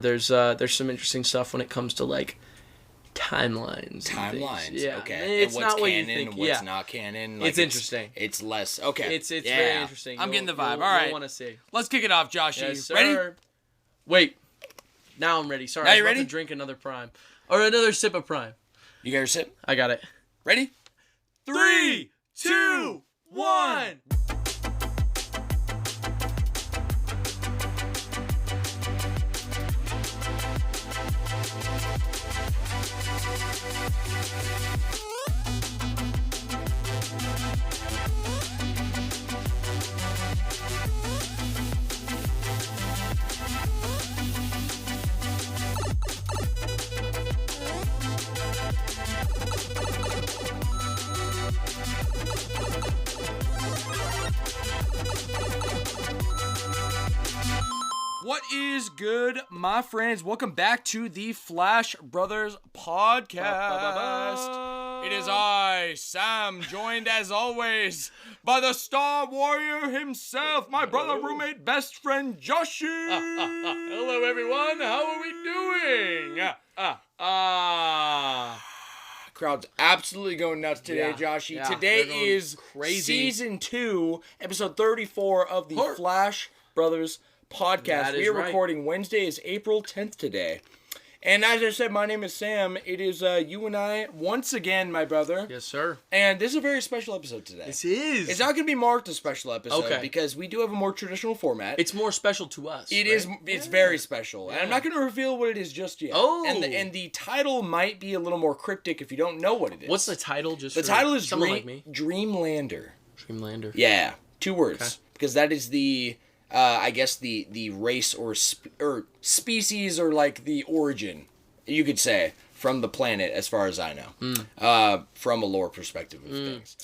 There's some interesting stuff when it comes to like timelines. Yeah. Okay. It's and what's not what canon you think. and what's not canon. Like, it's interesting. It's less. Okay. It's very interesting. I'm getting the vibe. All right. I want to see. Let's kick it off, Joshi. Yes, sir. Ready? Wait. Now I'm ready. Sorry. Now you I'm about ready? to drink another Prime. Or another sip of Prime. You got your sip? I got it. Ready? 3, 2, 1. What is good, my friends? Welcome back to the Flash Brothers podcast. It is I, Sam, joined as always by the Star Warrior himself, my brother, roommate, best friend, Joshi. Hello, everyone. How are we doing? Crowd's absolutely going nuts today, Yeah, Joshi. yeah, Today they're going is crazy. season 2, episode 34 of the Flash Brothers podcast. That We is are right. recording Wednesday, is April 10th today. And as I said, my name is Sam. It is you and I once again, my brother. Yes, sir. And this is a very special episode today. This is. It's not going to be marked a special episode Okay. because we do have a more traditional format. It's more special to us. It is. It's very special, and I'm not going to reveal what it is just yet. Oh. and the title might be a little more cryptic if you don't know what it is. What's the title? Just The for title is someone like me. Dreamlander. Dreamlander. Yeah, 2 words. Okay. Because that is the, I guess the race or species or like the origin, you could say, from the planet as far as I know. From a lore perspective of things.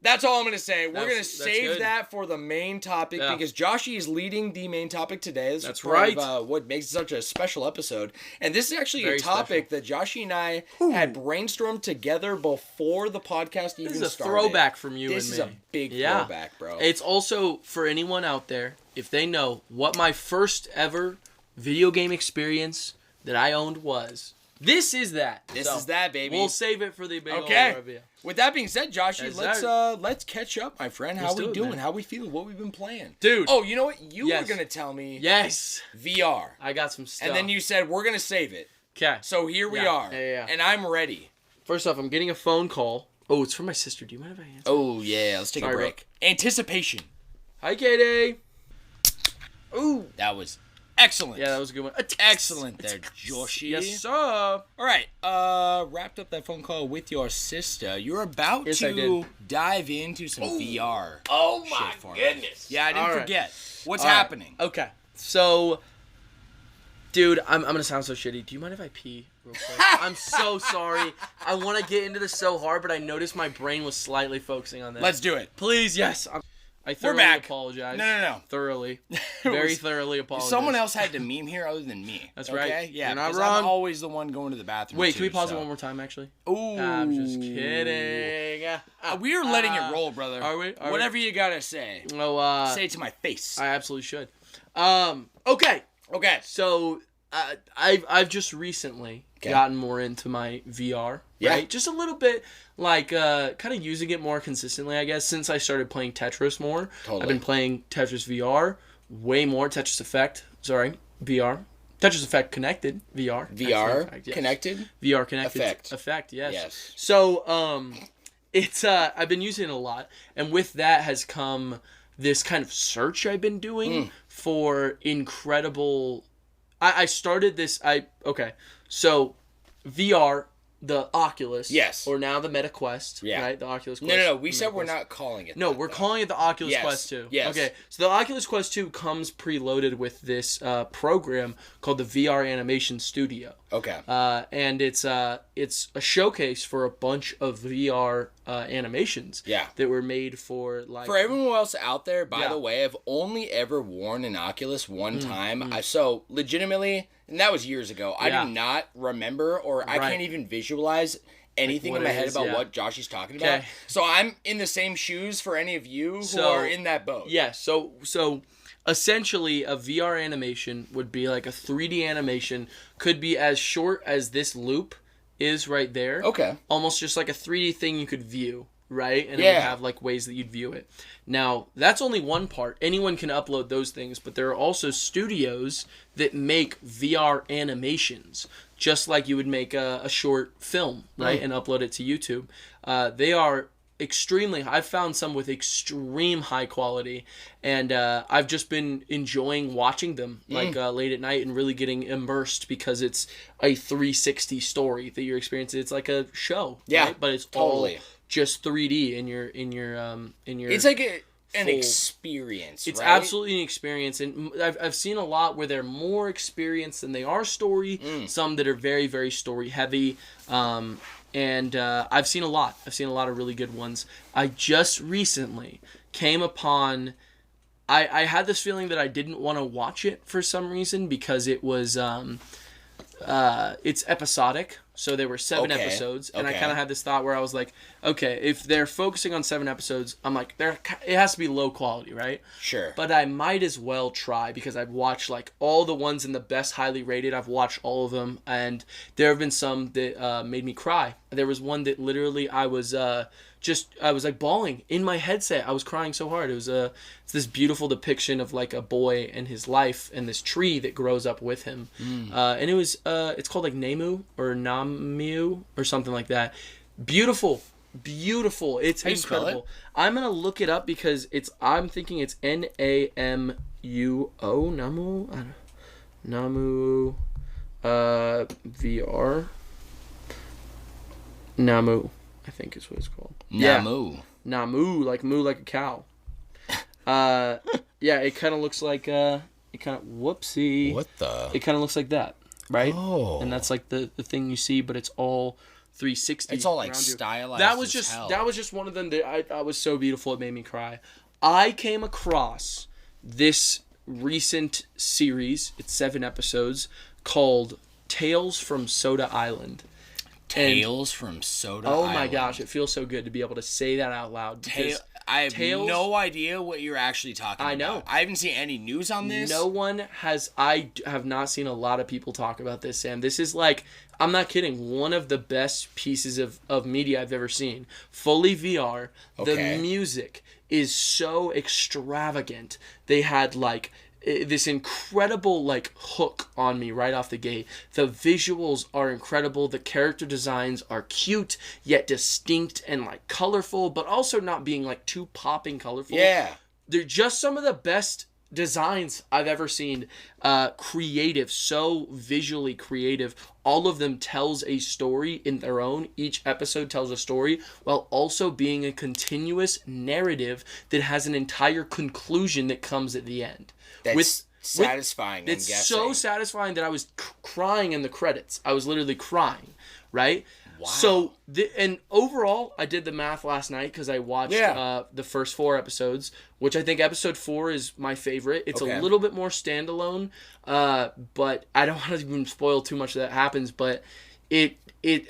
That's all I'm going to say. We're going to save good. that for the main topic because Joshi is leading the main topic today. This That's is part right. of, what makes it such a special episode. And this is actually Very a topic that Joshi and I had brainstormed together before the podcast even started. This is a throwback from you This and is me. a big throwback, bro. It's also, for anyone out there, if they know what my first ever video game experience that I owned was, this is that. This is that, baby. We'll save it for the big Okay. old review. With that being said, Joshi, Yes, let's catch up, my friend. How Let's we do it, doing? man. How we feeling? What we've been playing? Dude. Oh, you know what? You Yes. were gonna tell me Yes. VR. I got some stuff. And then you said we're gonna save it. Okay. So here we Yeah. are. Yeah. And I'm ready. First off, I'm getting a phone call. Oh, it's from my sister. Do you mind if I answer? Oh yeah, let's take Sorry, a break. Anticipation. Hi, Katie. Ooh. That was excellent. Yeah, that was a good one. Excellent there, Joshi. Yes, sir. All right. Wrapped up that phone call with your sister. You're about Yes, I to did. dive into some VR. Oh my goodness. Yeah, I didn't All right. forget. What's All right. happening? Okay. So, dude, I'm going to sound so shitty. Do you mind if I pee real quick? I'm so sorry. I want to get into this so hard, but I noticed my brain was slightly focusing on this. Let's do it. Please, yes. I thoroughly back. apologize. No. Thoroughly. It Very was- thoroughly apologize. Someone else had to meme here other than me. That's okay? right. Yeah, You're not 'cause wrong. I'm always the one going to the bathroom. Wait, too, can we pause so. it one more time, actually? Ooh. I'm just kidding. We are letting it roll, brother. Are we? Whatever you gotta say. Oh, Say it to my face. I absolutely should. Okay. Okay. So, I've just recently gotten more into my VR, Yeah. right? Just a little bit, like, kind of using it more consistently, I guess, since I started playing Tetris more. Totally. I've been playing Tetris VR way more. Tetris Effect, VR. Tetris Effect connected, VR. VR Effect, yes. connected. VR connected. Effect. Yes. Yes. So, it's, I've been using it a lot, and with that has come this kind of search I've been doing for incredible... I started this... Okay, so VR, the Oculus... Yes. Or now the Meta Quest, Yeah. right? The Oculus Quest. No. We the said Meta we're Quest. not calling it. No, that, we're though. calling it the Oculus Yes, Quest 2. yes. Okay, so the Oculus Quest 2 comes preloaded with this program called the VR Animation Studio. Okay. And it's a showcase for a bunch of VR animations that were made for like... For everyone else out there, by Yeah. the way, I've only ever worn an Oculus one time. So legitimately, and that was years ago, I Yeah. do not remember or I Right. can't even visualize anything what in my it head is, about yeah. what Joshy's talking about. Okay. So I'm in the same shoes for any of you who So, are in that boat. Yeah, so essentially a VR animation would be like a 3D animation, could be as short as this loop is right there. Okay. Almost just like a 3D thing you could view, right? And it would have like ways that you'd view it. Now, that's only one part. Anyone can upload those things, but there are also studios that make VR animations, just like you would make a short film, right? And upload it to YouTube. They are extremely, I've found some with extreme high quality, and I've just been enjoying watching them like late at night and really getting immersed because it's a 360 story that you're experiencing. It's like a show, right? But it's all just 3D in your It's like an experience. It's right? absolutely an experience, and I've seen a lot where they're more experienced than they are story. Some that are very, very story heavy. And I've seen a lot. I've seen a lot of really good ones. I just recently came upon... I had this feeling that I didn't want to watch it for some reason because it was... it's episodic. So there were 7 episodes. And I kind of had this thought where I was like, okay, if they're focusing on 7 episodes, I'm like, it has to be low quality, right? Sure. But I might as well try because I've watched like all the ones in the best highly rated. I've watched all of them. And there have been some that made me cry. There was one that literally I was like bawling in my headset. I was crying so hard. It was it's this beautiful depiction of like a boy and his life and this tree that grows up with him. And it was it's called like Nemu or Namu or something like that. Beautiful. It's incredible. I'm gonna look it up because I'm thinking it's Namuo Namu VR Namu, I think is what it's called. Namu. Yeah. Namu, like moo, like a cow. Yeah, it kind of looks like whoopsie. What the? It kind of looks like that, right? Oh. And that's like the thing you see, but it's all 360. It's all like stylized. That was just one of them that I was so beautiful it made me cry. I came across this recent series. It's 7 episodes called Tales from Soda Island. Tales from Soda Island. Oh my gosh, it feels so good to be able to say that out loud. I have no idea what you're actually talking about. I know. I haven't seen any news on this. No one has. I have not seen a lot of people talk about this, Sam. This is like, I'm not kidding, one of the best pieces of media I've ever seen. Fully VR. The music is so extravagant. They had like this incredible like hook on me right off the gate. The visuals are incredible. The character designs are cute yet distinct and like colorful, but also not being like too popping colorful. Yeah, they're just some of the best designs I've ever seen. Creative, so visually creative. All of them tells a story in their own. Each episode tells a story while also being a continuous narrative that has an entire conclusion that comes at the end. That's satisfying. It's so satisfying that I was crying in the credits. I was literally crying, right? Wow. So, and overall, I did the math last night because I watched the first 4 episodes, which I think episode 4 is my favorite. It's a little bit more standalone, but I don't want to even spoil too much that happens, but it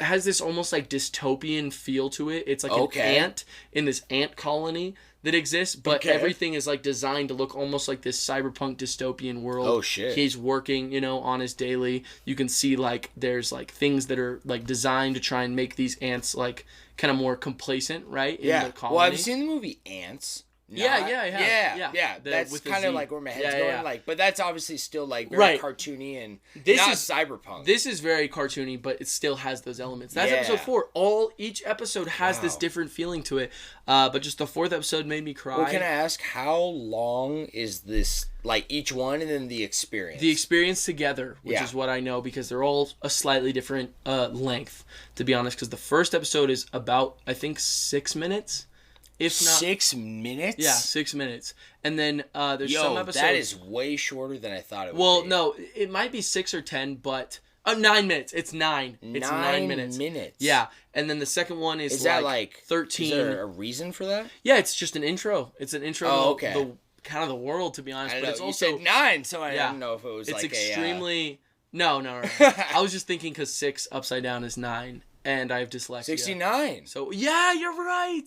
has this almost like dystopian feel to it. It's like an ant in this ant colony that exists, but everything is like designed to look almost like this cyberpunk dystopian world. Oh shit. He's working, on his daily. You can see like there's like things that are like designed to try and make these ants like kind of more complacent, right? In the colony. Well, I've seen the movie Ants. Yeah. That's kind of like where my head's going. Like, but that's obviously still like very cartoony and not cyberpunk. This is very cartoony, but it still has those elements. That's episode 4. Each episode has this different feeling to it. But just the 4th episode made me cry. Well, can I ask how long is this? Like each one, and then the experience. The experience together, which is what I know, because they're all a slightly different length, to be honest. Because the first episode is about, I think, 6 minutes. If not 6 minutes? Yeah, 6 minutes. And then there's some episodes... that is way shorter than I thought it would be. Well, no, it might be 6 or 10, but... 9 minutes. It's 9. It's 9 minutes. 9 minutes. Yeah. And then the second one is that like 13. Is there a reason for that? Yeah, it's just an intro. It's an intro to the kind of the world, to be honest. I but know. it's also... You said 9, so I didn't know if it was it's like extremely... No. I was just thinking because 6 upside down is 9. and I have dyslexia. 69. So, yeah, you're right.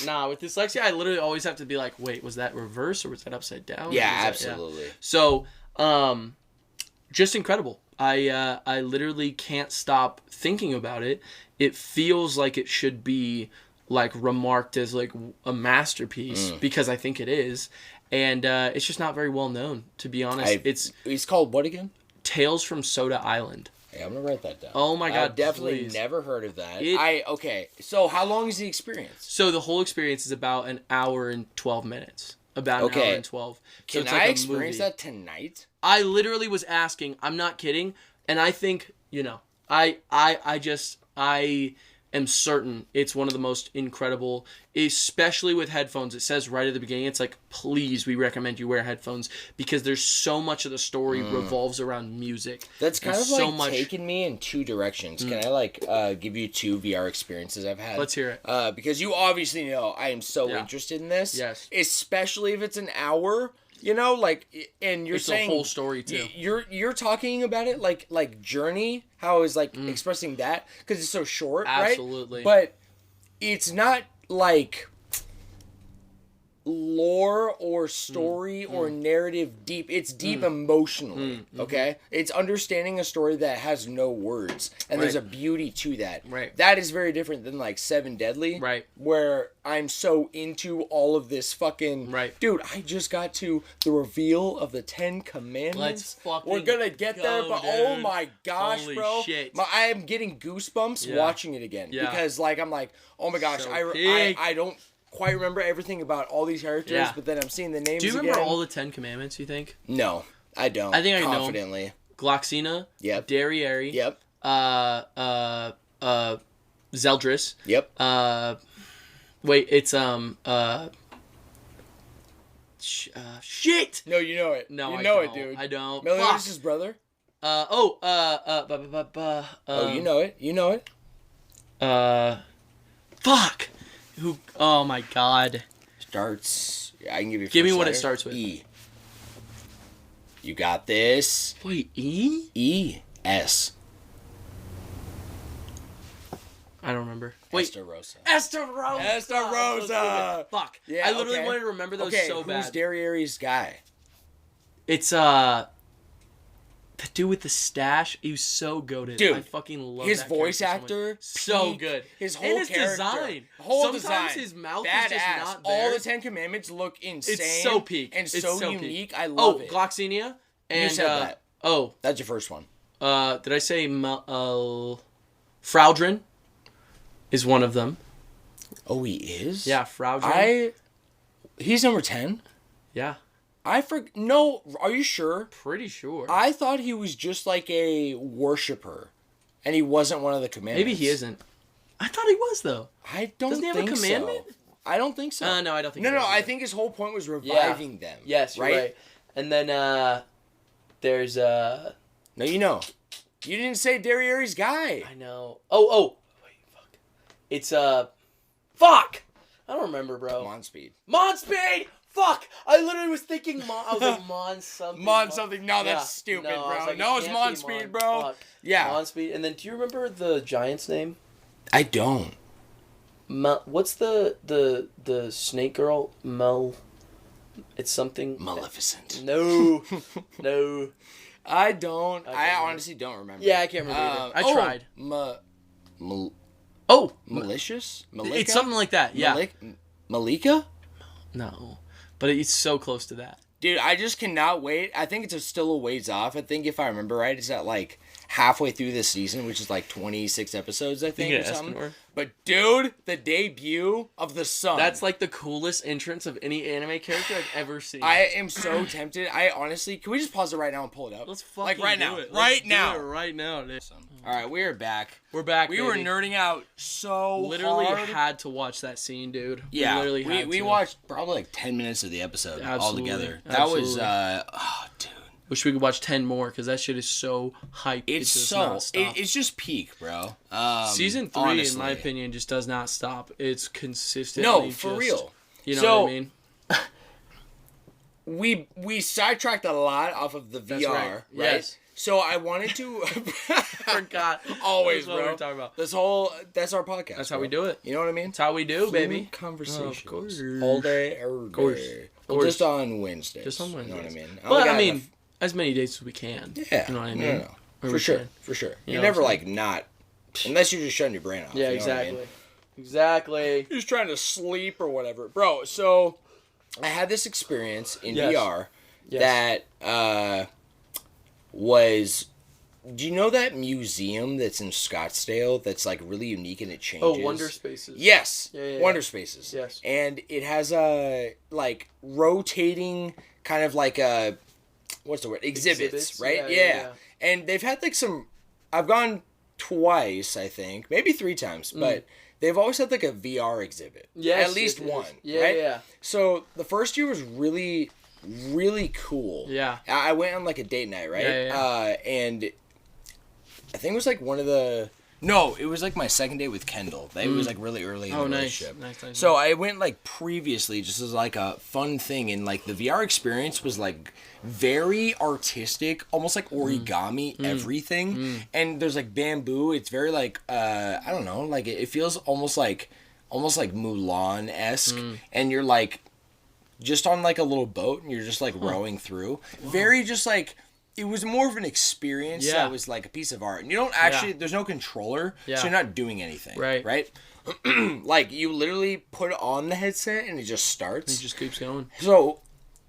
Nah, with dyslexia, I literally always have to be like, wait, was that reverse or was that upside down? Yeah, absolutely. So, just incredible. I literally can't stop thinking about it. It feels like it should be like remarked as like a masterpiece because I think it is, and it's just not very well known, to be honest. It's called what again? Tales from Soda Island. Hey, I'm gonna write that down. Oh my god, I've definitely please. never heard of that. Okay. So how long is the experience? So the whole experience is about an hour and 12 minutes. About an hour and 12. So Can I experience that tonight? I literally was asking. I'm not kidding, and I think I am certain it's one of the most incredible, especially with headphones. It says right at the beginning, it's like, please, we recommend you wear headphones because there's so much of the story revolves around music. That's kind of taking me in two directions. Can I give you two VR experiences I've had? Let's hear it. Because you obviously know I am so interested in this. Yes. Especially if it's an hour. And you're saying the whole story too. You're talking about it like Journey, how I was expressing that because it's so short, absolutely. Right? But it's not like lore or story or narrative deep. It's deep emotionally, okay? It's understanding a story that has no words, and there's a beauty to that. Right. That is very different than like Seven Deadly, right? Where I'm so into all of this fucking... Right. Dude, I just got to the reveal of the 10 Commandments. Let's fucking We're gonna get there, but dude. oh my gosh, holy bro. Shit. I am getting goosebumps watching it again. Yeah. Because I'm like, oh my gosh, So I don't quite remember everything about all these characters, but then I'm seeing the names again. Do you remember all the 10 Commandments, you think? No, I don't. I think I know. Confidently. Gloxina. Yep. Derriere. Yep. Zeldris. Yep. Wait, it's shit. No, you know it. No, you know it, dude. I don't. Meliodas' brother. Oh, you know it. You know it. Fuck. Who? Oh my god. Starts. I can give you. Give me what it starts with. E. You got this. Wait, E? E. S. I don't remember. Wait. Estarossa. Fuck. Yeah, I literally wanted to remember those so bad. Who's Derriere's guy? It's the dude with the stash. He was so goated. Dude, I fucking love his that voice character actor. So good. His whole character. Design. Sometimes design. His mouth badass. is just not there. All the 10 Commandments look insane. It's so peak. And so unique. Peak. I love it. Gloxinia. And, you said that. Oh. That's your first one. Did I say Fraudrin is one of them. Oh, he is? Yeah, Fraudrin. He's number 10? Yeah. No, are you sure? Pretty sure. I thought he was just like a worshiper, and he wasn't one of the commandments. Maybe he isn't. I thought he was, though. I don't Doesn't he have a commandment? So. I don't think so. No, I don't think No, he does I think his whole point was reviving them. Yes, right? And then there's... No, you know. You didn't say Derriere's guy. I know. Oh. Wait, fuck. It's, fuck! I don't remember, bro. Monspeed! Fuck! I literally was thinking I was like, Mon something. Mon something. No, that's stupid, bro. Like, no, it's Monspeed, bro. Fuck. Yeah. Monspeed. And then, do you remember the giant's name? I don't. What's the snake girl? It's something... Maleficent. No. I don't. I honestly don't remember. Yeah, I can't remember either. I tried. Malicious? Malika? It's something like that, yeah. Malika? No. But it's so close to that. Dude, I just cannot wait. I think it's still a ways off. I think if I remember right, it's at like halfway through this season, which is like 26 episodes, I think, or something. Escanor. But dude, the debut of the sun. That's like the coolest entrance of any anime character I've ever seen. I am so tempted. I honestly, can we just pause it right now and pull it up? Let's fucking right do now. it. Right now. Do it right now, dude. All right, we are back. We're back. We were nerding out so literally hard. had to watch that scene, dude. Yeah, we watched probably like 10 minutes of the episode altogether. That was dude. Wish we could watch 10 more because that shit is so hype. It's just peak, bro. Season 3, honestly, in my opinion, just does not stop. It's consistently for real. You know what I mean? We sidetracked a lot off of the VR, right? Yes. So I wanted to. Forgot. Always, That's what bro. we're talking about. That's our podcast. That's how bro. we do it. You know what I mean? That's how we do, baby. Conversations. Of course. All day, every day. Well, just on Wednesdays. Just on Wednesdays. You know what I mean? But I mean, as many days as we can. Yeah. You know what I mean? No. For sure. For sure. You're never like not, unless you're just shutting your brain off. Yeah, you know exactly. what I mean? Exactly. You're just trying to sleep or whatever, bro. So I had this experience in VR that was. Do you know that museum that's in Scottsdale that's like really unique and it changes? Oh, Wonder Spaces. Yes. Yeah, Wonder Spaces. Yes. And it has a like rotating kind of like a what's the word? Exhibits, right? Yeah. And they've had like some I've gone twice, I think, maybe 3 times, but they've always had like a VR exhibit. Yes, at least one. Yeah, right? yeah. So the first year was really cool. Yeah. I went on like a date night, right? Yeah. And I think it was like one of the... No, it was like my second date with Kendall. It was like really early in the relationship. Nice. So I went like previously just as like a fun thing, and like the VR experience was like very artistic, almost like origami everything. And there's like bamboo. It's very like I don't know, like it feels almost like Mulan-esque, and you're like just on like a little boat and you're just like rowing through. Whoa. Very just like it was more of an experience that was like a piece of art. And you don't actually, there's no controller, so you're not doing anything. Right? Like, you literally put on the headset and it just starts. It just keeps going. So,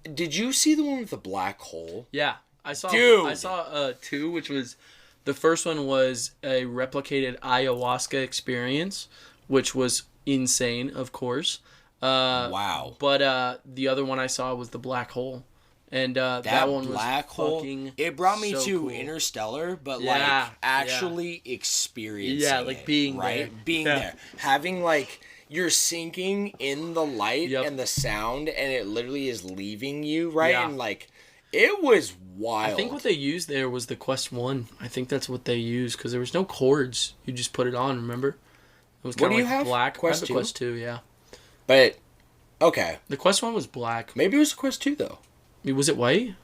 did you see the one with the black hole? Yeah. I saw 2, which was, the first one was a replicated ayahuasca experience, which was insane, of course. Wow. But the other one I saw was the black hole. And that one black was hole, fucking it brought me so to cool. Interstellar, but like actually experiencing like it, being right? there. Being there. Having like you're sinking in the light and the sound, and it literally is leaving you, right? Yeah. And like it was wild. I think what they used there was the Quest 1. I think that's what they used because there was no cords. You just put it on, remember? It was kind of like black. Quest 2? Quest 2, yeah. But okay. The Quest 1 was black. Maybe it was Quest 2 though. Was it white?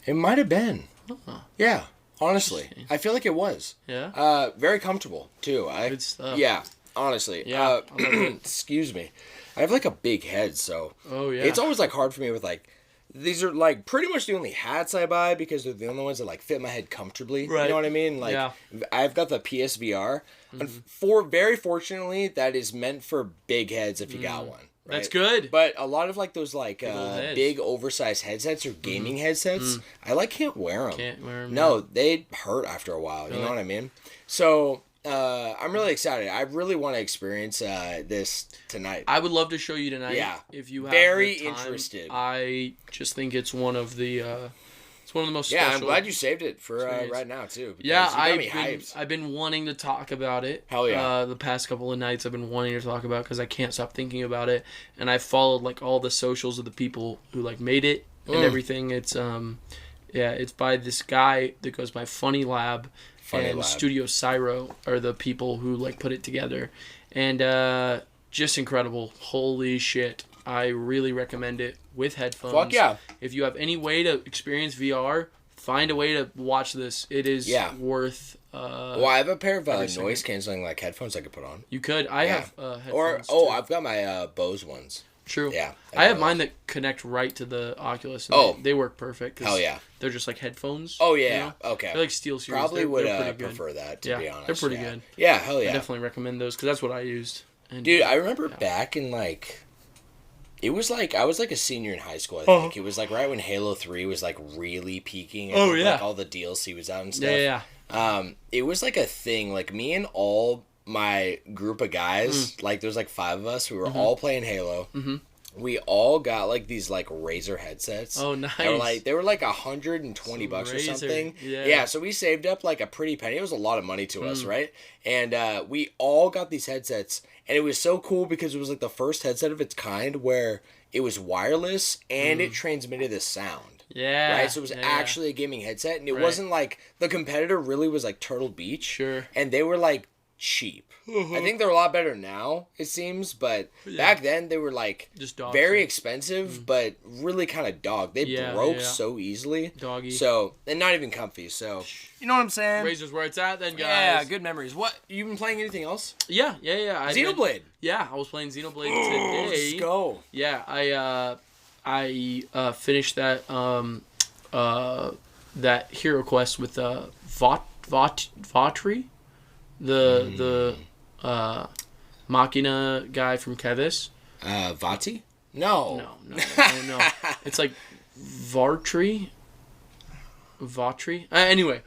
It might have been. Oh. Yeah, honestly. I feel like it was. Yeah? Very comfortable, too. Good stuff. Yeah, honestly. Yeah. Excuse me. I have, like, a big head, so... Oh, yeah. It's always, like, hard for me with, like... These are, like, pretty much the only hats I buy because they're the only ones that, like, fit my head comfortably. Right. You know what I mean? Like, I've got the PSVR. And very fortunately, that is meant for big heads if you got one. Right? That's good. But a lot of like those like big oversized headsets or gaming headsets, I like can't wear them. Can't wear them. No, they hurt after a while. You know what I mean? So I'm really excited. I really want to experience this tonight. I would love to show you tonight. Yeah, if you have very the time. interested. I just think it's one of the most special. Yeah, I'm glad you saved it for right now too. Yeah, I've been wanting to talk about it. Hell yeah! The past couple of nights I've been wanting to talk about because I can't stop thinking about it, and I followed like all the socials of the people who like made it and everything. It's it's by this guy that goes by Funny Lab. Studio Cyro are the people who like put it together, and just incredible. Holy shit! I really recommend it with headphones. Fuck yeah! If you have any way to experience VR, find a way to watch this. It is worth. Well, I have a pair of noise canceling like headphones I could put on. You could. I have headphones. I've got my Bose ones. True. Yeah. I have mine that connect right to the Oculus. And they work perfect. Hell yeah. They're just like headphones. Oh yeah. You know? Okay. They're like SteelSeries. Probably they're would prefer that to be honest. They're pretty good. Yeah. Hell yeah. I definitely recommend those because that's what I used. And, dude, I remember back in like. It was like, I was like a senior in high school, I think. It was like right when Halo 3 was like really peaking. Like all the DLC was out and stuff. Yeah. It was like a thing. Like me and all my group of guys, like there's like 5 of us, we were all playing Halo. We all got like these like Razer headsets. Oh, nice. They were like $120 or something. Yeah, so we saved up like a pretty penny. It was a lot of money to us, right? And we all got these headsets. And it was so cool because it was like the first headset of its kind where it was wireless and it transmitted the sound. Yeah. Right? So it was actually a gaming headset. And it wasn't like the competitor really was like Turtle Beach. Sure. And they were like cheap. I think they're a lot better now, it seems, but back then they were like just dog very shit. expensive, but really kind of dog. They broke so easily. Doggy. So, and not even comfy. So, you know what I'm saying? Razor's where it's at then, guys. Yeah, good memories. What, you been playing anything else? Yeah. Xenoblade. I was playing Xenoblade today. Let's go. Yeah, I finished that that hero quest with Vatri, the Machina guy from Kevis. Vati? No. No. It's like Vatri. Anyway,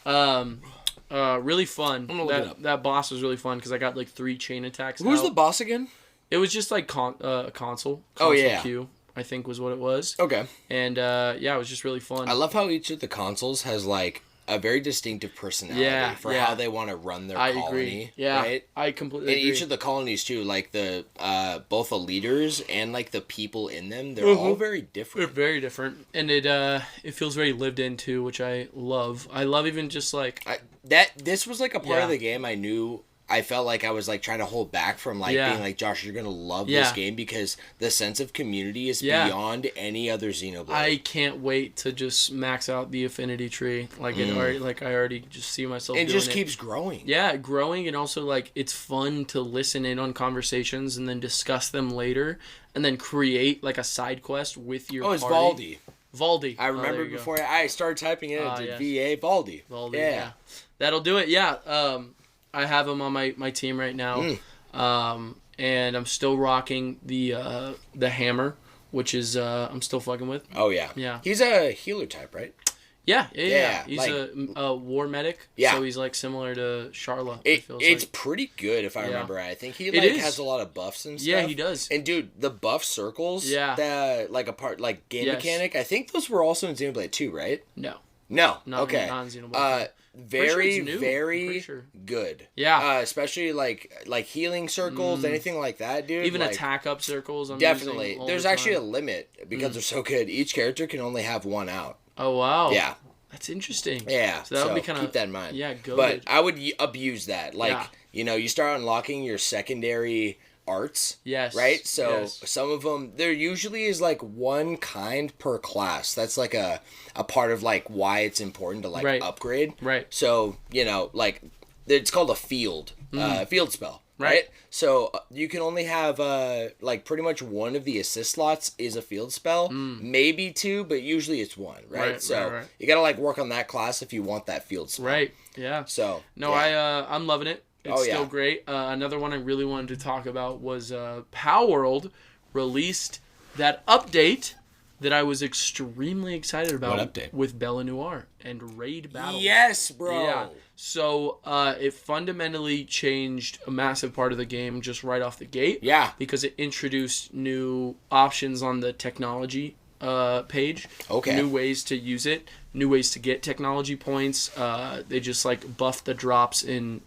really fun. I'm gonna look it up. That boss was really fun because I got like 3 chain attacks. Who's the boss again? It was just like console queue, I think was what it was. Okay. And it was just really fun. I love how each of the consoles has like a very distinctive personality for how they want to run their colony. Agree. Yeah, right? I completely agree. And each of the colonies too, like the both the leaders and like the people in them, they're all very different. They're very different, and it feels very lived in too, which I love. I love even just like this was like a part of the game I knew. I felt like I was like trying to hold back from like being like, Josh, you're gonna love this game because the sense of community is beyond any other Xenoblade. I can't wait to just max out the affinity tree. Like I already just see myself. And it doing just keeps growing. Yeah, growing, and also like it's fun to listen in on conversations and then discuss them later, and then create like a side quest with your. Oh, it's Valdi. Valdi. I remember before I started typing it, it did VA Valdi. Valdi. Yeah. That'll do it. Yeah. I have him on my team right now, and I'm still rocking the hammer, which is I'm still fucking with. Oh yeah, yeah. He's a healer type, right? Yeah. He's like, a war medic. Yeah. So he's like similar to Charla. It's pretty good if I remember right. I think he has a lot of buffs and stuff. Yeah, he does. And dude, the buff circles. Yeah. That like game mechanic. I think those were also in Xenoblade 2, right? No. Not in Xenoblade. Very good. Yeah. Especially like healing circles, anything like that, dude. Even attack up circles. Definitely. There's actually a limit because they're so good. Each character can only have one out. Oh wow. Yeah. That's interesting. Yeah. So that'll be kind of keep that in mind. Yeah. Good. But I would abuse that. Like you start unlocking your secondary arts. Yes. Right? So some of them, there usually is like one kind per class. That's like a part of like why it's important to like upgrade. Right. So, like it's called a field spell. Right? So you can only have like pretty much one of the assist slots is a field spell, maybe 2, but usually it's 1, right? So you got to like work on that class if you want that field spell. Right. Yeah. So, I'm loving it. It's still great. Another one I really wanted to talk about was Power World released that update that I was extremely excited about. What update? With Bella Noire and Raid Battle. Yes, bro. Yeah. So it fundamentally changed a massive part of the game just right off the gate. Yeah. Because it introduced new options on the technology page. Okay. New ways to use it. New ways to get technology points. They just like buffed the drops in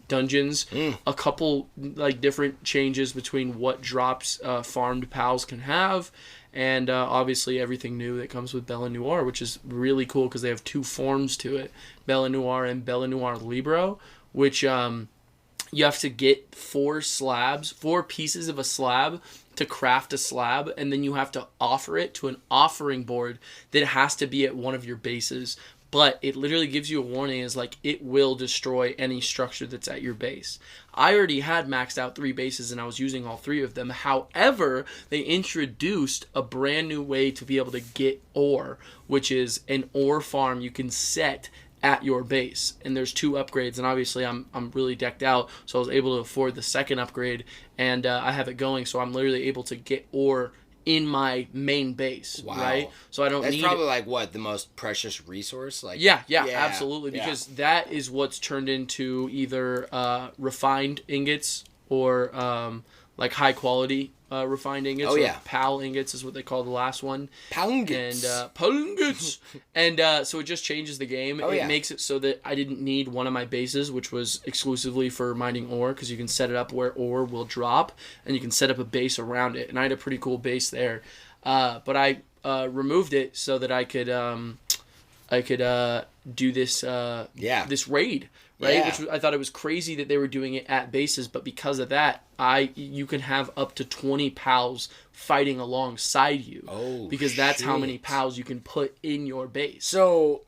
dungeons. A couple like different changes between what drops farmed pals can have. And obviously everything new that comes with Bella Noire, which is really cool because they have 2 forms to it. Bella Noire and Bella Noire Libero, which you have to get 4 pieces of a slab to craft a slab, and then you have to offer it to an offering board that has to be at one of your bases. But it literally gives you a warning as like it will destroy any structure that's at your base. I already had maxed out 3 bases and I was using all 3 of them. However, they introduced a brand new way to be able to get ore, which is an ore farm you can set at your base. And there's 2 upgrades, and obviously I'm really decked out, so I was able to afford the second upgrade, and I have it going, so I'm literally able to get ore in my main base. Wow. Right? So I don't need... That's probably like what, the most precious resource? Like yeah, absolutely, because that is what's turned into either refined ingots or like high quality refined ingots. Like PAL ingots is what they call the last one. PAL ingots. And PAL ingots. And so it just changes the game. It makes it so that I didn't need one of my bases, which was exclusively for mining ore, because you can set it up where ore will drop, and you can set up a base around it. And I had a pretty cool base there. But I removed it so that I could do this this raid, right? Yeah. Which I thought it was crazy that they were doing it at bases, but because of that, you can have up to 20 pals fighting alongside you. Oh, because that's how many pals you can put in your base. So,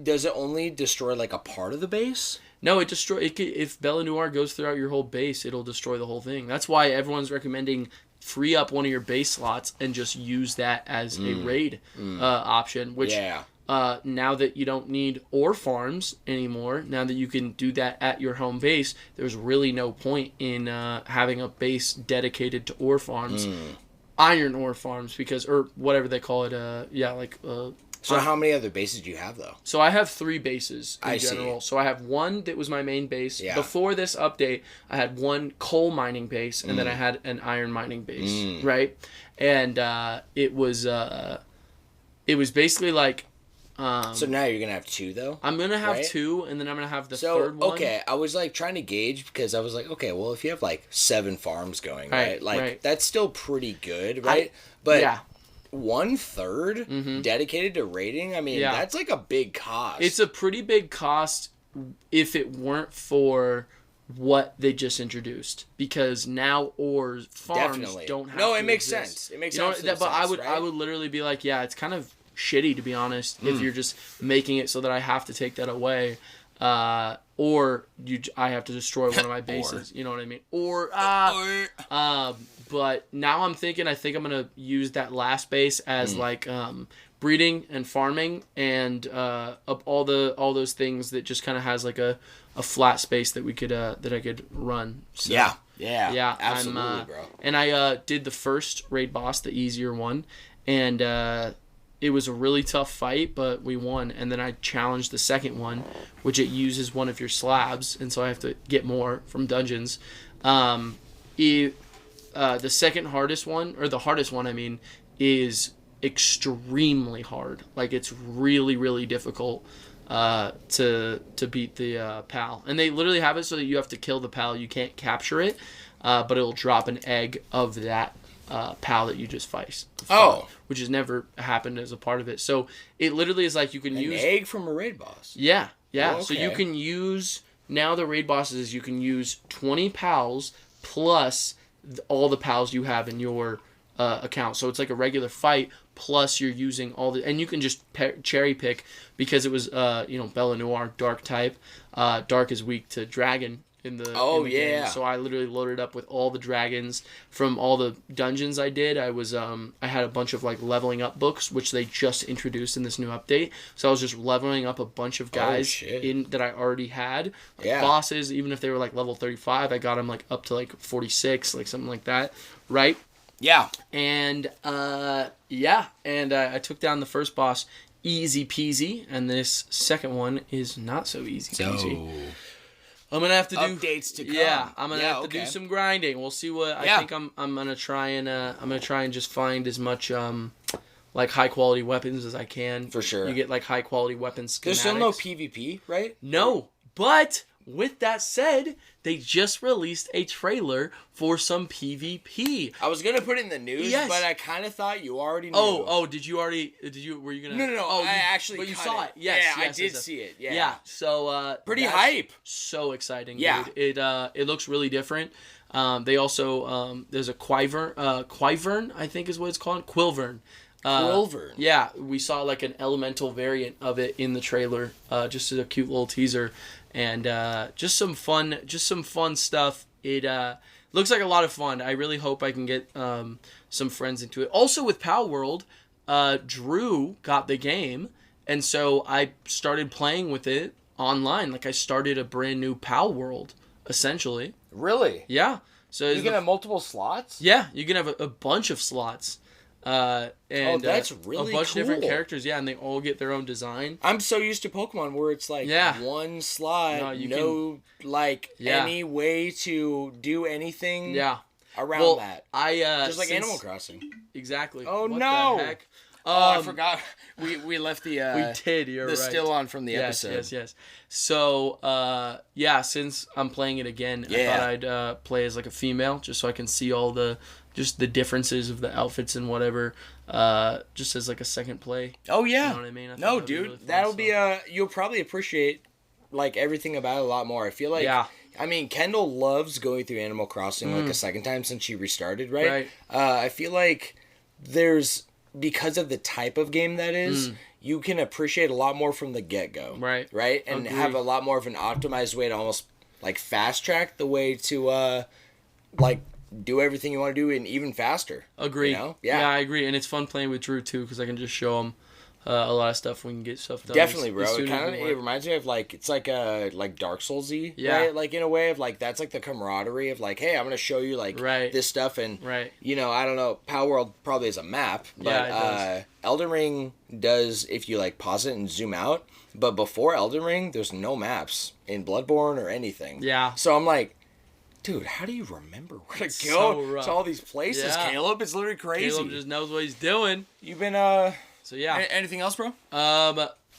does it only destroy like a part of the base? No, it if Bella Noir goes throughout your whole base, it'll destroy the whole thing. That's why everyone's recommending free up one of your base slots and just use that as a raid option, which now that you don't need ore farms anymore, now that you can do that at your home base, there's really no point in having a base dedicated to ore farms, iron ore farms, or whatever they call it, So how many other bases do you have, though? So I have 3 bases in general. See. So I have one that was my main base. Yeah. Before this update, I had one coal mining base, and then I had an iron mining base, right? And it was basically like... so now you're going to have 2, though? I'm going to have 2, and then I'm going to have the third one. Okay, I was like trying to gauge because I was like, okay, well, if you have like 7 farms going, right? Like, that's still pretty good, right? But... Yeah. 1/3 dedicated to raiding. I mean, that's like a big cost. It's a pretty big cost if it weren't for what they just introduced, because now farms don't have. No, it to makes exist. sense. It makes sense. sense. But I would literally be like, yeah, it's kind of shitty, to be honest, if you're just making it so that I have to take that away. Or I have to destroy one of my bases. You know what I mean? But now I think I'm going to use that last base as breeding and farming and all those things that just kind of has like a flat space that we could that I could run. So, yeah, absolutely, bro. And I did the first raid boss, the easier one, and it was a really tough fight, but we won. And then I challenged the second one, which it uses one of your slabs, and so I have to get more from dungeons. The second hardest one, or the hardest one, I mean, is extremely hard. Like, it's really, really difficult to beat the pal. And they literally have it so that you have to kill the pal. You can't capture it, but it'll drop an egg of that pal that you just fought, which has never happened as a part of it. So it literally is like you can use... An egg from a raid boss? Yeah. Oh, okay. So you can use... Now the raid bosses, you can use 20 pals plus all the pals you have in your account. So it's like a regular fight, plus you're using all the... And you can just cherry pick, because it was, Bella Noir, dark type. Dark is weak to dragon in the game. So I literally loaded up with all the dragons from all the dungeons I did. I had a bunch of like leveling up books, which they just introduced in this new update. So I was just leveling up a bunch of guys that I already had, bosses. Even if they were like level 35, I got them like up to like 46, like something like that, right? Yeah. And I took down the first boss easy peasy, and this second one is not so easy peasy. I'm gonna have to do updates to come. Yeah, I'm gonna have to do some grinding. We'll see what I think. I'm gonna try and just find as much like high quality weapons as I can. For sure. You get like high quality weapons schematics. There's still no PvP, right? No, but with that said, they just released a trailer for some PvP. I was gonna put it in the news, but I kind of thought you already knew. Oh, were you gonna? No. Oh, but you saw it. Yes, I did see it. Yeah. Yeah. So pretty hype. So exciting. Yeah. Dude. It looks really different. They also there's a Quivern, I think is what it's called. Quilvern. Quilvern. Yeah, we saw like an elemental variant of it in the trailer. Just as a cute little teaser. And just some fun stuff. It looks like a lot of fun. I really hope I can get some friends into it. Also with Pal World, Drew got the game, and so I started playing with it online. Like I started a brand new Pal World, essentially. Really? Yeah. So you can have multiple slots? Yeah, you can have a bunch of slots. And that's really a bunch cool. of different characters, and they all get their own design. I'm so used to Pokemon where it's like one slot, any way to do anything around that. Just like Animal Crossing. Exactly. Oh, what no. the heck? I forgot. We left the we did. You're the right. still on from the episode. Yes. So since I'm playing it again, I thought I'd play as like a female, just so I can see all the just the differences of the outfits and whatever, just as like a second play. Oh yeah. You know what I mean? No, dude, really fun, that'll be you'll probably appreciate like everything about it a lot more. I feel like, yeah. I mean, Kendall loves going through Animal Crossing like a second time since she restarted, right? Right. I feel like because of the type of game that is, you can appreciate a lot more from the get-go. Right. Right? And have a lot more of an optimized way to almost like fast track the way to like do everything you want to do and even faster. Agree. You know? Yeah, I agree. And it's fun playing with Drew too, because I can just show him a lot of stuff. We can get stuff done. Definitely, bro. It reminds me of like, it's like Dark Souls-y, right? Like in a way of like, that's like the camaraderie of like, hey, I'm going to show you like this stuff. And, you know, I don't know, Power World probably has a map, but Elden Ring does if you like pause it and zoom out. But before Elden Ring, there's no maps in Bloodborne or anything. Yeah. So I'm like, dude, how do you remember where to go to all these places, Caleb? It's literally crazy. Caleb just knows what he's doing. You've been, So yeah. Anything else, bro?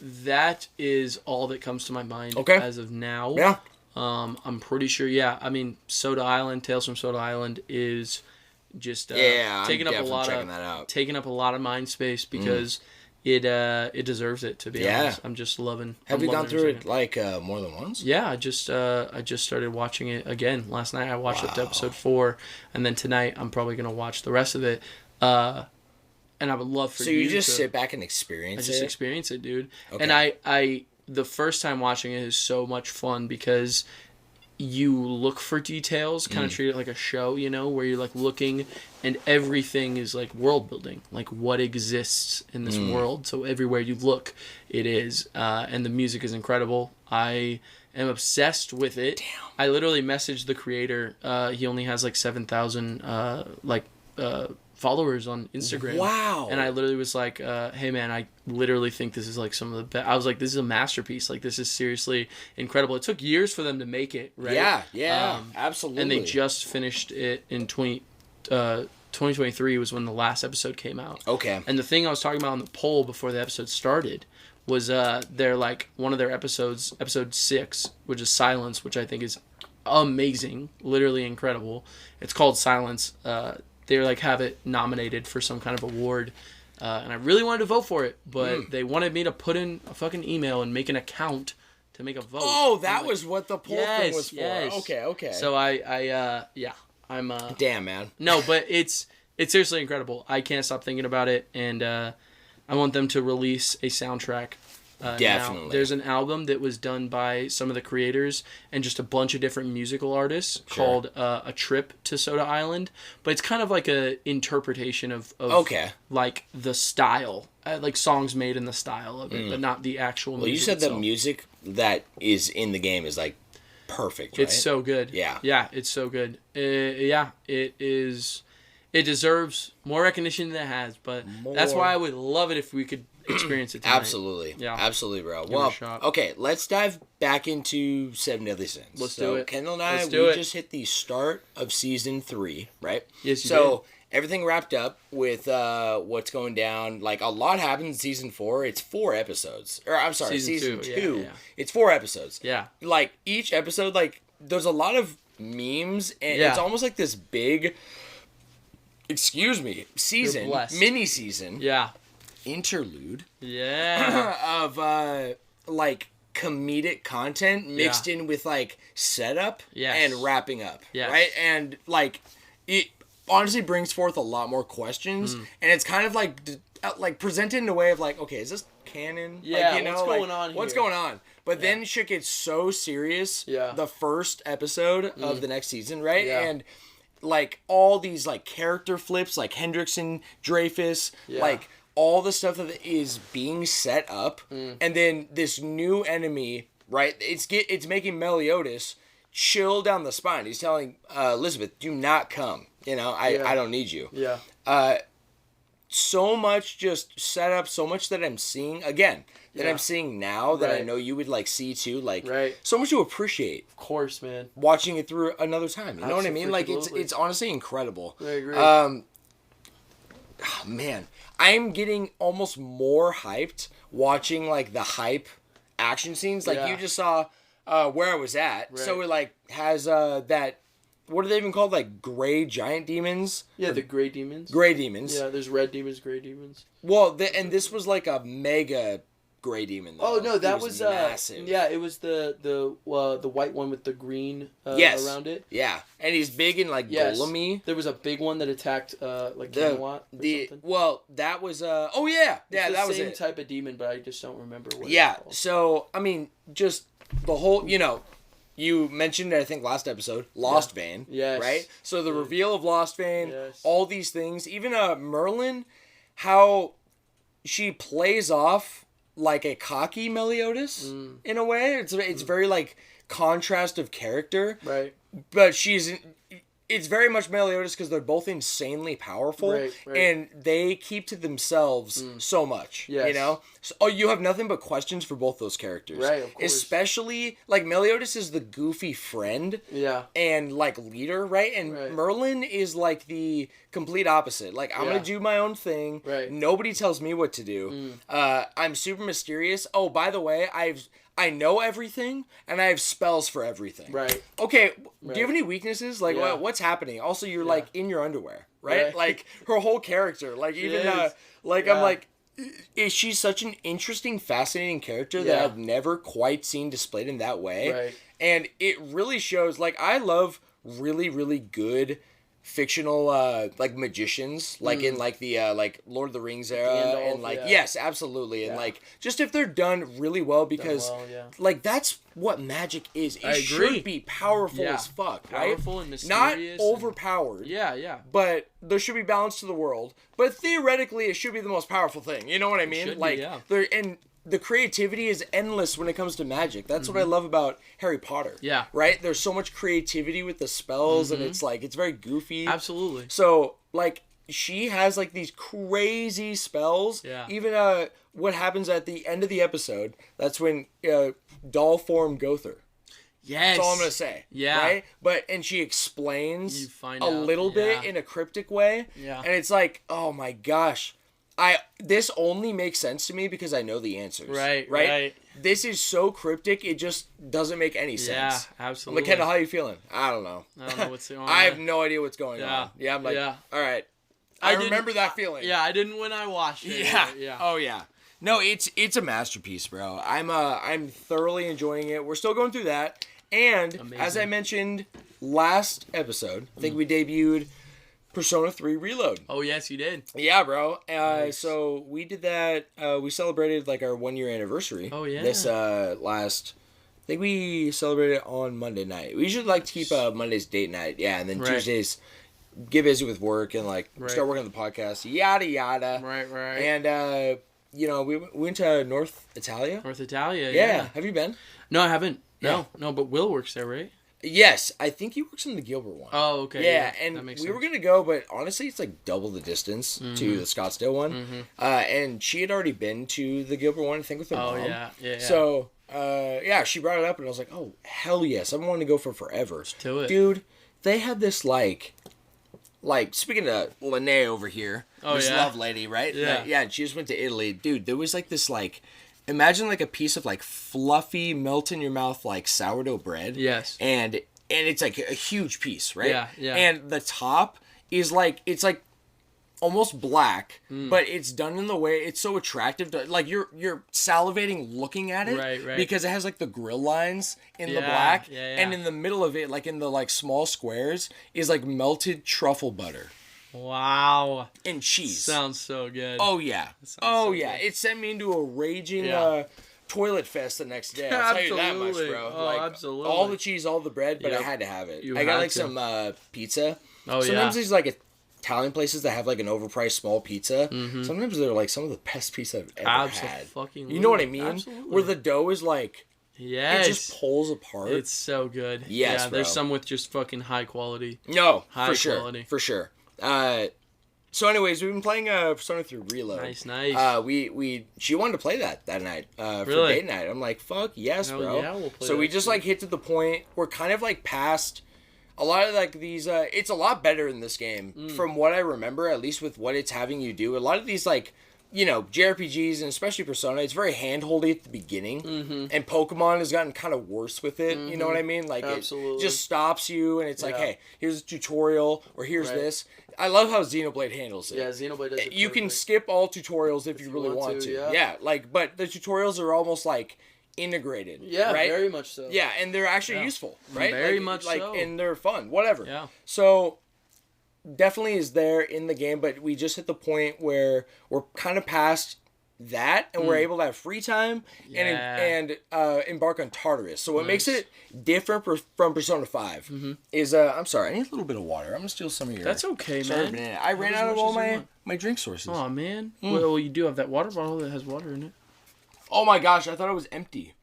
That is all that comes to my mind as of now. Yeah. I'm pretty sure. Yeah. I mean, Soda Island, Tales from Soda Island is just taking up a lot of mind space because it deserves it, to be honest. I'm just loving. Have you gone through it like more than once? Yeah, I just started watching it again last night. I watched up to episode 4, and then tonight I'm probably gonna watch the rest of it. And I would love for you. So you just sit back and experience it? I just experience it, dude. Okay. And I the first time watching it is so much fun because you look for details, kind of treat it like a show, you know, where you're like looking and everything is like world building, like what exists in this world. So everywhere you look, it is. And the music is incredible. I am obsessed with it. Damn. I literally messaged the creator. He only has like 7,000 followers on Instagram. Wow. And I literally was like, hey man, I literally think this is like some of the best. I was like, this is a masterpiece. Like, this is seriously incredible. It took years for them to make it, right? Yeah, absolutely. And they just finished it in 2023 was when the last episode came out. Okay. And the thing I was talking about on the poll before the episode started was they're like, one of their episodes, episode 6, which is Silence, which I think is amazing, literally incredible. It's called Silence. They like have it nominated for some kind of award, and I really wanted to vote for it, but they wanted me to put in a fucking email and make an account to make a vote. Oh, that was what the poll thing was for. Yes. Okay. So I'm damn, man. No, but it's seriously incredible. I can't stop thinking about it, and I want them to release a soundtrack. Definitely. Now, there's an album that was done by some of the creators and just a bunch of different musical artists called A Trip to Soda Island. But it's kind of like a interpretation of like the style, like songs made in the style of it, but not the actual music. Well, you said itself. the music that is in the game is like perfect, right? It's so good. Yeah, it's so good. It is. It deserves more recognition than it has, but that's why I would love it if we could experience it tonight. Absolutely. Yeah. Absolutely, bro. Give it a shot. Okay, let's dive back into 7 Deadly Sins. Let's do it. Kendall and I, we just hit the start of season 3, right? Yes, you did. Everything wrapped up with what's going down. Like, a lot happens in season 4. It's 4 episodes. Or, I'm sorry, season 2. Yeah. It's 4 episodes. Yeah. Like, each episode, like, there's a lot of memes, and it's almost like this big... season, mini season, interlude, of like comedic content mixed in with like setup and wrapping up, right? And like it honestly brings forth a lot more questions, and it's kind of like presented in a way of like, okay, is this canon? Yeah, like, you know, what's going on? What's going on? But then shit gets so serious. Yeah, the first episode of the next season, right? Yeah. And like all these like character flips, like Hendrickson, Dreyfus, like all the stuff that is being set up, and then this new enemy, right? It's making Meliodas chill down the spine. He's telling Elizabeth, "Do not come. You know, I don't need you." Yeah. So much just set up, so much that I'm seeing again. That I'm seeing now that I know you would like see too, like so much to appreciate. Of course, man. Watching it through another time, you know what I mean? Like it's honestly incredible. I agree. Man, I'm getting almost more hyped watching like the hype action scenes. Like you just saw Where I Was At, so it like has that what are they even called? Like gray giant demons? Yeah, the gray demons. Gray demons. Yeah, there's red demons, gray demons. Well, and this was like a mega gray demon. Though. Oh no, that was massive. Yeah, it was the white one with the green around it. Yeah, and he's big and like golem-y. There was a big one that attacked like Camelot or something. Well, that was that was the same type of demon, but I just don't remember what. Yeah, it's called. So I mean, just the whole You mentioned, I think, last episode, Lost Vein. Yes. Right? So the reveal of Lost Vein, all these things, even Merlin, how she plays off like a cocky Meliodas in a way. It's very like contrast of character. Right. But it's very much Meliodas because they're both insanely powerful, right. and they keep to themselves so much. Yes. So you have nothing but questions for both those characters, right? Of course. Especially like Meliodas is the goofy friend, and like leader, right? And Merlin is like the complete opposite. Like I'm gonna do my own thing. Right. Nobody tells me what to do. I'm super mysterious. Oh, by the way, I know everything, and I have spells for everything. Right. Okay, do you have any weaknesses? Like, what's happening? Also, you're, like, in your underwear, right? Like, her whole character. Like, even, I'm like, she's such an interesting, fascinating character that I've never quite seen displayed in that way. Right. And it really shows, like, I love really, really good fictional like magicians, like in like the like Lord of the Rings era, Gandalf, and like yes, absolutely, and like just if they're done really well, because like that's what magic is. It should be powerful as fuck, right? Powerful and mysterious, not overpowered. Yeah. But there should be balance to the world. But theoretically, it should be the most powerful thing. You know what I mean? Like the creativity is endless when it comes to magic. That's what I love about Harry Potter. Yeah. Right? There's so much creativity with the spells, and it's like, it's very goofy. Absolutely. So, like, she has, like, these crazy spells. Yeah. Even what happens at the end of the episode, that's when doll form Gother. Yes. That's all I'm going to say. Yeah. Right? And she explains a little bit in a cryptic way. Yeah. And it's like, oh my gosh. This only makes sense to me because I know the answers. Right. This is so cryptic, it just doesn't make any sense. Yeah, absolutely. McKenna, how are you feeling? I don't know. I don't know what's going on. I have no idea what's going on. Yeah, I'm like, all right. I remember that feeling. Yeah, I didn't when I watched it. Yeah. Oh yeah. No, it's a masterpiece, bro. I'm thoroughly enjoying it. We're still going through that, and as I mentioned last episode, I think we debuted Persona 3 Reload. Oh, yes, you did. Yeah, bro. So we did that. We celebrated like our 1 year anniversary. Oh, yeah. This last, I think we celebrated on Monday night. We usually like to keep Monday's date night. Yeah, and then Tuesdays get busy with work and like start working on the podcast. Yada yada. Right. And we went to North Italia. North Italia. Yeah. Have you been? No, I haven't. No, but Will works there, right? Yes, I think he works in the Gilbert one. Oh, okay. Yeah, and we were going to go, but honestly, it's like double the distance to the Scottsdale one. And she had already been to the Gilbert one, I think, with her mom. Yeah. So, she brought it up, and I was like, oh, hell yes. I've been wanting to go for forever. Let's do it. Dude, they had this, like, speaking of Lene over here, this love lady, right? Yeah. She just went to Italy. Dude, there was, like, this, like... Imagine like a piece of like fluffy, melt in your mouth like sourdough bread. Yes. And it's like a huge piece, right? Yeah. And the top is like, it's like almost black, but it's done in the way it's so attractive to, like you're salivating looking at it. Right. Because it has like the grill lines in the black. Yeah. And in the middle of it, like in the like small squares, is like melted truffle butter. Wow. And cheese. Sounds so good. Oh, yeah. Good. It sent me into a raging toilet fest the next day. I'll tell you that much, bro. Oh, absolutely. All the cheese, all the bread, but I had to have it. I got like some pizza. Oh, Sometimes there's like Italian places that have like an overpriced small pizza. Sometimes they're like some of the best pizza I've ever had. You know what I mean? Absolutely. Where the dough is like... Yes. It just pulls apart. It's so good. Yes, bro. There's some with just fucking high quality. No, high quality. For sure. So anyways, we've been playing Persona 3 Reload. Nice. She wanted to play that night for date night. I'm like, fuck yes, bro. Yeah, we'll play so that we just like hit to the point. We're kind of like past a lot of like these. It's a lot better in this game from what I remember, at least with what it's having you do. A lot of these like JRPGs and especially Persona, it's very hand-holdy at the beginning, and Pokemon has gotten kind of worse with it, you know what I mean? Like, Absolutely. it just stops you, and it's like, hey, here's a tutorial, or here's this. I love how Xenoblade handles it. Yeah, Xenoblade does it You can perfect. skip all tutorials if you really want to. Yeah, but the tutorials are almost, like, integrated, right? Very much so. Yeah, and they're actually useful, right? Very much so. And they're fun, whatever. Yeah. So, definitely is there in the game, but we just hit the point where we're kind of past that, and we're able to have free time and embark on Tartarus. So what makes it different from Persona 5 is, I'm sorry, I need a little bit of water. I'm going to steal some of your... That's okay, man. I ran out of all my drink sources. Oh, man. Well, you do have that water bottle that has water in it. Oh my gosh, I thought it was empty.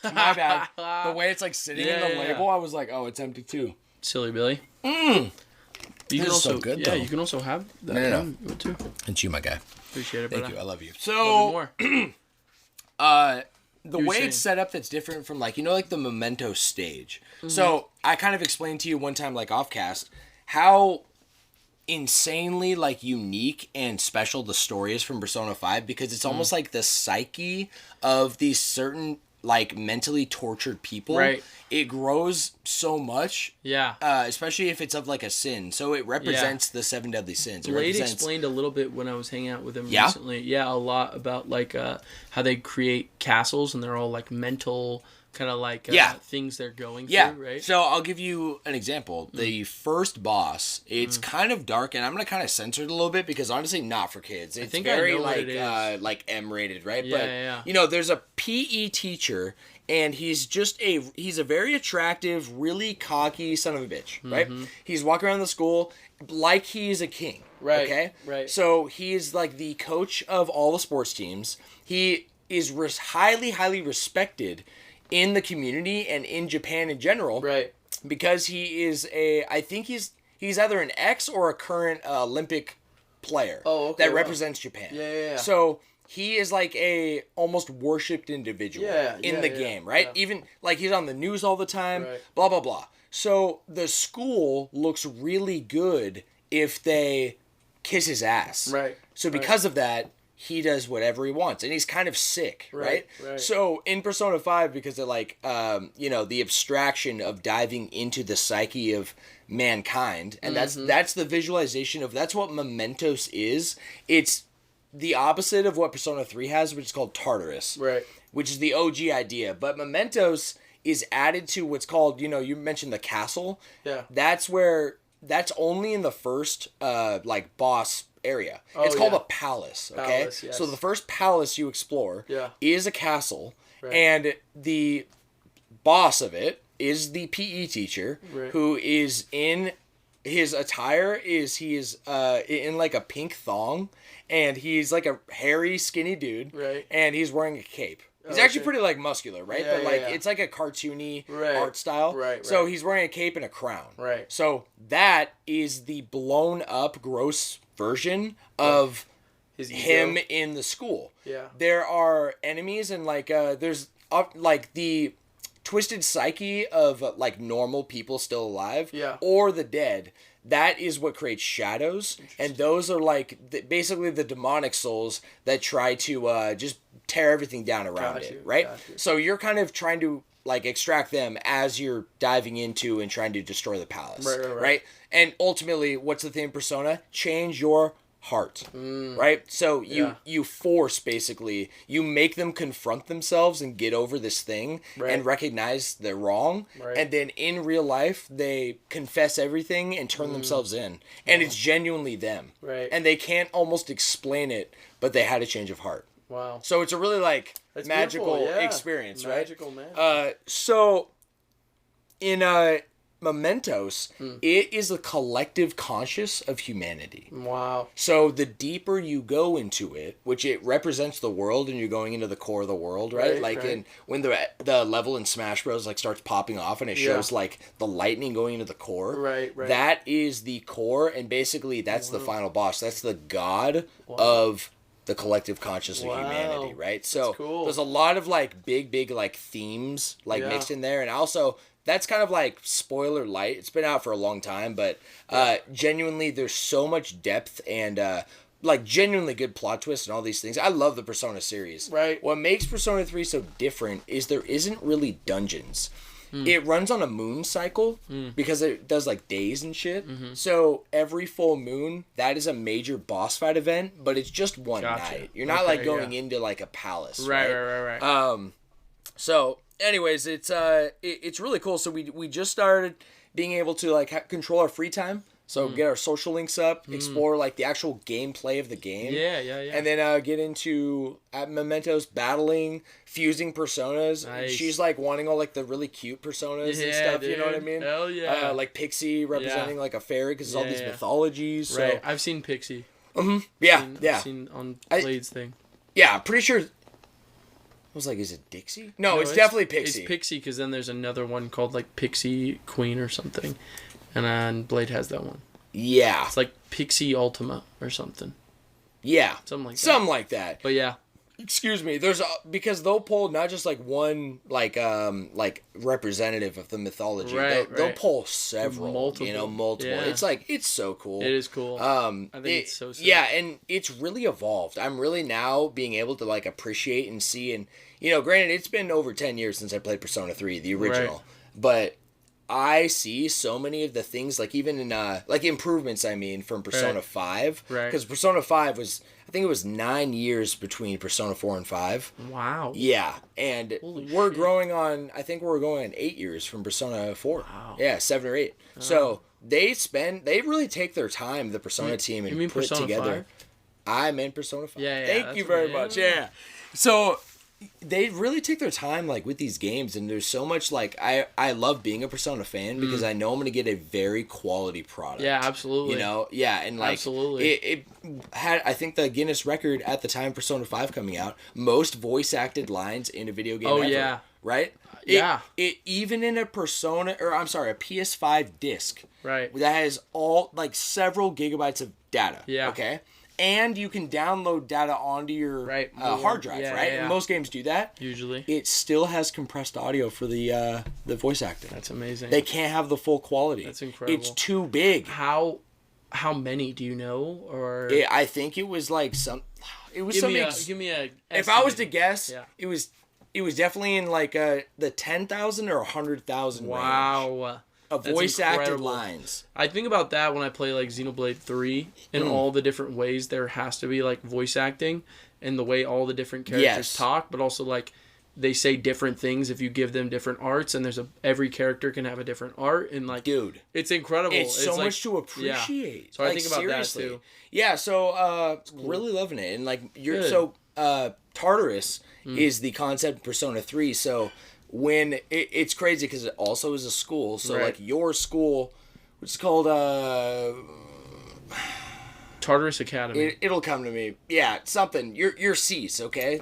My bad. The way it's like sitting in the label, I was like, oh, it's empty too. Silly Billy. You can also, so good, yeah, though. you can also have that one too. It's you, my guy. Appreciate it, Thank brother. you. I love you. So, the way saying. it's set up that's different from like the Memento stage. So I kind of explained to you one time, like offcast, how insanely like unique and special the story is from Persona 5, because it's almost like the psyche of these certain like mentally tortured people. Right. It grows so much. Yeah. Especially if it's of like a sin. So it represents the 7 deadly sins. Blade explained a little bit when I was hanging out with him recently. Yeah, a lot about like how they create castles, and they're all like mental kind of like things they're going through, right? So I'll give you an example. The first boss, it's kind of dark, and I'm gonna kind of censor it a little bit because honestly, not for kids. It's very like M-rated, right? But there's a PE teacher, and he's a very attractive, really cocky son of a bitch, right? He's walking around the school like he's a king, right? Okay, right. So he's like the coach of all the sports teams. He is highly, highly respected in the community and in Japan in general, right? Because he is I think he's either an ex or a current Olympic player that represents Japan. Yeah. So he is like a almost worshipped individual in the game, right? Yeah. Even like he's on the news all the time, blah blah blah. So the school looks really good if they kiss his ass, right? So because of that, he does whatever he wants, and he's kind of sick, right? So in Persona 5, because of like, the abstraction of diving into the psyche of mankind, and that's the visualization of, that's what Mementos is. It's the opposite of what Persona 3 has, which is called Tartarus, right? Which is the OG idea. But Mementos is added to what's called, you mentioned the castle. Yeah. That's only in the first, boss area. It's called a palace, okay? Palace, yes. So the first palace you explore is a castle, and the boss of it is the PE teacher, who is in his attire he is in like a pink thong, and he's like a hairy, skinny dude, and he's wearing a cape. He's actually pretty like muscular, right? But it's like a cartoony art style. So he's wearing a cape and a crown. So that is the blown up, gross version of him in the school. There are enemies, and like there's like the twisted psyche of like normal people still alive, or the dead. That is what creates shadows, and those are like basically the demonic souls that try to just tear everything down around it, right? So you're kind of trying to like extract them as you're diving into and trying to destroy the palace, right? And ultimately, what's the theme of Persona? Change your heart, right? So you force, basically, you make them confront themselves and get over this thing and recognize they're wrong, and then in real life they confess everything and turn themselves in, and it's genuinely them, and they can't almost explain it, but they had a change of heart. Wow. So it's a really like magical experience, right? Magical, man. So in Mementos, it is the collective conscious of humanity. Wow. So the deeper you go into it, which it represents the world, and you're going into the core of the world, right? When the level in Smash Bros. Like starts popping off, and it shows like the lightning going into the core. Right. That is the core, and basically that's the final boss. That's the god of the collective conscious of humanity, right? So cool. There's a lot of like big like themes like mixed in there, and also that's kind of like spoiler light. It's been out for a long time, but genuinely there's so much depth and like genuinely good plot twists and all these things. I love the Persona series. Right. What makes Persona 3 so different is there isn't really dungeons. It runs on a moon cycle because it does like days and shit. So every full moon, that is a major boss fight event, but it's just one night. You're not like going into like a palace. Right. So anyways, it's really cool. So we just started being able to like control our free time. So get our social links up, explore like the actual gameplay of the game. Yeah. And then get into at Mementos battling, fusing personas. Nice. She's like wanting all like the really cute personas and stuff. Dude. You know what I mean? Hell yeah. Like Pixie representing like a fairy because it's all these mythologies. So. Right. I've seen Pixie. I've seen on Blade's thing. Yeah, I'm pretty sure. I was like, is it Dixie? No, it's definitely Pixie. It's Pixie because then there's another one called like Pixie Queen or something. And then Blade has that one. Yeah. It's like Pixie Ultima or something. Yeah. Something like that. But yeah. Excuse me. There's because they'll pull not just like one like representative of the mythology. They'll pull several. Multiple. Yeah. It's so cool. It is cool. I think it's so sick. Yeah, and it's really evolved. I'm really now being able to like appreciate and see and granted it's been over 10 years since I played Persona 3, the original. But I see so many of the things, like even in like improvements, I mean, from Persona 5. Right. Because Persona 5 was, I think it was 9 years between Persona 4 and 5. Wow. Yeah. And we're growing on, I think we're going on 8 years from Persona 4. Wow. Yeah, 7 or 8. Oh. So they really take their time, the Persona team, and put it together. 5? I meant Persona 5. Yeah. Thank you very much. Yeah. So they really take their time like with these games, and there's so much like I love being a Persona fan because I know I'm gonna get a very quality product. Yeah, absolutely. And like absolutely. It had, I think, the Guinness record at the time Persona 5 coming out, most voice acted lines in a video game ever. Yeah. Right? It even in a PS5 disc. Right. That has all like several gigabytes of data. Yeah. Okay. And you can download data onto your hard drive, right? Yeah. And most games do that. Usually. It still has compressed audio for the voice acting. That's amazing. They can't have the full quality. That's incredible. It's too big. How many do you know? Or I think it was like some. It was give something. Me a. If I was to guess, it was definitely in like the 10,000 or 100,000 range. Of voice acted lines. I think about that when I play like Xenoblade 3 and all the different ways there has to be like voice acting and the way all the different characters talk, but also like they say different things if you give them different arts, and every character can have a different art, and like it's incredible. It's so much to appreciate. Yeah. So I think about seriously. That too. Yeah, so cool. Really loving it. And like Tartarus is the concept of Persona 3, so when it's crazy because it also is a school, so like your school, which is called Tartarus Academy. It'll come to me. Yeah, something. Your SEES, okay?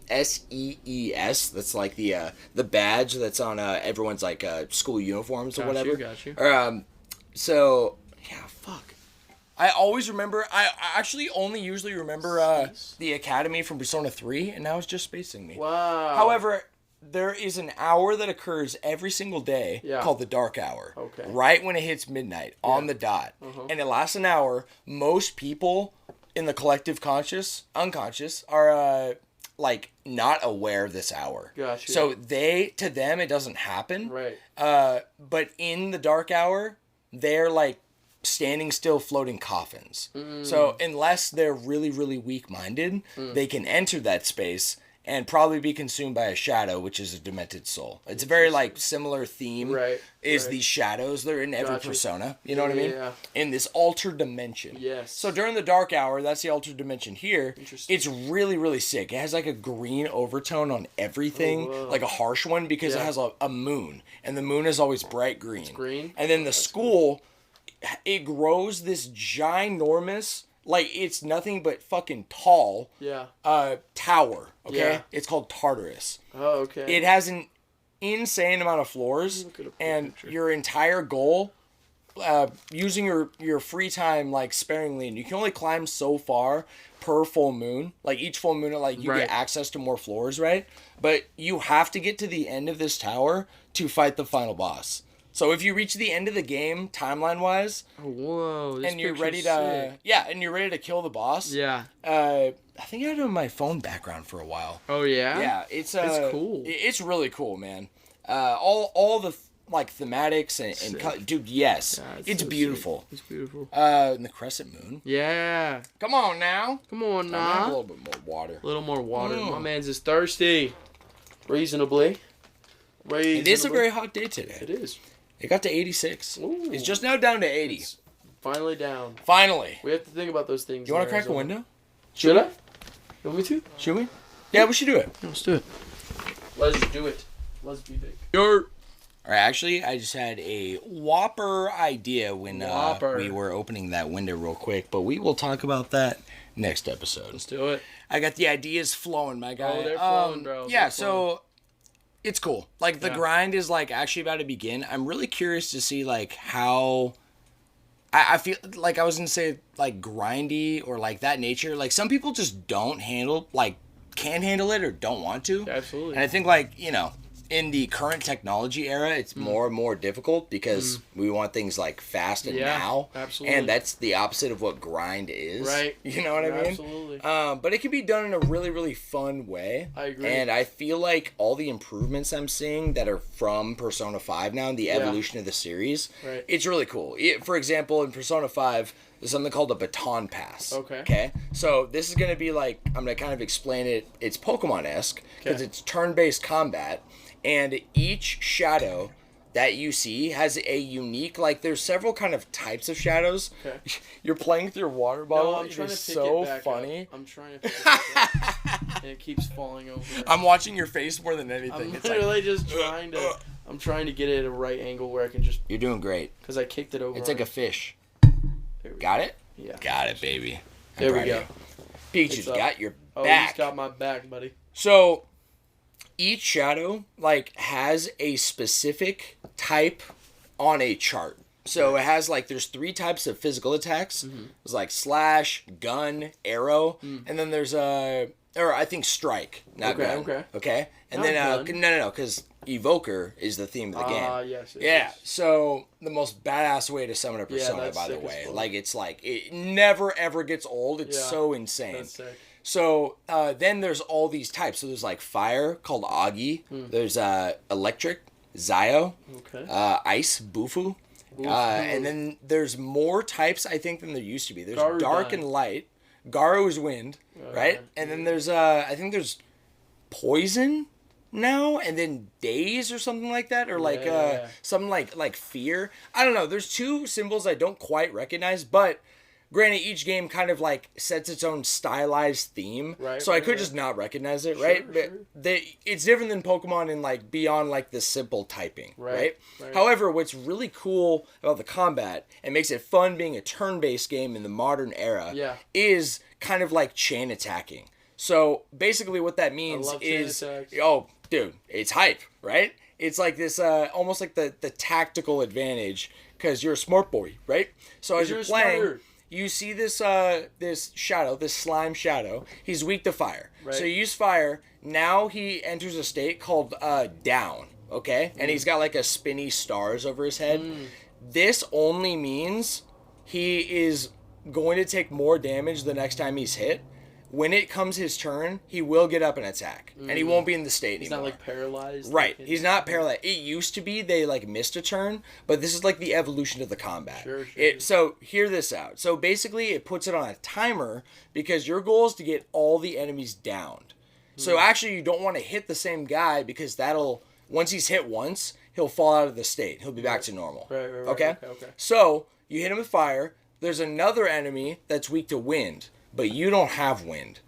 SEES. That's like the badge that's on everyone's like school uniforms or whatever. Got you. So yeah, fuck. I always remember. I actually only usually remember the Academy from Persona 3, and now it's just spacing me. Wow. However, there is an hour that occurs every single day called the Dark Hour. Okay. Right when it hits midnight on the dot. And it lasts an hour. Most people in the collective unconscious, are like not aware of this hour. Gotcha. So to them, it doesn't happen. Right. But in the Dark Hour, they're like standing still floating coffins. So unless they're really, really weak-minded, they can enter that space and probably be consumed by a shadow, which is a demented soul. It's a very like similar theme. These shadows that are in every persona. You know what I mean? Yeah. In this altered dimension. Yes. So during the Dark Hour, that's the altered dimension here. It's really, really sick. It has like a green overtone on everything, like a harsh one, because it has a moon, and the moon is always bright green. It's green. And then the school, it grows this ginormous, like it's nothing but fucking tall. Tower. Okay. Yeah. It's called Tartarus. Oh, okay. It has an insane amount of floors, and your entire goal, using your free time like sparingly, and you can only climb so far per full moon. Like each full moon, like you get access to more floors, right? But you have to get to the end of this tower to fight the final boss. So if you reach the end of the game, timeline-wise, Whoa, this and you're picture's ready to, sick. and you're ready to kill the boss. Yeah. I think I had it on my phone background for a while. Oh yeah. Yeah, it's cool. It's really cool, man. All the like thematics and dude, yes, Yeah, it's so beautiful. Sick. It's beautiful. And the crescent moon. Yeah. Come on now. Come on I now. have a little bit more water. A little more water. My man's is thirsty. Reasonably. It is a very hot day today. It is. It got to 86. Ooh. It's just now down to 80. It's finally down. Finally. We have to think about those things. You want to crack a window? Should I? You want me to? Should we? Yeah, we should do it. Yeah, let's do it. Let's do it. Let's be big. All right, actually, I just had a whopper idea when we were opening that window real quick, but we will talk about that next episode. Let's do it. I got the ideas flowing, my guy. Oh, they're flowing, bro. Yeah, They're so it's cool. Like, the grind is, like, actually about to begin. I'm really curious to see, like, how... I feel like I was going to say, like, grindy or, like, that nature. Like, some people just don't handle, like, can't handle it or don't want to. Absolutely. And I think, like, you know, in the current technology era, it's more and more difficult because we want things, like, fast and now. Absolutely. And that's the opposite of what grind is. Right. You know what I mean? Absolutely. But it can be done in a really, really fun way. I agree. And I feel like all the improvements I'm seeing that are from Persona 5 now, the evolution of the series, it's really cool. For example, in Persona 5, there's something called a baton pass. Okay. So this is going to be like, I'm going to kind of explain it. It's Pokemon-esque because it's turn-based combat. And each shadow that you see has a unique, like, there's several kind of types of shadows. Okay. You're playing with your water bottle. No, I'm trying to pick so it back funny. up. I'm trying to pick it back up. And it keeps falling over. I'm watching your face more than anything. I'm literally just trying to... I'm trying to get it at a right angle where I can just... You're doing great. Because I kicked it over. It's like a fish. Got it? Yeah. Got it, baby. There we go. Peaches got your Oh, back. he's got my back, buddy. So, each shadow, like, has a specific type on a chart. So it has, like, there's 3 types of physical attacks. There's, like, slash, gun, arrow, and then there's or I think strike, not gun. Okay? And Not then, gun. no, because Evoker is the theme of the game. Yes. Yeah, so the most badass way to summon a persona, that's by the sick as way. fuck. Like, it's like, it never ever gets old. It's so insane. That's sick. So then there's all these types. So there's like fire called Agi. There's electric, Zio. Ice, Bufu. And then there's more types, I think, than there used to be. There's Garudon. dark and light. Garu is wind, right? And then there's I think there's poison now, and then daze or something like that, or like something like fear. I don't know. There's 2 symbols I don't quite recognize, but granted, each game kind of like sets its own stylized theme, so I could just not recognize it, right? But it's different than Pokemon in like beyond like the simple typing, right? However, what's really cool about the combat and makes it fun being a turn-based game in the modern era is kind of like chain attacking. So basically what that means is, oh, dude, it's hype, right? It's like this, almost like the tactical advantage because you're a smart boy, right? So as you're playing, you see this this shadow, this slime shadow. He's weak to fire. So you use fire. Now he enters a state called down, okay? And he's got like a spinny stars over his head. This only means he is going to take more damage the next time he's hit. When it comes his turn, he will get up and attack. And he won't be in the state anymore. He's not like paralyzed. Right. He's not paralyzed. It used to be they like missed a turn, but this is like the evolution of the combat. So hear this out. So basically it puts it on a timer because your goal is to get all the enemies downed. So actually you don't want to hit the same guy because that'll, once he's hit once, he'll fall out of the state. He'll be back to normal. Okay? So you hit him with fire. There's another enemy that's weak to wind, but you don't have wind.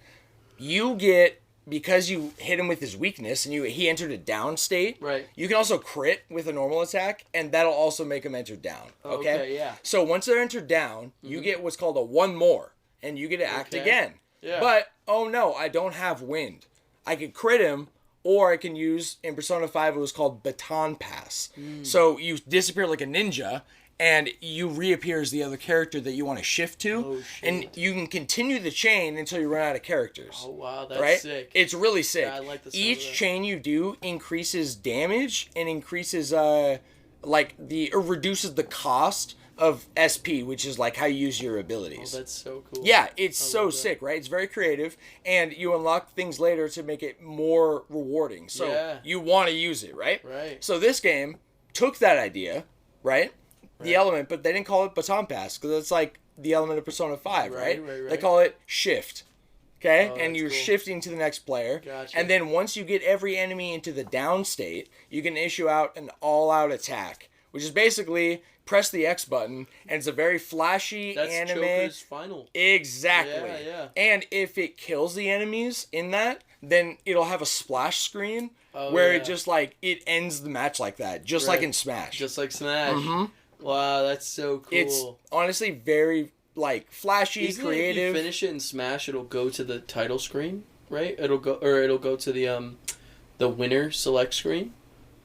You get, because you hit him with his weakness and he entered a down state, you can also crit with a normal attack, and that'll also make him enter down. Okay? So once they're entered down, you get what's called a one more, and you get to act again. But, oh no, I don't have wind. I could crit him, or I can use, in Persona 5, it was called Baton Pass. So you disappear like a ninja, and you reappear as the other character that you want to shift to, and you can continue the chain until you run out of characters. Oh wow, that's sick. It's really sick. Yeah, I like the sound Each of that. chain you do increases damage and increases or reduces the cost of SP, which is like how you use your abilities. Oh, that's so cool. Yeah, it's so sick, right? It's very creative, and you unlock things later to make it more rewarding. So you want to use it, right? Right. So this game took that idea, right? The element, but they didn't call it baton pass because it's like the element of Persona 5, right? They call it shift. Okay, and you're shifting to the next player. Gotcha. And then once you get every enemy into the down state, you can issue out an all-out attack, which is basically press the X button, and it's a very flashy anime. That's Choker's final. Exactly. Yeah. And if it kills the enemies in that, then it'll have a splash screen where it just like it ends the match like that, just like in Smash. Just like Smash. Mm-hmm. Wow, that's so cool. It's honestly very like flashy, creative. If you finish it in Smash, it'll go to the title screen, right? It'll go to the winner select screen.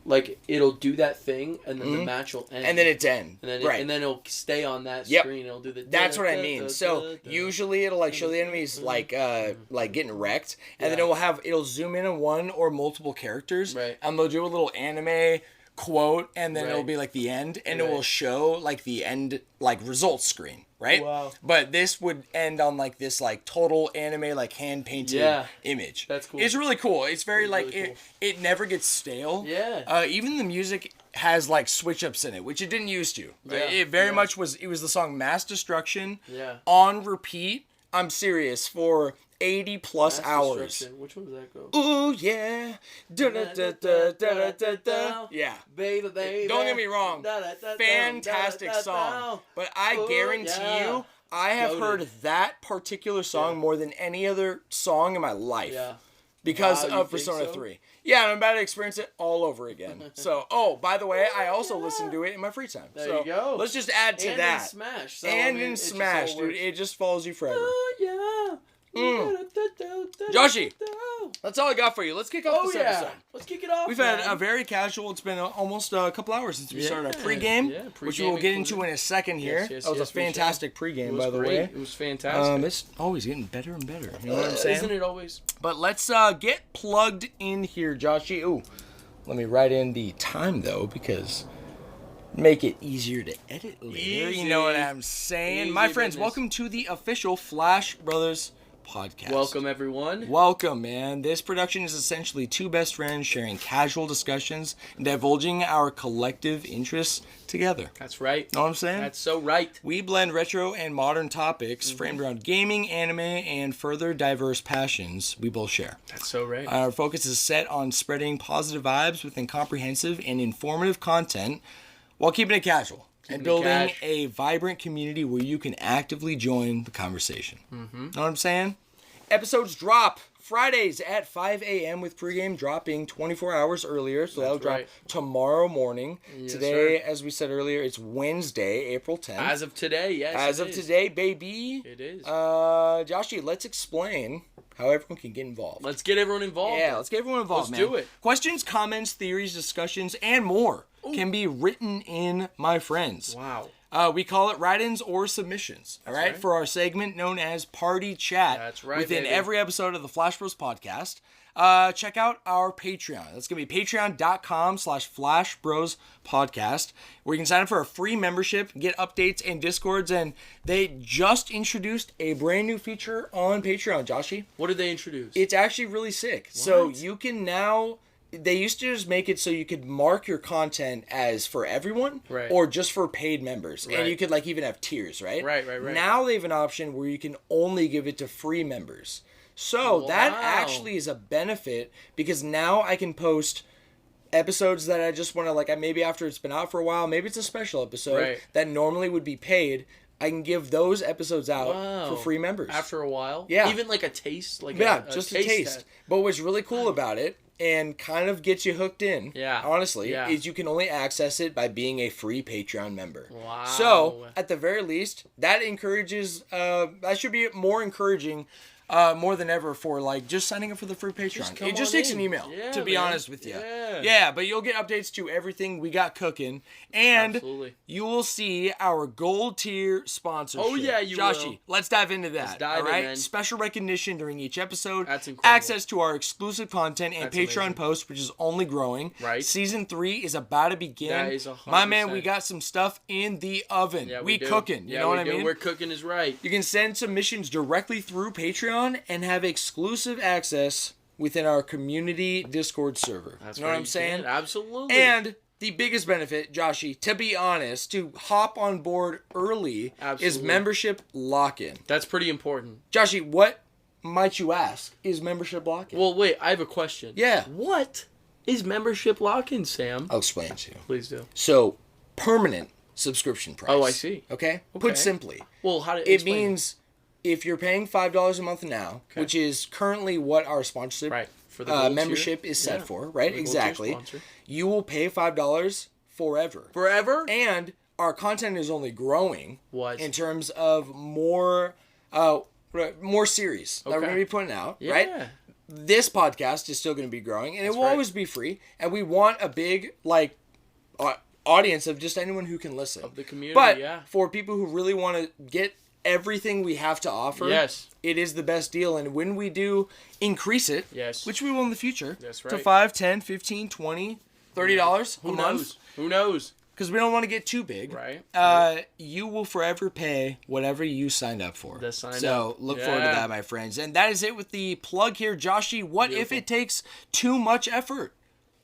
Like it'll do that thing, and then the match will end. And then it's end. And then it'll stay on that screen. It'll do the. That's what I mean. So usually it'll like show the enemies like getting wrecked, and then it'll zoom in on one or multiple characters, and they'll do a little anime quote, and then it'll be like the end, and it will show like the end like results screen. Right? Wow. But this would end on like this like total anime like hand painted image. That's cool. It's really cool. It's very like really cool. It never gets stale. Yeah. Even the music has like switch ups in it, which it didn't used to. Yeah. It very much was the song Mass Destruction on repeat. I'm serious for 80 plus hours. Which one does that go? Ooh yeah. Da-da-da-da-da-da-da-da. Yeah. Baby, baby. Don't get me wrong. Fantastic song. But I guarantee you, I have heard that particular song more than any other song in my life. Yeah. Because of Persona 3. Yeah, and I'm about to experience it all over again. So, by the way, I also listen to it in my free time. There you go. Let's just add to that. And in Smash. So, and in Smash, dude. It just follows you forever. Yeah. Joshi, that's all I got for you. Let's kick off this episode. Let's kick it off. We've had a very casual. It's been almost a couple hours since we started our pregame, which we will get into in a second here. That was a fantastic pregame, by the way. It was fantastic. It's always getting better and better. You know what I'm saying? Isn't it always? But let's get plugged in here, Joshi. Ooh, let me write in the time though, because make it easier to edit later. Easy. You know what I'm saying? My friends, welcome to the official Flash Brothers podcast. Welcome, everyone. Welcome, man. This production is essentially two best friends sharing casual discussions and divulging our collective interests together. That's right. Know what I'm saying? That's so right. We blend retro and modern topics framed around gaming, anime, and further diverse passions we both share. That's so right. Our focus is set on spreading positive vibes within comprehensive and informative content while keeping it casual. And building a vibrant community where you can actively join the conversation. Know what I'm saying? Episodes drop Fridays at 5 a.m. with pregame dropping 24 hours earlier. So that'll drop tomorrow morning. Yes, today, as we said earlier, it's Wednesday, April 10th. As of today, yes. As of today, baby. It is. Joshi, let's explain how everyone can get involved. Let's get everyone involved. Yeah, let's get everyone involved, Let's do it. Questions, comments, theories, discussions, and more can be written in, my friends. Wow. We call it write-ins or submissions, all right? For our segment known as Party Chat. That's right, within baby. every episode of the Flash Bros podcast. Check out our Patreon. That's going to be patreon.com/Flash Bros podcast, where you can sign up for a free membership, get updates and Discords, and they just introduced a brand new feature on Patreon, Joshi. What did they introduce? It's actually really sick. So you can now... They used to just make it so you could mark your content as for everyone or just for paid members. And you could like even have tiers, right? Right. Now they have an option where you can only give it to free members. So that actually is a benefit because now I can post episodes that I just want to like maybe after it's been out for a while, maybe it's a special episode that normally would be paid. I can give those episodes out for free members. After a while? Yeah. Even like a taste? Like just a taste. But what's really cool about it and kind of gets you hooked in, honestly, is you can only access it by being a free Patreon member. Wow. So, at the very least, that encourages, that should be more encouraging more than ever for like just signing up for the free Patreon. It just takes an email, to be honest with you. Yeah, but you'll get updates to everything we got cooking, and you will see our gold tier sponsorship. Oh yeah, you Joshi, will. let's dive into that. Let's dive all right, in, man. Special recognition during each episode. That's incredible. Access to our exclusive content and Patreon posts, which is only growing. Right. Season 3 is about to begin. That is 100%. My man, we got some stuff in the oven. Yeah, we cooking. You know what I mean? We're cooking is right. You can send submissions directly through Patreon and have exclusive access within our community Discord server. That's you know what I'm saying? Absolutely. And the biggest benefit, Joshi, to be honest, to hop on board early is membership lock-in. That's pretty important. Joshi, what might you ask is membership lock-in? Well, wait, I have a question. Yeah. What is membership lock-in, Sam? I'll explain it to you. Please do. So, permanent subscription price. Oh, I see. Okay? Put simply. Well, how do it means if you're paying $5 a month now, which is currently what our sponsorship for the membership is set for, right? Exactly. You will pay $5 forever. Forever? And our content is only growing. What? In terms of more series that we're going to be putting out, right? This podcast is still going to be growing, and it will always be free. And we want a big, audience of just anyone who can listen. Of the community, but for people who really want to get everything we have to offer, it is the best deal. And when we do increase it, which we will in the future, to $5, $10, $15, $20, $30 a month. Who knows? Because we don't want to get too big. Right. You will forever pay whatever you signed up for. Look forward to that, my friends. And that is it with the plug here. Joshi, what if it takes too much effort?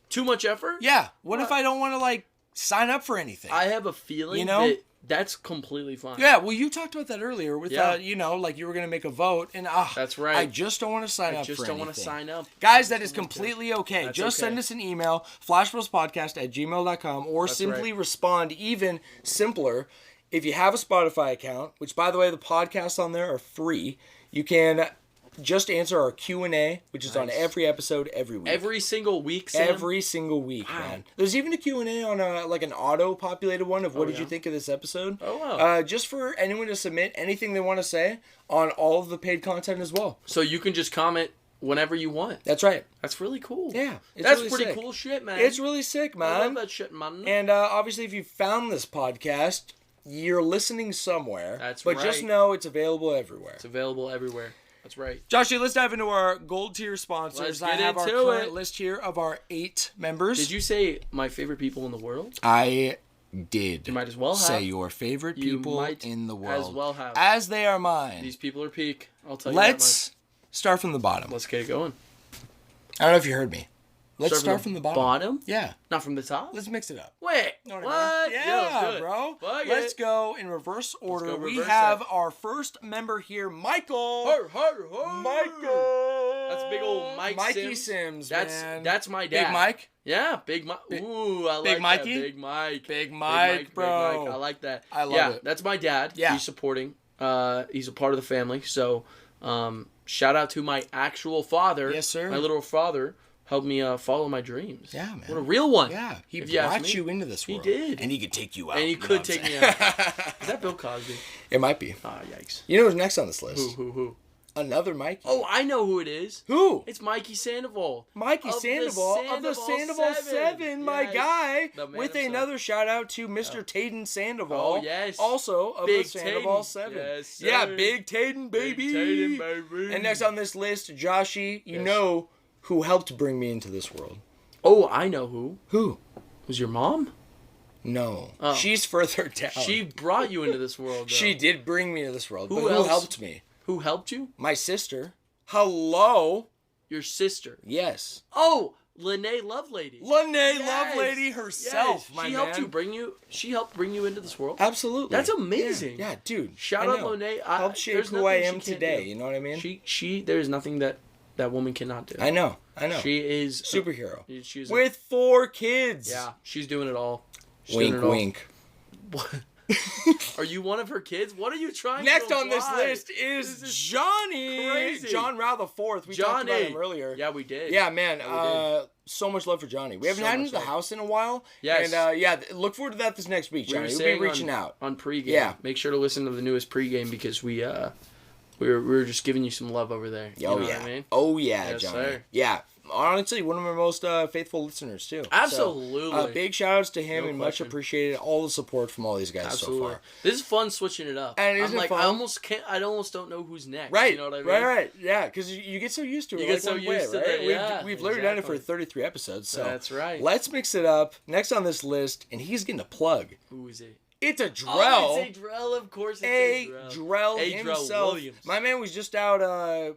Too much effort? Yeah. What if I don't want to, sign up for anything? I have a feeling that that's completely fine. Yeah, well, you talked about that earlier with, you were going to make a vote. And that's right. I just don't want to sign up for anything. I just don't want to sign up. Guys, that is completely okay. Just send us an email, flashbillspodcast@gmail.com, or simply respond. Even simpler, if you have a Spotify account, which, by the way, the podcasts on there are free, you can just answer our Q&A, which is on every episode, every week. Every single week, Sam? Every single week, man. There's even a Q&A on an auto-populated one of what did you think of this episode? Oh, wow. Just for anyone to submit anything they want to say on all of the paid content as well. So you can just comment whenever you want. That's right. That's really cool. Yeah. That's really pretty cool shit, man. It's really sick, man. I love that shit, man. And obviously, if you found this podcast, you're listening somewhere. That's right. But just know it's available everywhere. It's available everywhere. That's right. Joshi, let's dive into our gold tier sponsors. I have our current list here of our 8 members. Did you say my favorite people in the world? I did. You might as well have. Say your favorite people in the world. As well have. As they are mine. These people are peak. I'll tell you Let's start from the bottom. Let's get it going. I don't know if you heard me. Let's start from the bottom. Bottom? Yeah. Not from the top? Let's mix it up. Wait. What? Yeah, bro. Let's go in reverse order. We have our first member here, Michael. Michael. That's big old Mikey Sims, man. That's my dad. Big Mike? Yeah, Big Mike. Ooh, I like Big Mikey? that. Big Mike. Big Mike, bro. Big Mike. I like that. I love it. That's my dad. Yeah. He's supporting. He's a part of the family. So, shout out to my actual father. Yes, sir. My little father. Helped me follow my dreams. Yeah, man. What a real one. Yeah. He brought you into this world. He did. And he could take you out. And he could take me out. Is that Bill Cosby? It might be. Ah, yikes. You know who's next on this list? Who? Another Mikey. Oh, I know who it is. Who? It's Mikey Sandoval. Mikey Sandoval of the Sandoval 7, my guy. With another shout out to Mr. Tayden Sandoval. Oh, yes. Also of the Sandoval 7. Yes, sir. Yeah, Big Tayden, baby. Big Tayden, baby. And next on this list, Joshi, you know who helped bring me into this world. Oh, I know who. Who? Was your mom? No. Oh. She's further down. She brought you into this world, though. She did bring me to this world. Who helped me? Who helped you? My sister. Hello? Your sister. Yes. Oh, Lene Lovelady. Lovelady herself, my man. She helped bring you into this world? Absolutely. That's amazing. Yeah, dude. Shout out Lene. Helped shape who I am today, you know what I mean? There's nothing that woman cannot do. I know. She is superhero. She's with 4 kids. Yeah, she's doing it all. Wink. What? Are you one of her kids? What are you trying Next to on this list is Johnny. Crazy. John Rao the 4th. We talked about him earlier. Yeah, we did. Yeah, man. So much love for Johnny. We haven't had him at the house in a while. Yes. And look forward to that this next week, Johnny. We'll be reaching out. On pregame. Yeah. Make sure to listen to the newest pregame because we we were just giving you some love over there. You know what I mean? Oh yeah, Yes, Johnny. sir. Yeah. Honestly, one of our most faithful listeners too. Absolutely. So, big shout outs to him, No and question. much appreciated all the support from all these guys so far. This is fun switching it up. And isn't I'm it like, fun? I almost don't know who's next. Right. You know what I mean? Right. Yeah, because you get so used to it. You get so used to right? it. Yeah, We've literally done it for exactly. 33 episodes. So That's right. Let's mix it up. Next on this list, and he's getting a plug. Who is it? It's a Drell. Oh, it's a Drell, of course. It's Drell himself. Williams. My man was just out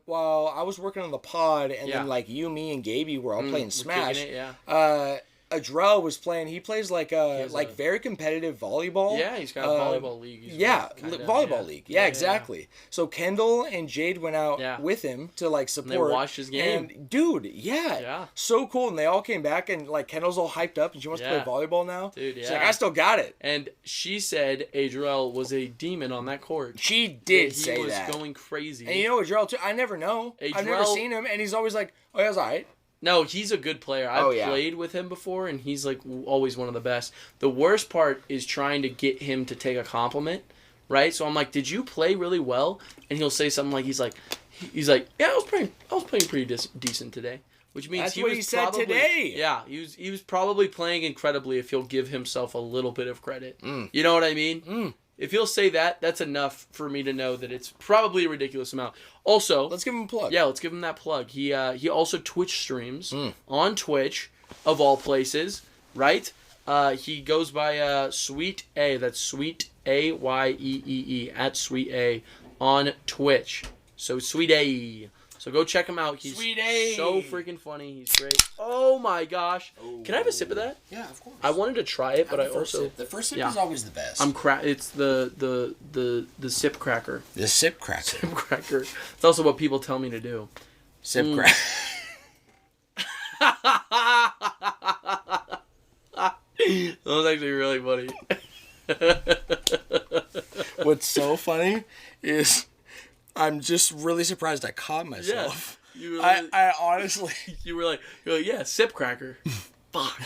while I was working on the pod, and Yeah. then like you, me, and Gaby were all playing Smash. It, yeah. Adrell was playing. He plays like very competitive volleyball. Yeah, he's got a volleyball league. Volleyball league. Yeah, exactly. So Kendall and Jade went out with him to like support. And they watched his game. And dude, so cool. And they all came back, and like Kendall's all hyped up, and she wants to play volleyball now. Dude, she's like, I still got it. And she said Adrell was a demon on that court. She did say that. He was going crazy. And you know Adrell too. I never know. I've never seen him, and he's always like, oh, yeah, it's all right. No, he's a good player. I've played with him before, and he's like always one of the best. The worst part is trying to get him to take a compliment, right? So I'm like, "Did you play really well?" And he'll say something like, "He's like, yeah, I was playing pretty decent today," which means that's what he said today. Yeah, he was probably playing incredibly if he'll give himself a little bit of credit. You know what I mean? If he'll say that, that's enough for me to know that it's probably a ridiculous amount. Also, let's give him a plug. Yeah, let's give him that plug. He also Twitch streams on Twitch, of all places, right? He goes by Sweet A. That's Sweet AYEEE at Sweet A on Twitch. So Sweet A. So go check him out. He's so freaking funny. He's great. Oh my gosh! Can I have a sip of that? Yeah, of course. I wanted to try it, but I also the first sip is always the best. It's the sip cracker. The sip cracker. Sip cracker. It's also what people tell me to do. Sip cracker. That was actually really funny. What's so funny is I'm just really surprised I caught myself. Yeah, you were I honestly... You were like, yeah, sip cracker. Fuck.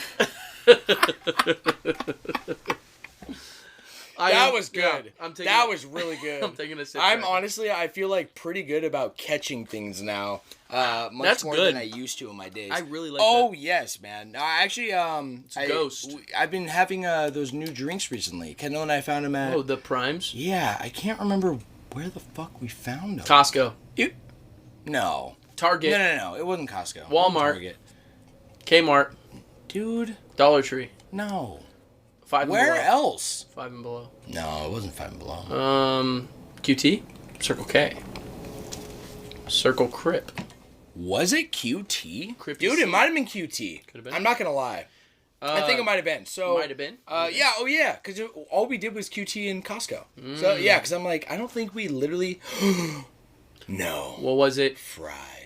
That was good. Yeah, that was really good. I'm taking a sip. Honestly, I feel like pretty good about catching things now. Much more than I used to in my days. I really like that. Yes, man. Actually, it's Ghost. I've been having those new drinks recently. Kendall and I found them at... Oh, the Primes? Yeah, I can't remember where the fuck we found them. Costco. No. Target. No. It wasn't Costco. Walmart. Target. Kmart. Dude. Dollar Tree. No. 5 and Where below. else? 5 and below. No, it wasn't 5 and below. QT. Circle K. Circle Crip. Was it QT? Crippy Dude, C. it might have been QT. Could have been. I'm not gonna lie. I think it might have been. So might have been. Yeah. Oh yeah. Because all we did was QT and Costco. So yeah. Because I'm like, I don't think we literally. No. What was it? Fries.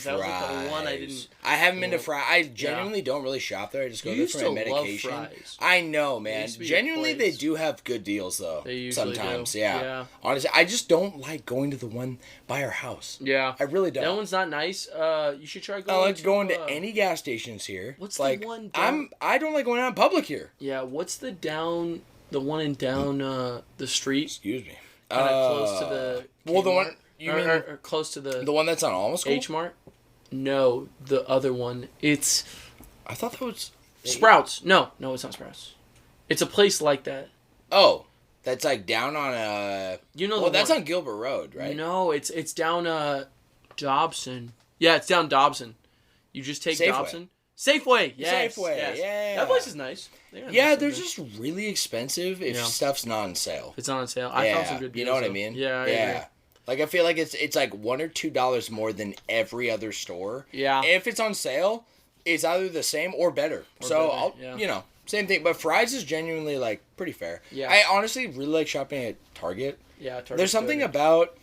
That was like the one I didn't. I haven't been to Fries. I genuinely don't really shop there. I just go there for my medication. Love Fries. I know, man. Genuinely, they do have good deals though. They usually sometimes, do. Yeah. Honestly, I just don't like going to the one by our house. Yeah. I really don't. That one's not nice. You should try going. I like going to any gas stations here. What's like, the one? I don't like going out in public here. Yeah. What's the one in down the street? Excuse me. Kind of close to the. Well, the one you mean or close to the one that's on Alma School? H Mart. No, the other one. It's. I thought that was Sprouts. No, it's not Sprouts. It's a place like that. Oh, that's like down on a. Well, that's on Gilbert Road, right? No, it's down Dobson. Yeah, it's down Dobson. You just take Safeway. Dobson. Safeway. Yes. Safeway. Yes. Yeah. That place is nice. Yeah, they're just really expensive if stuff's not on sale. It's not on sale. I found some good deals. You know what I mean? Yeah. I agree. Like I feel like it's like $1 or $2 more than every other store. Yeah. If it's on sale, it's either the same or better. I'll same thing. But Fry's is genuinely like pretty fair. Yeah. I honestly really like shopping at Target. Yeah, Target's There's something about.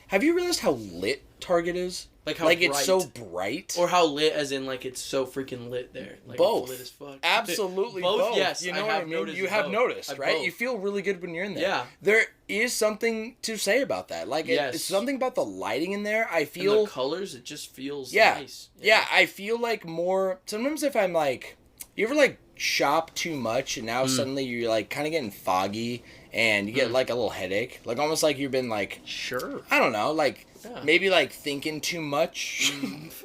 Have you realized how lit Target is? Like how it's so bright. Or how lit, as in like it's so freaking lit there. Like both. It's lit as fuck. Absolutely both. Yes, you know what I mean. You have noticed, right? You feel really good when you're in there. Yeah. There is something to say about that. Like it's something about the lighting in there. I feel and the colors. It just feels nice. Yeah. I feel like more. Sometimes if I'm like, you ever like shop too much, and now suddenly you're like kind of getting foggy, and you get like a little headache, like almost like you've been like, Sure. I don't know, like maybe like thinking too much.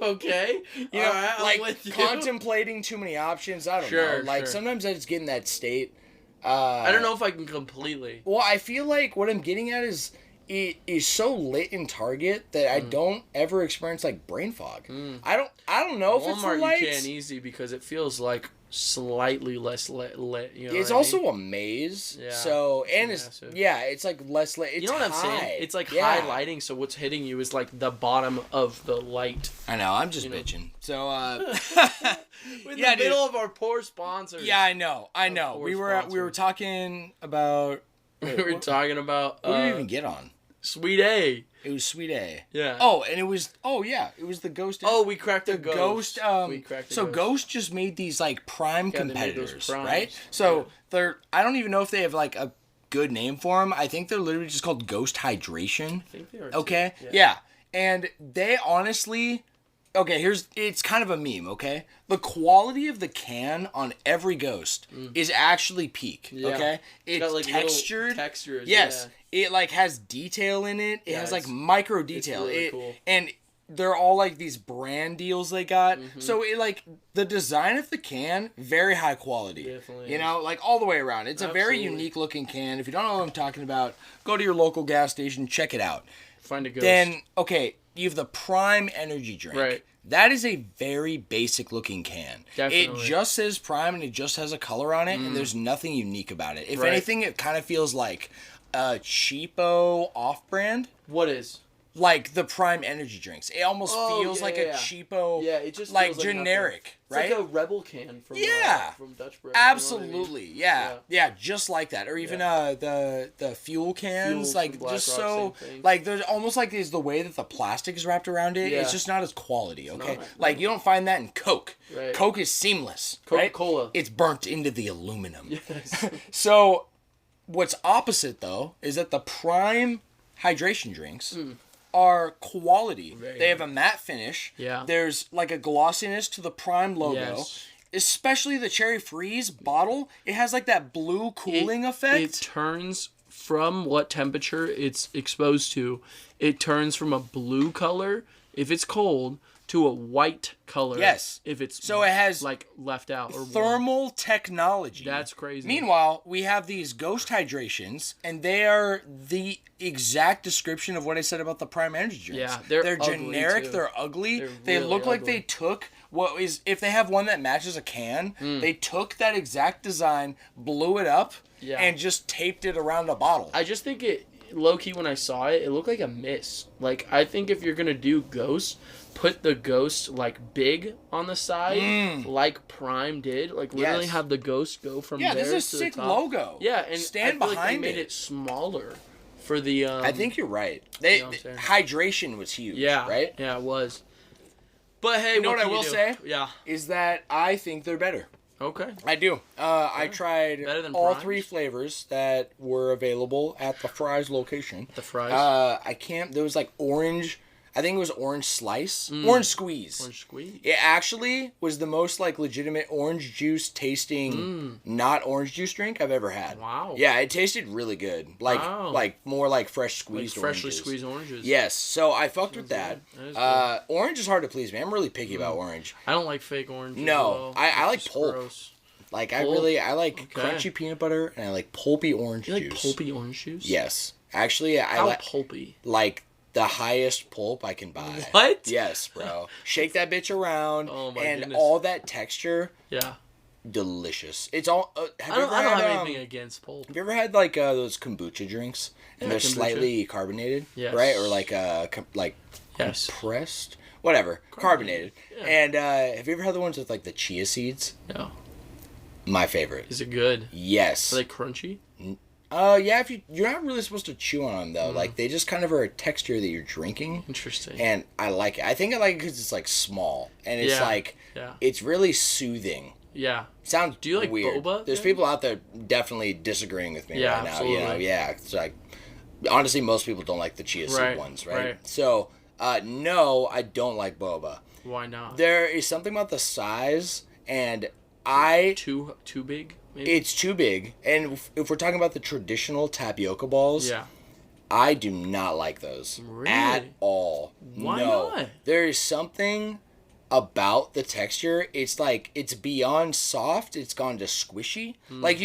Okay. You know, Alright, I'm like with you. contemplating too many options. I don't know. Like sometimes I just get in that state. I don't know if I can completely. Well, I feel like what I'm getting at is it is so lit in Target that I don't ever experience like brain fog. I don't know if it's the Walmart lights. you can easy because it feels like slightly less lit. You know It's what also I mean? a maze. Yeah, So and it's it's it's like less lit. It's you know what I'm high. saying? It's like high lighting, so what's hitting you is like the bottom of the light. I know. I'm just bitching. So In the middle of our poor sponsors. Yeah, I know. We were talking about. We were talking about. What did we even get on? Sweet A. It was Sweet A. Yeah. Oh, and it was. Oh yeah, it was the Ghost. Oh, we cracked the Ghost. We cracked the Ghost just made these like Prime competitors, right? So they're. I don't even know if they have like a good name for them. I think they're literally just called Ghost Hydration. I think they are. Okay. Yeah. And they honestly. Okay, it's kind of a meme, okay? The quality of the can on every Ghost is actually peak, okay? It's got, like, textured. Textures, yes. Yeah. It, like, has detail in it. It has, like, micro detail. It's really cool. And they're all, like, these brand deals they got. So, it, like, the design of the can, very high quality. Definitely. You know, like, all the way around. It's a very unique-looking can. If you don't know what I'm talking about, go to your local gas station, check it out. Find a Ghost. Then, okay, you have the Prime energy drink. Right. That is a very basic looking can. Definitely. It just says Prime and it just has a color on it, and there's nothing unique about it. If anything, it kind of feels like a cheapo off-brand. What is? Like the Prime energy drinks. It almost feels like a cheapo, it just like feels generic, right? It's like a Rebel can from Dutch Bros. Absolutely, you know what I mean? yeah, just like that. Or even the fuel cans, like just so like there's almost like is the way that the plastic is wrapped around it. It's just not as quality, okay? Like you don't find that in Coke. Right. Coke is seamless, Coca-Cola. Right? It's burnt into the aluminum. Yes. So what's opposite though is that the Prime hydration drinks are quality. They have a matte finish. Yeah. There's like a glossiness to the Prime logo. Yes. Especially the Cherry Freeze bottle. It has like that blue cooling effect. It turns from what temperature it's exposed to. It turns from a blue color if it's cold to a white color. Yes. If it's so it has like left out or thermal warm. Technology. That's crazy. Meanwhile, we have these Ghost Hydrations, and they are the exact description of what I said about the Prime Energy drinks. Yeah, they're generic. Too. They're ugly. They look like they took what is if they have one that matches a can. They took that exact design, blew it up, and just taped it around a bottle. I just think it low-key when I saw it, it looked like a miss. Like I think if you're gonna do Ghost, put the Ghost like big on the side, like Prime did. Like literally have the Ghost go from there to the top. Yeah, this is a sick logo. Yeah, and stand I feel behind like they made it smaller for the. I think you're right. Hydration was huge. Yeah, right. Yeah, it was. But hey, you know what I will say? Yeah, is that I think they're better. Okay. I do. I tried all Primes? 3 flavors that were available at the Fry's location. The Fry's? There was like orange. I think it was orange slice. Orange squeeze. Orange squeeze. It actually was the most like legitimate orange juice tasting, not orange juice drink I've ever had. Wow. Yeah, it tasted really good. Like more like fresh squeezed oranges. Freshly squeezed oranges. Yes. So I fucked with that. That orange is hard to please me. I'm really picky about orange. I don't like fake orange. No, I like pulp. Gross. Like I like crunchy peanut butter and I like pulpy orange juice. You like pulpy orange juice? Yes. Actually, I like pulpy. Like the highest pulp I can buy. What? Yes, bro. Shake that bitch around and goodness. all that texture. Yeah. Delicious. It's all. I don't have anything against pulp. Have you ever had like those kombucha drinks and they're slightly carbonated, right? Or like compressed, whatever, carbonated. Yeah. And have you ever had the ones with like the chia seeds? No. My favorite. Is it good? Yes. Are they crunchy? Yeah. If you're not really supposed to chew on them though. Like they just kind of are a texture that you're drinking. Interesting. And I like it. I think I like it because it's like small and it's it's really soothing. Yeah. Sounds Do you like weird. boba? There's people out there definitely disagreeing with me right now. Absolutely. You know, it's like honestly most people don't like the chia seed ones, right? So no, I don't like boba. Why not? There is something about the size and too big. Maybe? It's too big, and if we're talking about the traditional tapioca balls, Yeah. I do not like those at all. Why not? There is something about the texture. It's like it's beyond soft. It's gone to squishy. Like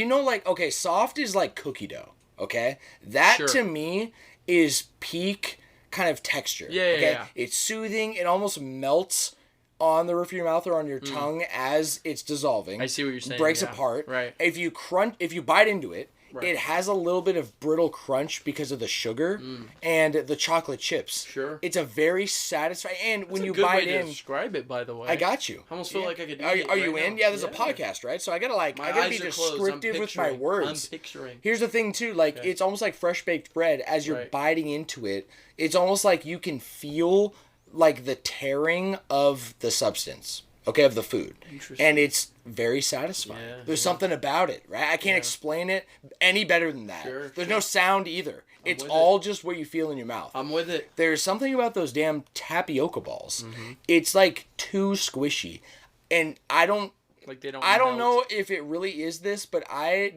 okay, soft is like cookie dough. Okay, that to me is peak kind of texture. Yeah. It's soothing. It almost melts on the roof of your mouth or on your tongue as it's dissolving. I see what you're saying. Breaks apart. Right. If you bite into it, it has a little bit of brittle crunch because of the sugar and the chocolate chips. Sure. It's a very satisfying. And when you bite bite in, to describe it. By the way, I got you. I almost feel like I could. Are you in? Now. Yeah, there's a podcast, right? So I gotta be descriptive with my words. I'm picturing. Here's the thing too, like it's almost like fresh baked bread. As you're biting into it, it's almost like you can feel like the tearing of the substance. Okay, of the food. And it's very satisfying. Yeah, There's something about it, right? I can't explain it any better than that. There's no sound either. It's all just what you feel in your mouth. I'm with it. There's something about those damn tapioca balls. It's like too squishy. And I don't know if it really is this, but I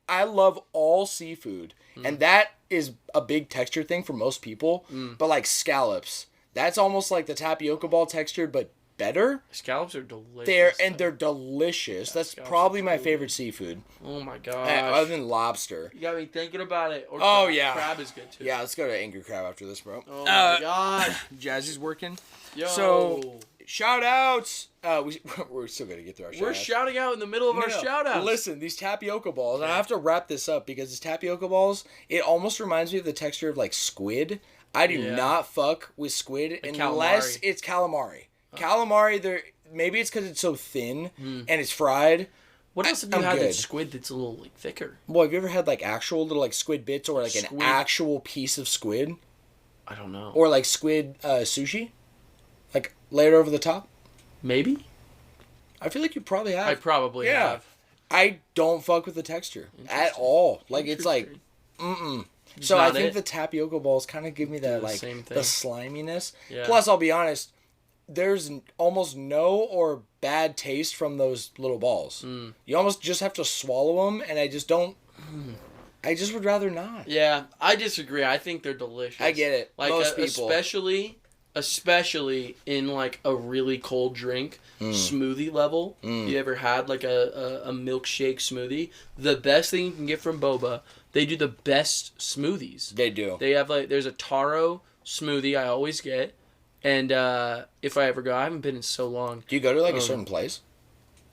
love all seafood. And that is a big texture thing for most people. But like scallops, that's almost like the tapioca ball texture, but better. Scallops are delicious. They're delicious. That's probably my favorite seafood. Oh my gosh. Other than lobster. You got me thinking about it. Or crab is good too. Yeah, let's go to angry crab after this, bro. Oh my god. Jazzy's working. Yo. So shout outs. We're still gonna get through our shout outs. We're shouting out in the middle of our shout outs. Listen, these tapioca balls, and I have to wrap this up because these tapioca balls, it almost reminds me of the texture of like squid. I do not fuck with squid unless it's calamari. Calamari, maybe it's because it's so thin and it's fried. What else have you had that's squid that's a little like thicker? Well, have you ever had like actual little like squid bits or like an actual piece of squid? I don't know. Or like squid sushi? Like layered over the top? Maybe. I feel like you probably have. I probably have. I don't fuck with the texture at all. Like it's like, So I think the tapioca balls kind of give me that like the sliminess. Yeah. Plus, I'll be honest, there's almost no or bad taste from those little balls. You almost just have to swallow them, and I just don't. I just would rather not. Yeah, I disagree. I think they're delicious. I get it. Like most people, especially in like a really cold drink smoothie level. You ever had like a milkshake smoothie? The best thing you can get from Boba. They do the best smoothies. They do. They have there's a taro smoothie I always get. And if I ever go, I haven't been in so long. Do you go to like a certain place?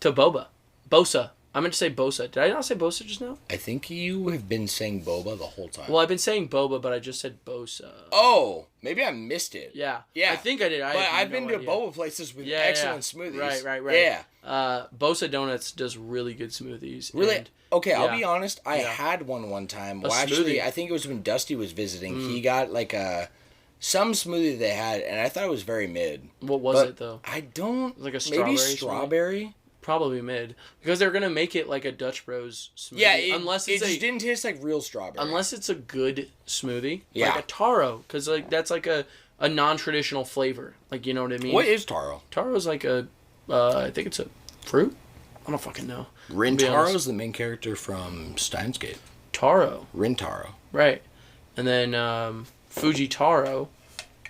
To Bosa. I meant to say Bosa. Did I not say Bosa just now? I think you have been saying Boba the whole time. Well, I've been saying Boba, but I just said Bosa. Oh, maybe I missed it. Yeah. I think I did. But I've been to Boba places with excellent smoothies. Right. Yeah. Bosa Donuts does really good smoothies. Really? And, okay, I'll be honest. I had one time. Well, actually, I think it was when Dusty was visiting. He got like some smoothie they had, and I thought it was very mid. What was it, though? I don't... Like a strawberry? Maybe strawberry? Smoothie? Probably mid. Because they're going to make it like a Dutch Bros smoothie. Yeah, it just didn't taste like real strawberry. Unless it's a good smoothie. Yeah. Like a taro. Because that's like a non-traditional flavor. Like, you know what I mean? What is taro? Taro is like I think it's a fruit? I don't fucking know. Rintaro is the main character from Steins Gate. Taro. Rintaro. Right. And then Fujitaro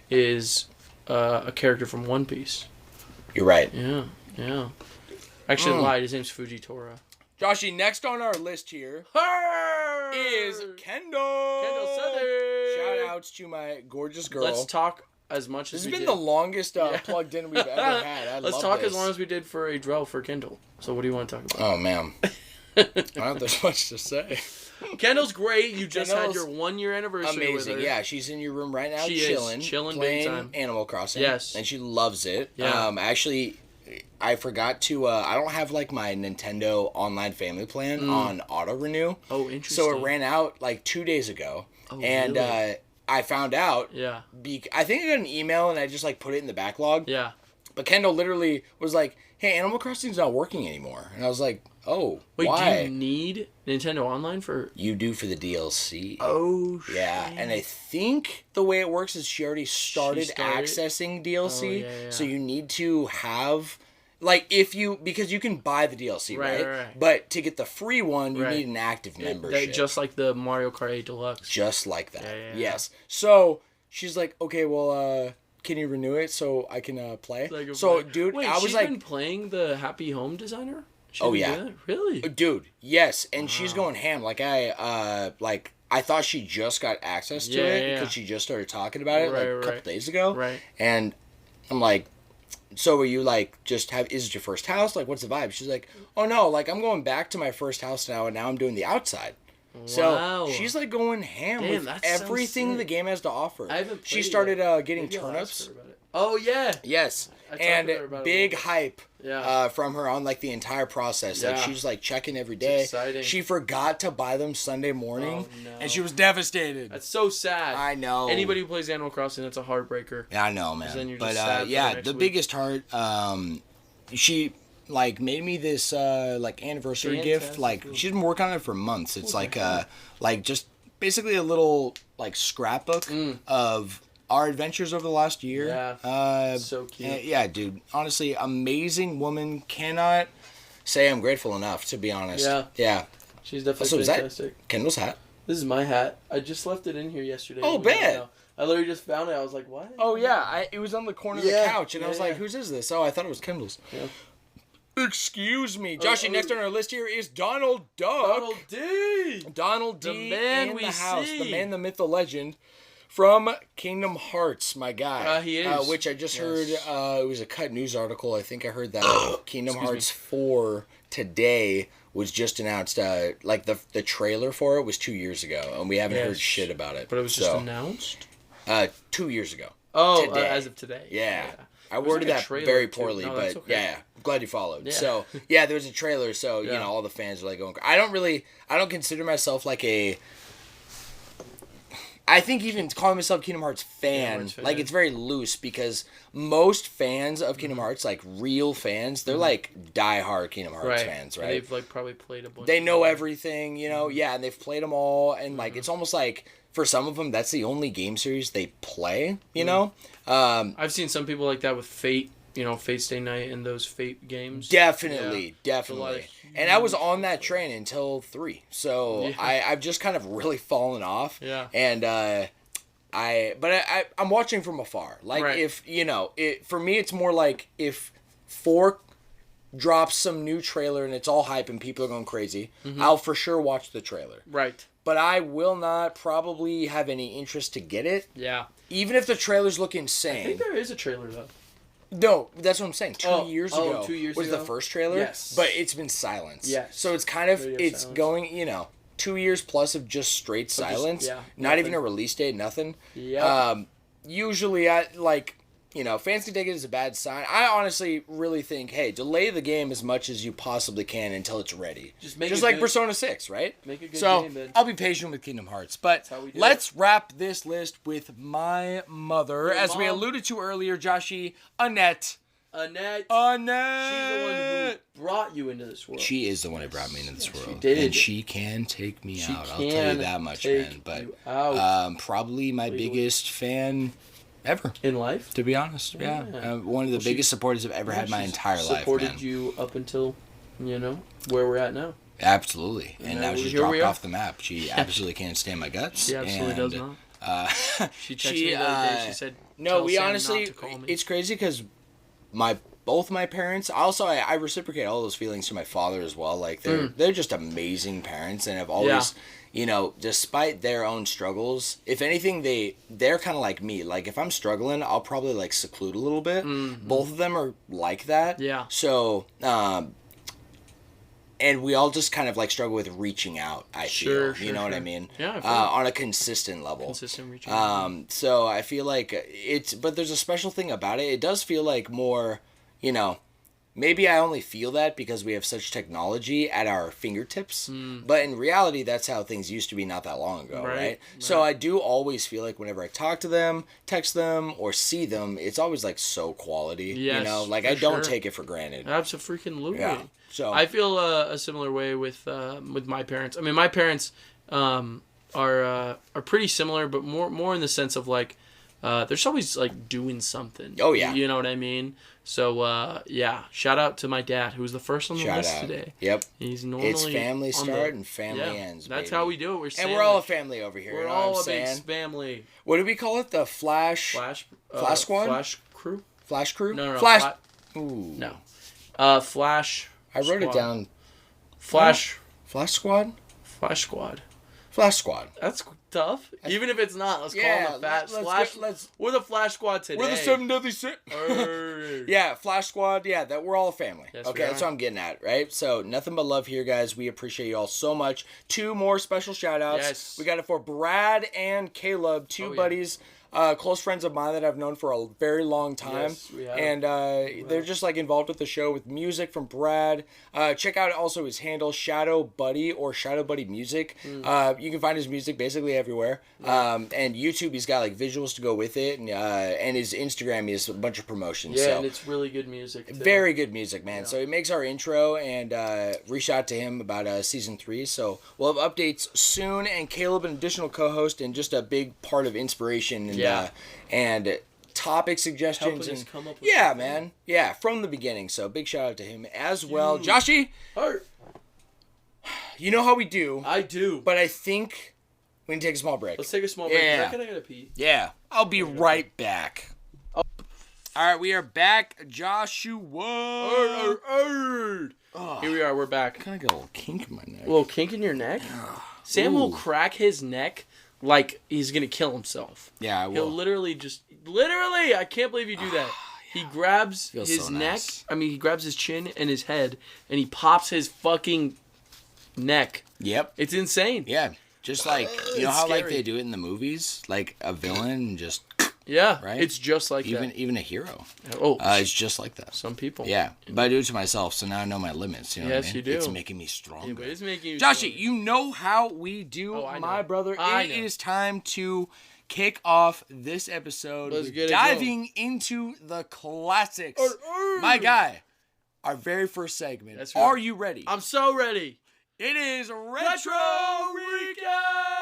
is a character from One Piece. You're right. Yeah. Actually, lied. His name's Fujitora. Joshi, next on our list here is Kendall. Kendall Southern. Shout outs to my gorgeous girl. Let's talk as much as we did. This has been the longest plugged in we've ever had. Let's talk as long as we did for a drill for Kendall. So what do you want to talk about? Oh, man. I don't think there's much to say. Kendall's great. You just had your 1 year anniversary with her. Yeah, she's in your room right now chilling big playing time. Animal Crossing. Yes. And she loves it. Yeah. Actually, I forgot to, I don't have like my Nintendo online family plan on auto renew. Oh, interesting. So it ran out like 2 days ago. Oh, and really? I found out. Yeah. I think I got an email and I just like put it in the backlog. Yeah. But Kendall literally was like, hey, Animal Crossing's not working anymore. And I was like, oh, wait, why? Do you need Nintendo Online for... You do for the DLC. Oh, shit. Yeah, and I think the way it works is she already started accessing DLC. Oh, yeah. So you need to have Like, because you can buy the DLC, right? But to get the free one, you need an active membership. Just like the Mario Kart 8 Deluxe. Just like that. Yes. So, she's like, okay, well, can you renew it so I can play? So, dude, wait, I was like... she's been playing the Happy Home Designer? Yeah. Really? Dude, yes. And she's going ham. Like, I thought she just got access to it because she just started talking about it a couple days ago. Right. And I'm like... So are you like is it your first house? Like, what's the vibe? She's like, oh no, like I'm going back to my first house now, and now I'm doing the outside. Wow. So she's like going ham with everything the game has to offer. She started getting turnips. Oh yeah. Yes. And big hype from her on like the entire process. Like she's like checking every day. It's exciting. She forgot to buy them Sunday morning. Oh, no. And she was devastated. That's so sad. I know. Anybody who plays Animal Crossing, that's a heartbreaker. Yeah, I know, man. Then you're but just sad yeah, the week. biggest heart. She like made me this like anniversary gift. Like she's been working on it for months. It's like just basically a little like scrapbook of our adventures over the last year. Yeah. So cute. Yeah, dude. Honestly, amazing woman. Cannot say I'm grateful enough, to be honest. Yeah. Yeah. She's definitely fantastic. That Kendall's hat? This is my hat. I just left it in here yesterday. Oh, bet. I literally just found it. I was like, what? Oh, yeah. It was on the corner of the couch, and I was like, whose is this? Oh, I thought it was Kendall's. Yeah. Excuse me. Joshi, next on our list here is Donald Duck. Donald D. Donald D. The man in we the house. see. The man, the myth, the legend. From Kingdom Hearts, my guy. He is. Which I just heard, it was a Cut News article. I think I heard that Kingdom Hearts 4 today was just announced. Like, the trailer for it was 2 years ago, and we haven't heard shit about it. But it was just announced? 2 years ago. Oh, as of today. Yeah. I worded that very poorly, but okay. I'm glad you followed. Yeah. So, yeah, there was a trailer, so, you know, all the fans are like going... I don't consider myself like a... I think even calling myself Kingdom Hearts fan, like, it's very loose because most fans of Kingdom Hearts, like, real fans, they're, like, diehard Kingdom Hearts fans, right? And they've, like, probably played a bunch. They know everything, you know? Yeah, and they've played them all, and, like, it's almost like, for some of them, that's the only game series they play, you know? I've seen some people like that with Fate. You know, Fate Stay Night and those Fate games. Definitely. And I was on that train until 3. So I've just kind of really fallen off. Yeah. And I'm watching from afar. Like if, you know, for me it's more like if 4 drops some new trailer and it's all hype and people are going crazy, I'll for sure watch the trailer. Right. But I will not probably have any interest to get it. Yeah. Even if the trailers look insane. I think there is a trailer though. No, that's what I'm saying. 2 years ago 2 years was ago? the first trailer. Yes. But it's been silence. Yes. So it's kind of, silence. going, you know, 2 years plus of just straight silence. Not even a release date, nothing. Yeah. Usually, you know, fans can take it as a bad sign. I honestly really think, hey, delay the game as much as you possibly can until it's ready. Just like good. Persona 6, right? Make a good game, man. I'll be patient with Kingdom Hearts. But let's wrap this list with my mother. As we alluded to earlier, Joshi, Annette. She's the one who brought you into this world. She is the one who brought me into this world. She did. And she can take me out. I'll tell you that much, man. But probably my biggest fan ever. In life? To be honest, yeah. One of the biggest supporters I've ever had my entire life, man. Supported you up until, you know, where we're at now. Absolutely. And now she's dropped off the map. She absolutely can't stand my guts. She absolutely does not. She texted me the other day. She said, no, we honestly, it's crazy because both my parents, also I reciprocate all those feelings to my father as well. Like they're just amazing parents and have always, you know, despite their own struggles, if anything, they're kind of like me. Like if I'm struggling, I'll probably like seclude a little bit. Both of them are like that. Yeah. So, and we all just kind of like struggle with reaching out, I feel. You know what I mean? Yeah. On a consistent level. Consistent reaching out. So I feel like but there's a special thing about it. It does feel like more, you know, maybe I only feel that because we have such technology at our fingertips. But in reality, that's how things used to be not that long ago, right? So I do always feel like whenever I talk to them, text them, or see them, it's always like so quality. Yes, you know, like I don't take it for granted. Absolutely. Yeah. So I feel a similar way with my parents. I mean, my parents are pretty similar, but more in the sense of like They're just always like doing something. Oh, yeah. You know what I mean? So yeah, shout out to my dad who was the first on the list today. Yep. He's normally it's family start and family ends. That's baby. how we do it. We're all a family over here. We're you know all what I'm a saying? big family. What do we call it? The Flash Squad? Flash crew? Flash crew? No. Flash. Ooh. No. Flash. I wrote it down. Flash. Flash Squad? Flash Squad. Flash Squad. That's tough. Even if it's not, let's call them we're the Flash Squad today. We're the 7 Deadly Sins. Yeah, Flash Squad. Yeah, we're all a family. Yes, okay, that's what I'm getting at, right? So nothing but love here, guys. We appreciate you all so much. 2 more special shout outs. Yes. We got it for Brad and Caleb, 2 buddies. Close friends of mine that I've known for a very long time. Yes, we have. And they're just like involved with the show with music from Brad. Check out also his handle, Shadow Buddy or Shadow Buddy Music. You can find his music basically everywhere. And YouTube, he's got like visuals to go with it. And his Instagram, he has a bunch of promotions. Yeah, so. And it's really good music too. Very good music, man. Yeah. So he makes our intro, and reach out to him about season 3. So we'll have updates soon. And Caleb, an additional co-host and just a big part of inspiration and topic suggestions. And come up with man. Yeah, from the beginning. So big shout out to him as well. Joshi, you know how we do. I do. But I think we can take a small break. Let's take a small break. Yeah. I gotta pee. Yeah. I'll be right back. Oh. All right, we are back. Joshua. Here we are. We're back. I kind of got a little kink in my neck. A little kink in your neck? Sam will crack his neck like he's going to kill himself. Yeah, I will. He'll literally, I can't believe you do that. He grabs his neck, nice. he grabs his chin and his head, and he pops his fucking neck. Yep. It's insane. Yeah. Just like, you know how scary. like they do it in the movies? Like a villain just... Yeah, right? It's just like that. Even a hero. Oh, it's just like that. Some people. Yeah, but I do it to myself, so now I know my limits. You know what I mean? You do. It's making me stronger. It is making you Joshi, stronger. you know how we do, my brother. It is time to kick off this episode. Let's get diving into the classics. My guy, our very first segment. That's right. Are you ready? I'm so ready. It is Retro Recap!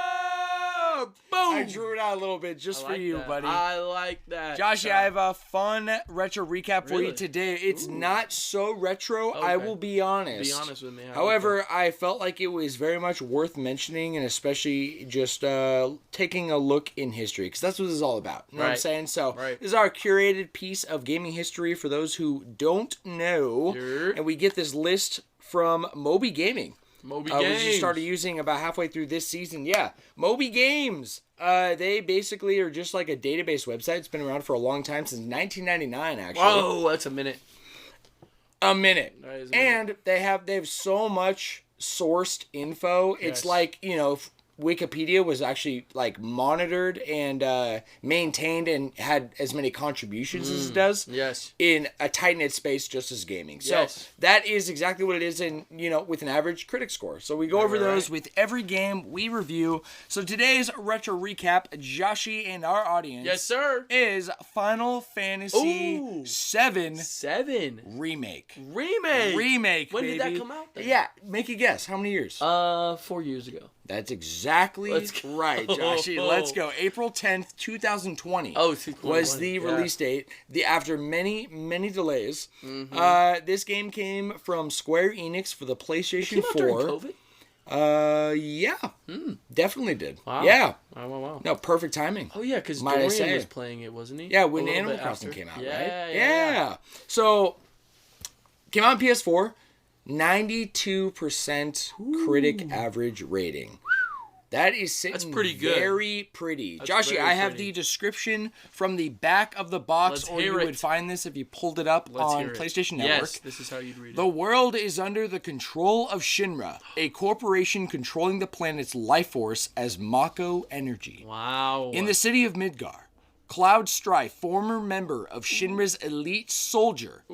Boom! I drew it out a little bit just for you, buddy. I like that. Joshi, I have a fun retro recap for you today. It's not so retro, I will be honest. Be honest with me. However, I felt like it was very much worth mentioning, and especially just taking a look in history, because that's what this is all about. You know what I'm saying? So, this is our curated piece of gaming history for those who don't know, and we get this list from Moby Gaming. Moby Games. We just started using about halfway through this season. Yeah, Moby Games. They basically are just like a database website. It's been around for a long time, since 1999, actually. Whoa, that's a minute. A minute. That is a minute. And they have so much sourced info. Yes. It's like, Wikipedia was actually like monitored and maintained and had as many contributions as it does. Yes. In a tight-knit space, just as gaming. So that is exactly what it is in, with an average critic score. So we go over those with every game we review. So today's retro recap, Joshi and our audience. Yes, sir. Is Final Fantasy VII Remake. Remake, When baby. did that come out then? Yeah, make a guess. How many years? 4 years ago. That's exactly right, Joshi. Let's go. April 10th, 2020 was the release date. After many, many delays. This game came from Square Enix for the PlayStation 4. During COVID? Yeah. Definitely did. Wow. Yeah. Wow. No, perfect timing. Oh, yeah, because Dorian was playing it, wasn't he? Yeah, when Animal Crossing came out, right? Yeah. So, came out on PS4. 92% critic average rating. That is sitting That's pretty good. Very pretty. Joshi, I have the description from the back of the box, or you would find this if you pulled it up on PlayStation Network. Yes, this is how you'd read it. The world is under the control of Shinra, a corporation controlling the planet's life force as Mako Energy. Wow. In the city of Midgar, Cloud Strife, former member of Shinra's elite soldier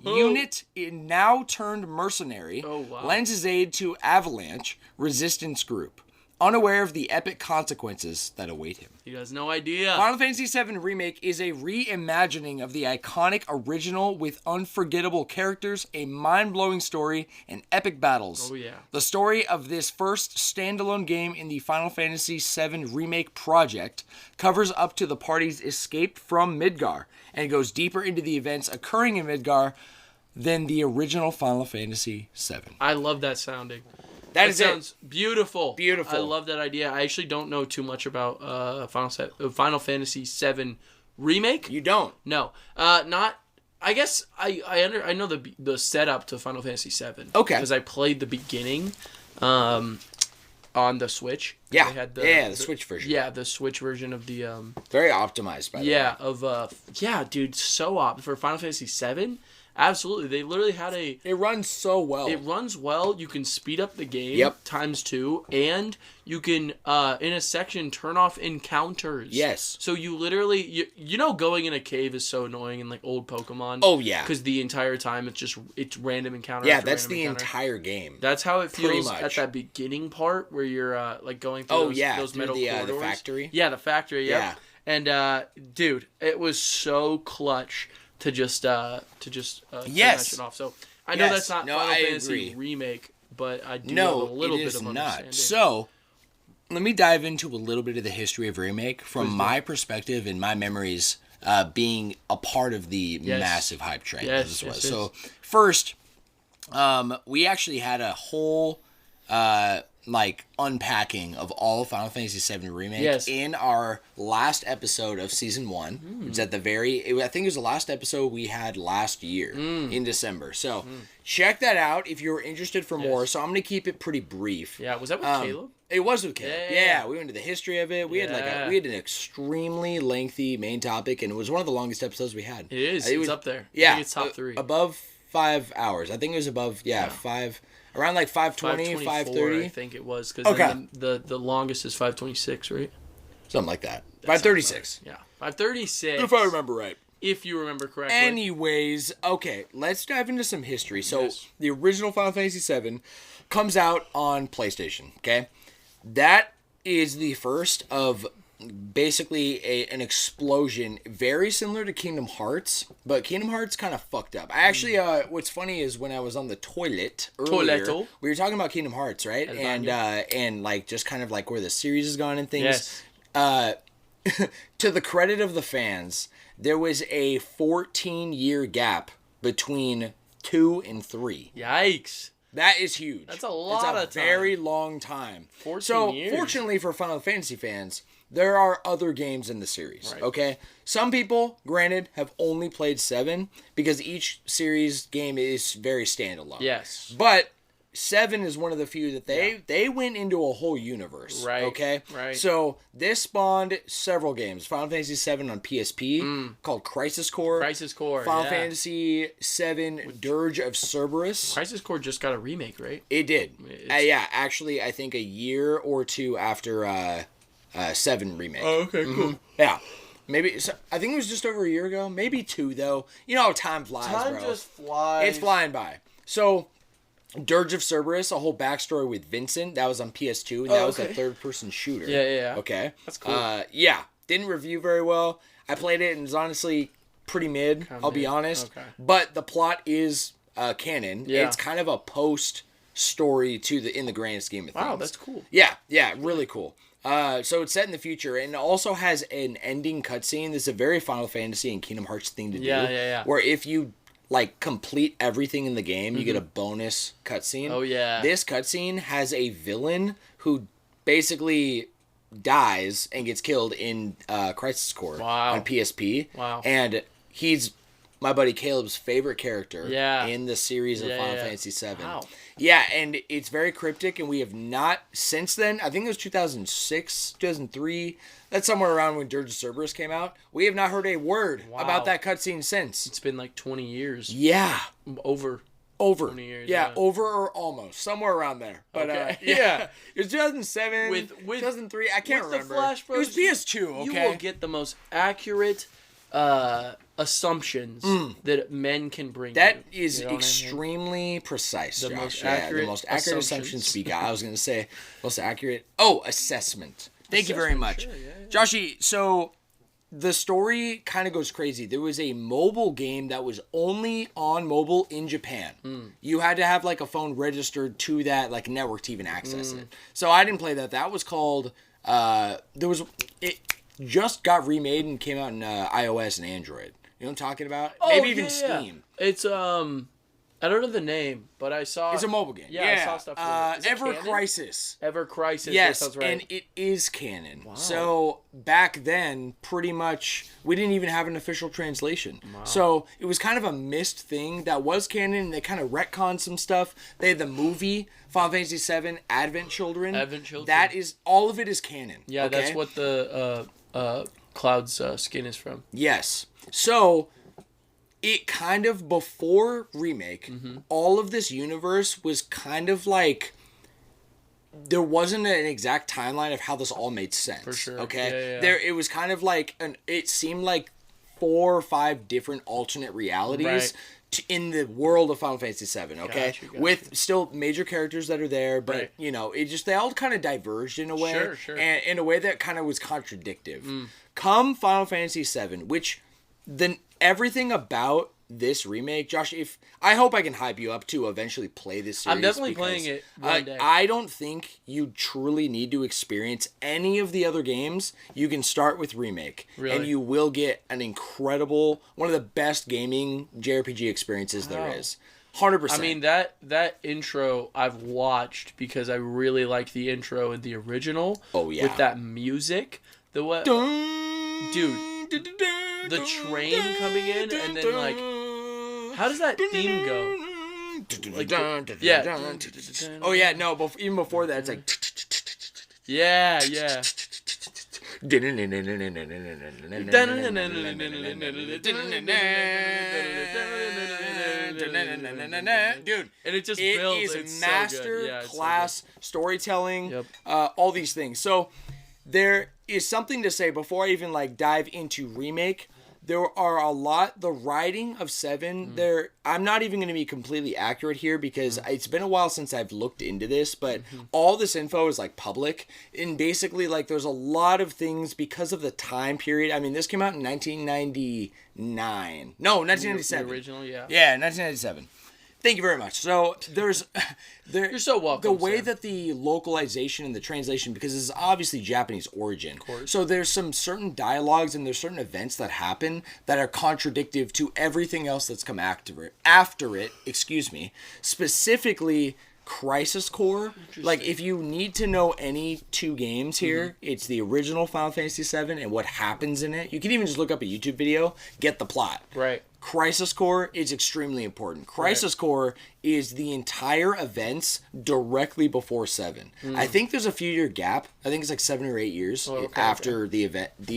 unit, now turned mercenary, lends his aid to Avalanche resistance group. unaware of the epic consequences that await him. He has no idea. Final Fantasy VII Remake is a reimagining of the iconic original with unforgettable characters, a mind-blowing story, and epic battles. Oh, yeah. The story of this first standalone game in the Final Fantasy VII Remake project covers up to the party's escape from Midgar and goes deeper into the events occurring in Midgar than the original Final Fantasy VII. I love that sounding. That sounds beautiful. Beautiful. I love that idea. I actually don't know too much about Final Fantasy VII Remake. You don't? No. Not. I guess I know the setup to Final Fantasy VII. Okay. Because I played the beginning on the Switch. Yeah. They had the Switch version. Yeah, the Switch version of the... Very optimized, by the way. Yeah, dude, so for Final Fantasy VII... Absolutely. They literally had It runs so well. It runs well. You can speed up the game ×2, and you can, in a section, turn off encounters. Yes. So you literally, going in a cave is so annoying in, like, old Pokemon. Oh, yeah. Because the entire time it's random encounter. Yeah, that's the entire game. That's how it feels at that beginning part where you're, going through those metal corridors. The factory? Yeah, the factory, yeah. And, dude, it was so clutch to just turn that shit off. So I know that's not Final Fantasy Remake, but I do have a little bit of understanding. So let me dive into a little bit of the history of Remake from my perspective and my memories, being a part of the massive hype train. So first, we actually had a whole unpacking of all Final Fantasy VII Remake in our last episode of Season 1. It's at I think it was the last episode we had last year in December. So check that out if you're interested for more. So I'm going to keep it pretty brief. Yeah, was that with Caleb? It was with Caleb. Yeah, we went into the history of it. We had an extremely lengthy main topic, and it was one of the longest episodes we had. It is. It's up there. Yeah. I think it's top 3. Above 5 hours. I think it was above 5. Around like 5:20, 5:30. I think it was, because the longest is 5:26, right? Something like that. 5:36. Yeah, 5:36. If I remember right. If you remember correctly. Anyways, okay, let's dive into some history. So, the original Final Fantasy VII comes out on PlayStation, okay? That is the first of basically an explosion very similar to Kingdom Hearts, but Kingdom Hearts kind of fucked up. I actually what's funny is when I was on the toilet earlier, we were talking about Kingdom Hearts, right? And like just kind of like where the series has gone and things. To the credit of the fans, there was a 14-year gap between 2 and 3. Yikes. That is huge. That's a lot of time. It's a very long time. 14 years. Fortunately for Final Fantasy fans, there are other games in the series, okay? Some people, granted, have only played 7 because each series game is very standalone. Yes. But 7 is one of the few that they went into a whole universe, okay? Right. So this spawned several games. Final Fantasy VII on PSP called Crisis Core. Final Fantasy VII Dirge of Cerberus. Crisis Core just got a remake, right? It did. Actually, I think a year or two after 7 remake. Oh, okay, cool. Yeah. Maybe, I think it was just over a year ago. Maybe 2, though. You know how time flies, bro. Time just flies. It's flying by. So, Dirge of Cerberus, a whole backstory with Vincent. That was on PS2, and that was a third-person shooter. Yeah. Okay. That's cool. Didn't review very well. I played it, and it's honestly pretty mid, I'll be honest. Okay. But the plot is canon. Yeah. It's kind of a post-story in the grand scheme of things. Wow, that's cool. Yeah, really cool. So it's set in the future, and it also has an ending cutscene. This is a very Final Fantasy and Kingdom Hearts thing to do. Yeah. Where if you complete everything in the game, you get a bonus cutscene. Oh yeah. This cutscene has a villain who basically dies and gets killed in Crisis Core on PSP. Wow. And he's my buddy Caleb's favorite character in the series of Final Fantasy VII. Wow. Yeah, and it's very cryptic, and we have not, since then, I think it was 2006, 2003, that's somewhere around when Dirge of Cerberus came out, we have not heard a word about that cutscene since. It's been like 20 years. Yeah. Over 20 years. Yeah, over or almost. Somewhere around there. But, It was 2007, with 2003, I can't remember. The Flash Bros, it was PS2, okay? You will get the most accurate assumptions that men can bring. That you. is You know what I mean? extremely precise, The Josh. most Yeah, the accurate most accurate assumptions. assumptions we got. I was going to say most accurate. Oh, assessment. Thank you very Assessment, much. sure, yeah. Joshi, so the story kind of goes crazy. There was a mobile game that was only on mobile in Japan. You had to have like a phone registered to that like network to even access it. So I didn't play that. That was called it just got remade and came out in iOS and Android. You know what I'm talking about? Maybe even Steam. It's I don't know the name, but I saw It's a mobile game. Yeah, I saw stuff for it. Is it Ever canon? Crisis. Ever Crisis. Yes, that sounds right. and it is canon. Wow. So back then, pretty much, we didn't even have an official translation. Wow. So it was kind of a missed thing that was canon, and they kind of retconned some stuff. They had the movie, Final Fantasy VII, Advent Children. That is, all of it is canon. Yeah, okay? that's what the Cloud's skin is from. Yes. So it kind of, before remake, all of this universe was kind of like, there wasn't an exact timeline of how this all made sense. For sure. Okay? Yeah. It was kind of like, it seemed like 4 or 5 different alternate realities in the world of Final Fantasy VII, okay? Gotcha. With still major characters that are there, but, Right. you know, they all kind of diverged in a way. Sure. And in a way that kind of was contradictive. Come Final Fantasy VII, which everything about this remake, Josh, I hope I can hype you up to eventually play this series. I'm definitely playing it one day. I don't think you truly need to experience any of the other games. You can start with remake, and you will get an incredible, one of the best gaming JRPG experiences there is. 100%. I mean, that intro I've watched because I really like the intro in the original. Oh, yeah. With that music. Dude, the train coming in and then like, how does that theme go? Like, yeah. Oh yeah, no, even before that, it's like. Yeah. Dude, and it just it builds. is master class storytelling. Yep. All these things. So there is something to say before I even like dive into remake. There are a lot, the writing of 7, I'm not even going to be completely accurate here because it's been a while since I've looked into this, but all this info is like public, and basically like there's a lot of things because of the time period. I mean, this came out in 1999. No, 1997. The original, yeah. Yeah, 1997. Thank you very much. So You're so welcome. The way Sam. that the localization and the translation, because this is obviously Japanese origin. Of course. So there's some certain dialogues and there's certain events that happen that are contradictive to everything else that's come after it. Specifically Crisis Core. Like, if you need to know any 2 games here, it's the original Final Fantasy VII and what happens in it. You can even just look up a YouTube video, get the plot. Right. Crisis Core is extremely important. Crisis Core is the entire events directly before 7. I think there's a few year gap. I think it's like 7 or 8 years after the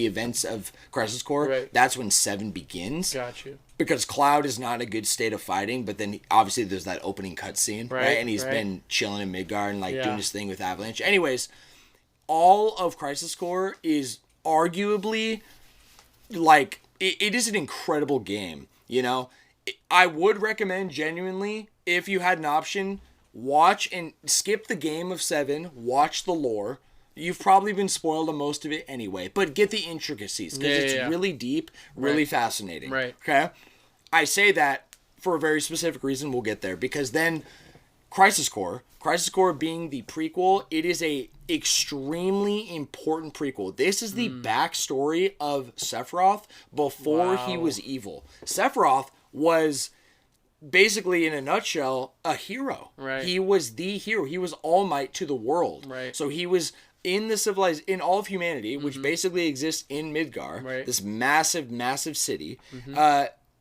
events of Crisis Core. Right. That's when 7 begins. Got you. Because Cloud is not in a good state of fighting, but then obviously there's that opening cutscene, right? And he's been chilling in Midgard and like doing his thing with Avalanche. Anyways, all of Crisis Core is arguably like it is an incredible game. You know, I would recommend genuinely, if you had an option, watch and skip the game of 7, watch the lore. You've probably been spoiled on most of it anyway, but get the intricacies because it's really deep, really fascinating. Right. Okay? I say that for a very specific reason. We'll get there because then Crisis Core being the prequel, it is a extremely important prequel. This is the backstory of Sephiroth before he was evil. Sephiroth was basically, in a nutshell, a hero. Right. He was the hero. He was All Might to the world. Right. So he was in the in all of humanity, which basically exists in Midgar, this massive, massive city.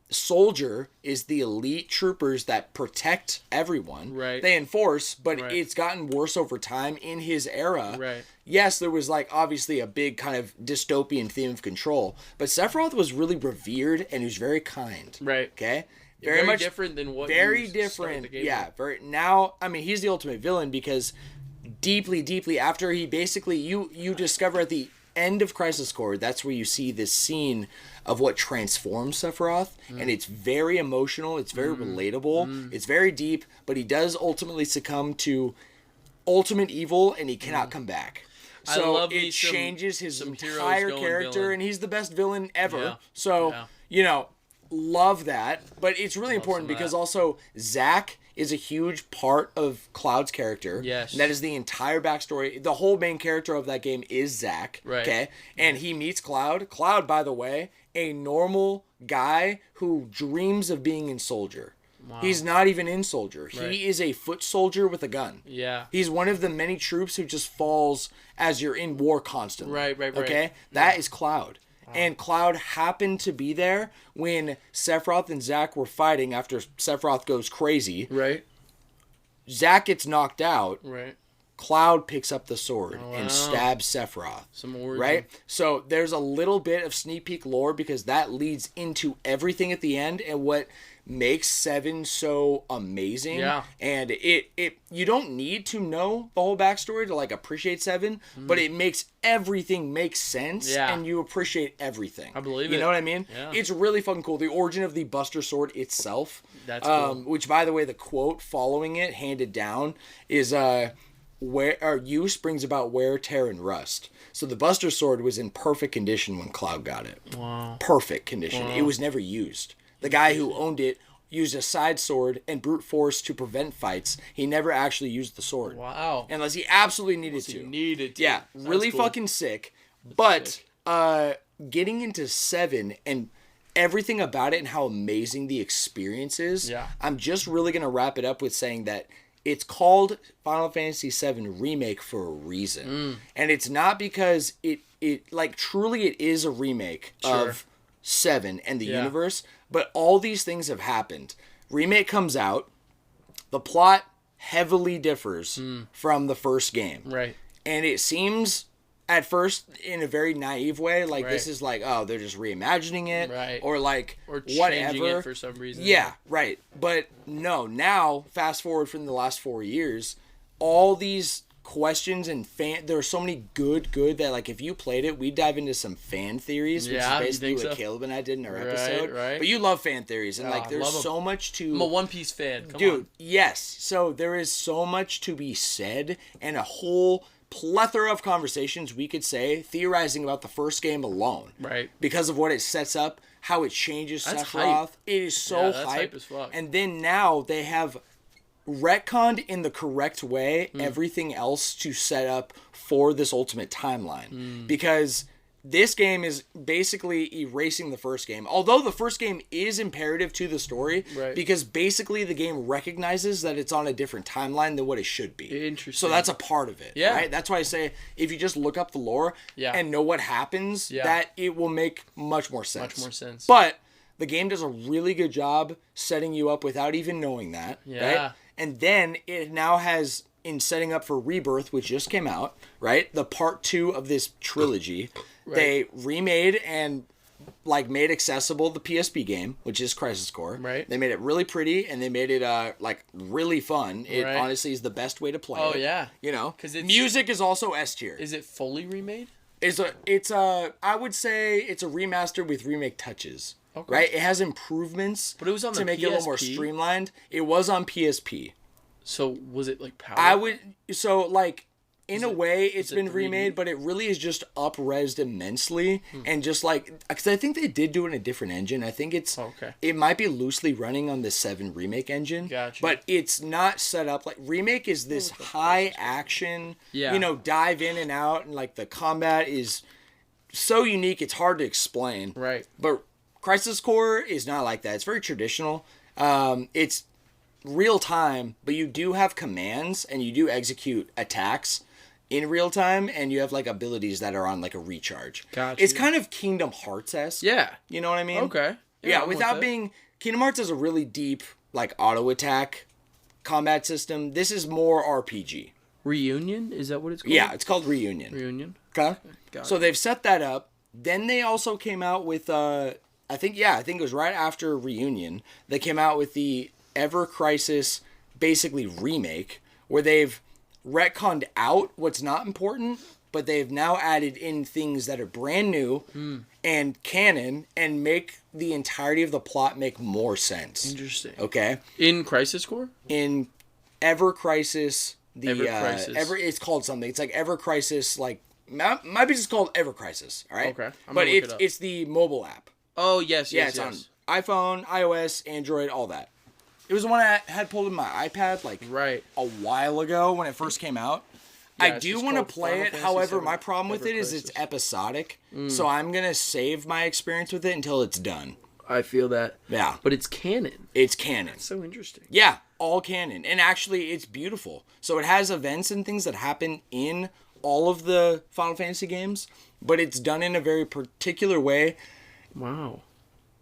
Soldier is the elite troopers that protect everyone. Right. They enforce, but it's gotten worse over time in his era. Right. Yes, there was like obviously a big kind of dystopian theme of control, but Sephiroth was really revered and he was very kind. Right. Okay. Very much different than what. Very different. Yeah. Very. Now, I mean, he's the ultimate villain because deeply, deeply after he basically you discover at the end of Crisis Core, that's where you see this scene of what transforms Sephiroth, and it's very emotional, it's very relatable, it's very deep, but he does ultimately succumb to ultimate evil, and he cannot come back. So it changes his entire character, and he's the best villain ever. Yeah. So, you know, love that. But it's really important because also Zack is a huge part of Cloud's character. Yes. And that is the entire backstory. The whole main character of that game is Zack. Right. Okay. And he meets Cloud. Cloud, by the way, a normal guy who dreams of being in Soldier. Wow. He's not even in Soldier. Right. He is a foot soldier with a gun. Yeah. He's one of the many troops who just falls as you're in war constantly. Right. Okay? That is Cloud. Wow. And Cloud happened to be there when Sephiroth and Zack were fighting after Sephiroth goes crazy. Right. Zack gets knocked out. Right. Cloud picks up the sword and stabs Sephiroth. Some origin. Right? So there's a little bit of sneak peek lore because that leads into everything at the end and what makes 7 so amazing. Yeah. And it you don't need to know the whole backstory to like appreciate 7, but it makes everything make sense and you appreciate everything. I believe You know what I mean? Yeah. It's really fucking cool. The origin of the Buster Sword itself. That's cool. Which, by the way, the quote following it, handed down, is use brings about wear, tear, and rust. So the Buster Sword was in perfect condition when Cloud got it. Wow. Perfect condition. It was never used. The guy who owned it used a side sword and brute force to prevent fights. He never actually used the sword. Wow. Unless he absolutely needed to. Yeah, That's really cool. fucking sick. But getting into 7 and everything about it and how amazing the experience is, I'm just really going to wrap it up with saying that it's called Final Fantasy VII Remake for a reason. And it's not because it like truly it is a remake of 7 and the universe, but all these things have happened. Remake comes out, the plot heavily differs from the first game. Right. And it seems at first in a very naive way like this is like, oh, they're just reimagining it or like or whatever changing it for some reason. Yeah, right. But no, now fast forward from the last 4 years, all these questions and there are so many good that like if you played it, we'd dive into some fan theories, which is basically what Caleb and I did in our episode. Right. But you love fan theories and like there's so much to I'm a One Piece fan. Come Dude, on. yes. So there is so much to be said and a whole plethora of conversations we could say theorizing about the first game alone. Right. Because of what it sets up, how it changes That's Sephiroth. hype. It is so hype as fuck. And then now they have retconned in the correct way everything else to set up for this ultimate timeline. Because this game is basically erasing the first game. Although the first game is imperative to the story, because basically the game recognizes that it's on a different timeline than what it should be. Interesting. So that's a part of it. Yeah. Right? That's why I say if you just look up the lore and know what happens, that it will make much more sense. Much more sense. But the game does a really good job setting you up without even knowing that. Yeah. Right? And then it now has, in setting up for Rebirth, which just came out, right? The part 2 of this trilogy. They remade and like made accessible the PSP game, which is Crisis Core. Right. They made it really pretty and they made it like really fun. It honestly is the best way to play it. Oh yeah. You know, because music is also S tier. Is it fully remade? It's I would say it's a remaster with remake touches. Okay. Right. It has improvements, but it was on to make it a little more streamlined. It was on PSP. So was it like power? In a way, it's been remade, but it really is just up-resed immensely. And just like, because I think they did do it in a different engine. I think it might be loosely running on the 7 remake engine. Gotcha. But it's not set up like, remake is this high action, dive in and out. And like the combat is so unique, it's hard to explain. Right. But Crisis Core is not like that. It's very traditional. It's real time, but you do have commands and you do execute attacks in real time, and you have like abilities that are on like a recharge. Gotcha. It's kind of Kingdom Hearts-esque. Yeah. You know what I mean? Okay. Yeah, without being... Kingdom Hearts has a really deep like auto attack combat system. This is more RPG. Reunion? Is that what it's called? Yeah, it's called Reunion. Reunion. Okay. Got So it. they've set that up. Then they also came out with I think it was right after Reunion. They came out with the Ever Crisis basically remake where they've retconned out what's not important but they've now added in things that are brand new and canon and make the entirety of the plot make more sense. Interesting. Okay? In Crisis Core? In Ever Crisis, Ever Crisis. It's called something. It's like Ever Crisis, like, might be just called Ever Crisis, all right? Okay. But it's the mobile app. Oh, yes. It's on iPhone, iOS, Android, all that. It was the one I had pulled in my iPad like a while ago when it first came out. Yeah, I do want to play it. However, my problem with it is it's episodic. So I'm going to save my experience with it until it's done. I feel that. Yeah. But it's canon. It's canon. That's so interesting. Yeah, all canon. And actually, it's beautiful. So it has events and things that happen in all of the Final Fantasy games, but it's done in a very particular way. Wow.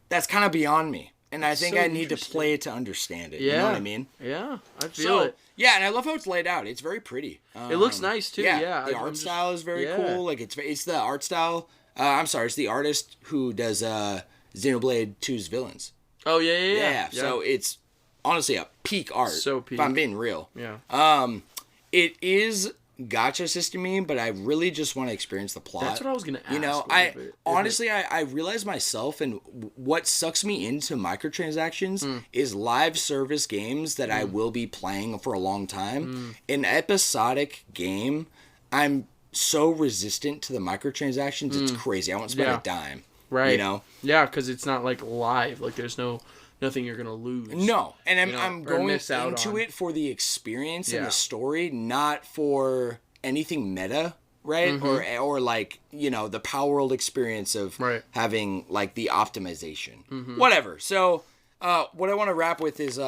That's kind of beyond me. And I think I need to play it to understand it. Yeah. You know what I mean? Yeah, I feel it. Yeah, and I love how it's laid out. It's very pretty. It looks nice, too. Yeah. The art style is very cool. Like, it's the art style. It's the artist who does Xenoblade 2's villains. Oh, yeah. So it's honestly a peak art. So peak. If I'm being real. Yeah. It is gacha system-y, but I really just want to experience the plot. That's what I was going to ask. You know, I realize myself, and what sucks me into microtransactions is live service games that I will be playing for a long time. An episodic game, I'm so resistant to the microtransactions, it's crazy. I won't spend a dime. Right. You know? Yeah, because it's not like live. Like there's nothing you're gonna lose. No, and I'm going into it for the experience and the story, not for anything meta, right? Or like, you know, the Power World experience of having like the optimization, whatever. So, what I want to wrap with is,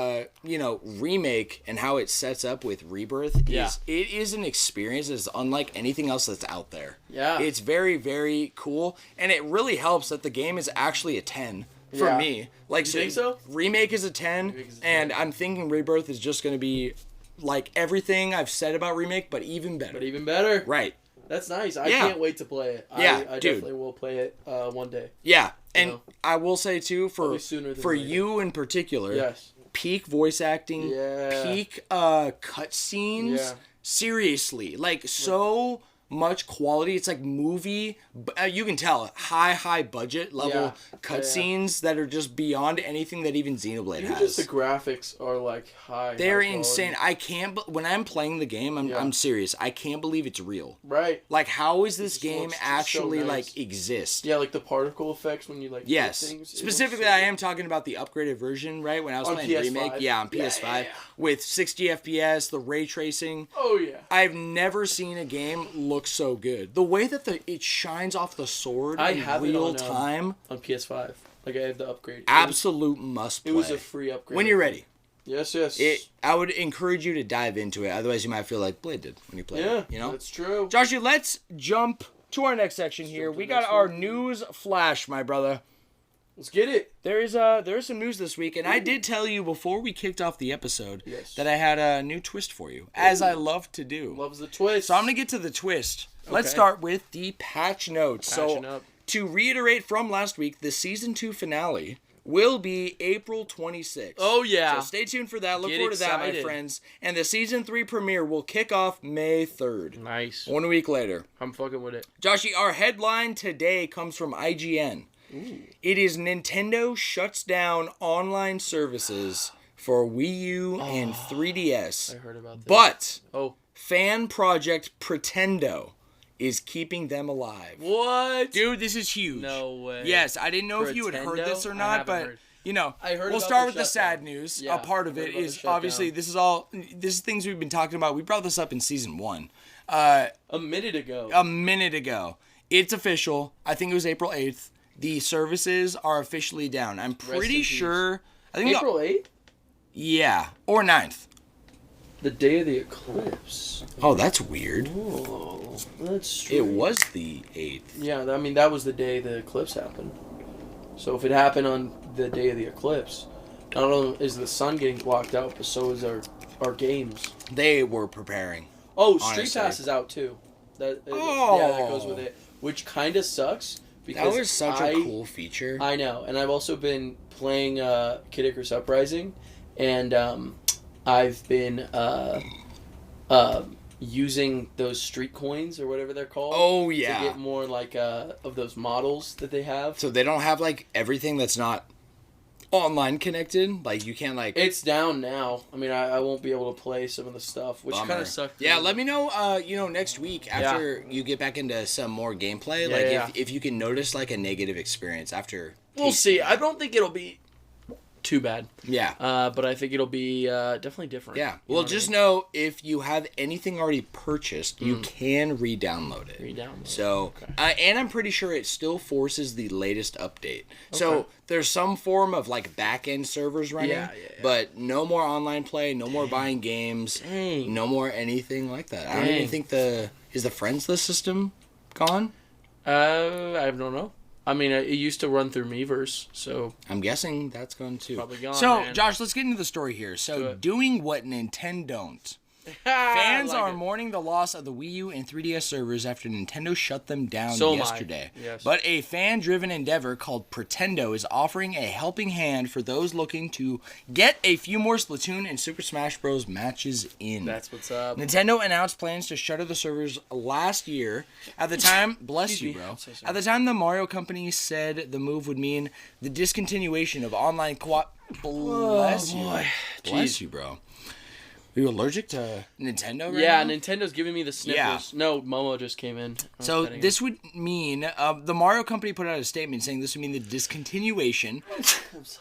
Remake and how it sets up with Rebirth. It is an experience that's unlike anything else that's out there. Yeah, it's very, very cool, and it really helps that the game is actually a 10. For me. Like, you think so? Remake is a 10, and I'm thinking Rebirth is just going to be like everything I've said about Remake, but even better. Right. That's nice. I can't wait to play it. I definitely will play it one day. Yeah, and I will say, too, for you in particular, peak voice acting, peak cutscenes, seriously, like, so much quality. It's like movie, you can tell, high budget level cutscenes that are just beyond anything that even Xenoblade has. Just the graphics are like high. They're insane. I can't. When I'm playing the game, I'm serious. I can't believe it's real. Right. Like, how is this game actually so nice. Like exist? Yeah, like the particle effects when you like. Yes. Things, specifically, I am talking about the upgraded version, right? When I was playing PS5. Remake, on PS5 with 60 FPS, the ray tracing. Oh yeah. I've never seen a game look so good. The way that it shines off the sword in real time on PS5. Like I have the upgrade. Absolute must play. It was a free upgrade. When you're ready. Yes. I would encourage you to dive into it. Otherwise, you might feel like Blade did when you played it. You know? That's true. Joshi, let's jump to our next section here. We got our news flash, my brother. Let's get it. There is some news this week, and I did tell you before we kicked off the episode that I had a new twist for you, as I love to do. Loves the twist. So I'm going to get to the twist. Okay. Let's start with the patch notes. To reiterate from last week, the Season 2 finale will be April 26th. Oh, yeah. So stay tuned for that. Look forward to that, my friends. And the Season 3 premiere will kick off May 3rd. Nice. 1 week later. I'm fucking with it. Joshi, our headline today comes from IGN. Ooh. It is Nintendo shuts down online services for Wii U and 3DS. I heard about that. But fan project Pretendo is keeping them alive. What? Dude, this is huge. No way. Yes, I didn't know if you had heard this or not, but you know, we'll start with the sad news. A part of it is obviously this is things we've been talking about. We brought this up in Season 1. A minute ago. It's official. I think it was April 8th. The services are officially down. I'm pretty sure. I think April 8th? Yeah, or 9th. The day of the eclipse. Oh, that's weird. Oh, that's strange. It was the 8th. Yeah, I mean, that was the day the eclipse happened. So if it happened on the day of the eclipse, not only is the sun getting blocked out, but so is our games. They were preparing. Oh, Street Pass is out too. Yeah, that goes with it. Which kind of sucks. Because that was such a cool feature. I know, and I've also been playing Kid Icarus Uprising, and I've been, using those street coins or whatever they're called. Oh, yeah. To get more like of those models that they have. So they don't have like everything that's not online connected. Like you can't like. It's down now. I mean, I won't be able to play some of the stuff, which kind of sucked. Yeah, let me know. Next week after you get back into some more gameplay, if you can notice like a negative experience after. We'll see. I don't think it'll be too bad. Yeah. But I think it'll be definitely different. Yeah. Well, just know if you have anything already purchased, you can re-download it. So, and I'm pretty sure it still forces the latest update. So there's some form of like back-end servers running, but no more online play, no more buying games, no more anything like that. I don't even think is the friends list system gone? I don't know. I mean, it used to run through Miiverse, so... I'm guessing that's gone too. Probably gone, So, man. Josh, let's get into the story here. So, doing what Nintendo don't. Fans are mourning the loss of the Wii U and 3DS servers after Nintendo shut them down yesterday. Yes. But a fan-driven endeavor called Pretendo is offering a helping hand for those looking to get a few more Splatoon and Super Smash Bros. Matches in. That's what's up. Nintendo announced plans to shutter the servers last year. At the time, bless you, bro. So At the time, the Mario company said the move would mean the discontinuation of online co-op. Bless you. Boy. Bless you, bro. Are you allergic to Nintendo right now? Nintendo's giving me the sniffles. Yeah. No, Momo just came in. So this would mean, the Mario company put out a statement saying this would mean the discontinuation,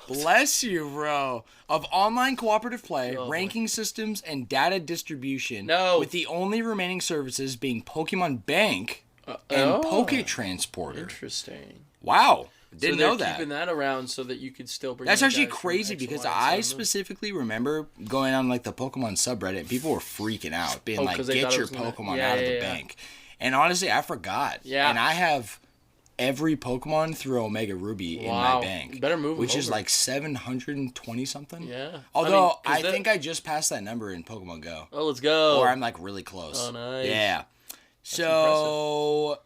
bless you, bro, of online cooperative play, ranking systems, and data distribution. No. With the only remaining services being Pokemon Bank and Poke Transporter. Interesting. Wow. Didn't know that. They're keeping that around so that you could still bring. That's the actually guys from crazy X, because Y, I and Z. specifically remember going on like the Pokemon subreddit and people were freaking out, being like, 'cause they "Get thought it your was gonna- Pokemon out of the bank." And honestly, I forgot. Yeah. And I have every Pokemon through Omega Ruby in my bank. You better move 'em which is over. like 720 something. Yeah. Although I, 'cause think I just passed that number in Pokemon Go. Oh, let's go. Or I'm like really close. Oh, nice. Yeah. So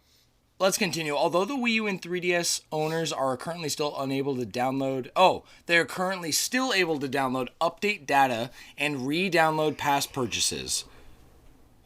let's continue. Although the Wii U and 3DS owners are currently still unable to download... they are currently still able to download update data and re-download past purchases.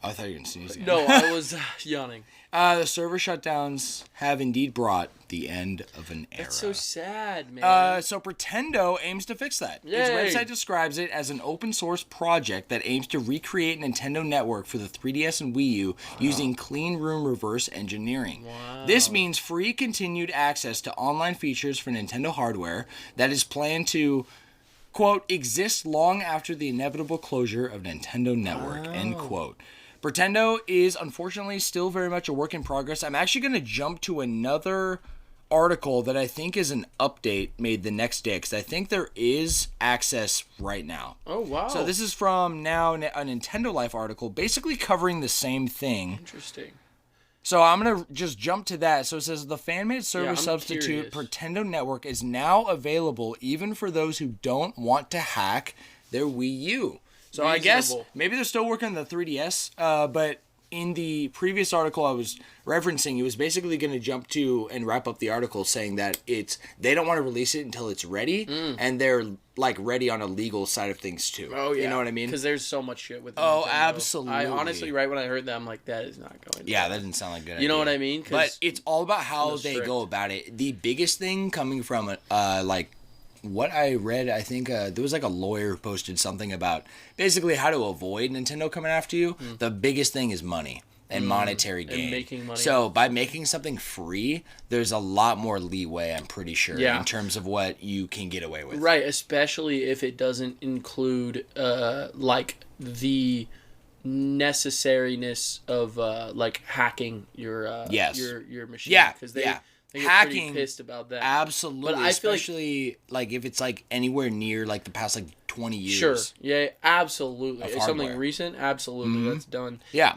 Oh, I thought you were going to sneeze again. No, I was yawning. The server shutdowns have indeed brought the end of an era. That's so sad, man. So Pretendo aims to fix that. Yay. Its website describes it as an open source project that aims to recreate Nintendo Network for the 3DS and Wii U using clean room reverse engineering. Wow. This means free continued access to online features for Nintendo hardware that is planned to, quote, exist long after the inevitable closure of Nintendo Network, end quote. Pretendo is unfortunately still very much a work in progress. I'm actually going to jump to another article that I think is an update made the next day because I think there is access right now. Oh, wow. So this is from now a Nintendo Life article basically covering the same thing. Interesting. So I'm going to just jump to that. So it says the fan-made server I'm substitute curious. Pretendo Network is now available even for those who don't want to hack their Wii U. So I guess maybe they're still working on the 3DS, but in the previous article I was referencing, it was basically going to jump to and wrap up the article saying that they don't want to release it until it's ready, and they're like ready on a legal side of things too. Oh yeah, you know what I mean? Because there's so much shit with. Oh, Nintendo. absolutely. I honestly, right when I heard that, I'm like, that is not going. Yeah, that didn't sound like a good idea. You know what I mean? But it's all about how they go about it. The biggest thing coming from what I read, I think there was like a lawyer who posted something about basically how to avoid Nintendo coming after you. The biggest thing is money and monetary gain. And making money. So by making something free, there's a lot more leeway, I'm pretty sure, in terms of what you can get away with. Right, especially if it doesn't include like the necessariness of like hacking your machine. Yeah, because they get hacking, pretty pissed about that. Absolutely, but I feel especially like if it's like anywhere near like the past like 20 years. Sure. Yeah, absolutely. If something hardware. recent, absolutely, that's done. Yeah.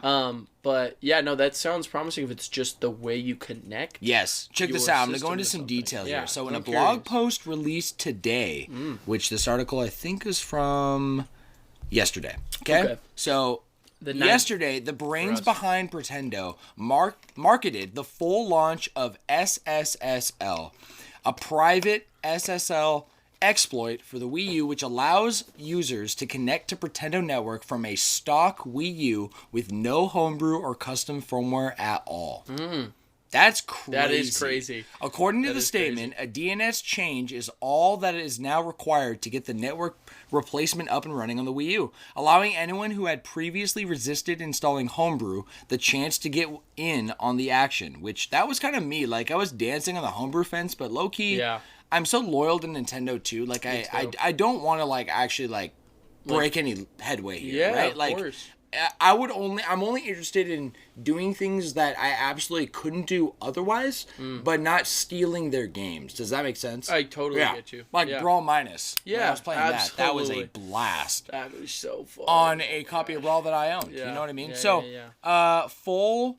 But yeah, no, that sounds promising if it's just the way you connect. Yes. Check this out. I'm going to go into some details here. So in a blog post released today, which this article I think is from yesterday. Okay. So yesterday, the brains behind Pretendo marketed the full launch of SSSL, a private SSL exploit for the Wii U which allows users to connect to Pretendo Network from a stock Wii U with no homebrew or custom firmware at all. That's crazy. That is crazy. According to the statement, a DNS change is all that is now required to get the network replacement up and running on the Wii U, allowing anyone who had previously resisted installing homebrew the chance to get in on the action, which that was kind of me. Like, I was dancing on the homebrew fence, but low-key, I'm so loyal to Nintendo, too. Like, I don't want to, like, actually, like, break any headway here, right? Of like, course. I'm only interested in doing things that I absolutely couldn't do otherwise, but not stealing their games. Does that make sense? I totally get you. Like Brawl Minus. Yeah, when I was playing absolutely. that was a blast. That was so fun. On a copy of Brawl that I owned. You know what I mean? Full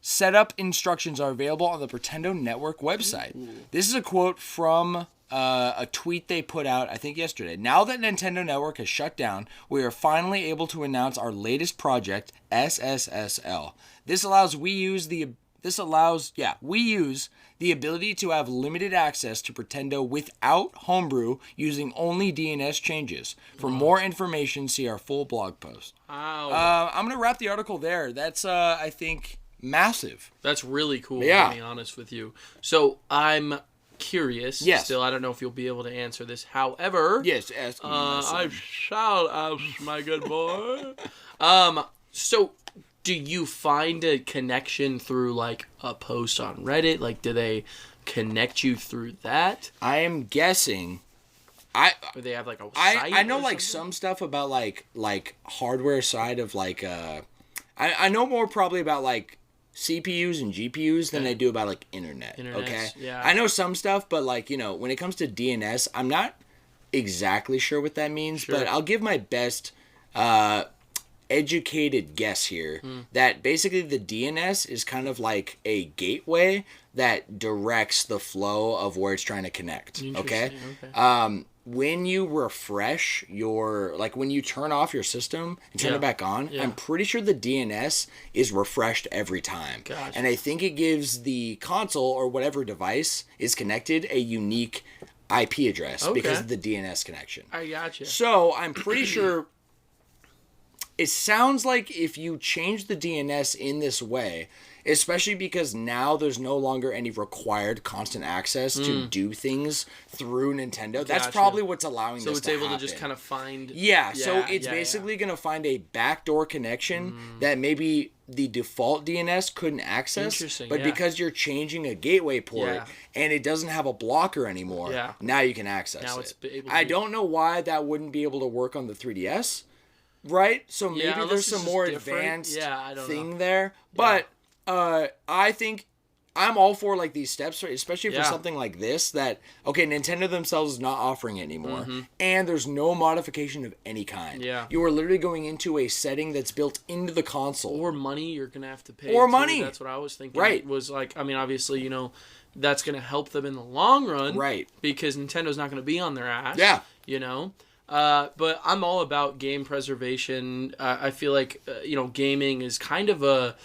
setup instructions are available on the Pretendo Network website. This is a quote from a tweet they put out, I think yesterday. Now that Nintendo Network has shut down, we are finally able to announce our latest project, SSSL. This allows Wii U's the ability to have limited access to Pretendo without homebrew using only DNS changes. For more information, see our full blog post. Wow. I'm going to wrap the article there. That's, I think, massive. That's really cool, to be honest with you. So, I'm curious. Yes. Still, I don't know if you'll be able to answer this. However, yes, ask me. I shall ask, my good boy. So, do you find a connection through, like, a post on Reddit? Like, do they connect you through that? I am guessing. Or they have, like, a site I know, or like, something? some stuff about, like hardware side of, like, I know more probably about, like, CPUs and GPUs than I do about, like, internet. Okay? Yeah. I know some stuff, but, like, you know, when it comes to DNS, I'm not exactly sure what that means, but I'll give my best educated guess here that basically the DNS is kind of like a gateway that directs the flow of where it's trying to connect. Okay? When you refresh when you turn off your system and turn it back on, I'm pretty sure the DNS is refreshed every time. Gotcha. And I think it gives the console or whatever device is connected a unique IP address because of the DNS connection. I gotcha. So I'm pretty sure it sounds like if you change the DNS in this way, especially because now there's no longer any required constant access to do things through Nintendo. That's probably what's allowing this to happen. So it's able to just kind of find... so it's basically going to find a backdoor connection that maybe the default DNS couldn't access. But because you're changing a gateway port and it doesn't have a blocker anymore, now you can access it. I don't know why that wouldn't be able to work on the 3DS. Right? So maybe there's some more advanced thing there. But I think I'm all for like these steps, especially for something like this that, okay, Nintendo themselves is not offering it anymore. And there's no modification of any kind. Yeah. You are literally going into a setting that's built into the console. Or money you're going to have to pay. Or money. That's what I was thinking. Right. Was like, I mean, obviously, you know, that's going to help them in the long run. Right. Because Nintendo's not going to be on their ass. Yeah. You know? But I'm all about game preservation. I feel like, you know, gaming is kind of a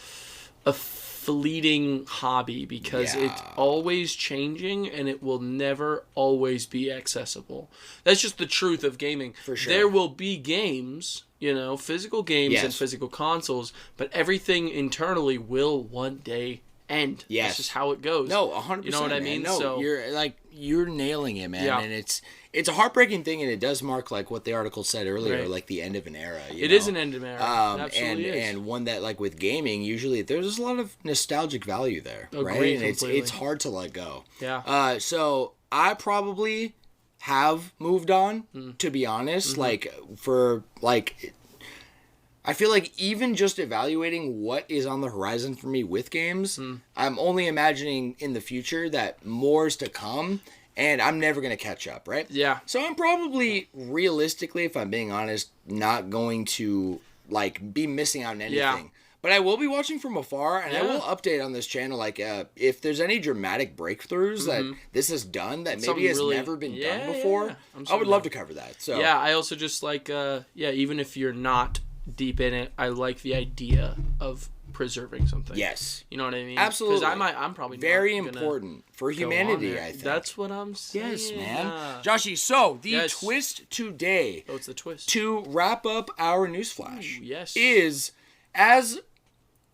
fleeting hobby because it's always changing and it will never always be accessible. That's just the truth of gaming. For sure. There will be games, you know, physical games and physical consoles, but everything internally will one day end. Yes. That's just how it goes. No, 100%. You know what I mean? No, so, you're nailing it, man. Yeah. And it's a heartbreaking thing, and it does mark like what the article said earlier, like the end of an era. It is an end of an era. Absolutely is. And one that like with gaming, usually there's a lot of nostalgic value there, right? Agreed, and completely. it's hard to let go. Yeah. So I probably have moved on, to be honest. Like for like. I feel like even just evaluating what is on the horizon for me with games, I'm only imagining in the future that more is to come, and I'm never going to catch up, right? Yeah. So I'm probably, realistically, if I'm being honest, not going to like be missing out on anything. Yeah. But I will be watching from afar, and I will update on this channel, like, if there's any dramatic breakthroughs that this has done that maybe has never been done before, I would love to cover that. So yeah, I also just like, even if you're not deep in it, I like the idea of preserving something. Yes. You know what I mean? Absolutely. Because I'm probably very not important for humanity, I think. That's what I'm saying. Yes, man. Joshi, so the Yes. twist today, Oh, it's the twist. to wrap up our newsflash, yes. is, as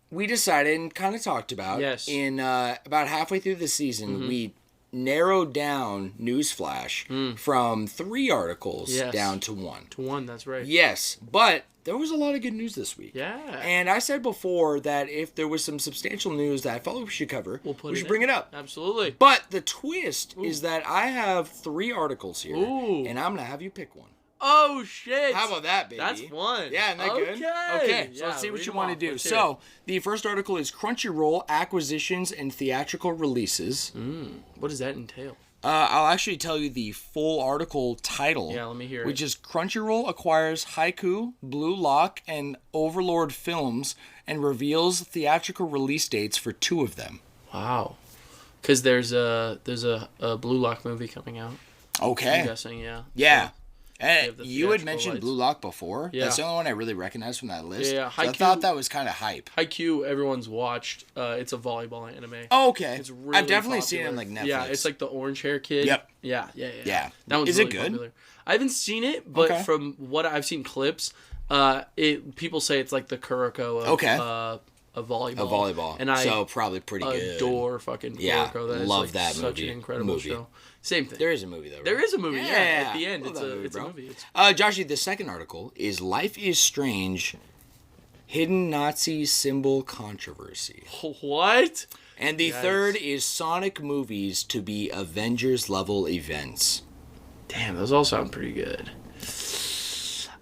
we decided and kind of talked about, Yes. in about halfway through the season, we narrowed down newsflash from 3 articles down to 1. To 1, that's right. Yes, but there was a lot of good news this week. Yeah. And I said before that if there was some substantial news that I felt we should cover, we should bring it up. Absolutely. But the twist is that I have 3 articles here, Ooh. and I'm going to have you pick one. Oh, shit. How about that, baby? That's fun. Yeah, isn't that good? Okay, so let's see what you want to do. So, the first article is Crunchyroll Acquisitions and Theatrical Releases. What does that entail? I'll actually tell you the full article title. Yeah, let me hear which is Crunchyroll acquires Haiku, Blue Lock, and Overlord Films and reveals theatrical release dates for 2 of them. Wow. Because there's a Blue Lock movie coming out. Okay. I'm guessing, yeah. Yeah. So and you had mentioned rights. Blue Lock before. Yeah. That's the only one I really recognized from that list. Yeah. So I thought that was kind of hype. Haikyuu, everyone's watched. It's a volleyball anime. Oh, okay. It's really I've definitely popular. seen it on like Netflix. Yeah, it's like the orange hair kid. Yep. Yeah. Yeah. That one's Is really it good? popular. I haven't seen it, but Okay. from what I've seen clips, people say it's like the Kuroko of volleyball. A volleyball. And I so probably pretty good. adore fucking Yeah, Kuroko. That is love like that such movie. an incredible show. Same thing. There is a movie though. Right? There is a movie. Yeah. At the end, Love it's that a movie, it's a bro. movie. It's... Joshi, the second article is Life is Strange, Hidden Nazi Symbol Controversy. What? And the third is Sonic movies to be Avengers level events. Damn, those all sound pretty good.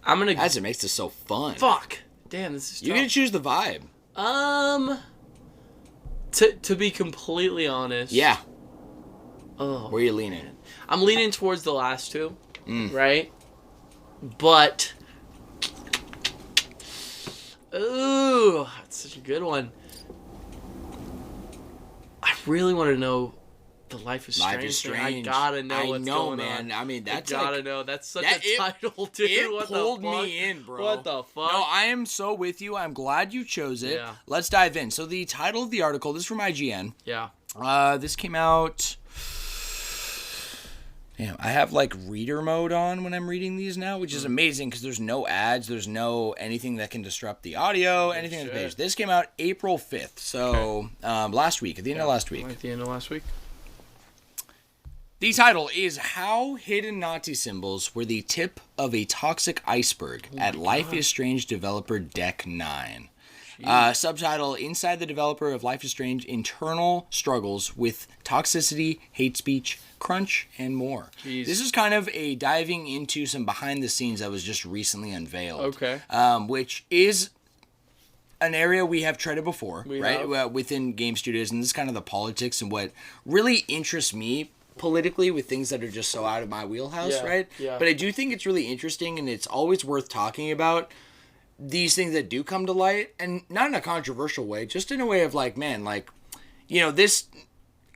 I'm gonna. That's what makes this so fun. Fuck. Damn, this is tough. You get to choose the vibe. To be completely honest. Yeah. Oh. Where are you leaning? I'm leaning towards the last 2, right? But, ooh, that's such a good one. I really want to know the Life is Strange. Life is Strange. I gotta know what's going man. on. I mean, that's I gotta like, know. That's such that, a title, dude. It what pulled the fuck? me in, bro. What the fuck? No, I am so with you. I'm glad you chose it. Yeah. Let's dive in. So the title of the article, this is from IGN. Yeah. This came out... Damn, I have like reader mode on when I'm reading these now, which is amazing because there's no ads, there's no anything that can disrupt the audio, anything on the page. This came out April 5th, so last week, at the end of last week. At the end of last week. The title is How Hidden Nazi Symbols Were the Tip of a Toxic Iceberg at Life is Strange developer Deck 9. Subtitle, Inside the Developer of Life is Strange, Internal Struggles with Toxicity, Hate Speech, Crunch, and more. Jeez. This is kind of a diving into some behind the scenes that was just recently unveiled. Okay. Which is an area we have treaded before, right? Have. Within game studios, and this is kind of the politics and what really interests me politically with things that are just so out of my wheelhouse, right? Yeah. But I do think it's really interesting, and it's always worth talking about these things that do come to light, and not in a controversial way, just in a way of like, man, like, you know, this,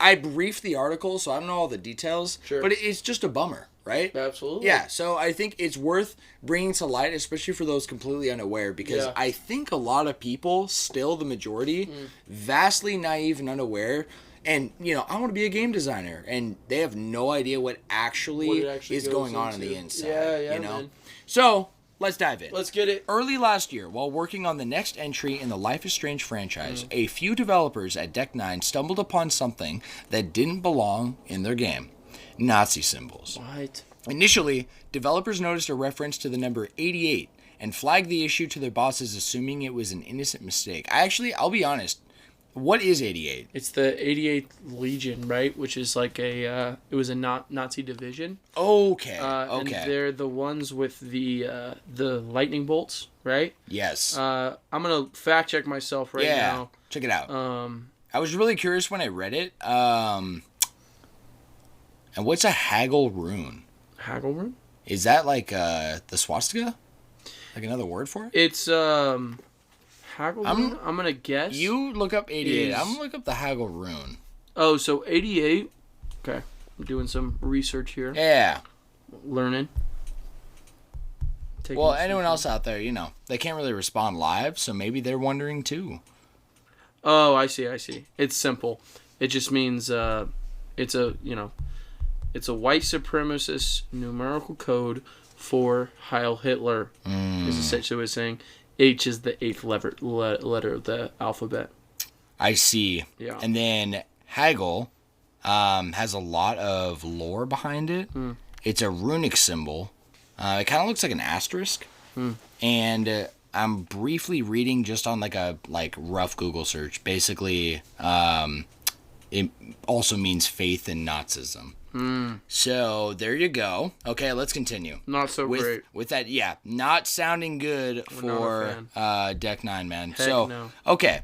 I briefed the article, so I don't know all the details, but it's just a bummer, right? Absolutely. Yeah, so I think it's worth bringing to light, especially for those completely unaware, because I think a lot of people, still the majority, vastly naive and unaware, and, you know, I want to be a game designer, and they have no idea what actually is going on the inside, you know? Man. So, let's dive in. Let's get it. Early last year, while working on the next entry in the Life is Strange franchise, a few developers at Deck 9 stumbled upon something that didn't belong in their game. Nazi symbols. What? Initially, developers noticed a reference to the number 88 and flagged the issue to their bosses, assuming it was an innocent mistake. I'll be honest, what is 88? It's the 88th Legion, right? Which is like it was a Nazi division. Okay. And they're the ones with the lightning bolts, right? Yes. I'm gonna fact check myself right now. Check it out. I was really curious when I read it. And what's a haggle rune? Haggle rune? Is that like the swastika? Like another word for it? It's haggle rune? I'm gonna guess. You look up 88. I'm gonna look up the haggle rune. Oh, so 88. Okay. I'm doing some research here. Yeah. Learning. Well, anyone else out there, you know, they can't really respond live, so maybe they're wondering too. Oh, I see. It's simple. It just means it's a white supremacist numerical code for Heil Hitler. Is essentially what it's saying. H is the eighth letter of the alphabet. I see. Yeah. And then Haggle has a lot of lore behind it. It's a runic symbol. It kind of looks like an asterisk. And I'm briefly reading just on like a rough Google search. Basically, it also means faith in Nazism. So there you go. Okay, let's continue. Not so great. With that, yeah, not sounding good for Deck 9, man. Heck no. Okay.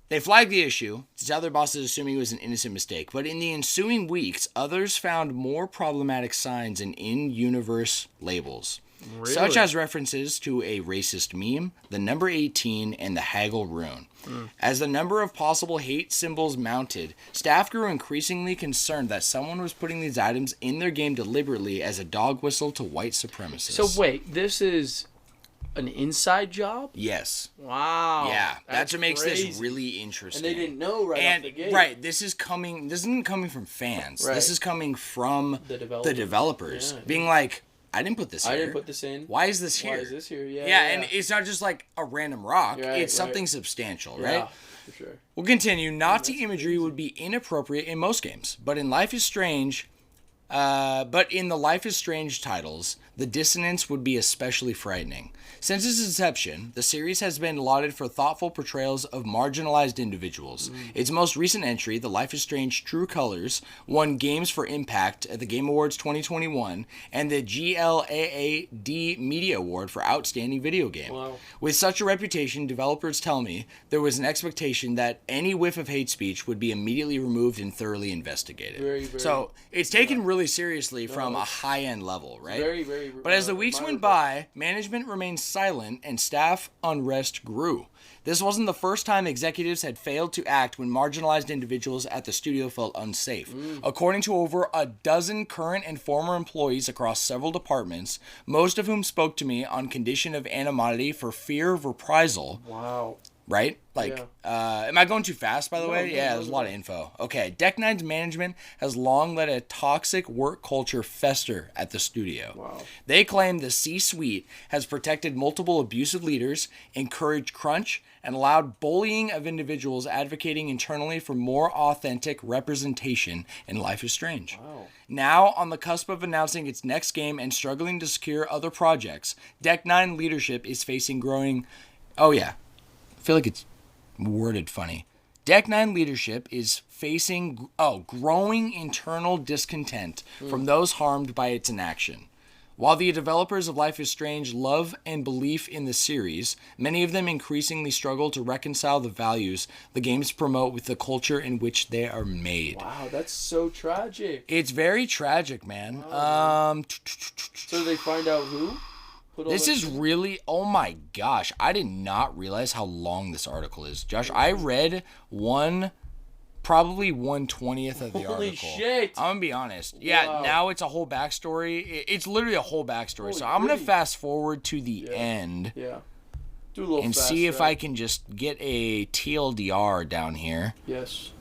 They flagged the issue, since other bosses assuming it was an innocent mistake, but in the ensuing weeks, others found more problematic signs in in-universe labels. Really? Such as references to a racist meme, the number 18, and the Haggle rune. As the number of possible hate symbols mounted, staff grew increasingly concerned that someone was putting these items in their game deliberately as a dog whistle to white supremacists. So wait, this is an inside job? Yes. Wow. Yeah, that's what makes crazy. this really interesting. And they didn't know off the gate. Right, this isn't coming from fans. Right. This is coming from the developers. Yeah. being like, I didn't put this here. I didn't put this in. Why is this here? Why is this here? Yeah. And it's not just like a random rock. It's something substantial, right? Yeah, for sure. We'll continue. Nazi imagery would be inappropriate in most games, but in Life is Strange, in the Life is Strange titles, the dissonance would be especially frightening. Since its inception, the series has been lauded for thoughtful portrayals of marginalized individuals. Its most recent entry, The Life is Strange True Colors, won Games for Impact at the Game Awards 2021 and the GLAAD Media Award for Outstanding Video Game. Wow. With such a reputation, developers tell me there was an expectation that any whiff of hate speech would be immediately removed and thoroughly investigated. Very, very, so it's taken really seriously from a high-end level, right? Very, very. But as the weeks went by, management remained silent and staff unrest grew. This wasn't the first time executives had failed to act when marginalized individuals at the studio felt unsafe. According to over a dozen current and former employees across several departments, most of whom spoke to me on condition of anonymity for fear of reprisal. Wow. Right? Am I going too fast, by the way? There's a lot of info. Okay, Deck 9's management has long let a toxic work culture fester at the studio. Wow. They claim the C-suite has protected multiple abusive leaders, encouraged crunch, and allowed bullying of individuals advocating internally for more authentic representation in Life is Strange. Wow. Now, on the cusp of announcing its next game and struggling to secure other projects, Deck 9 leadership is facing growing... Oh, yeah. I feel like it's worded funny. Deck 9 leadership is facing growing internal discontent from those harmed by its inaction. While the developers of Life is Strange love and belief in the series, many of them increasingly struggle to reconcile the values the games promote with the culture in which they are made. Wow, that's so tragic. It's very tragic, man. Wow. So they find out who? This is really, oh my gosh, I did not realize how long this article is. Josh, I read probably 1/20th of the article. Holy shit. I'm going to be honest. Yeah, Wow. now it's a whole backstory. It's literally a whole backstory. Holy So I'm going to goody. fast forward to the end Yeah. Do a little and fast see if track. I can just get a TLDR down here. Yes.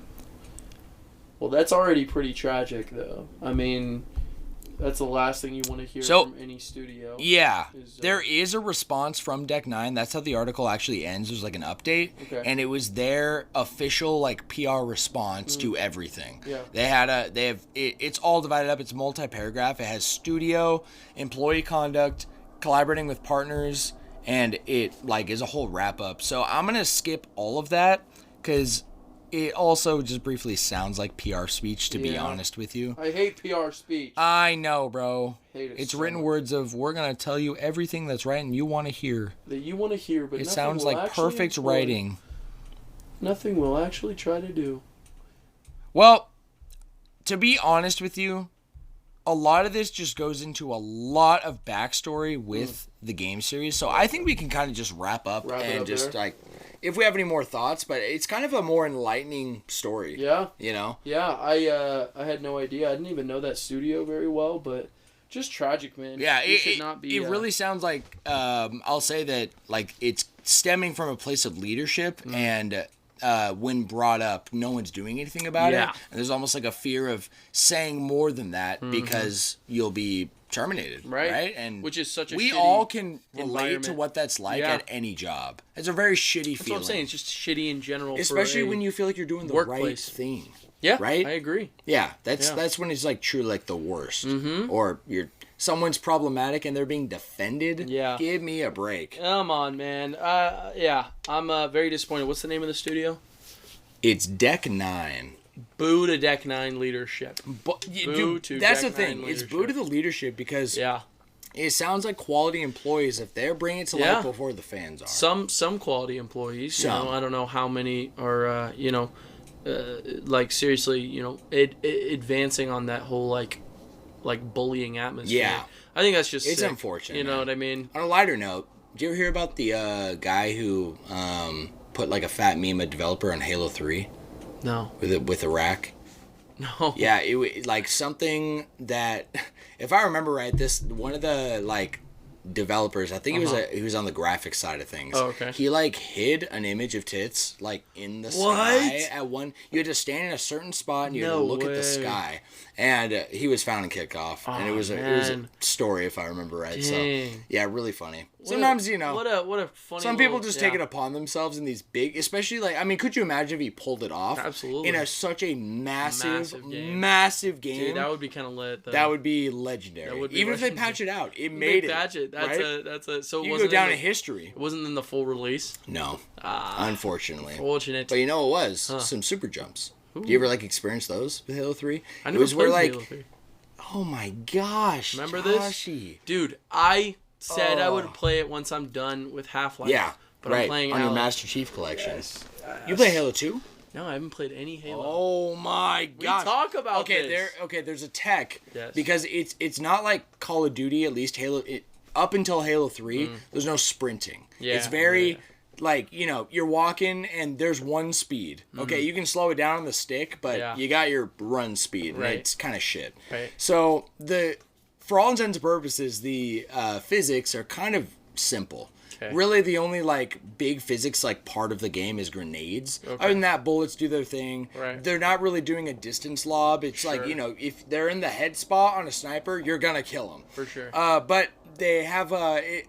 Well, that's already pretty tragic, though. I mean... That's the last thing you want to hear from any studio. Yeah, there is a response from Deck 9. That's how the article actually ends. There's like an update, and it was their official PR response to everything. Yeah, it's all divided up. It's multi-paragraph. It has studio, employee conduct, collaborating with partners, and it is a whole wrap up. So I'm gonna skip all of that because it also just briefly sounds like PR speech, to be honest with you. I hate PR speech. I know, bro. Hate it it's so written much. Words of, we're going to tell you everything that's right and you want to hear. That you want to hear, but it nothing sounds will like actually perfect employ. writing. Nothing will actually try to do. Well, to be honest with you, a lot of this just goes into a lot of backstory with the game series. So I think we can kind of just wrap up and just there. If we have any more thoughts, but it's kind of a more enlightening story. Yeah. You know? Yeah, I had no idea. I didn't even know that studio very well, but just tragic, man. Yeah, it really sounds like I'll say that it's stemming from a place of leadership and when brought up, no one's doing anything about it. Yeah. And there's almost like a fear of saying more than that because you'll be terminated. Right? And which is such a we shitty all can relate to environment. what that's like Yeah. at any job. It's a very shitty That's feeling. what I'm saying. It's just shitty in general. Especially for when you feel like you're doing the workplace. right thing. Yeah, right? I agree. Yeah, that's when it's like truly like the worst. Or someone's problematic and they're being defended. Yeah. Give me a break. Come on, man. Yeah, I'm very disappointed. What's the name of the studio? It's Deck 9. Boo to Deck 9 leadership. But, Boo to that's Deck the thing. 9 It's leadership. boo to the leadership because Yeah. it sounds like quality employees if they're bringing it to light before the fans are. Some quality employees. Some. I don't know how many are, like seriously, advancing on that whole like bullying atmosphere. Yeah. I think that's just It's sick. unfortunate, You know man. what I mean? On a lighter note, did you ever hear about the guy who put like a fat meme a developer on Halo 3 No. with Iraq? No. Yeah, it like something that, if I remember right, this one of the like developers, I think he was on the graphics side of things. Oh, okay. He like hid an image of tits like in the What? sky at one. You had to stand in a certain spot and you had to No look at the way. sky. And he was found and kicked off, and it was a man. story if I remember right. Dang. So yeah, really funny. Sometimes what a funny. some people little- just yeah. take it upon themselves in these big, especially like, I mean, could you imagine if he pulled it off? Absolutely. In such a massive Massive game. game. Dude, that would be kind of lit. Though. That would be legendary. That would be Even if they legendary. patch it out, it They made it. patch it. That's right? that's a. So it You go wasn't down in in history. It wasn't in the full release. No, Ah, unfortunately. fortunate. But you know what it was? Some super jumps. Do you ever like experience those with Halo 3? I It never was where played like, Halo 3. oh my gosh, Remember this? Joshi. Dude, I said I Oh. would play it once I'm done with Half-Life. Yeah, but right. I'm playing on your out. Master Chief collection. Yes. You play Halo 2? No, I haven't played any Halo. Oh my we gosh. talk about Okay, this. there's a tech. Yes. Because it's not like Call of Duty, at least up until Halo 3, there's no sprinting. Yeah, It's very yeah. like, you're walking and there's one speed. Okay, you can slow it down on the stick, but Yeah. you got your run speed, and Right. it's kind of shit. Right. So for all intents and purposes, the physics are kind of simple. Okay. Really, the only like big physics like part of the game is grenades. Okay. Other than that, bullets do their thing. Right. They're not really doing a distance lob. It's like, Sure. if they're in the head spot on a sniper, you're gonna kill them. For sure. But they have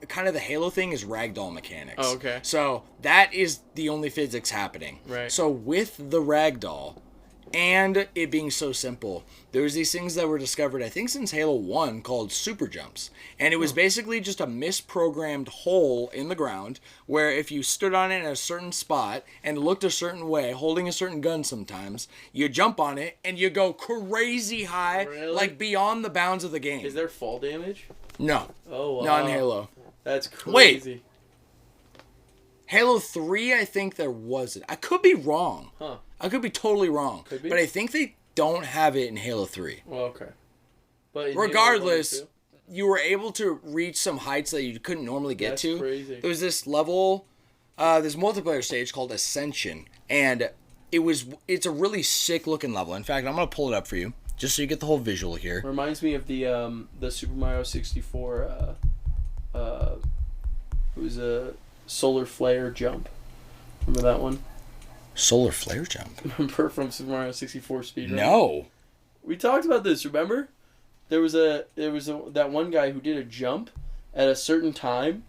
kind of the Halo thing is ragdoll mechanics. Oh, okay. So that is the only physics happening. Right. So with the ragdoll and it being so simple, there's these things that were discovered, I think, since Halo 1 called super jumps. And it was basically just a misprogrammed hole in the ground where if you stood on it in a certain spot and looked a certain way, holding a certain gun sometimes, you jump on it and you go crazy high, Really? like beyond the bounds of the game. Is there fall damage? No. Oh, wow. Not in Halo. That's Wait. crazy. Halo 3, I think there wasn't. I could be wrong. Huh. I could be totally wrong. Could be. But I think they don't have it in Halo 3. Well, okay. But in Halo 1 and Regardless, 2? you were able to reach some heights that you couldn't normally get That's to. crazy. There was this level, this multiplayer stage called Ascension, and it's a really sick looking level. In fact, I'm gonna pull it up for you just so you get the whole visual here. Reminds me of the Super Mario 64 it was a solar flare jump. Remember that one? Solar flare jump. Remember from Super Mario 64 speedrun? No. We talked about this, remember? There was that one guy who did a jump at a certain time,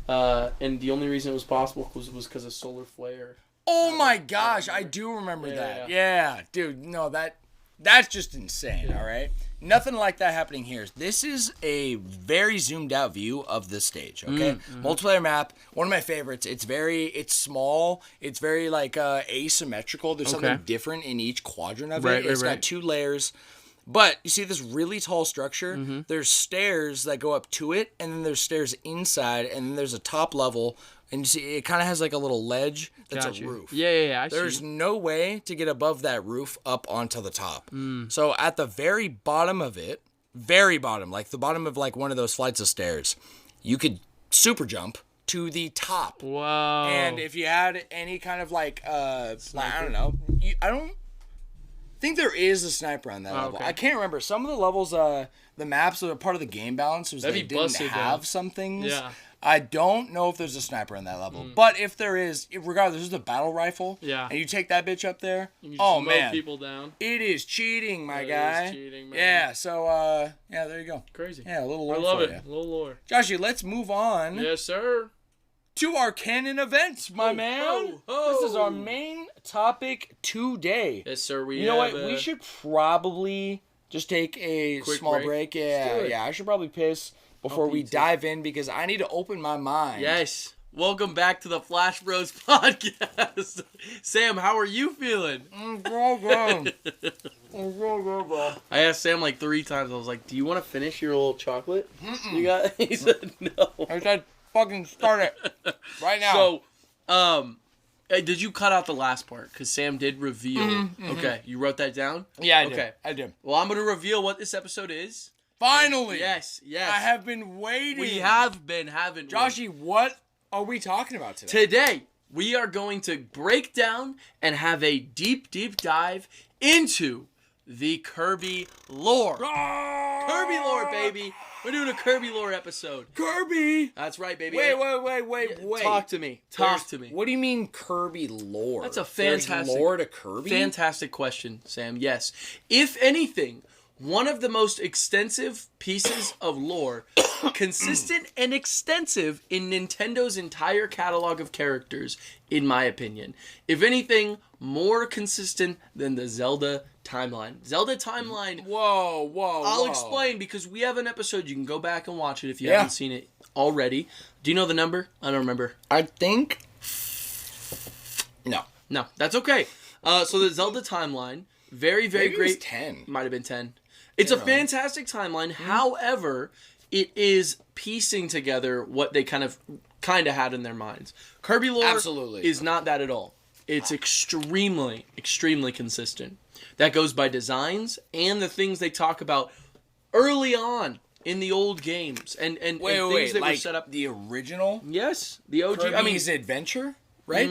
and the only reason it was possible was because of solar flare. Oh my gosh, I do remember that. Yeah, dude, no, that's just insane, all right? Nothing like that happening here. This is a very zoomed out view of the stage, okay? Multiplayer map, one of my favorites. It's small. It's very like asymmetrical. There's something different in each quadrant of it. It's got 2 layers. But you see this really tall structure? There's stairs that go up to it, and then there's stairs inside, and then there's a top level, and you see it kind of has like a little ledge that's a roof. Yeah. There's no way to get above that roof up onto the top. So at the very bottom of it, very bottom, like the bottom of like one of those flights of stairs, you could super jump to the top. Wow. And if you had any kind of like, I don't know, I don't think there is a sniper on that level. okay. I can't remember. Some of the levels, the maps that are part of the game balance was That'd they be didn't busted, have though. some things. Yeah. I don't know if there's a sniper in that level, but if there is, regardless, there's a battle rifle. Yeah. And you take that bitch up there. You Oh just man, mow people down. it is cheating, my guy. It is cheating, man. Yeah. So yeah, there you go. Crazy. Yeah, a little lore I love for it. ya. A little lore. Joshie, let's move on. Yes, sir. To our canon events, my man. This is our main topic today. Yes, sir. You know what? We should probably just take a Quick small break. break. Yeah. I should probably piss before we PT. dive in because I need to open my mind. Yes. Welcome back to the Flash Bros podcast. Sam, how are you feeling? I asked Sam like 3 times. I was like, "Do you want to finish your little chocolate?" You got? He said no. I said, "Fucking start it right now." So, did you cut out the last part? Because Sam did reveal. Okay, you wrote that down? Yeah, I did. Okay. I did. Well, I'm going to reveal what this episode is. Finally. Yes. I have been waiting. We have been, haven't we? Joshie, what are we talking about today? Today, we are going to break down and have a deep, deep dive into the Kirby lore. Kirby lore, baby. We're doing a Kirby lore episode. Kirby. That's right, baby. Wait. Talk to me. Talk to me. What do you mean Kirby lore? That's a There's fantastic lore to Kirby? Fantastic question, Sam. Yes. If anything, one of the most extensive pieces of lore, consistent and extensive in Nintendo's entire catalog of characters, in my opinion. If anything, more consistent than the Zelda timeline. Zelda timeline. Whoa. I'll explain because we have an episode. You can go back and watch it if you haven't seen it already. Do you know the number? I don't remember. I think. No, that's okay. So the Zelda timeline, very, very Maybe great. It was 10. Might have been 10. It's a fantastic timeline. However, it is piecing together what they kind of had in their minds. Kirby lore is not that at all. It's extremely, extremely consistent. That goes by designs and the things they talk about early on in the old games and things that were set up. The original? Yes, the OG. Kirby's Adventure, right?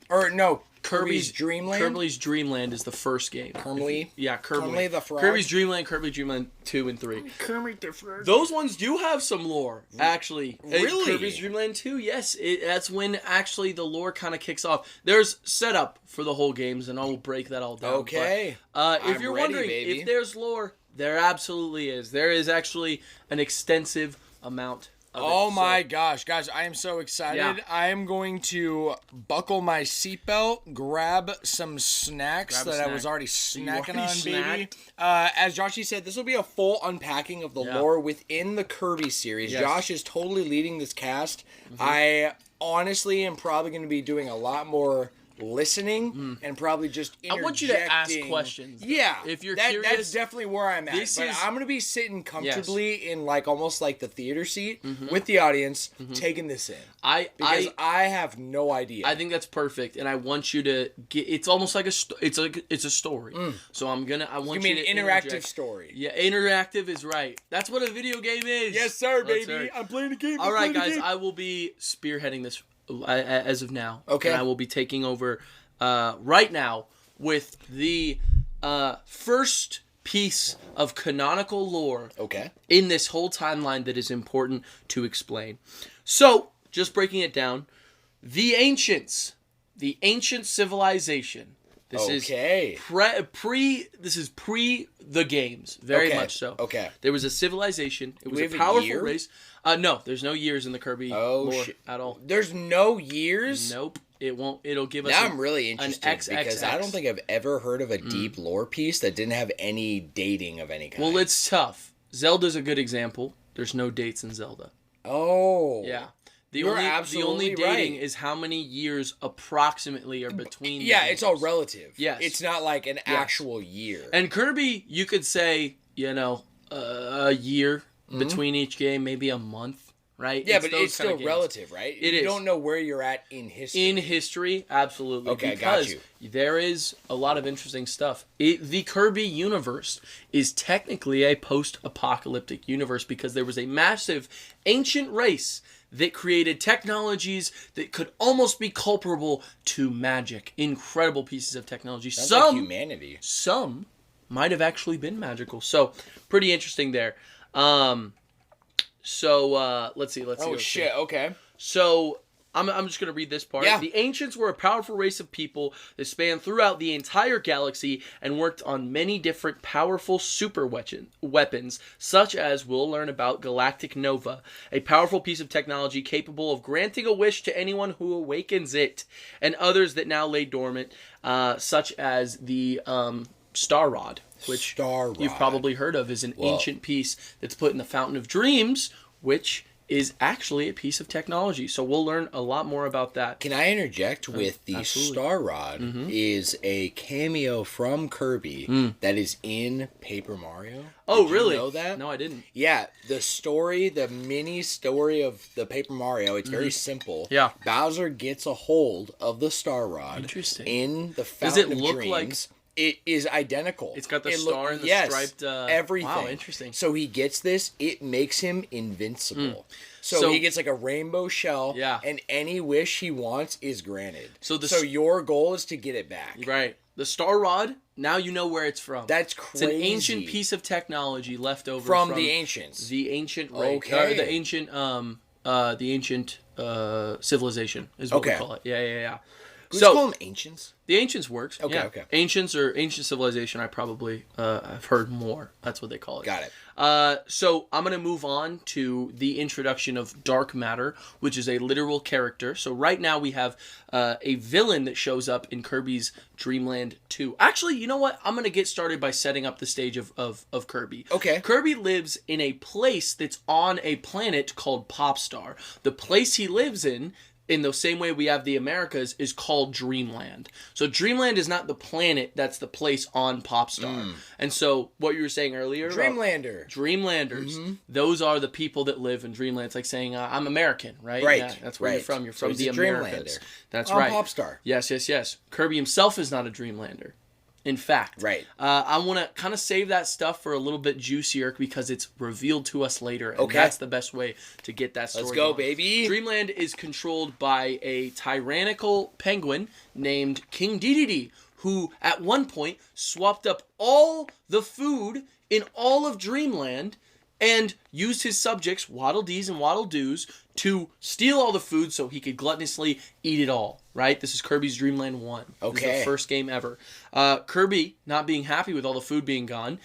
Or no, Kirby's Dream Land? Kirby's Dream Land is the first game. Kirby? Yeah, Kirby. Kirby the Frog? Kirby's Dream Land, Kirby Dream Land 2 and 3. Kirby the Frog. Those ones do have some lore, actually. Really? Kirby's Dream Land 2, yes. That's when actually the lore kind of kicks off. There's setup for the whole games, and I will break that all down. Okay. But, if you're ready, wondering baby. if there's lore, there absolutely is. There is actually an extensive amount of Oh it. my gosh, guys, I am so excited. Yeah. I am going to buckle my seatbelt, grab some snacks Grab a that I snack. was already You snacking already on, baby. snacked? As Joshie said, this will be a full unpacking of the lore within the Kirby series. Yes. Josh is totally leading this cast. I honestly am probably going to be doing a lot more listening and probably just interjecting. I want you to ask questions. Yeah, If you're that's curious, definitely where I'm at. this But is- I'm gonna be sitting comfortably in like almost like the theater seat with the audience, taking this in because I have no idea. I think that's perfect, and I want you to get. It's almost like it's a story. So I want you you mean to interactive interject. story? Yeah, interactive is right. That's what a video game is. Yes, sir, Let's baby. hear it. I'm playing a game. All right, guys. I will be spearheading this as of now. Okay. And I will be taking over right now with the first piece of canonical lore Okay. in this whole timeline that is important to explain. So, just breaking it down, the ancient civilization. This is pre the games, very much so. Okay. There was a civilization. It was we a have a powerful year? race. No, there's no years in the Kirby lore at all. There's no years. Nope. It won't. It'll give us. Now I'm really interested XXX. because I don't think I've ever heard of a deep lore piece that didn't have any dating of any kind. Well, it's tough. Zelda's a good example. There's no dates in Zelda. Oh. Yeah. The You're only absolutely dating right. is how many years approximately are between. Yeah, the it's all games. relative. Yes. It's not like an actual year. And Kirby, you could say, a year between each game, maybe a month, right? Yeah, but those it's kind of still games. relative, right? It you is. don't know where you're at in history. In history, absolutely. Okay, got because you. there is a lot of interesting stuff. The Kirby universe is technically a post-apocalyptic universe because there was a massive ancient race that created technologies that could almost be comparable to magic. Incredible pieces of technology. Sounds like humanity. Some might have actually been magical. So, pretty interesting there. So let's see. Oh shit! Okay. So I'm just going to read this part. Yeah. The ancients were a powerful race of people that spanned throughout the entire galaxy and worked on many different powerful super weapons, such as we'll learn about Galactic Nova, a powerful piece of technology capable of granting a wish to anyone who awakens it, and others that now lay dormant, such as the Star Rod, which you've probably heard of, is an ancient piece that's put in the Fountain of Dreams, which is actually a piece of technology. So we'll learn a lot more about that. Can I interject with the absolutely. Star Rod is a cameo from Kirby that is in Paper Mario. Oh, Did really? You know that? No, I didn't. Yeah, the mini story of the Paper Mario, it's very simple. Yeah. Bowser gets a hold of the Star Rod. Interesting. In the Fountain Does it look of Dreams. like... It is identical. It's got the star and the striped... everything. Wow, interesting. So he gets this. It makes him invincible. So he gets like a rainbow shell. Yeah. And any wish he wants is granted. So your goal is to get it back. Right. The Star Rod, now you know where it's from. That's crazy. It's an ancient piece of technology left over from the ancients. The ancient race. Okay. The ancient civilization is what we call it. Yeah. Who's call them ancients? The ancients works. Okay. Ancients or ancient civilization, I probably have heard more. That's what they call it. Got it. So I'm going to move on to the introduction of Dark Matter, which is a literal character. So right now we have a villain that shows up in Kirby's Dreamland 2. Actually, you know what? I'm going to get started by setting up the stage of Kirby. Okay. Kirby lives in a place that's on a planet called Popstar. The place he lives in the same way we have the Americas, is called Dreamland. So Dreamland is not the planet, that's the place on Popstar. And so what you were saying earlier... Dreamlanders. Mm-hmm. Those are the people that live in Dreamland. It's like saying, I'm American, right? Right. Yeah, that's where you're from. You're from so the Americas. That's on right. Popstar. Yes. Kirby himself is not a Dreamlander. In fact, right. I want to kind of save that stuff for a little bit juicier because it's revealed to us later, and that's the best way to get that story. Let's go, baby. Dreamland is controlled by a tyrannical penguin named King Dedede, who at one point swapped up all the food in all of Dreamland and used his subjects, Waddle Dees and Waddle Doos, to steal all the food so he could gluttonously eat it all, right? This is Kirby's Dreamland 1. This is the first game ever. Kirby, not being happy with all the food being gone,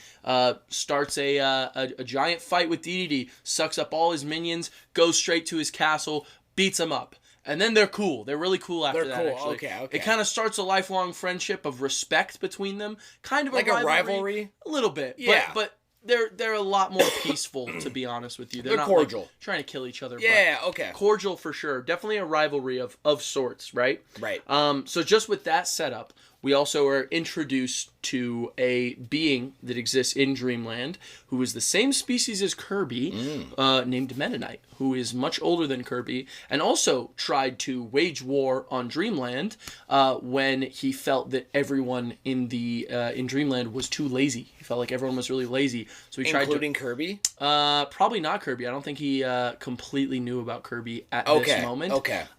starts a giant fight with Dedede, sucks up all his minions, goes straight to his castle, beats them up. And then they're cool. They're really cool after that, actually. Okay. It kind of starts a lifelong friendship of respect between them. Kind of like a rivalry? A little bit. Yeah. But they're a lot more peaceful, to be honest with you. They're not cordial. Like, trying to kill each other. Yeah, but cordial for sure. Definitely a rivalry of sorts, right? Right. So just with that setup, we also are introduced to a being that exists in Dreamland who is the same species as Kirby, named Meta Knight, who is much older than Kirby and also tried to wage war on Dreamland when he felt that everyone in Dreamland was too lazy. He felt like everyone was really lazy, so he tried to... Including Kirby? Probably not Kirby. I don't think he completely knew about Kirby at this moment.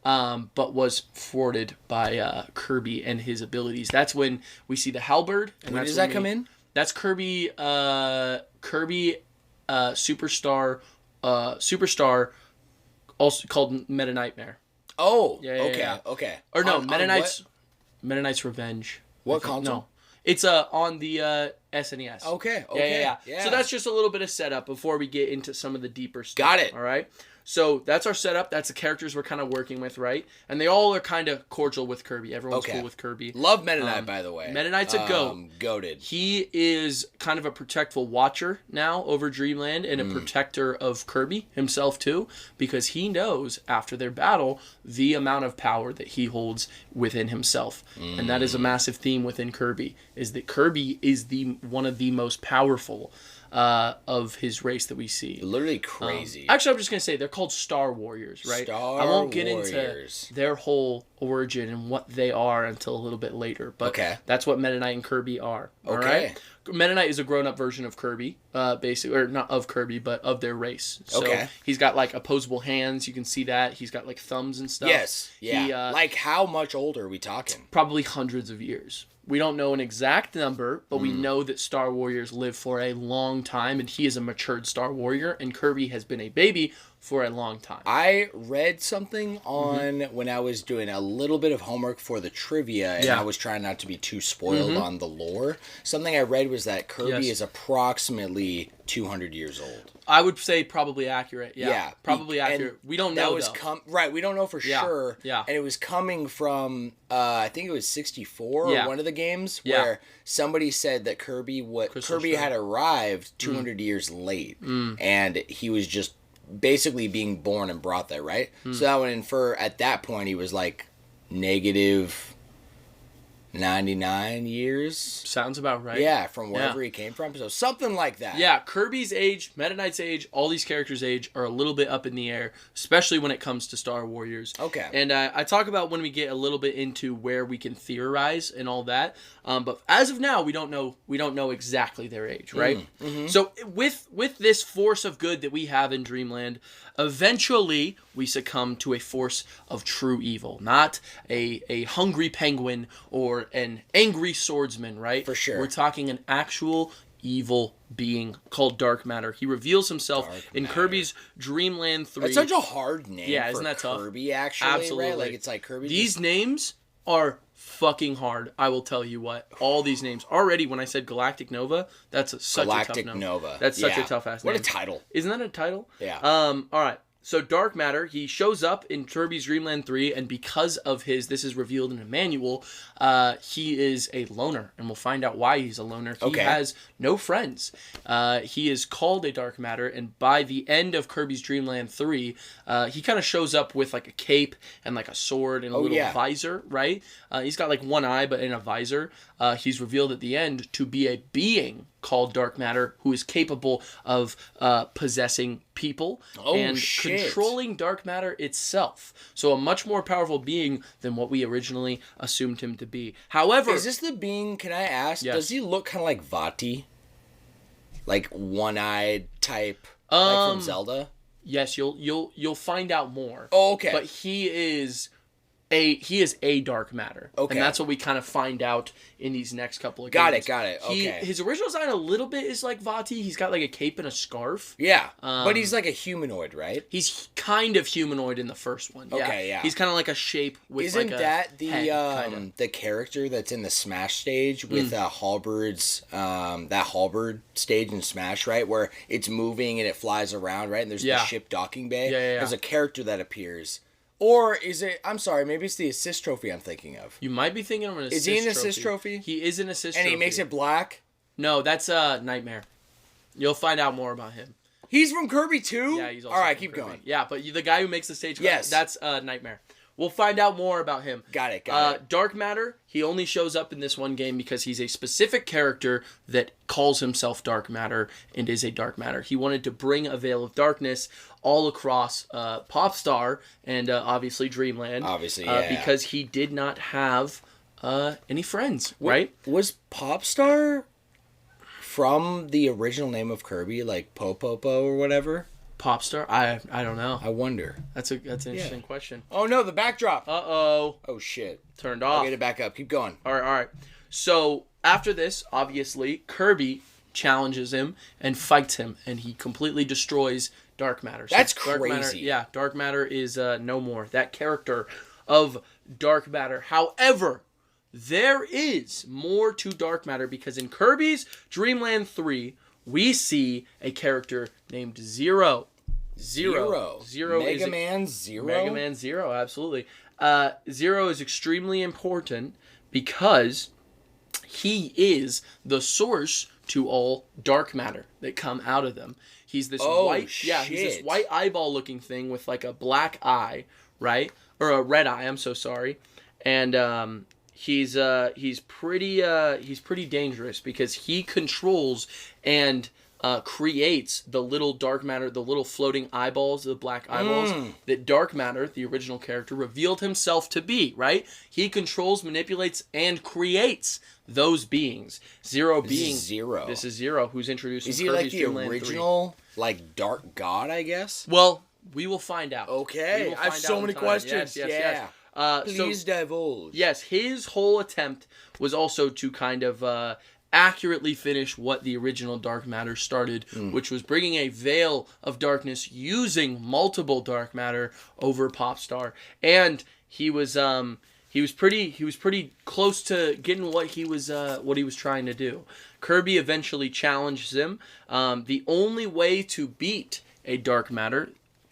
But was thwarted by Kirby and his abilities. That's when we see the halberd. And when does that come in? That's Kirby. Superstar. Also called Meta Nightmare. Oh. Yeah. Okay. Or no, Meta Knight's Revenge. What console? No. It's on the SNES. Okay. Yeah. So that's just a little bit of setup before we get into some of the deeper stuff. Got it. All right. So that's our setup. That's the characters we're kind of working with, right? And they all are kind of cordial with Kirby. Everyone's cool with Kirby. Love Meta Knight, by the way. Meta Knight's a goat. Goated. He is kind of a protectful watcher now over Dreamland and a protector of Kirby himself too, because he knows after their battle the amount of power that he holds within himself. And that is a massive theme within Kirby, is that Kirby is one of the most powerful of his race that we see. Literally crazy. Actually, I'm just going to say they're called Star Warriors, right? I won't get into their whole origin and what they are until a little bit later. But that's what Meta Knight and Kirby are. All right? Meta Knight is a grown-up version of Kirby, basically, or not of Kirby, but of their race. So Okay. he's got like opposable hands. You can see that he's got like thumbs and stuff. Yes. Yeah. He, like how much older are we talking? probably hundreds of years. We don't know an exact number, but we know that Star Warriors live for a long time, and he is a matured Star Warrior, and Kirby has been a baby for a long time. I read something on when I was doing a little bit of homework for the trivia, and I was trying not to be too spoiled on the lore. Something I read was that Kirby is approximately 200 years old. I would say probably accurate. Yeah, Yeah, probably accurate. We don't know, right, we don't know for sure. Yeah. And it was coming from, I think it was 64 or one of the games, Yeah. where somebody said that Kirby had arrived 200 years late, and he was just basically being born and brought there, right? So that would infer, at that point, he was like negative 99 years. Sounds about right. Yeah, from wherever he came from. So something like that. Yeah, Kirby's age, Meta Knight's age, all these characters' age are a little bit up in the air, especially when it comes to Star Warriors. Okay. And I talk about when we get a little bit into where we can theorize and all that. But as of now, we don't know exactly their age, right? So with this force of good that we have in Dreamland, eventually we succumb to a force of true evil, not a hungry penguin or an angry swordsman, right? For sure. We're talking an actual evil being called Dark Matter. He reveals himself in Kirby's Dreamland 3. That's such a hard name isn't that tough? Kirby, actually. Absolutely. Right? Like, it's like Kirby. These names are fucking hard. I will tell you what. All these names. Already, when I said Galactic Nova, that's such a tough name. That's such a tough-ass name. What a title. Isn't that a title? Yeah. All right. So Dark Matter, he shows up in Kirby's Dreamland 3, and because of this is revealed in a manual, he is a loner, and we'll find out why he's a loner. He has no friends. He is called a Dark Matter, and by the end of Kirby's Dreamland 3, he kind of shows up with like a cape and like a sword and a little visor, right? He's got like one eye, but in a visor. He's revealed at the end to be a being called Dark Matter who is capable of possessing people and controlling Dark Matter itself. So a much more powerful being than what we originally assumed him to be. However, is this the being, can I ask, Yes. does he look kind of like Vati? Like one-eyed type, like from Zelda? yes, you'll find out more. Oh, okay. But he is a Dark Matter. Okay. And that's what we kind of find out in these next couple of Got games. it. Okay. His original design a little bit is like Vati. He's got like a cape and a scarf. Yeah, but he's like a humanoid, right? He's kind of humanoid in the first one. Yeah. Okay, yeah. He's kind of like a shape with Isn't like a that the head, kinda. the character that's in the Smash stage with Halberd's that Halberd stage in Smash, right? Where it's moving and it flies around, right? And there's the ship docking bay. Yeah. There's a character that appears. Or is it, I'm sorry, maybe it's the assist trophy I'm thinking of. You might be thinking of an assist Is he an trophy. assist trophy? He is an assist And trophy. he makes it black? No, that's Nightmare. You'll find out more about him. He's from Kirby too? Yeah, he's also All right, from keep Kirby. going. Yeah, but the guy who makes the stage, Yes. that's Nightmare. We'll find out more about him. Got it. Dark Matter, he only shows up in this one game because he's a specific character that calls himself Dark Matter and is a Dark Matter. He wanted to bring a veil of darkness all across Popstar and obviously Dreamland. Obviously, because he did not have any friends, right? Was Popstar from the original name of Kirby, like Popopo or whatever? Popstar? I don't know. I wonder. That's an interesting question. Oh no, the backdrop. Uh-oh. Oh shit. Turned off. I'll get it back up. Keep going. All right. So after this, obviously, Kirby challenges him and fights him, and he completely destroys Dark Matter. So That's Dark crazy. Matter, Dark Matter is no more. That character of Dark Matter. However, there is more to Dark Matter because in Kirby's Dreamland 3, we see a character named Zero. Zero Mega Man Zero? Mega Man Zero, absolutely. Zero is extremely important because he is the source to all dark matter that come out of them. He's this he's this white eyeball looking thing with like a black eye, right? Or a red eye, I'm so sorry. And he's pretty dangerous because he controls and creates the little dark matter, the little floating eyeballs, the black eyeballs, that dark matter, the original character, revealed himself to be, right? He controls, manipulates, and creates those beings. Zero being... Zero. This is Zero, who's introduced in Is he Kirby's like the Dream Land original, like, dark god, I guess? Well, we will find out. Okay. I have so many questions. Yes. Please divulge. Yes, his whole attempt was also to kind of accurately finish what the original dark matter started, which was bringing a veil of darkness using multiple dark matter over Popstar, and he was pretty close to getting what he was trying to do. Kirby eventually challenges him. The only way to beat a dark matter,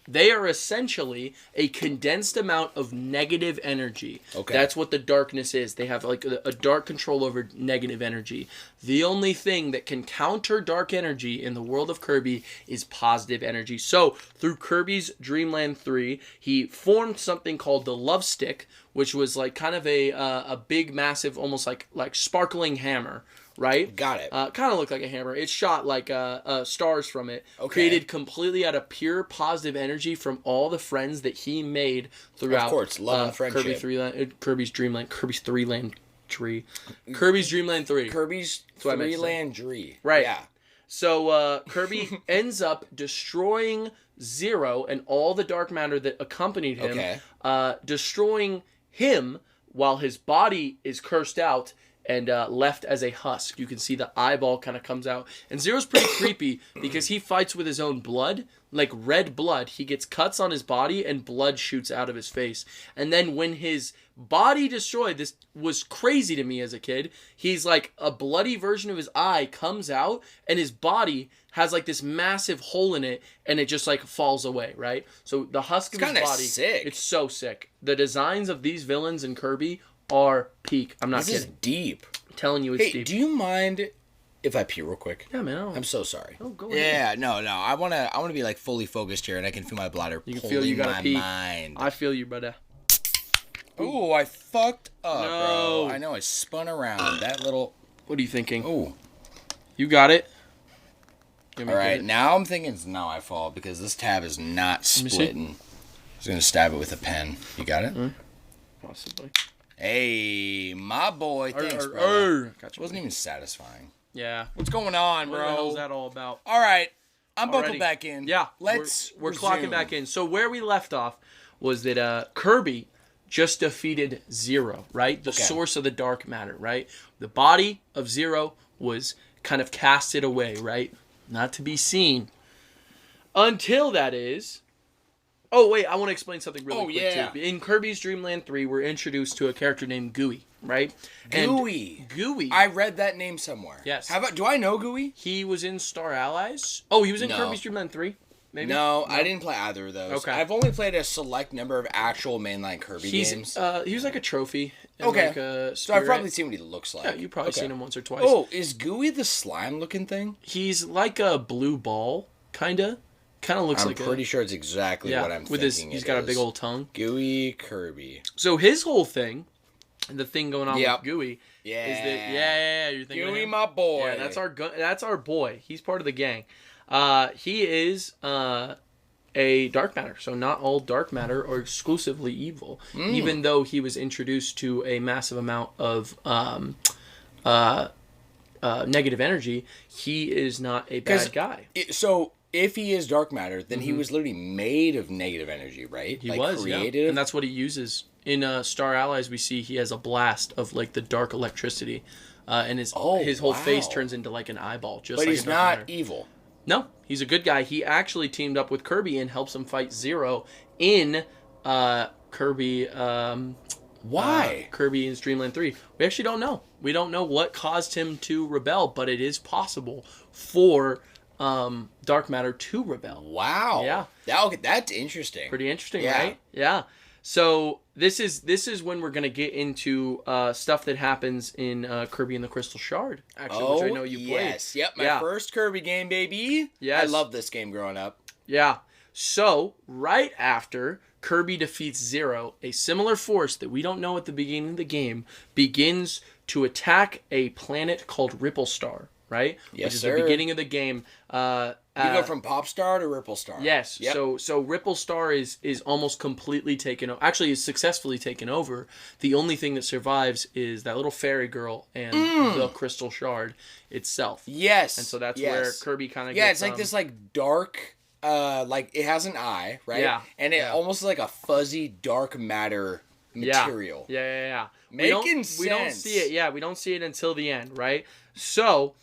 they are essentially a condensed amount of negative energy. Okay. That's what the darkness is. They have like a dark control over negative energy. The only thing that can counter dark energy in the world of Kirby is positive energy. So, through Kirby's Dream Land 3, he formed something called the Love Stick, which was like kind of a big, massive, almost like sparkling hammer. Right? Got it. Kind of looked like a hammer. It shot like stars from it. Okay. Created completely out of pure positive energy from all the friends that he made throughout. Of course, love and friendship. Kirby's Dream Land 3. Kirby's Dream Land 3. Kirby's 3 Land Tree. Right. Yeah. So Kirby ends up destroying Zero and all the dark matter that accompanied him. Okay. Destroying him while his body is cursed out and left as a husk. You can see the eyeball kind of comes out. And Zero's pretty creepy because he fights with his own blood, like red blood. He gets cuts on his body and blood shoots out of his face. And then when his body destroyed, this was crazy to me as a kid, he's like a bloody version of his eye comes out and his body has like this massive hole in it and it just like falls away, right? So the husk of his body, sick. It's so sick. The designs of these villains in Kirby are peak. I'm not kidding. This is deep. I'm telling you, it's deep. Hey, do you mind if I pee real quick? Yeah, man. I'm so sorry. Oh, go ahead. Yeah, no. I wanna be like fully focused here, and I can feel my bladder pulling my mind. I feel you, brother. Ooh, I fucked up, No. bro. I know. I spun around. That little. What are you thinking? Ooh. You got it. All right, now I'm thinking it's now I fall because this tab is not splitting. I was gonna stab it with a pen. You got it? Possibly. Hey, my boy. Thanks, bro. Gotcha. Wasn't even satisfying. Yeah. What's going on, bro? What the hell is that all about? All right. I'm buckled back in. Yeah. We're clocking back in. So where we left off was that Kirby just defeated Zero, right? The source of the dark matter, right? The body of Zero was kind of casted away, right? Not to be seen. Until that is... Oh, wait, I want to explain something really quick, too. In Kirby's Dream Land 3, we're introduced to a character named Gooey, right? Gooey. Gooey. I read that name somewhere. Yes. Do I know Gooey? He was in Star Allies. Oh, he was in Kirby's Dream Land 3? Maybe? No, I didn't play either of those. Okay. I've only played a select number of actual mainline Kirby games. He was like a trophy. Okay. So I've probably seen what he looks like. Yeah, you've probably seen him once or twice. Oh, is Gooey the slime-looking thing? He's like a blue ball, kinda. Kind of looks like I'm pretty sure it's exactly what I'm thinking. He's got a big old tongue. Gooey Kirby. So his whole thing, the thing going on with Gooey, is that you're thinking Gooey, my boy. Yeah, that's our boy. He's part of the gang. He is a dark matter, so not all dark matter are exclusively evil. Even though he was introduced to a massive amount of negative energy, he is not a bad guy. So if he is dark matter, then he was literally made of negative energy, right? He was created, and that's what he uses. In Star Allies, we see he has a blast of like the dark electricity, and his whole face turns into like an eyeball. But he's not evil. No, he's a good guy. He actually teamed up with Kirby and helps him fight Zero in Kirby. Why? Kirby in Dream Land 3. We actually don't know. We don't know what caused him to rebel, but it is possible for dark matter to rebel. Wow. Yeah. That's interesting. Pretty interesting, right? Yeah. So this is when we're gonna get into stuff that happens in Kirby and the Crystal Shard. Actually, which I know you played. Yes. Yep. My first Kirby game, baby. Yes. I loved this game growing up. Yeah. So right after Kirby defeats Zero, a similar force that we don't know at the beginning of the game begins to attack a planet called Ripple Star. right? Yes, which is sir. the beginning of the game. You go from Pop Star to Ripple Star. Yes. Yep. So Ripple Star is almost completely taken over. Actually, is successfully taken over. The only thing that survives is that little fairy girl and the crystal shard itself. Yes. And so that's where Kirby kind of Yeah, gets... it's like this like dark, like it has an eye, right? Yeah. And it almost is like a fuzzy dark matter material. Yeah. Making sense. We don't see it. Yeah, we don't see it until the end, right? So...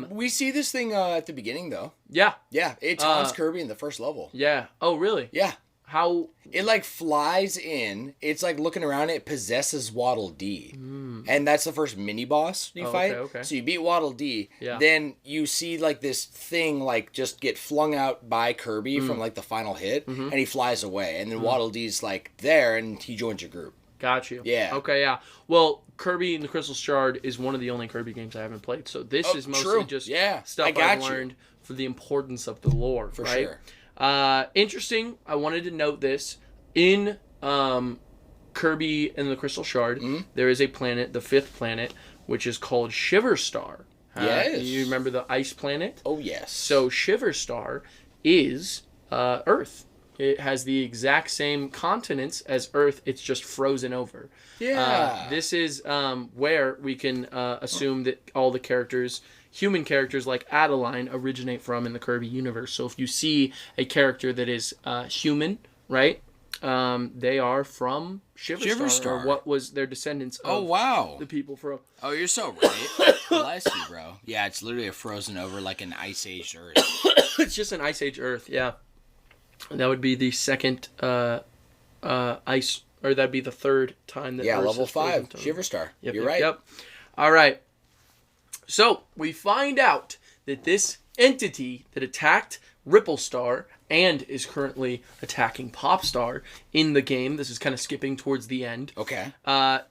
we see this thing at the beginning, though. Yeah. Yeah, it taunts Kirby in the first level. Yeah. Oh, really? Yeah. How... It, like, flies in. It's, like, looking around. It possesses Waddle Dee. And that's the first mini-boss you fight. Okay. So you beat Waddle Dee. Yeah. Then you see, like, this thing, like, just get flung out by Kirby from, like, the final hit. And he flies away. And then Waddle Dee's, like, there, and he joins your group. Got you. Yeah. Okay, yeah. Well, Kirby and the Crystal Shard is one of the only Kirby games I haven't played. So this is mostly just stuff I've learned for the importance of the lore, For right? sure. Interesting. I wanted to note this. In Kirby and the Crystal Shard, there is a planet, the 5th planet, which is called Shiver Star. Yes. You remember the ice planet? Oh, yes. So Shiver Star is Earth. It has the exact same continents as Earth. It's just frozen over. Yeah. This is where we can assume that all the characters, human characters like Adeline, originate from in the Kirby universe. So if you see a character that is human, right, they are from Shiver Star. Or what was their descendants of the people from... Oh, you're so right. Bless you, bro. Yeah, it's literally a frozen over like an Ice Age Earth. It's just an Ice Age Earth, yeah. That would be the second ice, or that'd be the third time that Earth level is frozen 5, Shiver Star. You're right. Yep. All right. So we find out that this entity that attacked Ripple Star and is currently attacking Pop Star in the game, this is kind of skipping towards the end, Okay.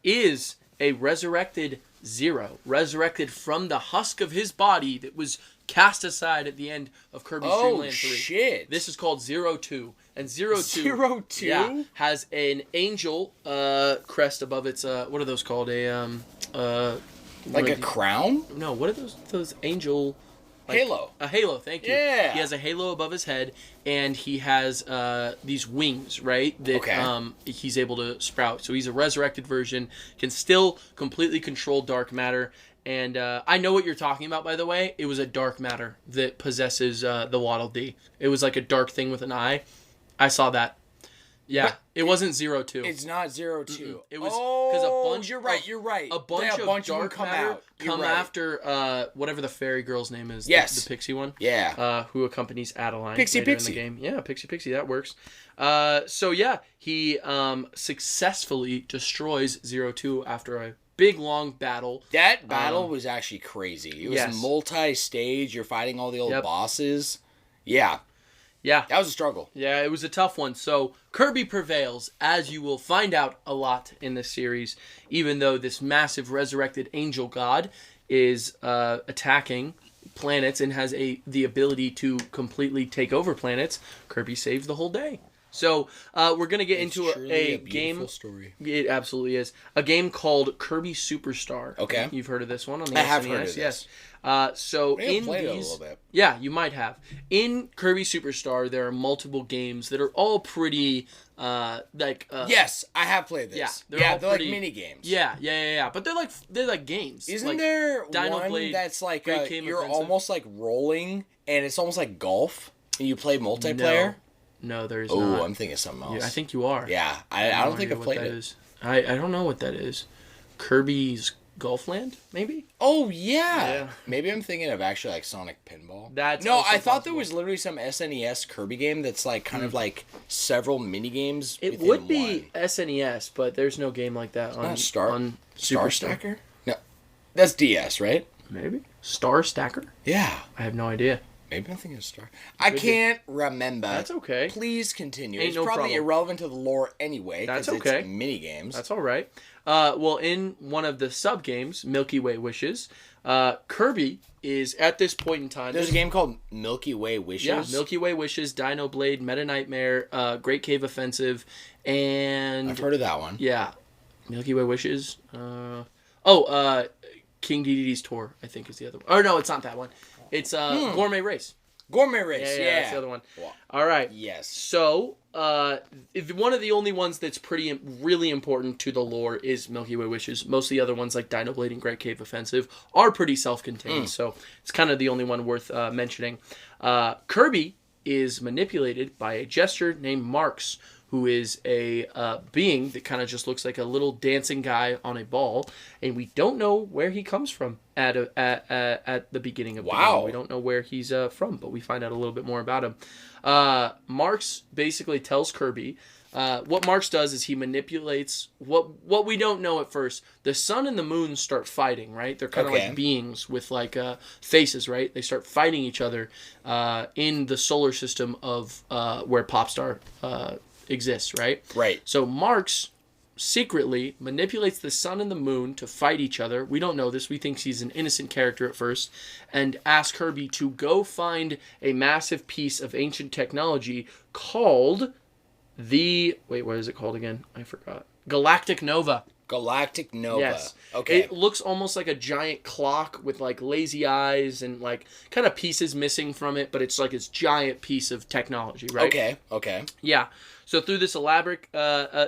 is a resurrected Zero, resurrected from the husk of his body that was cast aside at the end of Kirby's Dream Land 3. Shit. This is called 02. And 02, 02? Yeah, has an angel crest above its, what are those called? Like a crown? No, what are those angel... Like, halo. A halo, thank you. Yeah. He has a halo above his head, and he has these wings, right? That he's able to sprout. So he's a resurrected version, can still completely control dark matter. And I know what you're talking about, by the way. It was a dark matter that possesses the Waddle Dee. It was like a dark thing with an eye. I saw that. Yeah, but it wasn't 02. It's not 02. Mm-mm. It was because a bunch. You're right. A bunch of dark matter come after whatever the fairy girl's name is. Yes, the pixie one. Yeah. Who accompanies Adeline Pixie later in the game. Yeah, Pixie. That works. So yeah, he successfully destroys 02 after a big long battle. That battle was actually crazy. It was multi-stage. You're fighting all the old bosses. Yeah. Yeah. That was a struggle. Yeah, it was a tough one. So Kirby prevails, as you will find out a lot in this series, even though this massive resurrected angel god is attacking planets and has the ability to completely take over planets. Kirby saves the whole day. So we're going to get into a game. Story. It absolutely is. A game called Kirby Superstar. Okay. You've heard of this one on the SNES? I have heard of this. Yes. So in played these, it a little bit. Yeah, you might have. In Kirby Superstar, there are multiple games that are all pretty yes, I have played this. Yeah, they're like mini games. Yeah. But they're like games. Isn't like there Dino one Blade, that's like Great Game you're Offensive? almost like rolling and it's almost like golf and you play multiplayer? No, there is not. not. Oh, I'm thinking of something else. Yeah, I think you are. Yeah, I don't think I've played it. Is. I don't know what that is. Kirby's Golfland, maybe? Oh, yeah. Maybe I'm thinking of actually like Sonic Pinball. I thought there was literally some SNES Kirby game that's like kind of like several mini games. It would be SNES, but there's no game like that on Star Stacker? No, that's DS, right? Maybe Star Stacker. Yeah, I have no idea. Maybe I'm thinking of Star. I can't remember. That's okay. Please continue. It's probably problem. irrelevant to the lore anyway. That's okay. It's mini games. That's all right. Well, in one of the sub games, Milky Way Wishes, Kirby is at this point in time. There's a game called Milky Way Wishes. Yeah, Milky Way Wishes, Dino Blade, Meta Nightmare, Great Cave Offensive, and I've heard of that one. Yeah, Milky Way Wishes. King DDD's Tour, I think, is the other one. Or no, it's not that one. It's Gourmet Race. Gourmet Race, yeah. That's the other one. Wow. All right. Yes. So, one of the only ones that's really important to the lore is Milky Way Wishes. Most of the other ones, like Dino Blade and Great Cave Offensive, are pretty self-contained. So, it's kind of the only one worth mentioning. Kirby is manipulated by a jester named Marks, who is a being that kind of just looks like a little dancing guy on a ball, and we don't know where he comes from at the beginning of the game. We don't know where he's from, but we find out a little bit more about him. Marks basically tells Kirby, what Marks does is he manipulates what we don't know at first. The sun and the moon start fighting, right? They're kind of like beings with like faces, right? They start fighting each other in the solar system of where Popstar exists, right? Right. So Marks secretly manipulates the sun and the moon to fight each other. We don't know this. We think he's an innocent character at first, and asks Kirby to go find a massive piece of ancient technology called what is it called again? I forgot. Galactic Nova. Galactic Nova. Yes. Okay. It looks almost like a giant clock with like lazy eyes and like kind of pieces missing from it, but it's like this giant piece of technology, right? Okay. Yeah. So through this elaborate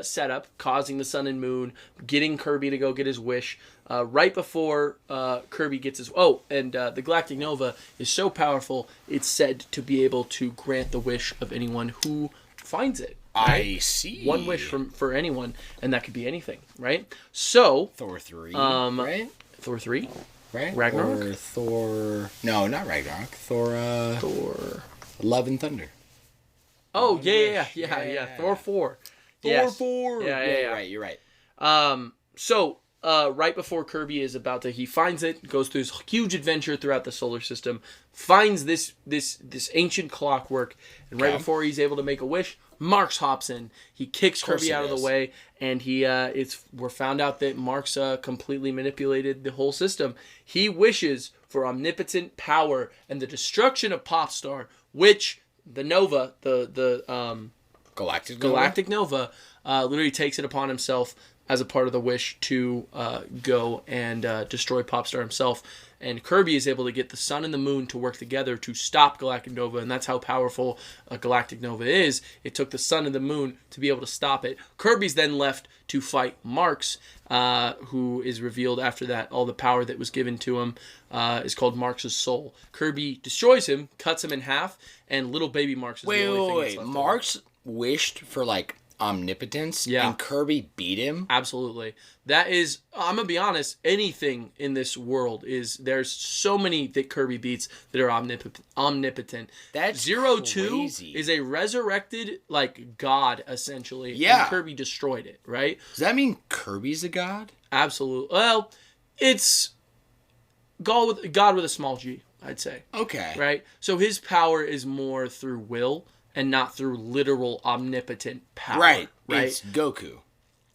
setup, causing the sun and moon, getting Kirby to go get his wish, right before Kirby gets his... the Galactic Nova is so powerful, it's said to be able to grant the wish of anyone who finds it. Right? I see. One wish for anyone, and that could be anything, right? So... Thor 3, right? Thor 3? Right? Ragnarok? Or Thor... No, not Ragnarok. Thor... Love and Thunder. Oh, yeah. Thor 4. Thor 4. Yeah. You're right. So, right before Kirby is about to... He finds it, goes through this huge adventure throughout the solar system, finds this ancient clockwork, and right before he's able to make a wish, Marks hops in. He kicks Kirby out of the way, and we're found out that Marks completely manipulated the whole system. He wishes for omnipotent power and the destruction of Popstar, which the Nova, the Galactic Nova, literally takes it upon himself as a part of the wish to go and destroy Popstar himself. And Kirby is able to get the sun and the moon to work together to stop Galactic Nova, and that's how powerful Galactic Nova is. It took the sun and the moon to be able to stop it. Kirby's then left to fight Marks, who is revealed after that. All the power that was given to him is called Marks' soul. Kirby destroys him, cuts him in half, and little baby Marks is the only thing that's left. Marks wished for, like, omnipotence, and Kirby beat him? Absolutely. That is, I'm going to be honest, anything in this world there's so many that Kirby beats that are omnipotent. That's Zero crazy. 2 is a resurrected, like, god, essentially. Yeah. And Kirby destroyed it, right? Does that mean Kirby's a god? Absolutely. Well, it's God with a small g, I'd say. Okay. Right? So his power is more through will and not through literal omnipotent power. Right. It's Goku.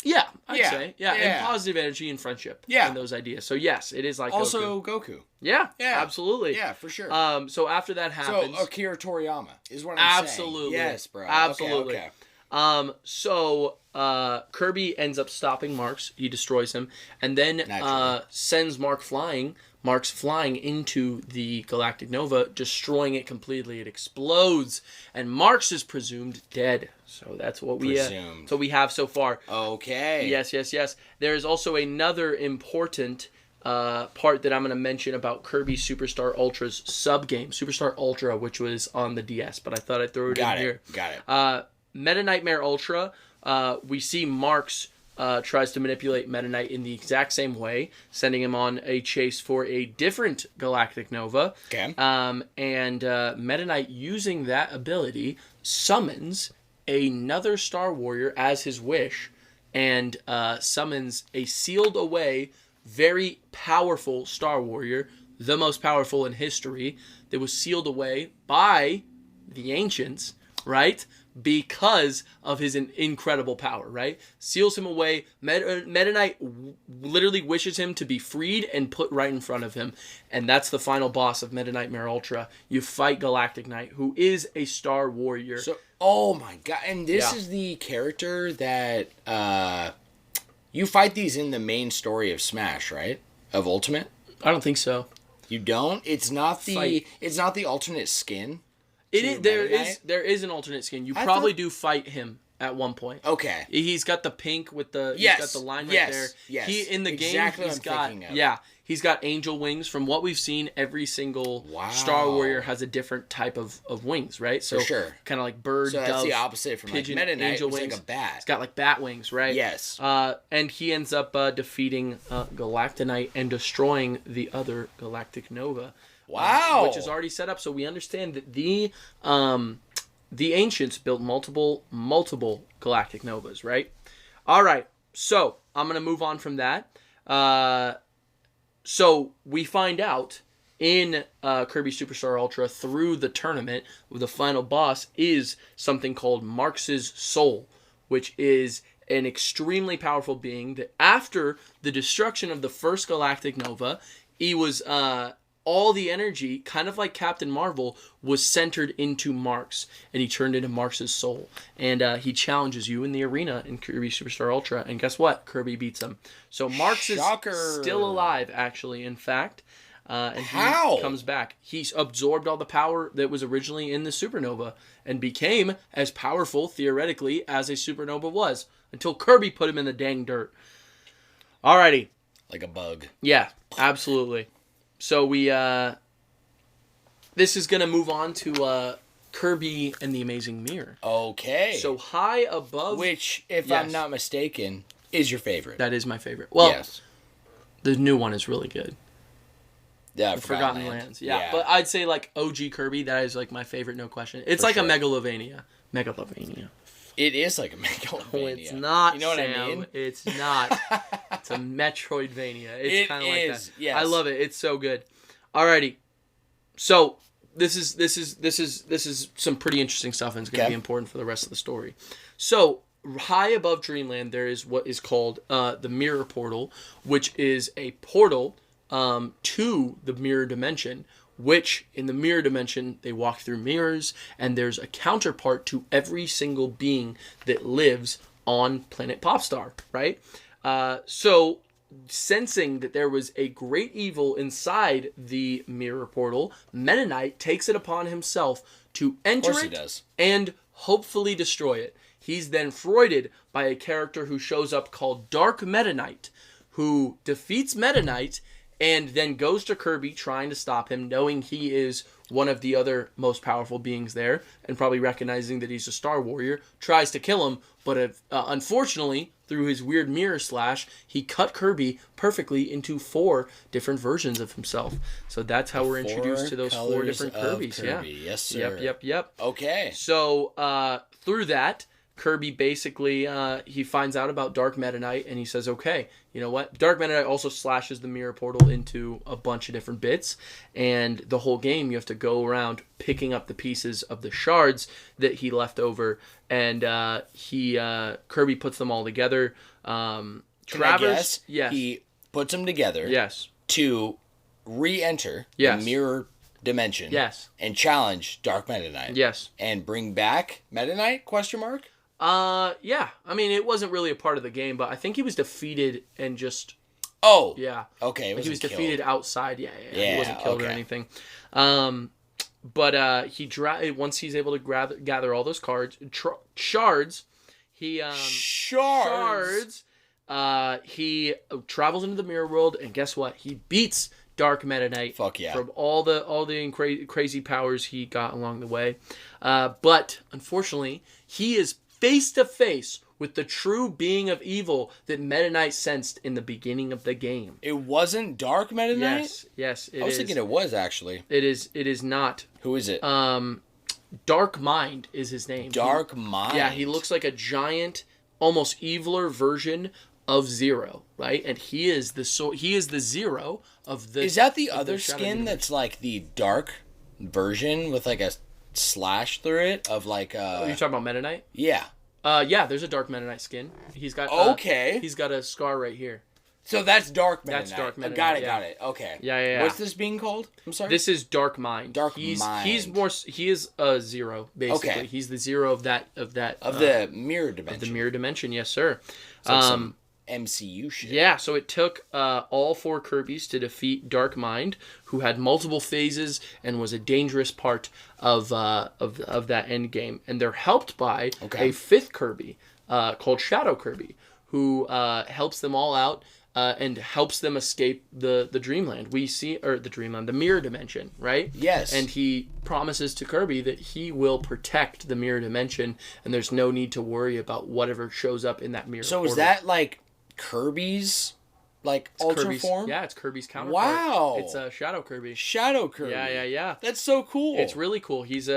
Yeah, I'd say. Yeah, and positive energy and friendship. Yeah. And those ideas. So yes, it is like also Goku. Yeah, absolutely. Yeah, for sure. So after that happens... So Akira Toriyama is what I'm saying. Absolutely. Yes, bro. Absolutely. Okay. So Kirby ends up stopping Marks. He destroys him. And then sends Marks flying into the Galactic Nova, destroying it completely. It explodes, and Marks is presumed dead. So that's what we have so far. Okay. Yes. There is also another important part that I'm going to mention about Kirby Superstar Ultra's sub-game, Superstar Ultra, which was on the DS, but I thought I'd throw it in here. Got it. Meta Nightmare Ultra, we see Marks tries to manipulate Meta Knight in the exact same way, sending him on a chase for a different Galactic Nova. Okay. And Meta Knight, using that ability, summons another Star Warrior as his wish, and summons a sealed away, very powerful Star Warrior, the most powerful in history, that was sealed away by the ancients, right? Because of his incredible power, right? Seals him away. Meta Knight literally wishes him to be freed and put right in front of him. And that's the final boss of Meta Nightmare Ultra. You fight Galactic Knight, who is a Star Warrior. So, oh my god. And this is the character that... you fight these in the main story of Smash, right? Of Ultimate? I don't think so. You don't? It's not the Fight. it's not the alternate skin. It is, there Meta is Knight? there is an alternate skin. You I probably thought- do fight him at one point. Okay. He's got the pink with the Yes. he's got the line right Yes. there. Yes. He in the Exactly game what he's I'm got thinking of. he's got angel wings. From what we've seen, every single Wow. Star Warrior has a different type of wings, right? So sure. kind of like bird, So that's dove, the opposite from pigeon, like Meta Knight. angel It's wings. like a bat. It's got like bat wings, right? Yes. And he ends up defeating Galactonite and destroying the other Galactic Nova. Wow. Which is already set up, so we understand that the ancients built multiple Galactic Novas, right? All right, so I'm going to move on from that. So we find out in Kirby Superstar Ultra through the tournament, the final boss is something called Marx's Soul, which is an extremely powerful being that after the destruction of the first Galactic Nova, he was... all the energy, kind of like Captain Marvel, was centered into Marx, and he turned into Marx's soul. And he challenges you in the arena in Kirby Superstar Ultra, and guess what? Kirby beats him. So Marx Shocker. is still alive, actually, in fact. And How? he comes back. He's absorbed all the power that was originally in the supernova, and became as powerful, theoretically, as a supernova was, until Kirby put him in the dang dirt. Alrighty. Like a bug. Yeah, absolutely. So we, this is going to move on to Kirby and the Amazing Mirror. Okay. So high above... Which, if Yes. I'm not mistaken, is your favorite. That is my favorite. Well, yes. the new one is really good. Yeah, The Forgotten Lands. Yeah, but I'd say like OG Kirby, that is like my favorite, no question. It's For like sure. a Megalovania. It is like a Megalovania. Oh, it's not, You know what Sam. I mean? It's not. It's a Metroidvania. It's It kind of like is, that. yes. I love it. It's so good. Alrighty. So this is some pretty interesting stuff, and it's going to Okay. be important for the rest of the story. So high above Dreamland, there is what is called the Mirror Portal, which is a portal to the mirror dimension. Which, in the mirror dimension, they walk through mirrors, and there's a counterpart to every single being that lives on planet Popstar, right? So, sensing that there was a great evil inside the mirror portal, Meta Knight takes it upon himself to enter Of course it he does. and hopefully destroy it. He's then Freuded by a character who shows up called Dark Meta Knight, who defeats Meta Knight and then goes to Kirby trying to stop him, knowing he is one of the other most powerful beings there, and probably recognizing that he's a Star Warrior, tries to kill him, but unfortunately, through his weird mirror slash, he cut Kirby perfectly into 4 different versions of himself. So that's how we're introduced to those 4 different Kirbys. Kirby. Yeah. Yes, sir. Yep. Okay. So through that, Kirby basically, he finds out about Dark Meta Knight, and he says, okay, you know what? Dark Meta Knight also slashes the mirror portal into a bunch of different bits, and the whole game you have to go around picking up the pieces of the shards that he left over, and Kirby puts them all together. Can I guess? Yes. He puts them together Yes. to re-enter Yes. the mirror dimension. Yes. And challenge Dark Meta Knight. Yes. And bring back Meta Knight? Question mark? Yeah. I mean, it wasn't really a part of the game, but I think he was defeated and just... Oh. Yeah. Okay. He was killed. defeated outside. Yeah. He wasn't killed or okay. anything. But once he's able to gather all those shards, he Shards. he travels into the mirror world, and guess what? He beats Dark Meta Knight. Fuck yeah. From all the crazy powers he got along the way. But unfortunately, he is face to face with the true being of evil that Meta Knight sensed in the beginning of the game. It wasn't Dark Meta Knight? Yes, I was thinking it was, actually. It is not. Who is it? Dark Mind is his name. Dark Mind. Yeah, he looks like a giant, almost eviler version of Zero, right? And he is the Zero of the... Is that the of other Shadow skin Universe. that's like the dark version with like a slash through it of like Are you talking about Meta Knight? Yeah. Yeah, there's a Dark Meta Knight skin. He's got... Okay. He's got a scar right here. So that's Dark Meta That's Knight. Dark Meta Got Knight, it, got it. Okay. Yeah. What's this being called? I'm sorry? This is Dark Mind. He's more... He is a Zero, basically. Okay. He's the Zero of the mirror dimension. the mirror dimension, yes, sir. It's like some MCU shit. Yeah, so it took all 4 Kirbys to defeat Dark Mind, who had multiple phases and was a dangerous part of that end game. And they're helped by a 5th Kirby called Shadow Kirby, who helps them all out and helps them escape the Dreamland. The Mirror Dimension, right? Yes. And he promises to Kirby that he will protect the Mirror Dimension, and there's no need to worry about whatever shows up in that mirror. So portal. is that like Kirby's Ultra form? Yeah, it's Kirby's counterpart. Wow. It's Shadow Kirby. Shadow Kirby. Yeah. That's so cool. It's really cool. He's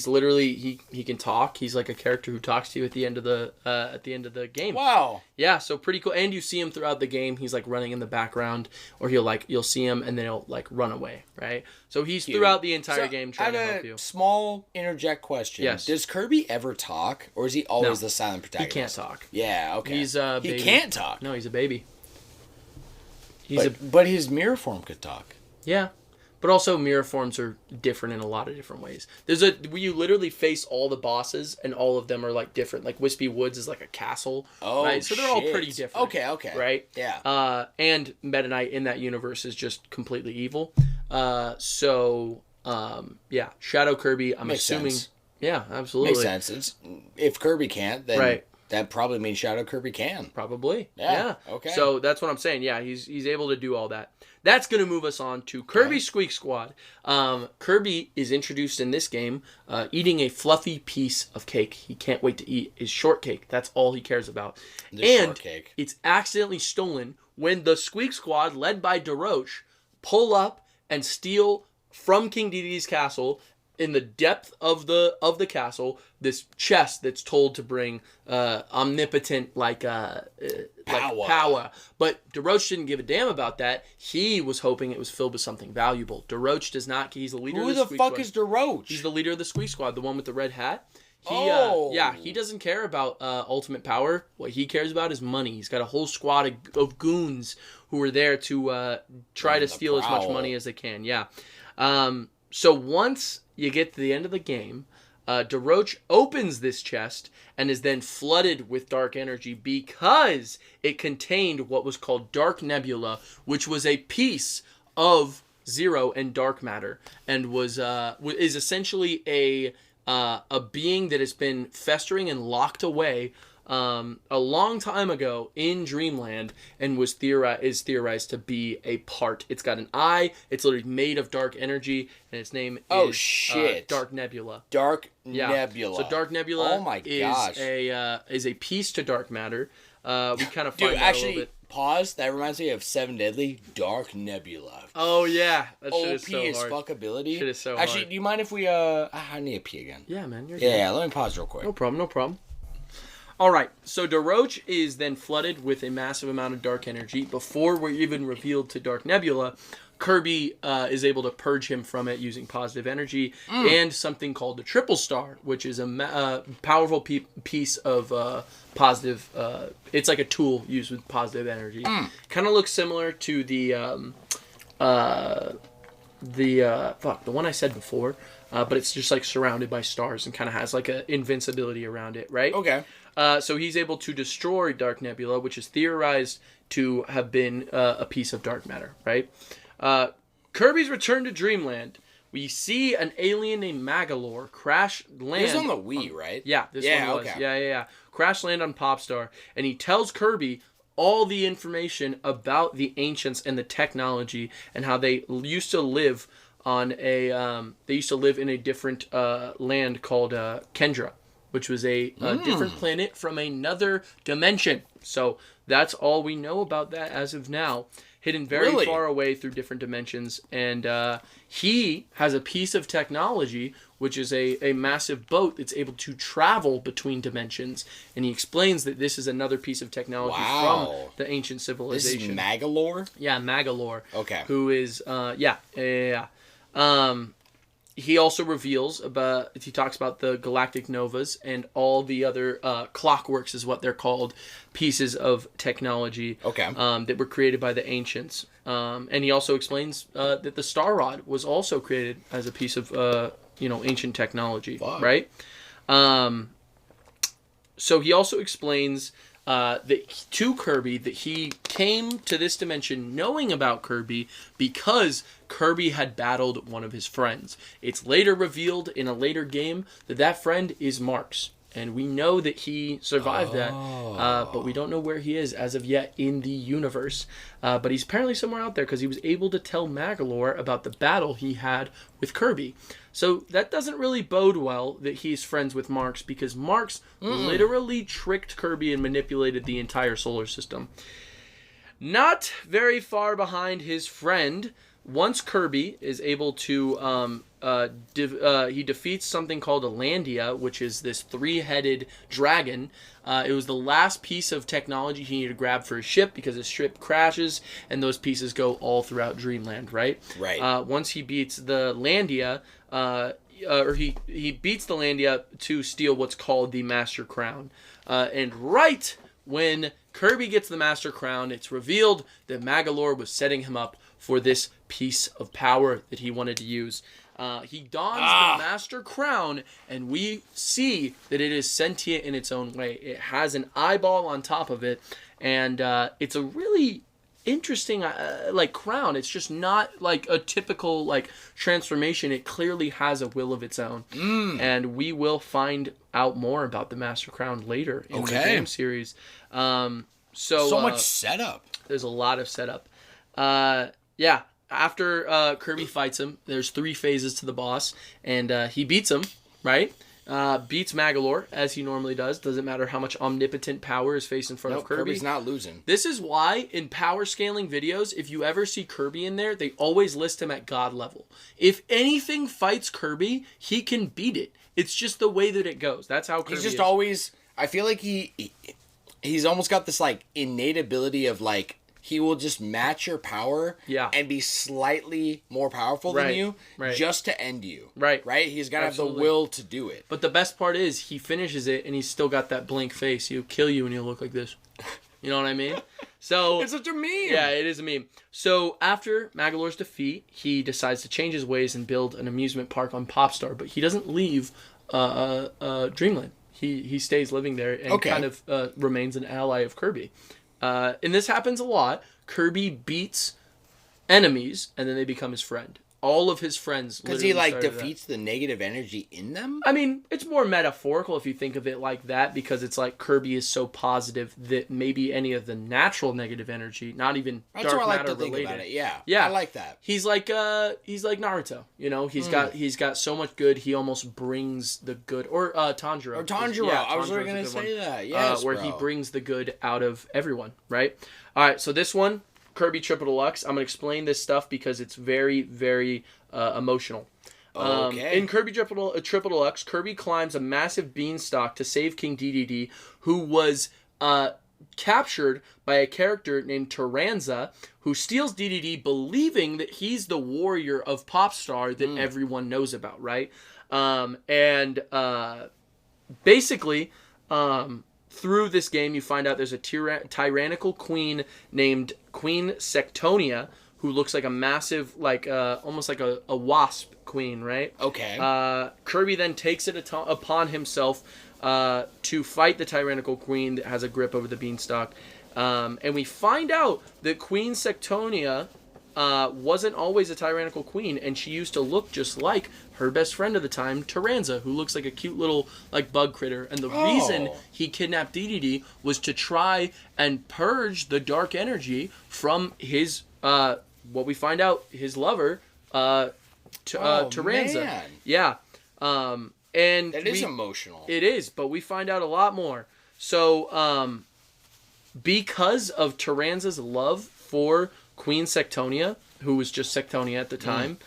literally he can talk. He's like a character who talks to you at the end of the game. Wow. Yeah, so pretty cool. And you see him throughout the game. He's like running in the background, or you'll see him and then he'll like run away, right? So he's throughout the entire game trying to help you. I have a small interject question. Yes. Does Kirby ever talk, or is he always the silent protagonist? He can't talk. Yeah. Okay. He's a baby. He can't talk. No, he's a baby. But his mirror form could talk. Yeah. But also, mirror forms are different in a lot of different ways. Where you literally face all the bosses, and all of them are like different. Like Wispy Woods is like a castle, right? So they're all pretty different. Okay. Right? Yeah. And Meta Knight in that universe is just completely evil. Yeah, Shadow Kirby. I'm assuming. Sense. Yeah, absolutely. Makes sense. If Kirby can't, then right. That probably means Shadow Kirby can. Probably. Yeah. Okay. So that's what I'm saying. Yeah, he's able to do all that. That's going to move us on to Kirby Squeak Squad. Kirby is introduced in this game eating a fluffy piece of cake. He can't wait to eat his shortcake. That's all he cares about. Shortcake. It's accidentally stolen when the Squeak Squad, led by DeRoche, pull up and steal from King Dedede's castle in the depth of the castle this chest that's told to bring omnipotent power. But DeRoche didn't give a damn about that. He was hoping it was filled with something valuable. DeRoche does not. He's the leader of the Squeak Squad. Who the fuck is DeRoche? He's the leader of the Squeak Squad, the one with the red hat. He doesn't care about ultimate power. What he cares about is money. He's got a whole squad of goons who are there to try to steal as much money as they can. Yeah. So once you get to the end of the game, DeRoche opens this chest and is then flooded with dark energy because it contained what was called Dark Nebula, which was a piece of Zero and dark matter, and is essentially a being that has been festering and locked away a long time ago in Dreamland, and is theorized to be a part. It's got an eye. It's literally made of dark energy, and its name is Dark Nebula. Nebula. So Dark Nebula. Oh my gosh. is a piece to dark matter. We kind of Dude, find out actually, a little bit. Pause. That reminds me of Seven Deadly. Dark Nebula. Oh yeah, that shit is OP so as hard. fuck ability. Shit is so Actually, hard. do you mind if we I need a pee again? Yeah, man. You're Yeah, let me pause real quick. No problem. All right, so DeRoche is then flooded with a massive amount of dark energy. Before we're even revealed to Dark Nebula, Kirby is able to purge him from it using positive energy and something called the Triple Star, which is a powerful piece of positive. It's like a tool used with positive energy. Kind of looks similar to the one I said before, but it's just like surrounded by stars and kind of has like a invincibility around it, right? Okay. So he's able to destroy Dark Nebula, which is theorized to have been a piece of dark matter, right? Kirby's Return to Dreamland. We see an alien named Magalore crash land. This is on the Wii, right? Yeah, this one was. Okay. Yeah. Crash land on Popstar, and he tells Kirby all the information about the ancients and the technology and how they used to live on in a different land called Kendra, which was a different planet from another dimension. So that's all we know about that as of now. Hidden very far away through different dimensions. And he has a piece of technology, which is a massive boat that's able to travel between dimensions. And he explains that this is another piece of technology from the ancient civilization. This is Magalore? Yeah, Magalore. Okay. Who is, he also reveals he talks about the galactic novas and all the other clockworks is what they're called, pieces of technology that were created by the ancients. And he also explains that the Star Rod was also created as a piece of ancient technology, right? So he also explains to Kirby, that he came to this dimension knowing about Kirby because Kirby had battled one of his friends. It's later revealed in a later game that that friend is Marx. And we know that he survived that, but we don't know where he is as of yet in the universe. But he's apparently somewhere out there because he was able to tell Magolor about the battle he had with Kirby. So that doesn't really bode well that he's friends with Marx, because Marx literally tricked Kirby and manipulated the entire solar system. Not very far behind his friend, once Kirby is able to... he defeats something called a Landia, which is this 3-headed dragon. It was the last piece of technology he needed to grab for his ship, because his ship crashes and those pieces go all throughout Dreamland, right? Right. Once he beats the Landia, or he beats the Landia to steal what's called the Master Crown. And right when Kirby gets the Master Crown, it's revealed that Magolor was setting him up for this piece of power that he wanted to use. He dons the Master Crown, and we see that it is sentient in its own way. It has an eyeball on top of it, and it's a really interesting crown. It's just not like a typical transformation. It clearly has a will of its own, and we will find out more about the Master Crown later in the game series. So much setup. There's a lot of setup. Yeah. After Kirby fights him, there's 3 phases to the boss, and he beats him, right? Beats Magolor, as he normally does. Doesn't matter how much omnipotent power is faced in front of Kirby. Kirby's not losing. This is why, in power scaling videos, if you ever see Kirby in there, they always list him at God level. If anything fights Kirby, he can beat it. It's just the way that it goes. That's how Kirby is. He's just always... I feel like he's almost got this, innate ability of, he will just match your power and be slightly more powerful than you just to end you. Right? He's got to have the will to do it. But the best part is he finishes it and he's still got that blank face. He'll kill you and he'll look like this. You know what I mean? So it's such a meme. Yeah, it is a meme. So after Magolor's defeat, he decides to change his ways and build an amusement park on Popstar. But he doesn't leave Dreamland. He stays living there and kind of remains an ally of Kirby. And this happens a lot. Kirby beats enemies, and then they become his friend. All of his friends. Because he defeats the negative energy in them? I mean, it's more metaphorical if you think of it like that, because it's like Kirby is so positive that maybe any of the natural negative energy, not even dark matter related. That's how I like to think about it. Yeah. I like that. He's like Naruto. You know, he's got so much good. He almost brings the good, or Tanjiro. Or Tanjiro. I was going to say that. Yes, where he brings the good out of everyone. Right. All right. So this one. Kirby Triple Deluxe. I'm going to explain this stuff because it's very, very emotional. In Kirby Triple Deluxe, Kirby climbs a massive beanstalk to save King Dedede, who was captured by a character named Taranza, who steals Dedede, believing that he's the warrior of Popstar that everyone knows about, right? Basically... through this game, you find out there's a tyrannical queen named Queen Sectonia, who looks like a massive, almost like a wasp queen, right? Okay. Kirby then takes it upon himself to fight the tyrannical queen that has a grip over the beanstalk. And we find out that Queen Sectonia wasn't always a tyrannical queen, and she used to look just like her best friend of the time, Taranza, who looks like a cute little bug critter. And the reason he kidnapped Dedede was to try and purge the dark energy from his what we find out his lover, Taranza. Man. Yeah. And that is emotional. It is, but we find out a lot more. So because of Taranza's love for Queen Sectonia, who was just Sectonia at the time,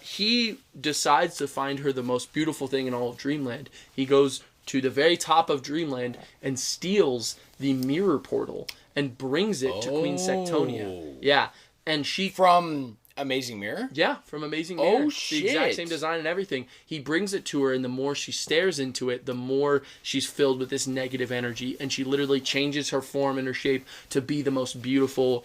he decides to find her the most beautiful thing in all of Dreamland. He goes to the very top of Dreamland and steals the mirror portal and brings it to Queen Sectonia. Yeah, and she... From Amazing Mirror? Yeah, from Amazing Mirror. Oh, shit. The exact same design and everything. He brings it to her, and the more she stares into it, the more she's filled with this negative energy, and she literally changes her form and her shape to be the most beautiful,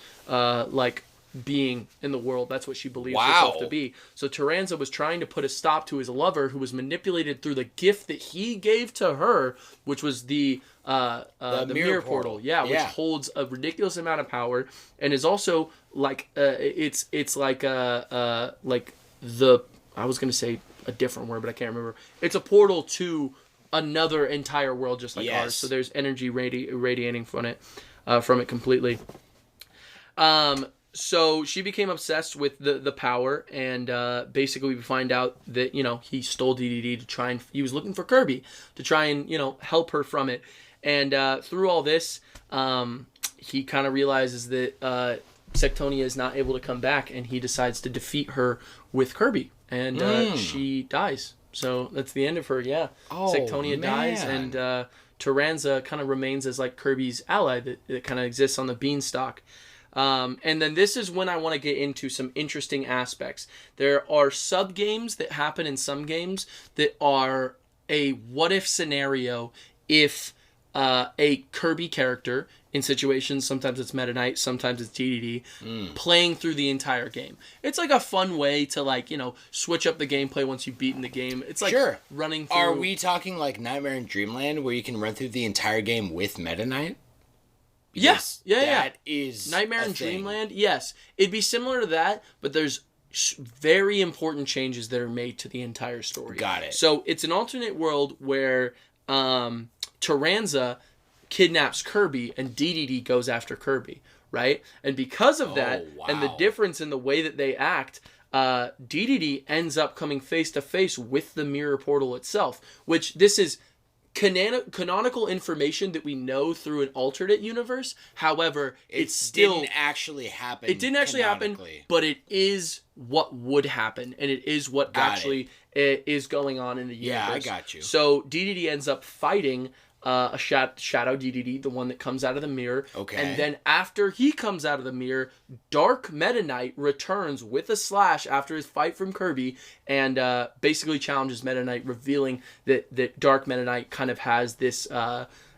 being in the world. That's what she believes Wow. herself to be. So Taranza was trying to put a stop to his lover, who was manipulated through the gift that he gave to her, which was the mirror portal. Yeah, which holds a ridiculous amount of power and is also like it's like I was gonna say a different word, but I can't remember. It's a portal to another entire world, just like ours. So there's energy radiating from it completely. So she became obsessed with the power, and basically we find out that, he stole DDD to try and... He was looking for Kirby to try and, help her from it. And through all this, he kind of realizes that Sectonia is not able to come back, and he decides to defeat her with Kirby. And she dies. So that's the end of her, Sectonia dies, and Taranza kind of remains as like Kirby's ally that kind of exists on the beanstalk. And then this is when I want to get into some interesting aspects. There are sub-games that happen in some games that are a what-if scenario if a Kirby character, in situations, sometimes it's Meta Knight, sometimes it's DDD, playing through the entire game. It's like a fun way to, switch up the gameplay once you've beaten the game. It's like running through... Are we talking like Nightmare in Dreamland, where you can run through the entire game with Meta Knight? Yes. Yeah. That is Nightmare in Dreamland, yes. It'd be similar to that, but there's very important changes that are made to the entire story. Got it. So it's an alternate world where Taranza kidnaps Kirby and DDD goes after Kirby, right? And because of that, and the difference in the way that they act, DDD ends up coming face to face with the mirror portal itself, which this is canonical information that we know through an alternate universe. However, it didn't actually happen. It didn't actually happen, but it is what would happen, and it is what is going on in the universe. Yeah, I got you. So DDD ends up fighting a shadow DDD, the one that comes out of the mirror. Okay. And then after he comes out of the mirror, Dark Meta Knight returns with a slash after his fight from Kirby and basically challenges Meta Knight, revealing that Dark Meta Knight kind of has this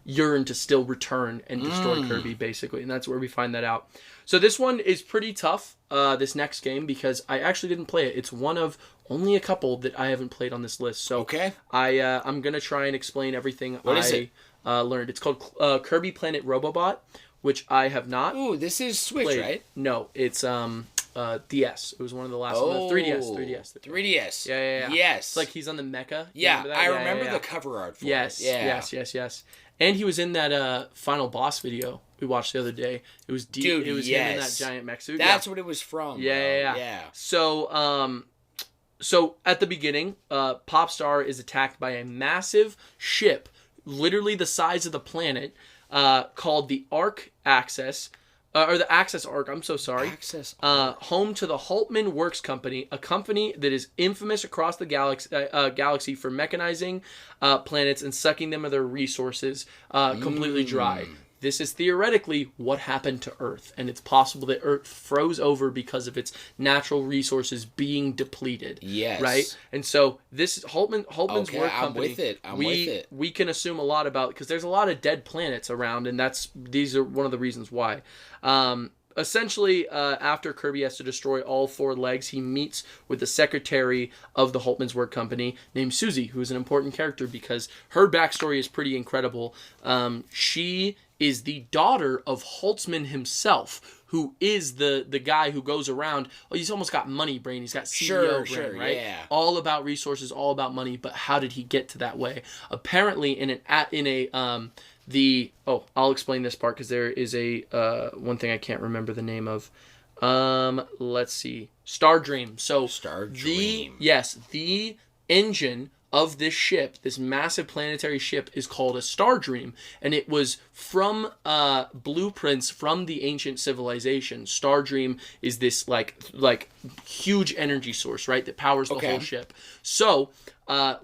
yearn to still return and destroy Kirby, basically. And that's where we find that out. So this one is pretty tough, this next game, because I actually didn't play it. It's one of only a couple that I haven't played on this list. So I'm going to try and explain everything learned. It's called Kirby Planet Robobot, which I have not. Ooh, this is Switch, played. Right? No, it's DS. It was one of the last ones. 3DS. 3DS. Yeah. Yes. It's like he's on the mecha. Yeah, I remember the cover art for it. Yes. And he was in that final boss video we watched the other day. It was him in that giant mech suit. That's what it was from. Yeah. So at the beginning, Popstar is attacked by a massive ship, literally the size of the planet, called the Arc Access, or the Access Arc. I'm so sorry. Access home to the Hultman Works Company, a company that is infamous across the galaxy for mechanizing planets and sucking them of their resources completely dry. This is theoretically what happened to Earth, and it's possible that Earth froze over because of its natural resources being depleted. Yes. Right? And so this Hultman's Work Company... I'm with it. We can assume a lot about... Because there's a lot of dead planets around, and these are one of the reasons why. Essentially, after Kirby has to destroy all 4 legs, he meets with the secretary of the Hultman's Work Company named Susie, who's an important character because her backstory is pretty incredible. She is the daughter of Holtzman himself, who is the guy who goes around. Oh, he's almost got money brain. He's got CEO brain, right? Yeah. All about resources, all about money. But how did he get to that way? Apparently, I'll explain this part because there is a one thing I can't remember the name of. Let's see, Star Dream. So the engine of this ship, this massive planetary ship, is called a Star Dream, and it was from blueprints from the ancient civilization. Star Dream is this like huge energy source, right, that powers the whole ship. So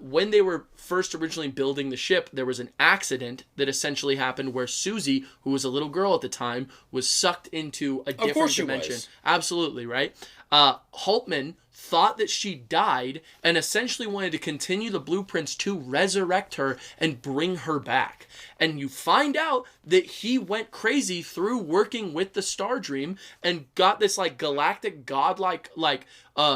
when they were first originally building the ship, there was an accident that essentially happened where Susie, who was a little girl at the time, was sucked into a different dimension. Was. Absolutely, right? Hultman thought that she died and essentially wanted to continue the blueprints to resurrect her and bring her back. And you find out that he went crazy through working with the Star Dream and got this like galactic godlike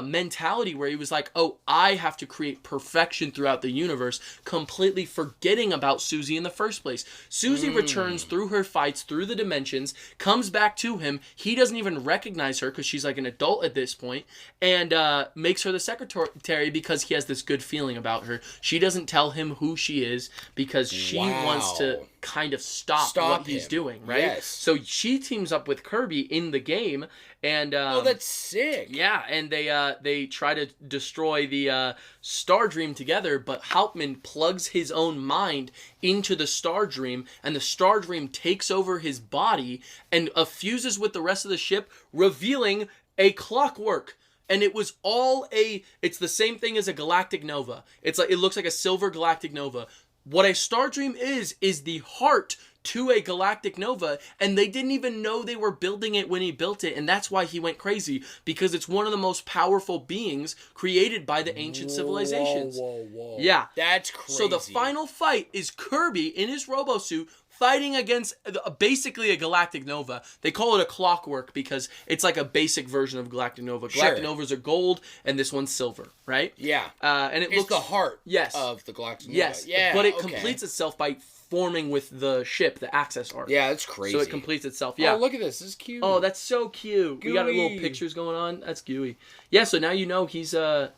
mentality where he was like, oh, I have to create perfection throughout the universe, completely forgetting about Susie in the first place. Susie returns through her fights through the dimensions, comes back to him. He doesn't even recognize her because she's like an adult at this point, and makes her the secretary because he has this good feeling about her. She doesn't tell him who she is because she wants to kind of stop what he's doing, right? Yes. So she teams up with Kirby in the game, and oh, that's sick. Yeah, and they try to destroy the Star Dream together, but Hauptmann plugs his own mind into the Star Dream, and the Star Dream takes over his body and fuses with the rest of the ship, revealing a clockwork. And it was it's the same thing as a galactic nova. It's like, it looks like a silver galactic nova. What a Star Dream is the heart to a galactic nova, and they didn't even know they were building it when he built it, and that's why he went crazy, because it's one of the most powerful beings created by the ancient civilizations. Whoa. Yeah. That's crazy. So the final fight is Kirby in his robosuit fighting against basically a galactic nova. They call it a clockwork because it's like a basic version of galactic nova. Galactic novas are gold, and this one's silver, right? Yeah. And it's the heart of the galactic nova. Yes. Yeah, but it completes itself by forming with the ship, the access arc. Yeah, that's crazy. So it completes itself. Yeah. Oh, look at this. This is cute. Oh, that's so cute. Gooey. We got little pictures going on. That's gooey. Yeah, so now you know he's a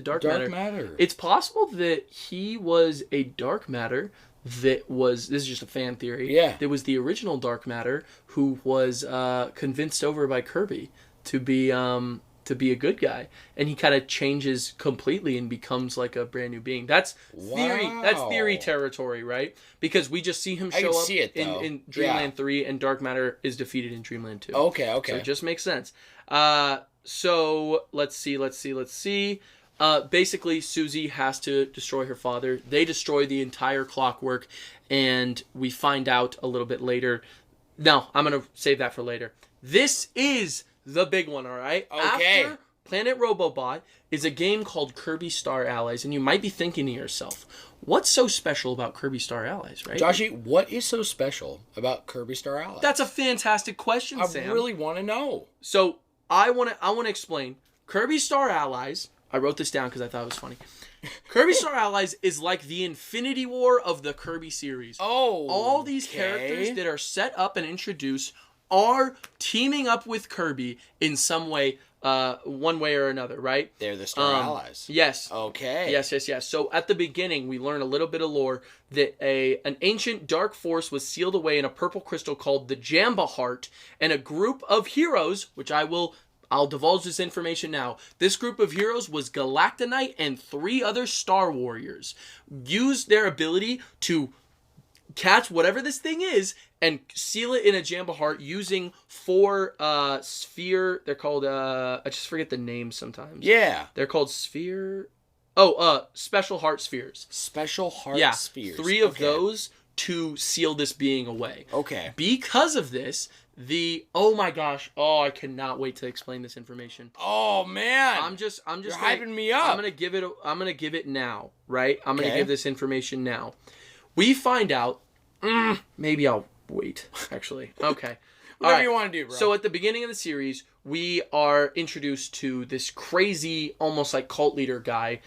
dark matter. It's possible that he was a dark matter that was, this is just a fan theory. Yeah. That was the original dark matter who was convinced over by Kirby to be a good guy, and he kind of changes completely and becomes like a brand new being. That's theory. Wow. That's theory territory, right? Because we just see him show up in Dreamland 3, and dark matter is defeated in Dreamland 2. Okay. So it just makes sense. So let's see. Basically, Susie has to destroy her father. They destroy the entire clockwork, and we find out a little bit later. No, I'm going to save that for later. This is the big one, all right? Okay. After Planet Robobot is a game called Kirby Star Allies, and you might be thinking to yourself, what's so special about Kirby Star Allies, right? Joshi, what is so special about Kirby Star Allies? That's a fantastic question, Sam. I really want to know. So I want to explain. Kirby Star Allies, I wrote this down because I thought it was funny. Kirby Star Allies is like the Infinity War of the Kirby series. Oh, all these characters that are set up and introduced are teaming up with Kirby in some way, one way or another, right? They're the Star Allies. Yes. Okay. Yes. So at the beginning, we learn a little bit of lore that an ancient dark force was sealed away in a purple crystal called the Jamba Heart, and a group of heroes, which I'll divulge this information now. This group of heroes was Galactonite and 3 other Star Warriors. Used their ability to catch whatever this thing is and seal it in a Jamba Heart using 4 sphere. They're called I just forget the names sometimes. Yeah. They're called sphere. Oh, special heart spheres. Special heart spheres. 3 of those to seal this being away. Okay. Because of this, oh my gosh, I cannot wait to explain this information. Oh man. I'm just You're hyping me up. I'm gonna give it now, right? I'm gonna give this information now. We find out. Maybe I'll wait. Actually, okay. Whatever you want to do, bro. So at the beginning of the series, we are introduced to this crazy, almost like cult leader guy,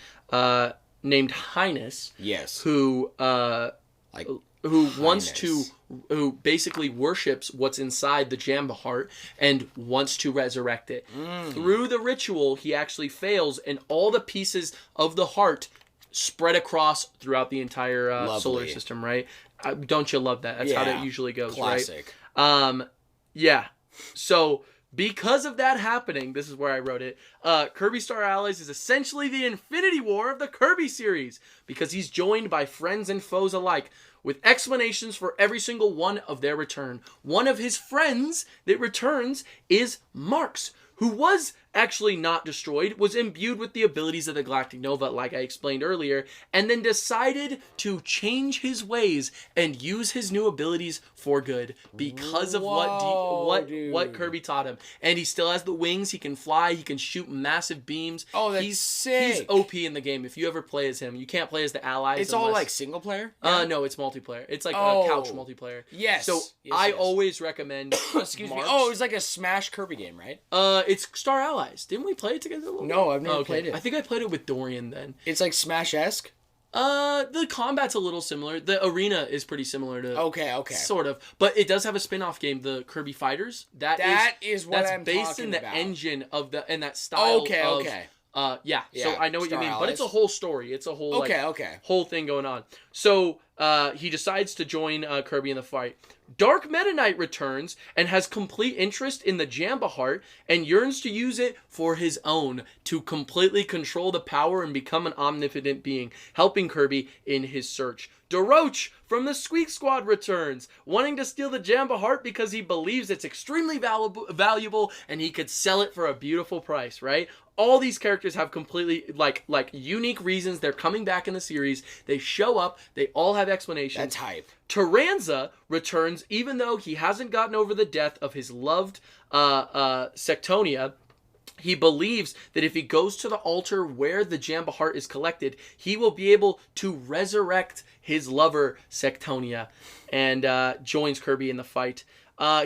named Highness. Yes. Who Highness. who basically worships what's inside the Jamba Heart and wants to resurrect it. Through the ritual, he actually fails, and all the pieces of the heart spread across throughout the entire solar system, right? Don't you love that? That's how that usually goes, classic. right? Yeah. So because of that happening, this is where I wrote it, Kirby Star Allies is essentially the Infinity War of the Kirby series, because he's joined by friends and foes alike, with explanations for every single one of their return. One of his friends that returns is Marx, who was actually not destroyed, was imbued with the abilities of the Galactic Nova, like I explained earlier, and then decided to change his ways and use his new abilities for good because of what Kirby taught him. And he still has the wings, he can fly, he can shoot massive beams. Oh, that's sick. He's OP in the game if you ever play as him. You can't play as the allies. It's all like single player? Yeah. No, it's multiplayer. It's like a couch multiplayer. Yes. So I always recommend Excuse me. Oh, it was like a Smash Kirby game, right? It's Star Allies. Didn't we play it together a little bit? No, I've never played it. I think I played it with Dorian then. It's like Smash-esque? The combat's a little similar. The arena is pretty similar to... Okay. Sort of. But it does have a spin-off game, the Kirby Fighters. That's based in the engine of the... and that style Okay. Yeah. So I know what you mean. Allies. But it's a whole story. It's a whole, whole thing going on. So, he decides to join Kirby in the fight. Dark Meta Knight returns and has complete interest in the Jamba Heart and yearns to use it for his own, to completely control the power and become an omnipotent being, helping Kirby in his search. DeRoach from the Squeak Squad returns, wanting to steal the Jamba Heart because he believes it's extremely valuable and he could sell it for a beautiful price, right? All these characters have completely, like unique reasons. They're coming back in the series. They show up. They all have explanations. That's hype. Taranza returns, even though he hasn't gotten over the death of his loved Sectonia. He believes that if he goes to the altar where the Jamba Heart is collected, he will be able to resurrect his lover, Sectonia, and joins Kirby in the fight.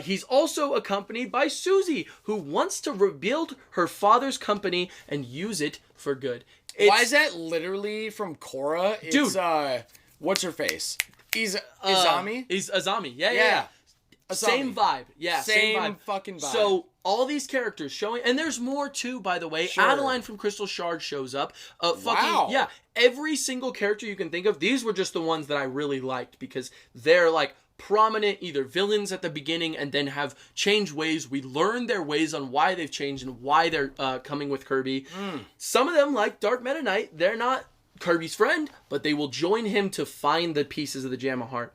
He's also accompanied by Susie, who wants to rebuild her father's company and use it for good. Why is that literally from Korra? It's, dude. What's her face? Izami? He's Azami. Yeah. Azami. Same vibe. Yeah, same vibe. Fucking vibe. So all these characters showing, and there's more too, by the way. Sure. Adeline from Crystal Shard shows up. Wow. Yeah, every single character you can think of. These were just the ones that I really liked because they're like prominent either villains at the beginning and then have changed ways. We learn their ways on why they've changed and why they're coming with Kirby. Some of them, like Dark Meta Knight, they're not Kirby's friend, but they will join him to find the pieces of the Jamba Heart.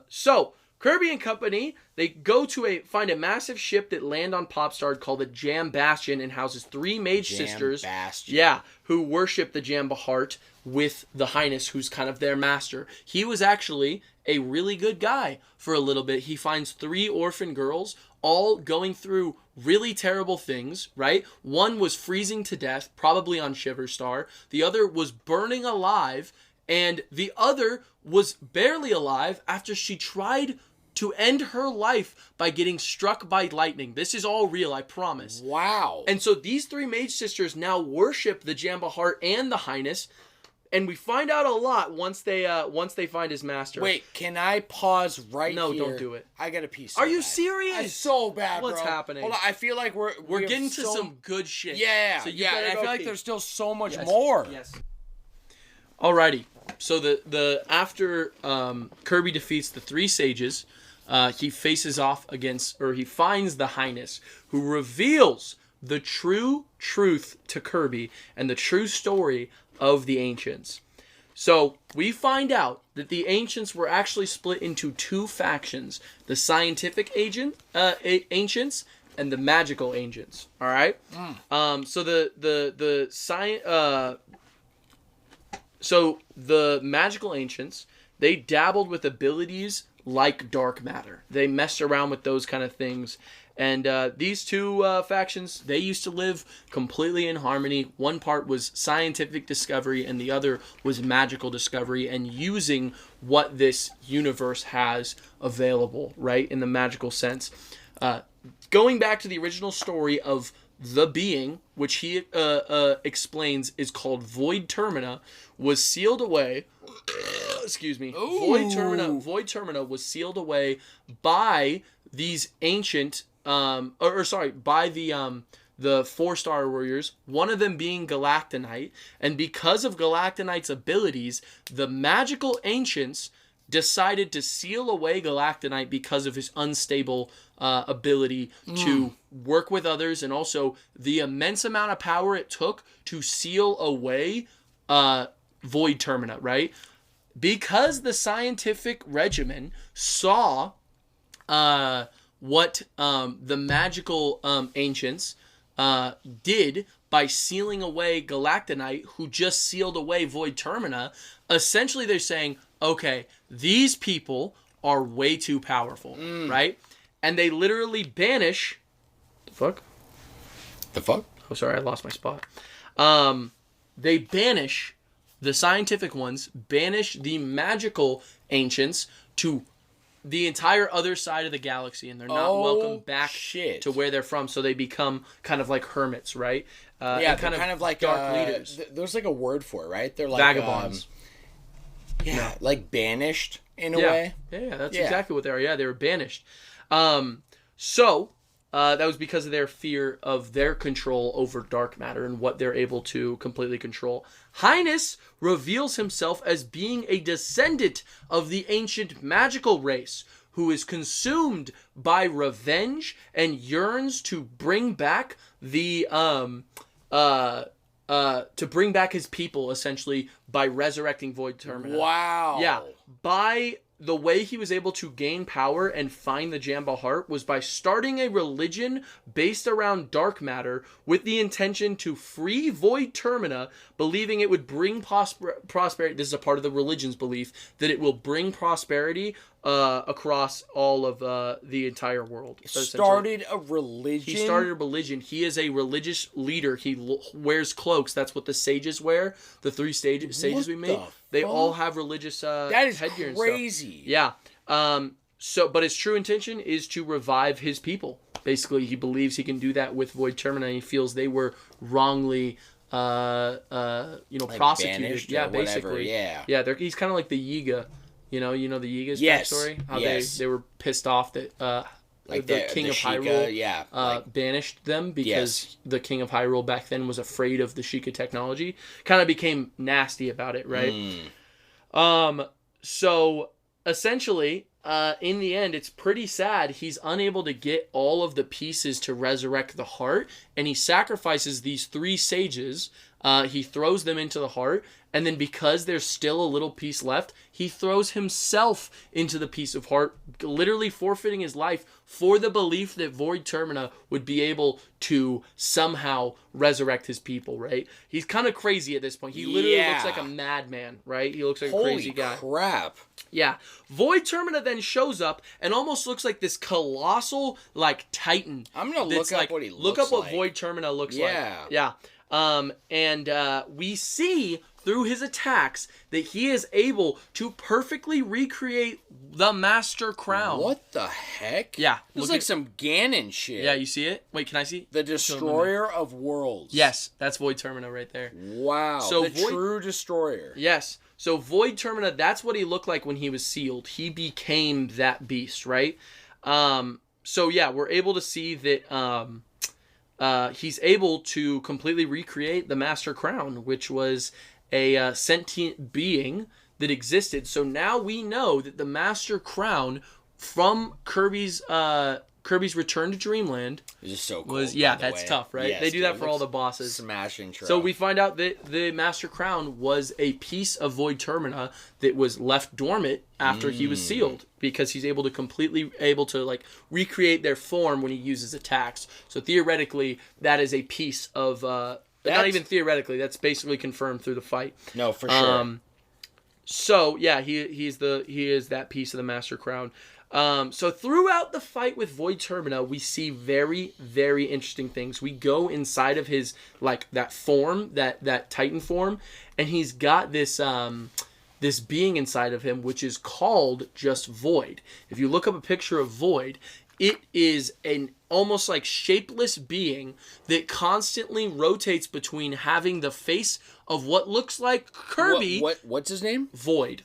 So Kirby and company, they go to find a massive ship that land on Popstar called the Jam Bastion and houses 3 mage sisters. Bastion. Yeah, who worship the Jamba Heart with the Highness, who's kind of their master. He was actually a really good guy for a little bit. He finds 3 orphan girls, all going through really terrible things, right? One was freezing to death, probably on Shiverstar. The other was burning alive, and the other was barely alive after she tried to end her life by getting struck by lightning. This is all real, I promise. Wow. And so these 3 mage sisters now worship the Jamba Heart and the Highness, and we find out a lot once they find his master. Wait, can I pause right here? No, don't do it. I got a piece. Are you serious? It's so bad, What's bro. happening? Hold on, I feel like we're getting to some good shit. Yeah, so and I feel like there's still so much more. Yes. Alrighty. So the after Kirby defeats the 3 sages, he faces off against, or he finds the Highness, who reveals the true truth to Kirby and the true story of the Ancients. So we find out that the Ancients were actually split into 2 factions: the scientific Ancients and the magical Ancients. All right. So So the magical Ancients, they dabbled with abilities like dark matter. They messed around with those kind of things. And these 2 factions, they used to live completely in harmony. One part was scientific discovery, and the other was magical discovery and using what this universe has available, right, in the magical sense. Going back to the original story of the being, which he explains is called Void Termina, was sealed away. Excuse me. Void Termina was sealed away by these ancient, by the 4-star warriors. One of them being Galactonite, and because of Galactonite's abilities, the magical ancients decided to seal away Galactonite because of his unstable ability to work with others, and also the immense amount of power it took to seal away Void Termina, right? Because the scientific regimen saw what the magical ancients did by sealing away Galactonite, who just sealed away Void Termina. Essentially, they're saying, okay, these people are way too powerful, right? And they literally banish... The fuck? The fuck? Oh, sorry, I lost my spot. They banish the scientific ones, banish the magical ancients to the entire other side of the galaxy, and they're not welcome back to where they're from, so they become kind of like hermits, right? Yeah, they're kind of like dark leaders. There's like a word for it, right? They're like vagabonds. Like banished in a way. Yeah, that's exactly what they are. Yeah, they were banished. That was because of their fear of their control over dark matter and what they're able to completely control. Highness reveals himself as being a descendant of the ancient magical race who is consumed by revenge and yearns to bring back the to bring back his people, essentially, by resurrecting Void Termina. Wow. Yeah. By the way he was able to gain power and find the Jamba Heart was by starting a religion based around dark matter with the intention to free Void Termina, believing it would bring prosperity. This is a part of the religion's belief, that it will bring prosperity across all of the entire world. Started a religion? He started a religion. He is a religious leader. He wears clokes. That's what the sages wear. The three sages we made. They all have religious that is headgear and crazy. stuff. Yeah. But his true intention is to revive his people. Basically, he believes he can do that with Void Termina, and he feels they were wrongly prosecuted. Yeah, basically. Yeah, he's kind of like the Yiga. You know the Yiga's backstory? How they were pissed off that the King of Hyrule banished them because the King of Hyrule back then was afraid of the Sheikah technology. Kind of became nasty about it, right? So essentially, in the end, it's pretty sad. He's unable to get all of the pieces to resurrect the heart, and he sacrifices these three sages. He throws them into the heart, and then because there's still a little piece left, he throws himself into the piece of heart, literally forfeiting his life for the belief that Void Termina would be able to somehow resurrect his people, right? He's kind of crazy at this point. He literally looks like a madman, right? He looks like a crazy guy. Holy crap. Yeah. Void Termina then shows up and almost looks like this colossal, like, titan. I'm going to look up what he looks like. Look up what Void Termina looks like. Yeah. We see through his attacks that he is able to perfectly recreate the Master Crown. What the heck? Yeah. Looks like some Ganon shit. Yeah, you see it? Wait, can I see? The Destroyer of Worlds. Yes, that's Void Termina right there. Wow. So the true Destroyer. Yes. So Void Termina, that's what he looked like when he was sealed. He became that beast, right? We're able to see that he's able to completely recreate the Master Crown, which was a sentient being that existed. So now we know that the Master Crown from Kirby's Return to Dreamland is so cool. That's tough, right? Yes, they do that for all the bosses. Smashing trap. So we find out that the Master Crown was a piece of Void Termina that was left dormant after he was sealed, because he's able to recreate their form when he uses attacks. So theoretically, that is a piece of not even theoretically, that's basically confirmed through the fight. No, for sure. He is that piece of the Master Crown. So throughout the fight with Void Termina, we see very, very interesting things. We go inside of his, that form, that Titan form, and he's got this being inside of him, which is called just Void. If you look up a picture of Void, it is an almost like shapeless being that constantly rotates between having the face of what looks like Kirby. What's his name? Void.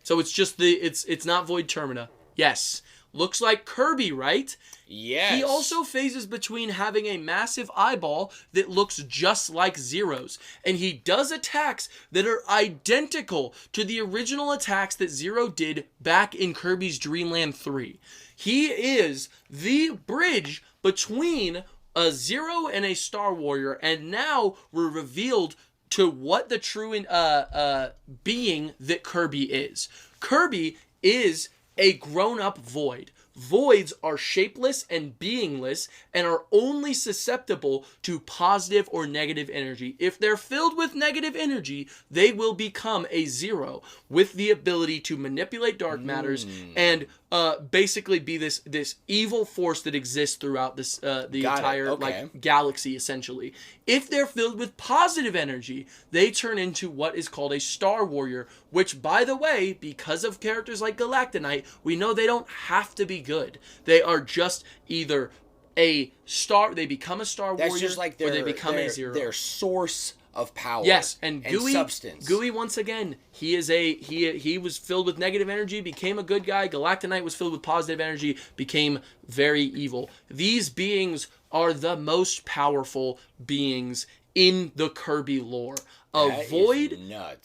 So it's just it's not Void Termina. Yes. Looks like Kirby, right? Yes. He also phases between having a massive eyeball that looks just like Zero's. And he does attacks that are identical to the original attacks that Zero did back in Kirby's Dream Land 3. He is the bridge between a Zero and a Star Warrior. And now we're revealed to what the true being that Kirby is. Kirby is a grown-up Void. Voids are shapeless and beingless and are only susceptible to positive or negative energy. If they're filled with negative energy, they will become a zero with the ability to manipulate dark matters and basically be this evil force that exists throughout this the entire like galaxy essentially. If they're filled with positive energy, they turn into what is called a Star Warrior, which, by the way, because of characters like Galactonite, we know they don't have to be good. They are just either a star, they become a Star Warrior, just like or they become a zero. Their source of power. Yes, and Gooey, substance. Gooey once again, he was filled with negative energy, became a good guy. Galactonite was filled with positive energy, became very evil. These beings are the most powerful beings in the Kirby lore. A void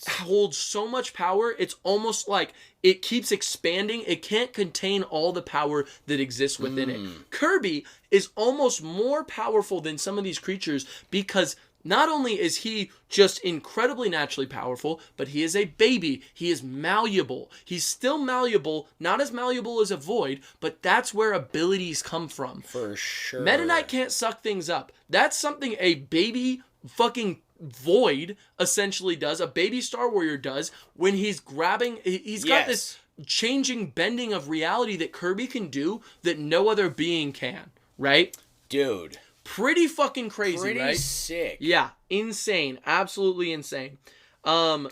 holds so much power, it's almost like it keeps expanding. It can't contain all the power that exists within it. Kirby is almost more powerful than some of these creatures because not only is he just incredibly naturally powerful, but he is a baby. He is malleable. He's still malleable, not as malleable as a void, but that's where abilities come from. For sure. Meta Knight can't suck things up. That's something a baby fucking void essentially does, a baby Star Warrior does, when he's grabbing, he's got this changing bending of reality that Kirby can do that no other being can, right? Dude. Pretty fucking crazy, right? Pretty sick. Yeah, insane. Absolutely insane. I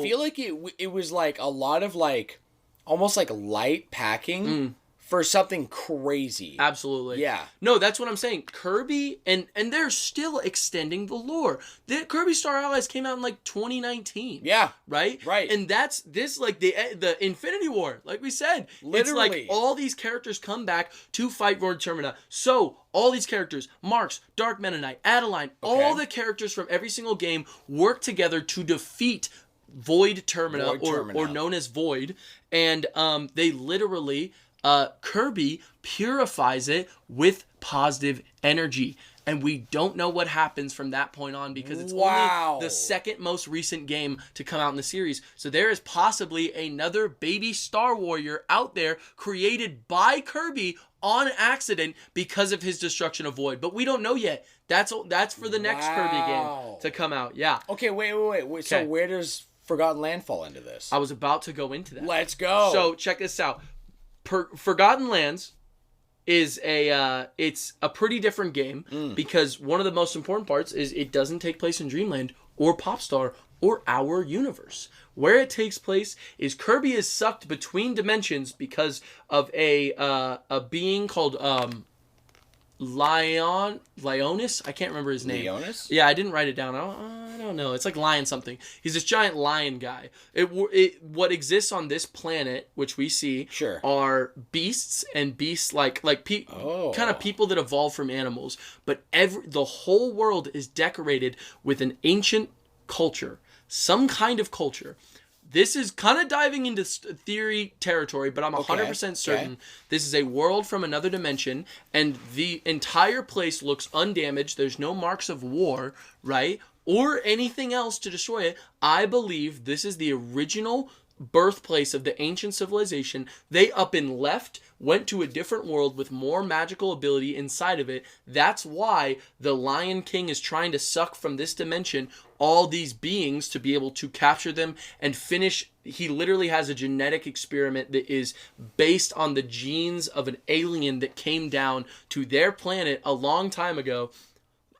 feel like it was like a lot of like, almost like light packing for something crazy. Absolutely. Yeah. No, that's what I'm saying. Kirby, and they're still extending the lore. The Kirby Star Allies came out in like 2019. Yeah. Right? Right. And that's this, like the Infinity War, like we said. Literally. It's like all these characters come back to fight Void Termina. So, all these characters, Marks, Dark Meta Knight, Adeline, all the characters from every single game work together to defeat Void Termina, or known as Void. And they literally... Kirby purifies it with positive energy. And we don't know what happens from that point on because it's only the second most recent game to come out in the series. So there is possibly another baby Star Warrior out there created by Kirby on accident because of his destruction of Void. But we don't know yet. That's for the next Kirby game to come out. Yeah. Okay, wait. So where does Forgotten Land fall into this? I was about to go into that. Let's go. So check this out. Forgotten Lands is it's a pretty different game because one of the most important parts is it doesn't take place in Dreamland or Popstar or our universe. Where it takes place is Kirby is sucked between dimensions because of a being called Leonis? I can't remember his name. Leonis? Yeah, I didn't write it down. I don't know. It's like lion something. He's this giant lion guy. What exists on this planet, which we see, are beasts and beasts like kind of people that evolve from animals. But the whole world is decorated with an ancient culture, some kind of culture. This is kind of diving into theory territory, but I'm 100% certain this is a world from another dimension, and the entire place looks undamaged. There's no marks of war, right? Or anything else to destroy it. I believe this is the original birthplace of the ancient civilization. They up and left, went to a different world with more magical ability inside of it. That's why the Lion King is trying to suck from this dimension all these beings to be able to capture them and finish. He literally has a genetic experiment that is based on the genes of an alien that came down to their planet a long time ago.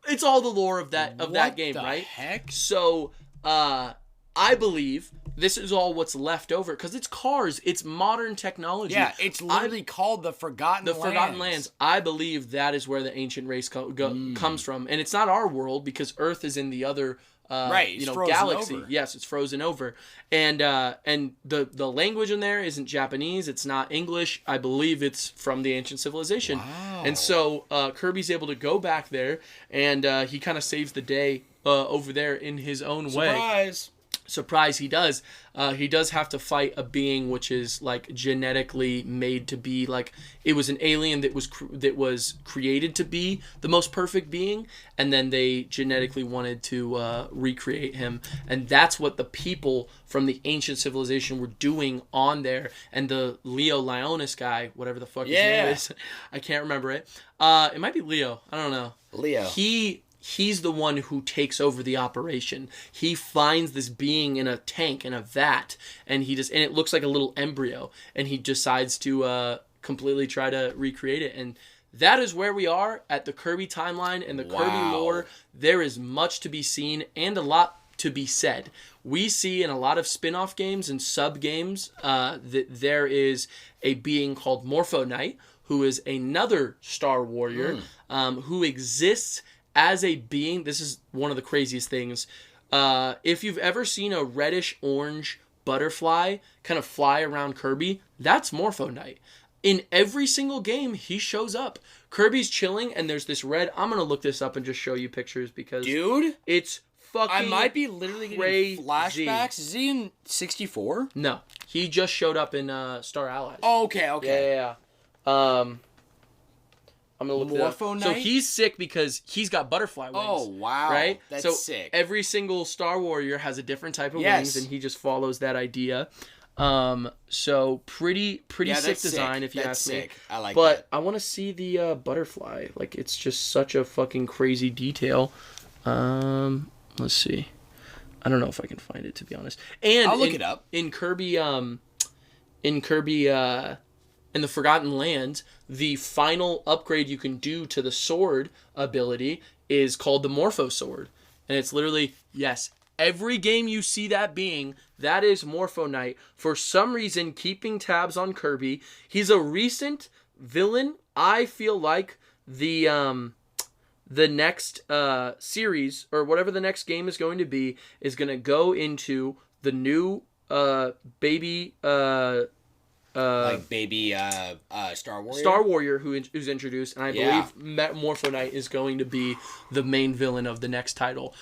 It's all the lore of that game, right? Heck? So, I believe this is all what's left over because it's cars, it's modern technology. Yeah, it's literally called the Forgotten Lands. The Forgotten Lands. I believe that is where the ancient race comes from, and it's not our world because Earth is in the other galaxy. Over. Yes, it's frozen over, and the language in there isn't Japanese. It's not English. I believe it's from the ancient civilization. Wow. And so Kirby's able to go back there, and he kind of saves the day over there in his own way. Surprise. surprise, he does. He does have to fight a being which is like genetically made to be like, it was an alien that was created to be the most perfect being, and then they genetically wanted to recreate him, and that's what the people from the ancient civilization were doing on there. And the Leo Leonis guy, whatever the fuck his name is, I can't remember it. It might be Leo. I don't know. Leo. He's the one who takes over the operation. He finds this being in a tank, in a vat, and it looks like a little embryo, and he decides to completely try to recreate it. And that is where we are at the Kirby timeline and the Kirby lore. There is much to be seen and a lot to be said. We see in a lot of spin-off games and sub-games that there is a being called Morpho Knight, who is another Star Warrior who exists as a being. This is one of the craziest things. If you've ever seen a reddish-orange butterfly kind of fly around Kirby, that's Morpho Knight. In every single game, he shows up. Kirby's chilling, and there's this red... I'm going to look this up and just show you pictures because... Dude? It's fucking I might be literally getting flashbacks. Is he in 64? No. He just showed up in Star Allies. Oh, okay. Yeah. I'm going to look Morpho it up. Knight? So he's sick because he's got butterfly wings. Oh, wow. Right? That's sick. Every single Star Warrior has a different type of Yes. wings, and he just follows that idea. So pretty sick design, if you ask me. I like but that. I want to see the butterfly. Like, it's just such a fucking crazy detail. Let's see. I don't know if I can find it, to be honest. And I'll look it up. In Kirby, in the Forgotten Land, the final upgrade you can do to the sword ability is called the Morpho Sword. And it's literally, yes, every game you see that being, that is Morpho Knight. For some reason, keeping tabs on Kirby. He's a recent villain. I feel like the next series, or whatever the next game is going to be, is going to go into the new baby... baby Star Warrior? Star Warrior who's introduced, and I believe Morpho Knight is going to be the main villain of the next title.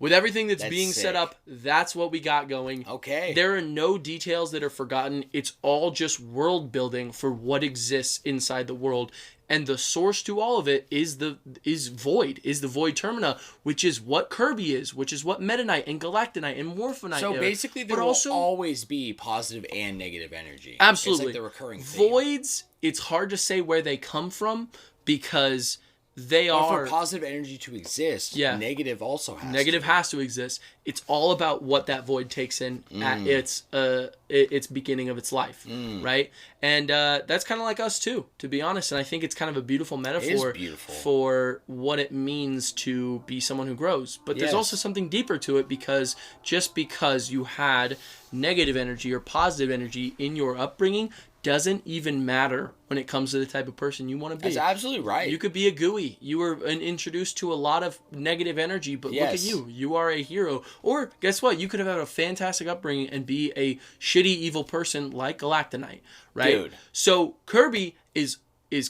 With everything that's being sick. set up, that's what we got going. Okay. There are no details that are forgotten. It's all just world building for what exists inside the world. And the source to all of it is the Void Termina, which is what Kirby is, which is what Meta Knight and Galactonite and Morpho Knight So are. basically there will always be positive and negative energy. Absolutely. It's like the recurring theme. Voids, it's hard to say where they come from because they But are... for positive energy to exist, negative also has has to exist. It's all about what that void takes in at its beginning of its life, right? And that's kind of like us too, to be honest. And I think it's kind of a beautiful metaphor for what it means to be someone who grows. But there's also something deeper to it, because just because you had negative energy or positive energy in your upbringing doesn't even matter when it comes to the type of person you want to be. That's absolutely right. You could be a gooey. You were introduced to a lot of negative energy, but look at you. You are a hero. Or guess what? You could have had a fantastic upbringing and be a shitty evil person like Galactonite, right? Dude. So Kirby is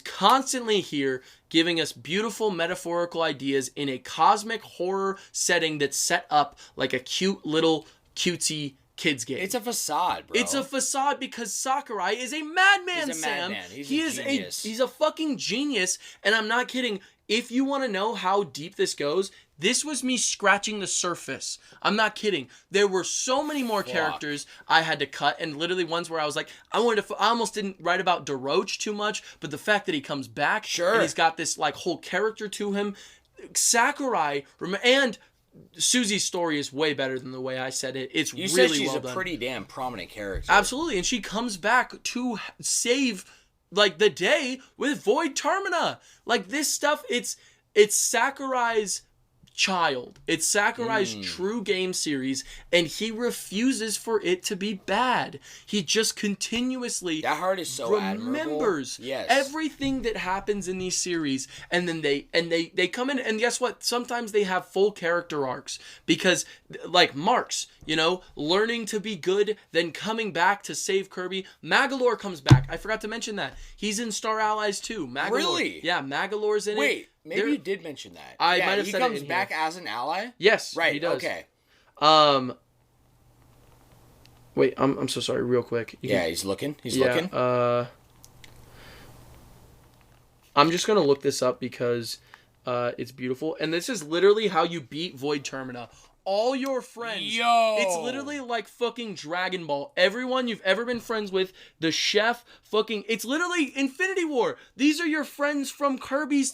constantly here giving us beautiful metaphorical ideas in a cosmic horror setting that's set up like a cute little cutesy kids game. It's a facade, bro. It's a facade because Sakurai is a madman, Sam. He's a genius. He's a fucking genius, and I'm not kidding. If you want to know how deep this goes, this was me scratching the surface. I'm not kidding. There were so many more characters I had to cut, and literally ones where I was like, I almost didn't write about DeRoach too much, but the fact that he comes back and he's got this like whole character to him, Sakurai, and Susie's story is way better than the way I said it. It's you really said she's well a done. pretty damn prominent character. Absolutely, and she comes back to save like the day with Void Termina. Like this stuff, it's Sakurai's child. It's Sakurai's true game series, and he refuses for it to be bad. He just continuously that heart is so remembers everything that happens in these series, and then they come in, and guess what? Sometimes they have full character arcs, because like Marks, learning to be good, then coming back to save Kirby. Magolor comes back. I forgot to mention that. He's in Star Allies too. Magolor. Really? Yeah, Magolor's in it. Wait. Maybe you did mention that. I might have said it in he comes back as an ally? Yes, right, he does. Okay. Wait, I'm so sorry. Real quick. He's looking. He's looking. I'm just gonna look this up because it's beautiful, and this is literally how you beat Void Termina. All your friends. Yo! It's literally like fucking Dragon Ball. Everyone you've ever been friends with, the chef, fucking... It's literally Infinity War. These are your friends from Kirby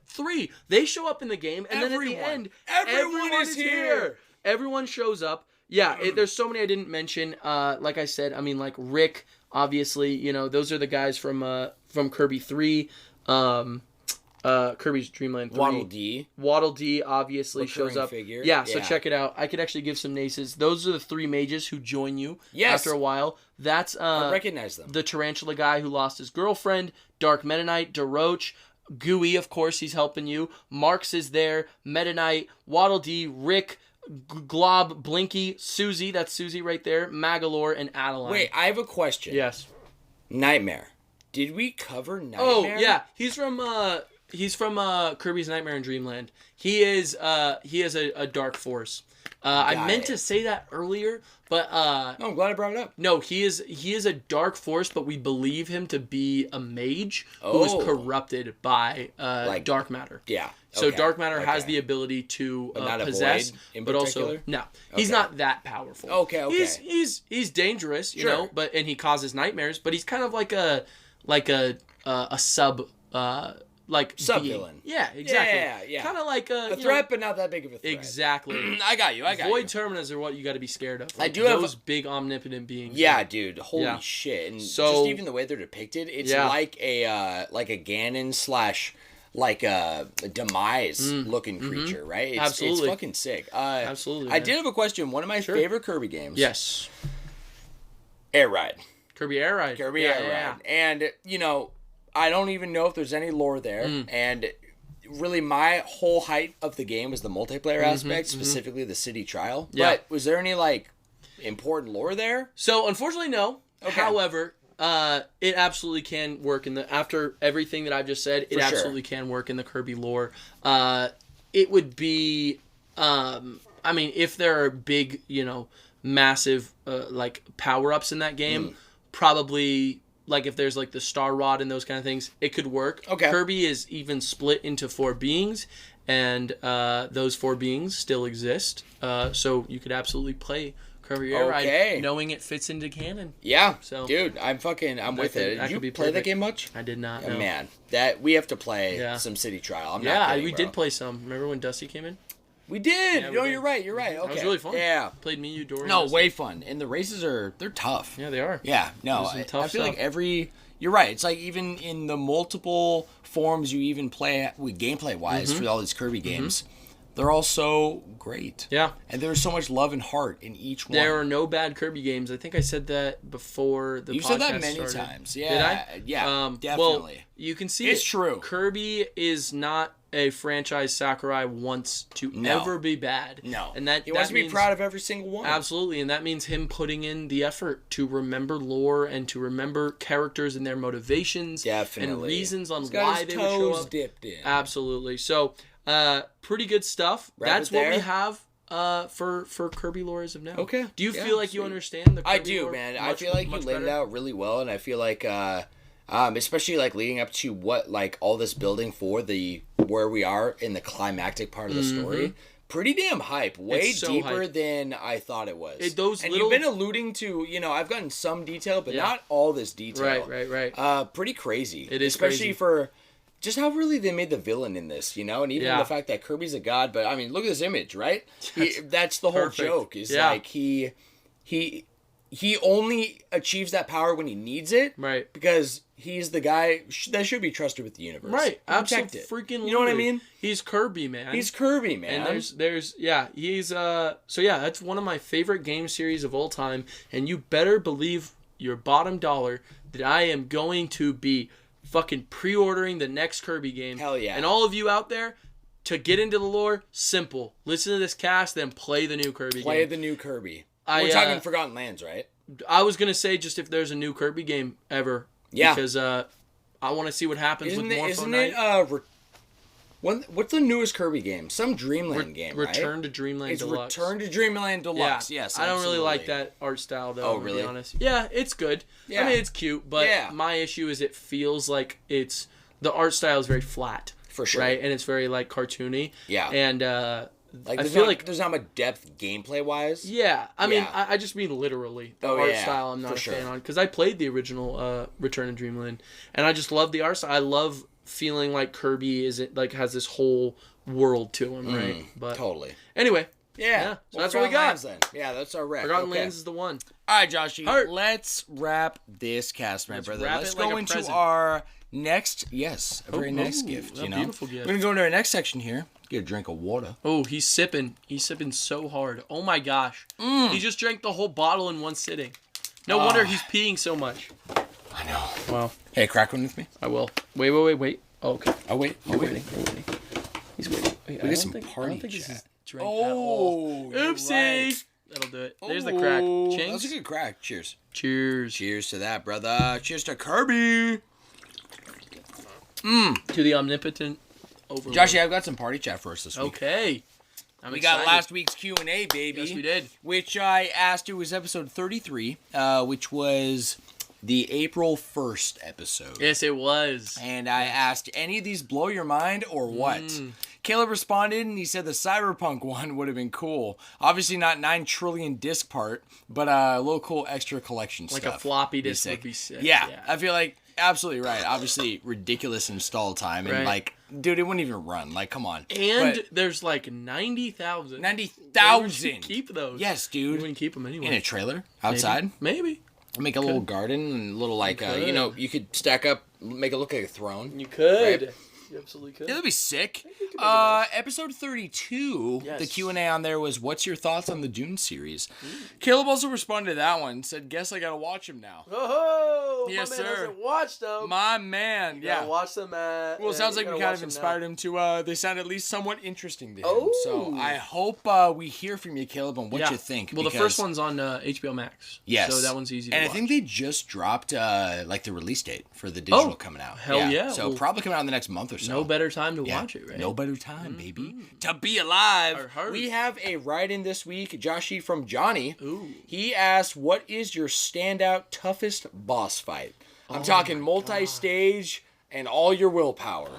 3. They show up in the game, and then at the end, everyone is here. Everyone shows up. Yeah, there's so many I didn't mention. Like I said, I mean, like Rick, obviously, you know, those are the guys from Kirby 3. Kirby's Dream Land 3. Waddle Dee obviously shows up. Figure. Yeah, so check it out. I could actually give some naces. Those are the 3 mages who join you after a while. That's I recognize them. The tarantula guy who lost his girlfriend, Dark Meta Knight, DeRoach, Gooey, of course, he's helping you. Marks is there, Meta Knight, Waddle Dee, Rick, Glob, Blinky, Susie, that's Susie right there, Magalore, and Adeline. Wait, I have a question. Yes. Nightmare. Did we cover Nightmare? Oh, yeah. He's from Kirby's Nightmare in Dreamland. He is a dark force. I meant to say that earlier, but no, I'm glad I brought it up. No, he is a dark force, but we believe him to be a mage who is corrupted by dark matter. Yeah. So dark matter has the ability to possess, but also he's not that powerful. Okay. He's dangerous, you know, and he causes nightmares, but he's kind of like a sub sub-villain. Yeah, exactly. Yeah. Kind of like a threat, but not that big of a threat. Exactly. I got you. Void Terminas are what you got to be scared of. I do those big omnipotent beings. Yeah, dude. Holy shit. And so, just even the way they're depicted, it's like a Ganon / like a demise looking creature, right? Absolutely. It's fucking sick. Absolutely. I did have a question. One of my favorite Kirby games. Yes. Air Ride. Kirby Air Ride. Ride. And, you know, I don't even know if there's any lore there. And really my whole height of the game was the multiplayer aspect, specifically the city trial. Yeah. But was there any, like, important lore there? So, unfortunately, no. Okay. However, it absolutely can work after everything that I've just said, it absolutely can work in the Kirby lore. It would be, I mean, if there are big, you know, massive, like, power-ups in that game, probably, like, if there's, like, the Star Rod and those kind of things, it could work. Okay. Kirby is even split into 4 beings, and those 4 beings still exist. So you could absolutely play Kirby Air Ride, knowing it fits into canon. Yeah, so, dude, I'm with it. Did you play that game much? I did not. No. Man, we have to play some City Trial. I'm not kidding, we did play some. Remember when Dusty came in? We did. No, you're right. Okay. That was really fun. Yeah, played me, you, Dorian. No, way fun. And the races they're tough. Yeah, they are. Yeah, no, I feel like you're right. It's like even in the multiple forms you even play with gameplay wise for all these Kirby games. They're all so great. Yeah. And there's so much love and heart in each one. There are no bad Kirby games. I think I said that before the podcast You said that many started. times. Yeah. Did I? Yeah, definitely. Well, you can see it's true. Kirby is not a franchise Sakurai wants to ever be bad. No. And that he wants to be proud of every single one. Absolutely. And that means him putting in the effort to remember lore and to remember characters and their motivations and reasons on why they would show up. Dipped in. Absolutely. So pretty good stuff. That's what we have for Kirby lore as of now. Okay. Do you feel like you understand the Kirby I do, lore man. I feel like you laid it out really well, and I feel like especially like leading up to what like all this building for where we are in the climactic part of the story. Pretty damn hype. Way deeper than I thought it was. You've been alluding to, you know, I've gotten some detail, but not all this detail. Right. Pretty crazy. It is especially crazy. for just how really they made the villain in this, you know, and even the fact that Kirby's a god. But I mean, look at this image, right? That's the whole joke. Is like he only achieves that power when he needs it, right? Because he's the guy that should be trusted with the universe, right? Absolutely, freaking. You know what I mean? He's Kirby, man. He's Kirby, man. And he's that's one of my favorite game series of all time. And you better believe your bottom dollar that I am going to be fucking pre-ordering the next Kirby game. Hell yeah. And all of you out there, to get into the lore, simple. Listen to this cast, then play the new Kirby game. Play the new Kirby. We're talking Forgotten Lands, right? I was going to say just if there's a new Kirby game ever. Yeah. Because I want to see what happens with more Isn't it What's the newest Kirby game? Some Dreamland game, right? Return to Dreamland Deluxe. Return to Dreamland Deluxe, yes. I don't really like that art style, though, to be honest. Yeah, it's good. Yeah. I mean, it's cute, but my issue is it feels like the art style is very flat. For sure. Right? And it's very, like, cartoony. Yeah. And, I feel like there's not much depth gameplay-wise. Yeah. I mean, I just mean literally. The art style I'm not a fan on. Because I played the original Return to Dreamland, and I just love the art style. I love feeling like Kirby has this whole world to him, right? But totally. Anyway, so that's what we got. Lands, then. Yeah, that's our rec. Forgotten Lands is the one. All right, Joshi, let's wrap this cast, my brother. Let's go into our next, a very nice gift. You know, beautiful gift. We're gonna go into our next section here. Get a drink of water. Oh, he's sipping. He's sipping so hard. Oh my gosh, he just drank the whole bottle in one sitting. No wonder he's peeing so much. I know. Wow. Hey, crack one with me. I will. Wait. Oh, okay. I'll wait. You're waiting. He's waiting. Wait, we got some party chat. This is drink at all. Oopsie. Right. That'll do it. There's the crack. Chinks. That was a good crack. Cheers. Cheers. Cheers to that, brother. Cheers to Kirby. To the omnipotent overlord. Joshie, I've got some party chat for us this week. Okay. We got last week's Q&A, baby. Yes, we did. Which I asked, it was episode 33, which was the April 1st episode. Yes, it was. And I asked, any of these blow your mind or what? Caleb responded, and he said the Cyberpunk one would have been cool. Obviously not 9 trillion disc part, but a little cool extra collection stuff. Like a floppy disk would be sick. Yeah, I feel like, absolutely right. Obviously, ridiculous install time. And, like, dude, it wouldn't even run. Like, come on. And there's, like, 90,000. 90,000. Keep those. Yes, dude. You wouldn't keep them anyway. In a trailer? Outside? Maybe. Make a little garden and a little, like, you could stack up, make it look like a throne. You could. Right? You absolutely could. Yeah, that'd be sick. Episode 32, the Q&A on there was, what's your thoughts on the Dune series? Caleb also responded to that one, said, guess I gotta watch him now. Oh, yes, my man sir. hasn't watched them. My man, you gotta watch them, well, it sounds like we kind of inspired him to, they sound at least somewhat interesting to him. Oh. So I hope we hear from you, Caleb, on what you think. Well, the first one's on HBO Max. Yes. So that one's easy to watch. And I think they just dropped, like, the release date for the digital coming out. Hell yeah. So probably coming out in the next month or so. No better time to watch it, right? No better time, baby. To be alive. We have a write-in this week, Joshie, from Johnny. Ooh. He asked, what is your standout, toughest boss fight? I'm talking multi-stage and all your willpower.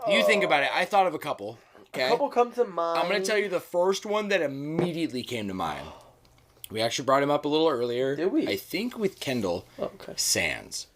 You think about it. I thought of a couple. Okay? A couple come to mind. I'm going to tell you the first one that immediately came to mind. We actually brought him up a little earlier. Did we? I think with Kendall. Okay. Sans.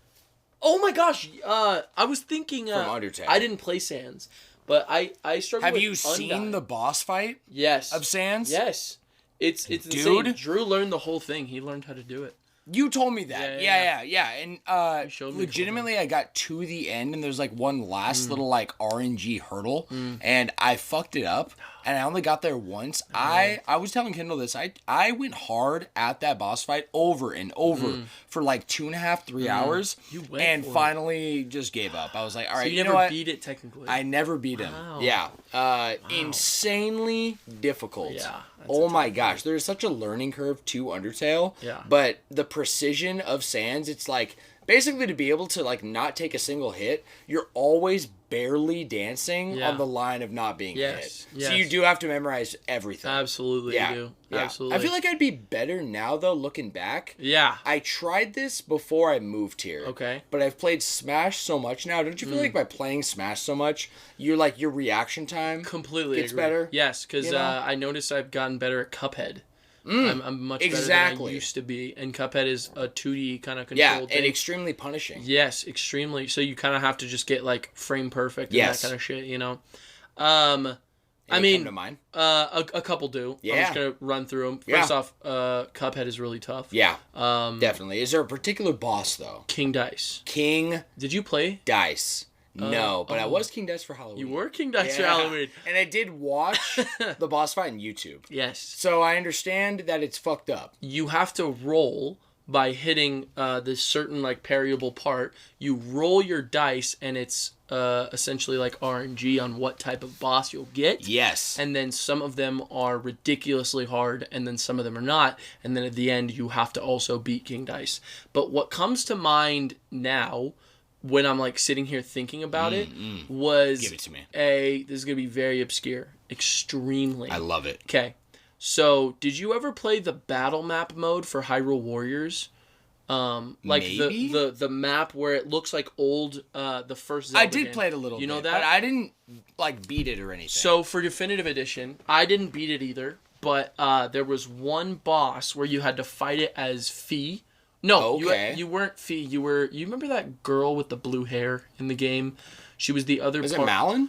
Oh my gosh! I was thinking. From Undertale. I didn't play Sans, but I struggled. Have with you seen the boss fight? Yes. Of Sans? Yes. It's Dude? insane. Drew learned the whole thing. He learned how to do it. You told me that. Yeah. And showed me legitimately, I got to the end, and there's like one last little like RNG hurdle, and I fucked it up, and I only got there once. I was telling Kendall this. I went hard at that boss fight over and over for like 2.5, 3 hours, and finally just gave up. I was like, all right, so you know never what? beat it technically. I never beat him. Wow. Yeah. Insanely difficult. Yeah. Oh my gosh, there's such a learning curve to Undertale. Yeah. But the precision of Sans, it's like basically to be able to like not take a single hit, you're always barely dancing on the line of not being hit. Yes. So you do have to memorize everything. Absolutely, you do. Yeah. Absolutely. I feel like I'd be better now though, looking back. Yeah. I tried this before I moved here. Okay. But I've played Smash so much now. Don't you feel like by playing Smash so much, you're like your reaction time completely gets agree. better? Yes, because I noticed I've gotten better at Cuphead. I'm much better than I used to be, and Cuphead is a 2D kind of controlled thing. And extremely punishing. Yes, extremely. So you kind of have to just get like frame perfect and that kind of shit, you know. I mean, come to mind? A couple do. Yeah. I'm just gonna run through them. First off, Cuphead is really tough. Yeah. Definitely. Is there a particular boss though? King Dice. King. Did you play? Dice. No, but I was King Dice for Halloween. You were King Dice for Halloween. And I did watch the boss fight on YouTube. Yes. So I understand that it's fucked up. You have to roll by hitting this certain like parryable part. You roll your dice, and it's essentially like RNG on what type of boss you'll get. Yes. And then some of them are ridiculously hard, and then some of them are not. And then at the end, you have to also beat King Dice. But what comes to mind now, when I'm like sitting here thinking about it was Give it to me. this is going to be very obscure. Extremely. I love it. Okay. So, did you ever play the battle map mode for Hyrule Warriors? Like Maybe? the map where it looks like old the first Zelda I did game. play it a little bit. You know that? But I didn't like beat it or anything. So for Definitive Edition, I didn't beat it either, but there was one boss where you had to fight it as Fee. No, okay. you weren't Fee. You remember that girl with the blue hair in the game? She was the other Is it Malin?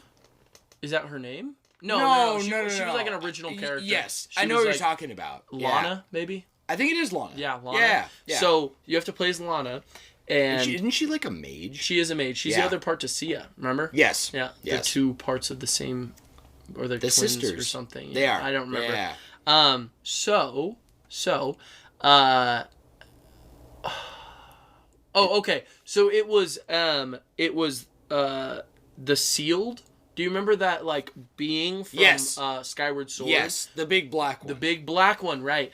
Is that her name? No. She was like an original character. Yes, She I know was what like you're talking about. Lana, maybe? I think it is Lana. Yeah, Lana. Yeah. So you have to play as Lana. And isn't she like a mage? She is a mage. She's the other part to Sia, remember? Yes. Yeah. Yes. They're two parts of the same, or they're twins sisters or something. They are. I don't remember. Yeah. Okay. So it was the Sealed. Do you remember that like being from Skyward Sword? Yes, the big black one. The big black one, right.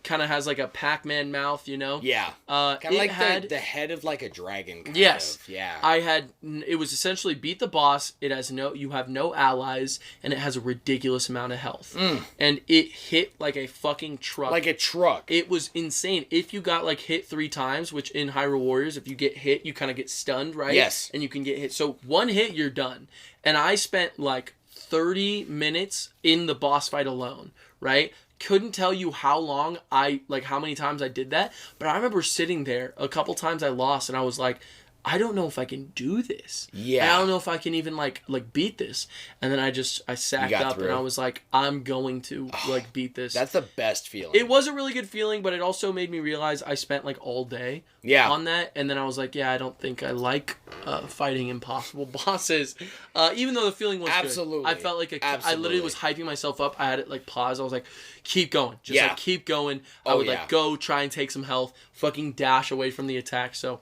Kind of has like a Pac-Man mouth, you know? Yeah. Kind of like had the head of like a dragon kind of. Yeah. It was essentially beat the boss. You have no allies, and it has a ridiculous amount of health. And it hit like a fucking truck. Like a truck. It was insane. If you got like hit 3 times, which in Hyrule Warriors, if you get hit, you kind of get stunned, right? Yes. And you can get hit. So one hit, you're done. And I spent like 30 minutes in the boss fight alone, right? Couldn't tell you how many times I did that, but I remember sitting there a couple times I lost, and I was like, I don't know if I can do this. Yeah. I don't know if I can even like beat this. And then I sacked up and I was like, I'm going to beat this. That's the best feeling. It was a really good feeling, but it also made me realize I spent like all day on that. And then I was like, I don't think I like fighting impossible bosses. Even though the feeling was absolutely good. I felt like I literally was hyping myself up. I had it like pause. I was like, keep going. Just keep going. I would go try and take some health, fucking dash away from the attack. So,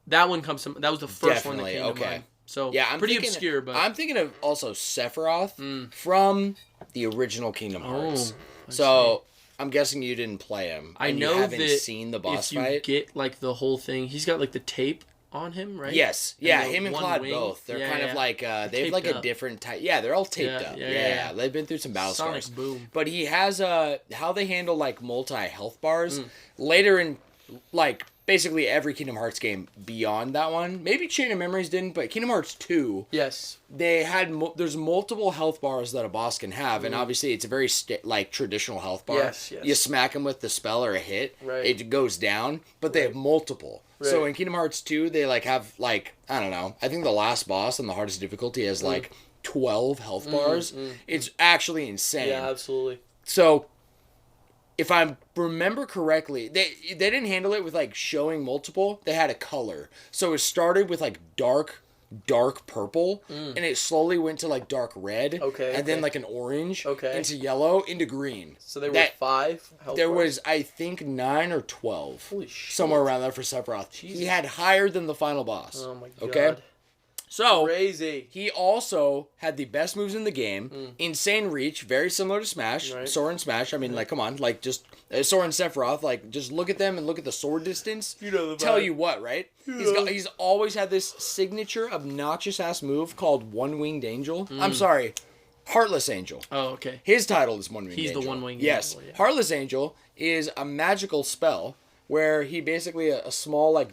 that one that was the first one that came to mind. So I'm pretty obscure, but I'm thinking of also Sephiroth from the original Kingdom Hearts. I'm guessing you didn't play him. I know you haven't that seen the boss if you fight. Get like the whole thing, he's got like the tape on him, right? Yes, him and Claude both. They're kind of like they have like a different type. Yeah, they're all taped up. Yeah, they've been through some battle scars. Boom. But he has how they handle like multi health bars later in like. Basically every Kingdom Hearts game beyond that one. Maybe Chain of Memories didn't, but Kingdom Hearts 2. Yes. They had there's multiple health bars that a boss can have, and obviously it's a very traditional health bar. Yes. You smack them with the spell or a hit, right. It goes down, but they have multiple. Right. So in Kingdom Hearts 2, they have I don't know. I think the last boss on the hardest difficulty has 12 health bars. It's actually insane. Yeah, absolutely. So if I remember correctly, they didn't handle it with showing multiple. They had a color. So it started with dark purple, and it slowly went to dark red, and then an orange, into yellow, into green. So there were 5 health There bars? was, I think, 9 or 12. Holy shit. Somewhere around there for Sephiroth. Jesus. He had higher than the final boss. Oh my god. Okay? So, crazy. He also had the best moves in the game. Insane reach, very similar to Smash. Right. Sora and Smash. I mean, come on. Just Sora and Sephiroth. Just look at them and look at the sword distance. You know the vibe. Tell you what, right? He's always had this signature obnoxious-ass move called One-Winged Angel. I'm sorry. Heartless Angel. Oh, okay. His title is One-Winged Angel. He's the One-Winged Angel. Yes. Heartless Angel is a magical spell where he basically, a small,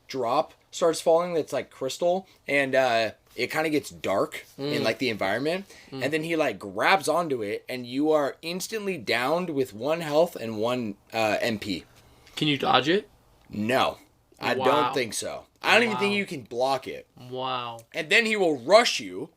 drop starts falling that's crystal, and it kind of gets dark in the environment, and then he grabs onto it, and you are instantly downed with 1 health and 1 MP. Can you dodge it? No, I don't think so. I don't even think you can block it. Wow. And then he will rush you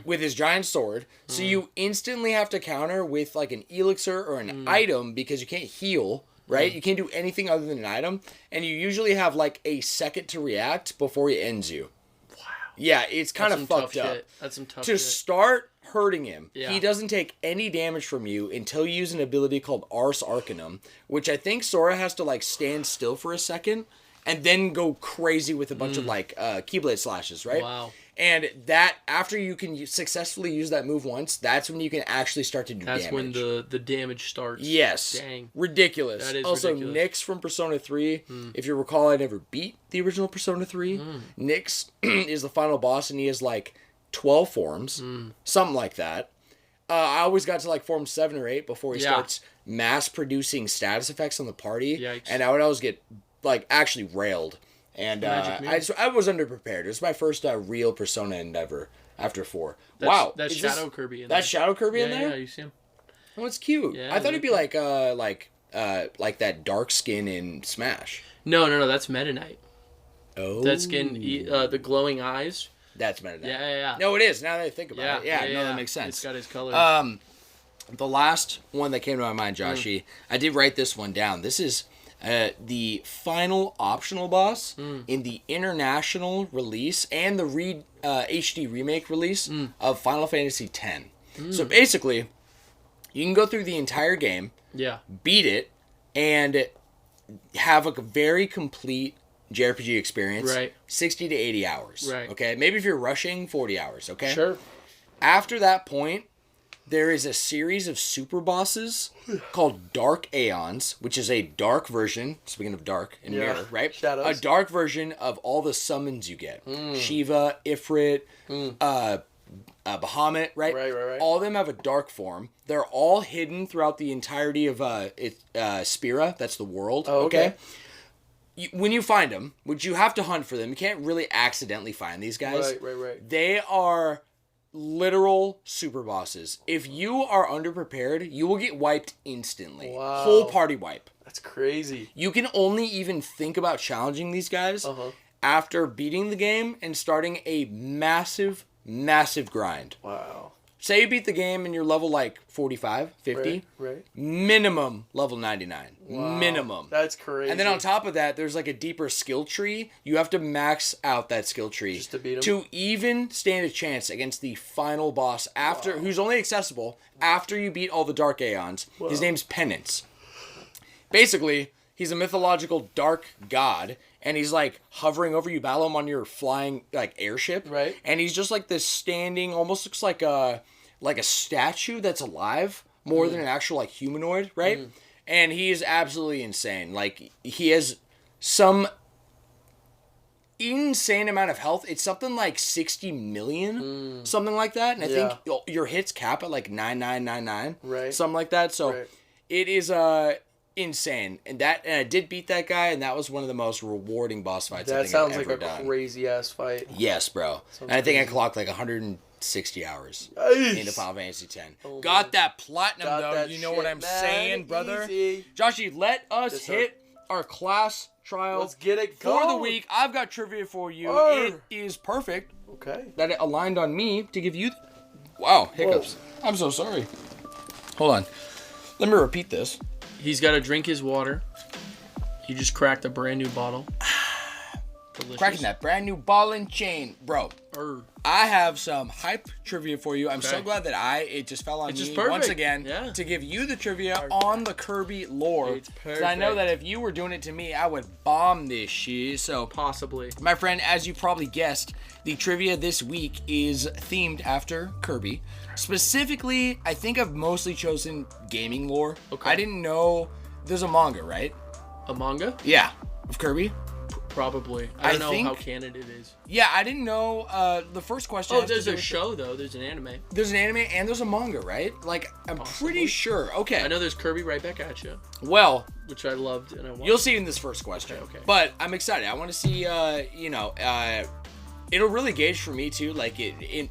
with his giant sword, so you instantly have to counter with an elixir or an item because you can't heal. Right? You can't do anything other than an item. And you usually have a second to react before he ends you. Wow. Yeah, it's kind of fucked up. That's some tough to shit. Start hurting him, he doesn't take any damage from you until you use an ability called Ars Arcanum, which I think Sora has to stand still for a second and then go crazy with a bunch of Keyblade slashes, right? Wow. And that, after you can successfully use that move once, that's when you can actually start to do damage. That's when the damage starts. Yes. Dang. Ridiculous. That is also, ridiculous. Nyx from Persona 3. If you recall, I never beat the original Persona 3. Nyx is the final boss, and he has like 12 forms. Something like that. I always got to like form 7 or 8 before he starts mass producing status effects on the party. Yikes. And I would always get like actually railed. And I was underprepared. It was my first real Persona endeavor after 4. That's Shadow Kirby in there. That's Shadow Kirby in there? Yeah, you see him. Oh, it's cute. Yeah, I thought it'd be like that dark skin in Smash. No, that's Meta Knight. Oh. That skin, the glowing eyes. That's Meta Knight. Yeah. No, it is, now that I think about it. Yeah, that makes sense. It's got his colors. The last one that came to my mind, Joshi, I did write this one down. This is the final optional boss in the international release and the HD remake release of Final Fantasy X. So basically, you can go through the entire game, beat it, and have a very complete JRPG experience. Right. 60 to 80 hours. Right. Okay? Maybe if you're rushing, 40 hours. Okay? Sure. After that point, there is a series of super bosses called Dark Aeons, which is a dark version, speaking of dark and mirror, right? Shadows. A dark version of all the summons you get. Shiva, Ifrit, Bahamut, right? Right. All of them have a dark form. They're all hidden throughout the entirety of Spira. That's the world. Oh, okay. When you find them, which you have to hunt for them, you can't really accidentally find these guys. Right. They are literal super bosses. If you are underprepared, you will get wiped instantly. Wow. Whole party wipe. That's crazy. You can only even think about challenging these guys after beating the game and starting a massive grind. Wow. Say you beat the game and you're level like 45, 50. Right. Minimum level 99. Wow. Minimum. That's crazy. And then on top of that, there's like a deeper skill tree. You have to max out that skill tree just to beat him? to even stand a chance against the final boss who's only accessible after you beat all the Dark Aeons. Wow. His name's Penance. Basically, he's a mythological dark god, and he's like hovering over you. Battle him on your flying like airship, right? And he's just like this standing, almost looks like a statue that's alive more than an actual like humanoid, right? And he is absolutely insane. Like, he has some insane amount of health. It's something like 60 million, something like that. And I think your hits cap at like 9999, right? Something like that. So it is insane. And I did beat that guy, and that was one of the most rewarding boss fights I think I've ever done. That sounds like a crazy ass fight. Yes, bro. And I think I clocked like 160 hours into Final Fantasy X. Got that platinum, though. You know what I'm saying, brother? Easy. Joshi, let us hit our class trial. Let's get it for going. the week. I've got trivia for you. It is perfect. Okay. That it aligned on me to give you... Wow, hiccups. Whoa. I'm so sorry. Hold on. Let me repeat this. He's got to drink his water. He just cracked a brand new bottle. Delicious. Cracking that brand new ball and chain. Bro, I have some hype trivia for you. I'm so glad that it just fell on me once again to give you the trivia on the Kirby lore. It's perfect. I know that if you were doing it to me, I would bomb this shit. So possibly. My friend, as you probably guessed, the trivia this week is themed after Kirby. Specifically, I think I've mostly chosen gaming lore. Okay. I didn't know there's a manga, right? A manga? Yeah, of Kirby. Probably. I don't know how canon it is. Yeah, I didn't know. The first question. Oh, there's a show though. There's an anime. There's an anime and there's a manga, right? Like, I'm pretty sure. Okay. I know there's Kirby right back at you. Well, which I loved and I watched. You'll see in this first question. Okay. But I'm excited. I want to see. It'll really gauge for me too. Like,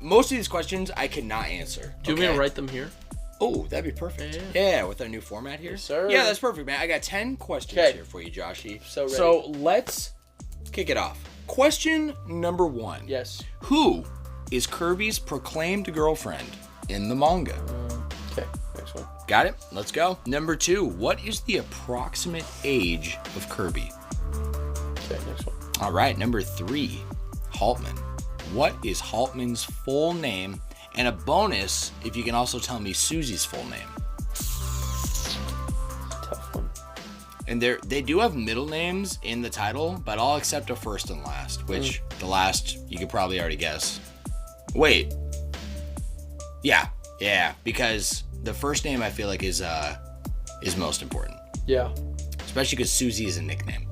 most of these questions I cannot answer. Do you want me to write them here? Oh, that'd be perfect. Yeah, with our new format here. Yes, sir. Yeah, that's perfect, man. I got 10 questions here for you, Joshi. So ready. So let's kick it off. Question number 1. Yes. Who is Kirby's proclaimed girlfriend in the manga? Okay, next one. Got it? Let's go. Number 2. What is the approximate age of Kirby? Okay, next one. All right, number 3. Haltman. What is Haltman's full name? And a bonus if you can also tell me Susie's full name. Tough one. And they do have middle names in the title, but I'll accept a first and last, which the last you could probably already guess. Wait. Yeah, because the first name I feel like is most important. Yeah. Especially because Susie is a nickname.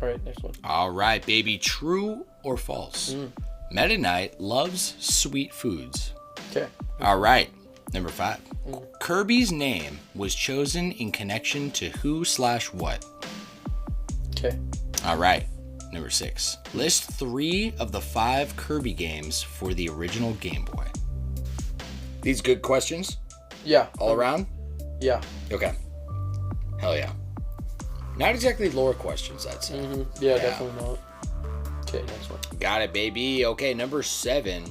All right, next one. All right, baby. True or false? Meta Knight loves sweet foods. Okay. All right, number 5. Kirby's name was chosen in connection to who/what? Okay. All right, number 6. List 3 of the 5 Kirby games for the original Game Boy. These good questions? Yeah. All around? Yeah. Okay. Hell yeah. Not exactly lore questions, I'd say. Yeah, definitely not. Okay, next one. Got it, baby. Okay, number 7.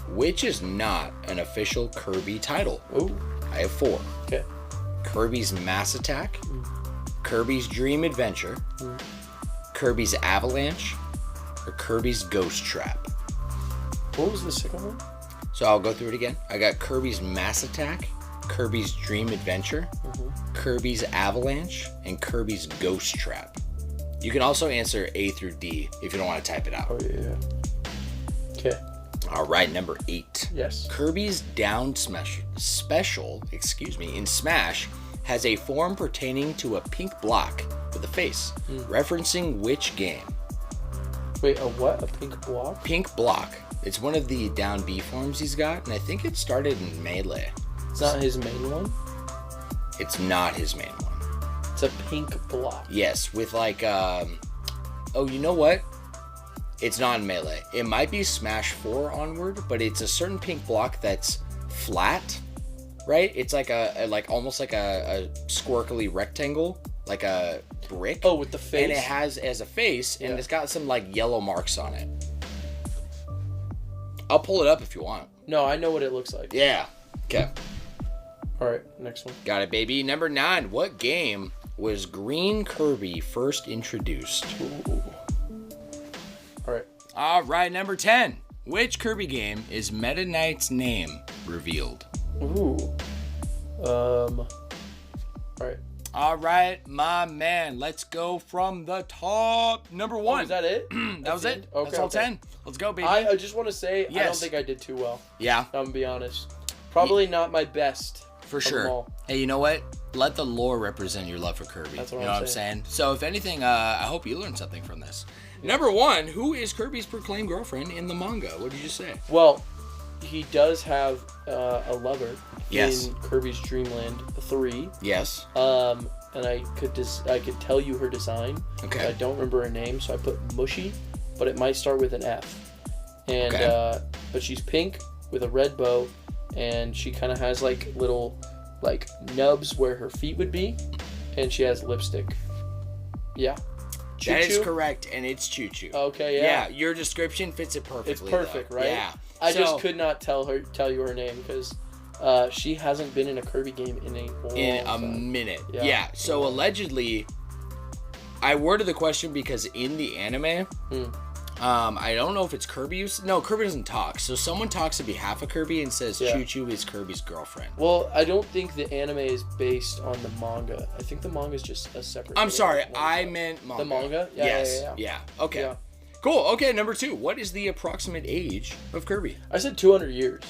Which is not an official Kirby title? Ooh. I have 4. Okay. Kirby's Mass Attack, Kirby's Dream Adventure, Kirby's Avalanche, or Kirby's Ghost Trap. What was the second one? So I'll go through it again. I got Kirby's Mass Attack, Kirby's Dream Adventure, Kirby's Avalanche, and Kirby's Ghost Trap. You can also answer A through D if you don't want to type it out. Oh, yeah. Okay. All right, number 8. Yes. Kirby's Down Smash special, in Smash, has a form pertaining to a pink block with a face, referencing which game? Wait, a what? A pink block? Pink block. It's one of the down B forms he's got, and I think it started in Melee. It's not his main one? It's not his main one. It's a pink block. Yes, with like, oh, you know what? It's not in Melee. It might be Smash 4 onward, but it's a certain pink block that's flat, right? It's like almost like a squirkly rectangle, like a brick. Oh, with the face? And it has as a face, and it's got some like yellow marks on it. I'll pull it up if you want. No, I know what it looks like. Yeah. Okay. All right, next one. Got it, baby. Number 9. What game was Green Kirby first introduced? Ooh. All right. All right, number 10. Which Kirby game is Meta Knight's name revealed? Ooh. All right. All right, my man. Let's go from the top. Number 1. Oh, is that it? That was it. Okay, That's all okay. 10. Let's go, baby. I just want to say, I don't Yes. think I did too well. Yeah, I'm going to be honest. Probably not my best. for of them sure. all. Hey, you know what? Let the lore represent your love for Kirby. That's what you know I'm what I'm saying? So, if anything, I hope you learned something from this. Number 1. Who is Kirby's proclaimed girlfriend in the manga? What did you say? Well, he does have a lover Yes. in Kirby's Dream Land 3. Yes. And I could tell you her design. Okay. I don't remember her name, so I put Mushy, but it might start with an F. And Okay. but she's pink with a red bow, and she kind of has like little like nubs where her feet would be, and she has lipstick. Yeah. That is Choo-choo? correct, and it's Choo Choo. Okay, Yeah, yeah. your description fits it perfectly. It's perfect, though. right? Yeah. I So, just could not tell you her name because she hasn't been in a Kirby game in a long in a time. minute. Yeah. Yeah. So allegedly, I worded the question because in the anime, I don't know if it's Kirby. No, Kirby doesn't talk. So someone talks on behalf of Kirby and says Choo Choo is Kirby's girlfriend. Well, I don't think the anime is based on the manga. I think the manga is just a separate. I'm sorry, manga. I meant manga. The manga? Yeah, Yes. yeah. Okay. Yeah. Cool. Okay, number 2. What is the approximate age of Kirby? I said 200 years.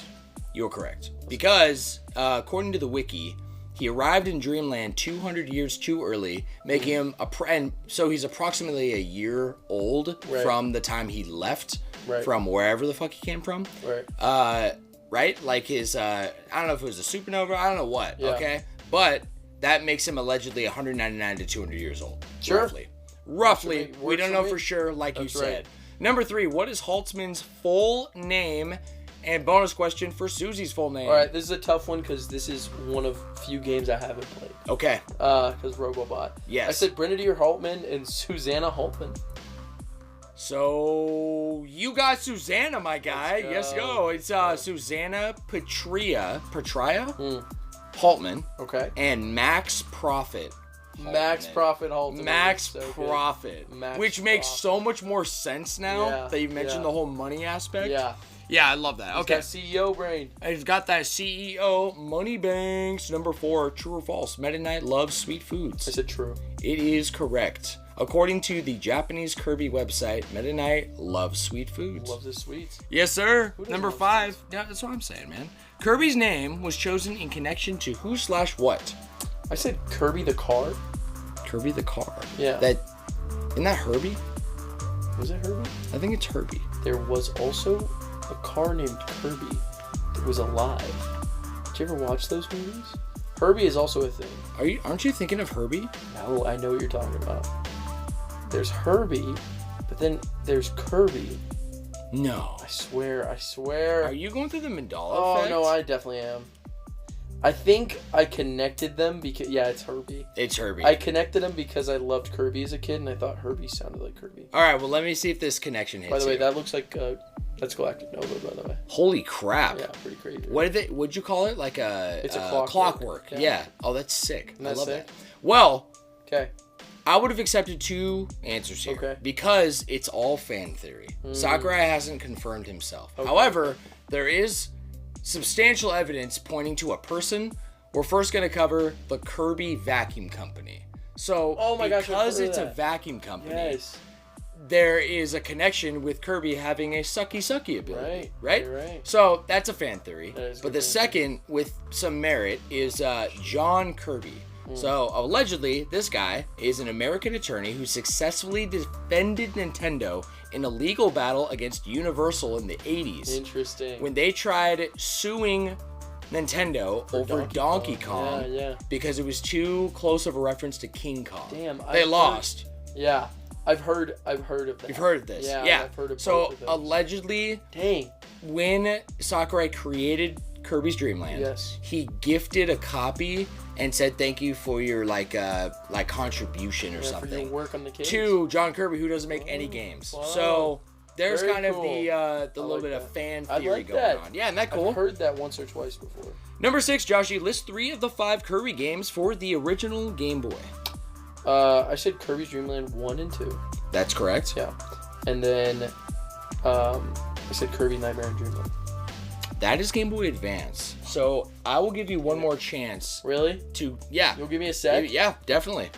You're correct. Because, according to the wiki, he arrived in Dreamland 200 years too early, making him and so he's approximately a year old from the time he left from wherever the fuck he came from. Right. Right? Like his, I don't know if it was a supernova, I don't know what, Yeah. okay? But that makes him allegedly 199 to 200 years old. Sure. Roughly. Works We don't for know me. for sure, like That's you said. right. Number 3, what is Haltzman's full name? And bonus question for Susie's full name. All right, this is a tough one because this is one of few games I haven't played. Okay. Because Robobot. Yes. I said Brennadier Haltman and Susanna Haltman. So you got Susanna, my guy. Let's Yes, go. go. It's Susanna Petria, Haltman, Okay. and Max Profit. Max Profit Haltman. Max So good. Profit, Max which makes Profit. so much more sense now Yeah, that you mentioned yeah. the whole money aspect. Yeah. Yeah, I love that. He's Okay. got CEO brain. I've got that CEO money banks. Number 4, true or false? Meta Knight loves sweet foods. I said true. It is correct. According to the Japanese Kirby website, Meta Knight loves sweet foods. Loves his sweets. Yes, sir. Who doesn't Number love 5. Yeah, that's what I'm saying, man. Kirby's name was chosen in connection to who/what? I said Kirby the car. Kirby the car. Yeah. Isn't that Herbie? Was it Herbie? I think it's Herbie. There was also a car named Kirby that was alive. Did you ever watch those movies? Herbie is also a thing. Aren't you thinking of Herbie? No, I know what you're talking about. There's Herbie, but then there's Kirby. No. I swear. Are you going through the Mandela Oh, effect? no, I definitely am. I think I connected them because... Yeah, it's Herbie. It's Herbie. I connected them because I loved Kirby as a kid, and I thought Herbie sounded like Kirby. All right, well, let me see if this connection hits. By the way, here. that looks like... that's Galactic Nova, by the way. Holy crap. Yeah, pretty crazy. What'd you call it? Like It's a clockwork. Yeah. Oh, that's sick. Isn't I that love sick? that. Well, Okay. I would have accepted 2 answers here. Okay. Because it's all fan theory. Sakurai hasn't confirmed himself. Okay. However, there is substantial evidence pointing to a person. We're first going to cover the Kirby Vacuum Company. So, Oh my gosh, I've because heard of it's a that. vacuum company, Yes. there is a connection with Kirby having a sucky ability. Right? You're right. So, that's a fan theory. That is a But good the fan second, with some merit, is John Kirby. So, allegedly, this guy is an American attorney who successfully defended Nintendo in a legal battle against Universal in the 80s. Interesting. When they tried suing Nintendo over Donkey Kong Yeah. because it was too close of a reference to King Kong. Damn. They lost. Yeah. I've heard of that. You've heard of this. Yeah. I've heard of So, both of those. allegedly, Dang. when Sakurai created Kirby's Dream Land, Yes. he gifted a copy and said thank you for your like contribution or For your something work on the case. to John Kirby, who doesn't make any games. Wow. So there's Very kind of cool. the little like bit that. of fan I theory like going that. on. Yeah, isn't that cool? I've heard that once or twice before. Number 6, Joshi, list 3 of the 5 Kirby games for the original Game Boy. I said Kirby's Dream Land 1 and 2. That's correct. Yeah. And then I said Kirby Nightmare and Dreamland. That is Game Boy Advance. So I will give you one more chance Really? to, yeah. You'll give me a sec? Yeah, definitely.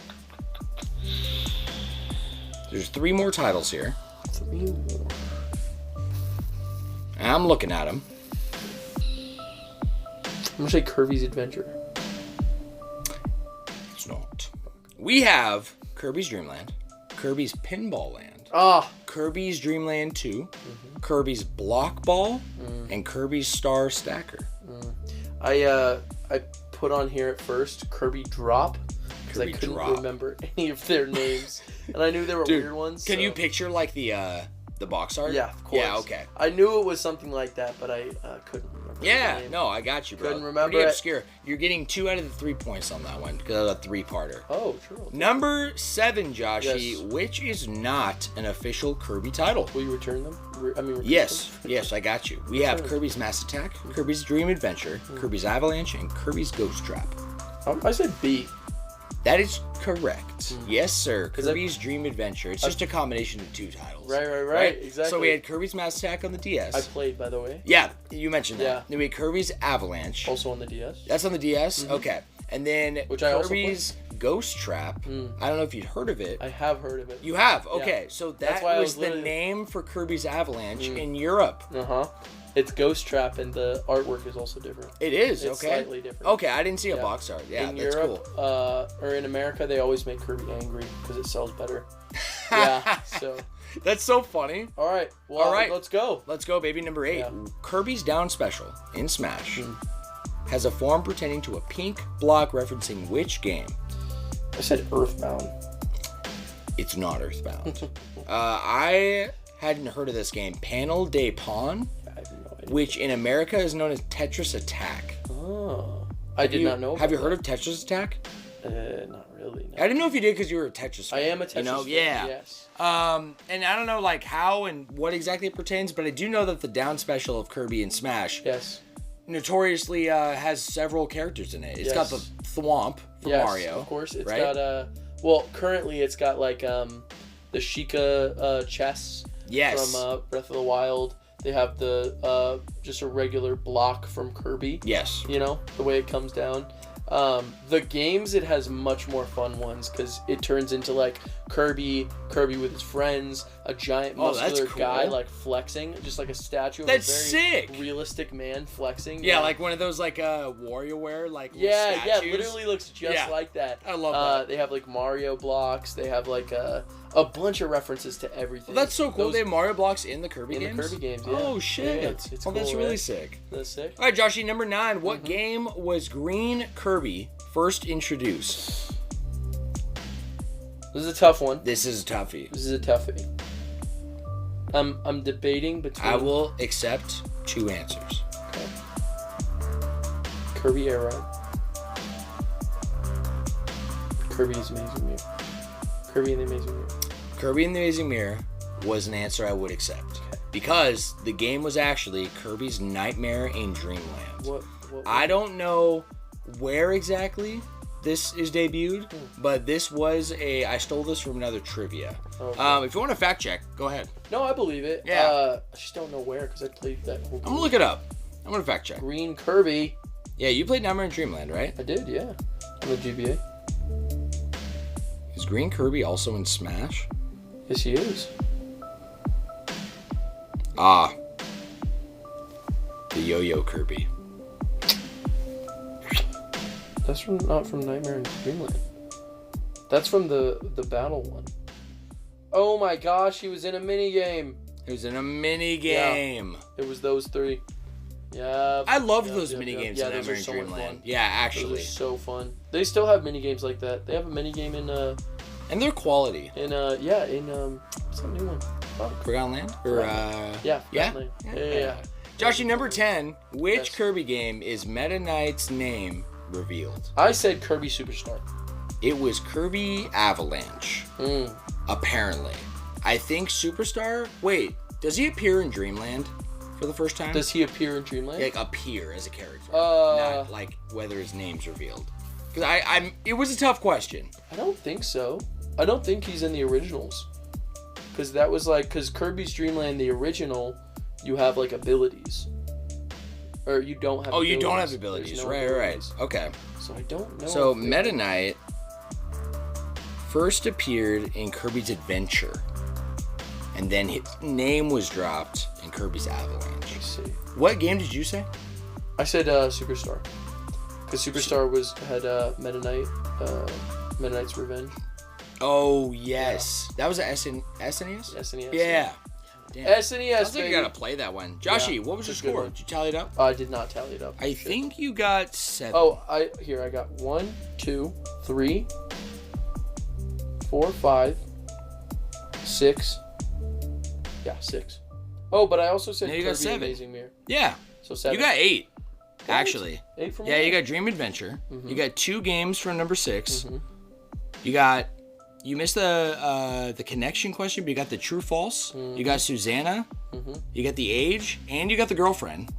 There's 3 more titles here. 3 more. And I'm looking at them. I'm gonna say Kirby's Adventure. It's not. We have Kirby's Dream Land, Kirby's Pinball Land, Ah. Kirby's Dream Land 2, Kirby's Block Ball, and Kirby's Star Stacker. I put on here at first Kirby Drop because I Kirby couldn't Drop. remember any of their names, and I knew they were weird ones. Can so- you picture like the box art? Yeah, of course. Yeah, okay. I knew it was something like that, but I couldn't remember. the Yeah, name. no, I got you, bro. Couldn't remember Pretty it. obscure. You're getting 2 out of the 3 points on that one because of a 3-parter. Oh, true. Number 7, Joshi, Yes. which is not an official Kirby title. Will you return them? Repeat Yes, them? yes, I got you. We have Sure. Kirby's Mass Attack, Kirby's Dream Adventure, Kirby's Avalanche, and Kirby's Ghost Trap. I said B. That is correct. Yes, sir. 'Cause Kirby's Dream Adventure. It's just a combination of 2 titles. Right. Exactly. So we had Kirby's Mass Attack on the DS. I played, by the way. Yeah, you mentioned that. Yeah. Then we had Kirby's Avalanche. Also on the DS. That's on the DS? Okay. And then Which I also Kirby's Ghost Trap. I don't know if you'd heard of it. I have heard of it. You have? Okay. So That's that why I was was the literally- name for Kirby's Avalanche in Europe. It's Ghost Trap, and the artwork is also different. It is, It's okay. slightly different. Okay, I didn't see a box art. Yeah, in that's Europe, cool. or in America, they always make Kirby angry because it sells better. Yeah. So. That's so funny. All right. Well, All right. let's go. Let's go, baby. Number 8. Yeah. Kirby's Down Special in Smash has a form pertaining to a pink block referencing which game? I said Earthbound. It's not Earthbound. I hadn't heard of this game. Panel de Pon, I have no idea. which in America is known as Tetris Attack. Oh. I did not know. Have you heard of Tetris Attack? Not really. No. I didn't know if you did because you were a Tetris fan. I am a Tetris You know? fan, Yeah. Yes. And I don't know like how and what exactly it pertains, but I do know that the Down Special of Kirby and Smash Yes. notoriously has several characters in it. It's got the Thwomp from Yes, Mario. of course. It's right? got well, currently it's got like the Sheikah chess Yes. from Breath of the Wild. They have the just a regular block from Kirby. Yes. You know, the way it comes down. The games, it has much more fun ones because it turns into like Kirby with his friends, a giant muscular guy like flexing, just like a statue of a very sick. realistic man flexing. Yeah, like one of those like WarioWare like yeah, statues. Literally looks just like that. I love that. They have like Mario blocks. They have like a bunch of references to everything. Well, that's so cool. They have Mario blocks in the Kirby games? In the Kirby games, yeah. Oh, shit. Yeah, it's cool, that's really sick. That's sick. All right, Joshi, number 9. What game was Green Kirby first introduced? This is a tough one. This is a toughie. I'm debating between... I will accept 2 answers. Okay. Kirby Air Ride. Kirby's Amazing Mirror. Kirby and the Amazing Mirror. Kirby and the Amazing Mirror was an answer I would accept. Because the game was actually Kirby's Nightmare in Dreamland. What? I don't know where exactly this is debuted, but this was I stole this from another trivia. Okay. If you want to fact check, go ahead. No, I believe it. Yeah. I just don't know where because I played that whole game. I'm going to look it up. I'm going to fact check. Green Kirby. Yeah, you played Nightmare in Dreamland, right? I did, yeah. On the GBA. Is Green Kirby also in Smash? Yes, he is. Ah. The Yo-Yo Kirby. That's not from Nightmare in Dreamland. That's from the battle one. Oh my gosh, he was in a minigame. He was in a minigame. Yeah, it was those 3. Yeah. I loved those minigames in those Nightmare are in so Dreamland. Yeah, actually. Those are so fun. They still have minigames like that. They have a minigame in and their quality. what's that new one? Fuck. Forgotten Land? Or Yeah. Yeah. Joshi, number 10. Which Kirby game is Meta Knight's name revealed? I said Kirby Superstar. It was Kirby Avalanche. Apparently. I think Superstar... Wait, does he appear in Dreamland for the first time? Does he appear in Dreamland? Like, appear as a character. Not, like, whether his name's revealed. Because it was a tough question. I don't think so. I don't think he's in the originals. Because that was like... Because Kirby's Dreamland, the original, you have, like, abilities. Or you don't have abilities. You don't have abilities. Right. Okay. So I don't know. So Meta Knight first appeared in Kirby's Adventure. And then his name was dropped in Kirby's Avalanche. I see. What game did you say? I said Superstar. Because Superstar had Meta Knight, Meta Knight's Revenge. Oh, yes. Yeah. That was a SNES? SNES. Yeah. Damn. SNES, I think you gotta play that one. Joshi, what was your score? Did you tally it up? I did not tally it up. I think you got 7. Oh, I got 1, 2, 3, 4, 5, 6. Yeah, 6. Oh, but I also said Kirby got 7. Amazing Mirror. Yeah. So 7. You got 8. Actually. 8 from you got Dream Adventure. Mm-hmm. You got 2 games from number 6. Mm-hmm. You missed the connection question, but you got the true false. Mm-hmm. You got Susanna. Mm-hmm. You got the age, and you got the girlfriend.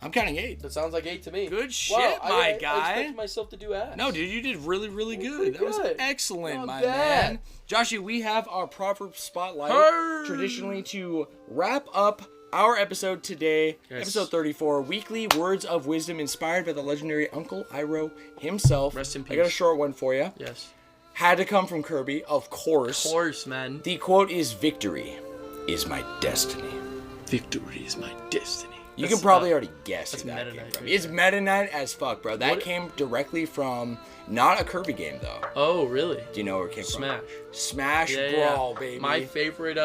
I'm counting 8. That sounds like 8 to me. Good shit, my guy. I expected myself to do ass. No, dude, you did really, really good. That was excellent, Not my bad. man. Joshi, we have our Proverb Spotlight traditionally to wrap up our episode today, episode 34, weekly words of wisdom inspired by the legendary Uncle Iroh himself. Rest in peace. I got a short one for you. Yes. Had to come from Kirby, of course. Of course, man. The quote is, "Victory is my destiny." Victory is my destiny. You can probably already guess who that Meta came Knight from. right It's Meta Knight as fuck, bro. That came directly from, not a Kirby game, though. Oh, really? Do you know where it came Smash. from? Smash Brawl, baby. My favorite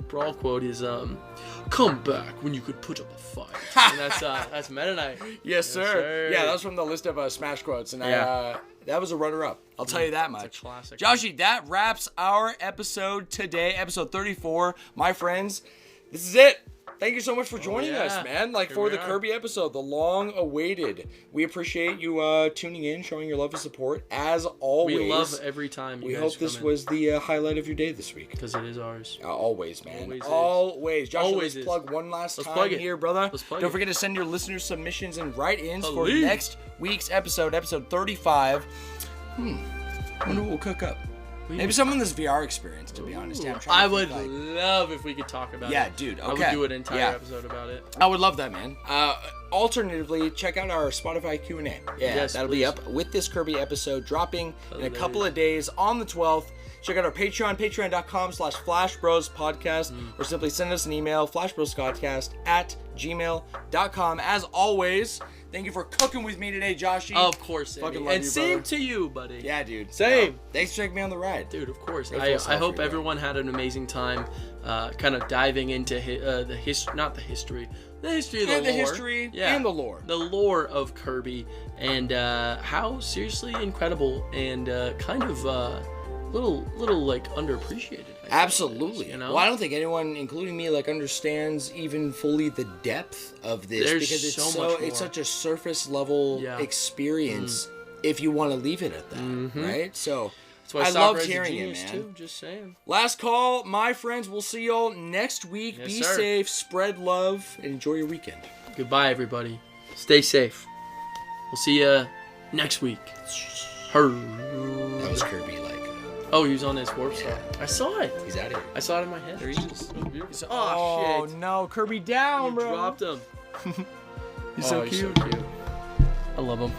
Brawl quote is, "Come back when you could put up a fight." And that's Meta Knight. Yes, sir. Yeah, that was from the list of Smash quotes, and that was a runner-up. I'll tell you that much. It's a classic. Joshi, that wraps our episode today, episode 34. My friends, this is it. Thank you so much for joining us, man. For the Kirby episode, the long-awaited. We appreciate you tuning in, showing your love and support, as always. We love every time you guys hope this was the highlight of your day this week. Because it is ours. Always, man. Always. Josh, let's plug one last time here, brother. Don't forget to send your listener submissions and write-ins for next week's episode 35. Wonder what we'll cook up. Maybe some of this VR experience, to be honest. Yeah, I would love if we could talk about it. Yeah, dude. Okay. I would do an entire episode about it. I would love that, man. Alternatively, check out our Spotify Q&A. Yeah, yes, that'll please. be up with this Kirby episode dropping in a couple of days on the 12th. Check out our Patreon, patreon.com/flashbrospodcast, or simply send us an email, flashbrospodcast@gmail.com. As always, thank you for cooking with me today, Joshi. Of course, Fucking Andy. love And you, brother. same to you, buddy. Yeah, dude. Same. No, thanks for taking me on the ride. Dude, of course. It I feels hope healthy, everyone had an amazing time kind of diving into the history of the lore. The history and the lore. The lore of Kirby and how seriously incredible and kind of little like underappreciated. Absolutely. You know? Well, I don't think anyone, including me, like understands even fully the depth of this because it's so much more. It's such a surface level experience if you want to leave it at that, right? So That's why I Sakura loved is a hearing it, genius, man. too. Just saying. Last call, my friends. We'll see y'all next week. Yes, Be sir. safe, spread love, and enjoy your weekend. Goodbye, everybody. Stay safe. We'll see you next week. That was Kirby, like. Oh, he was on his warp star. I saw it. He's out of here. I saw it in my head. There he is. Oh, Oh, shit. no, Kirby down, You bro. dropped him. He's so cute. I love him.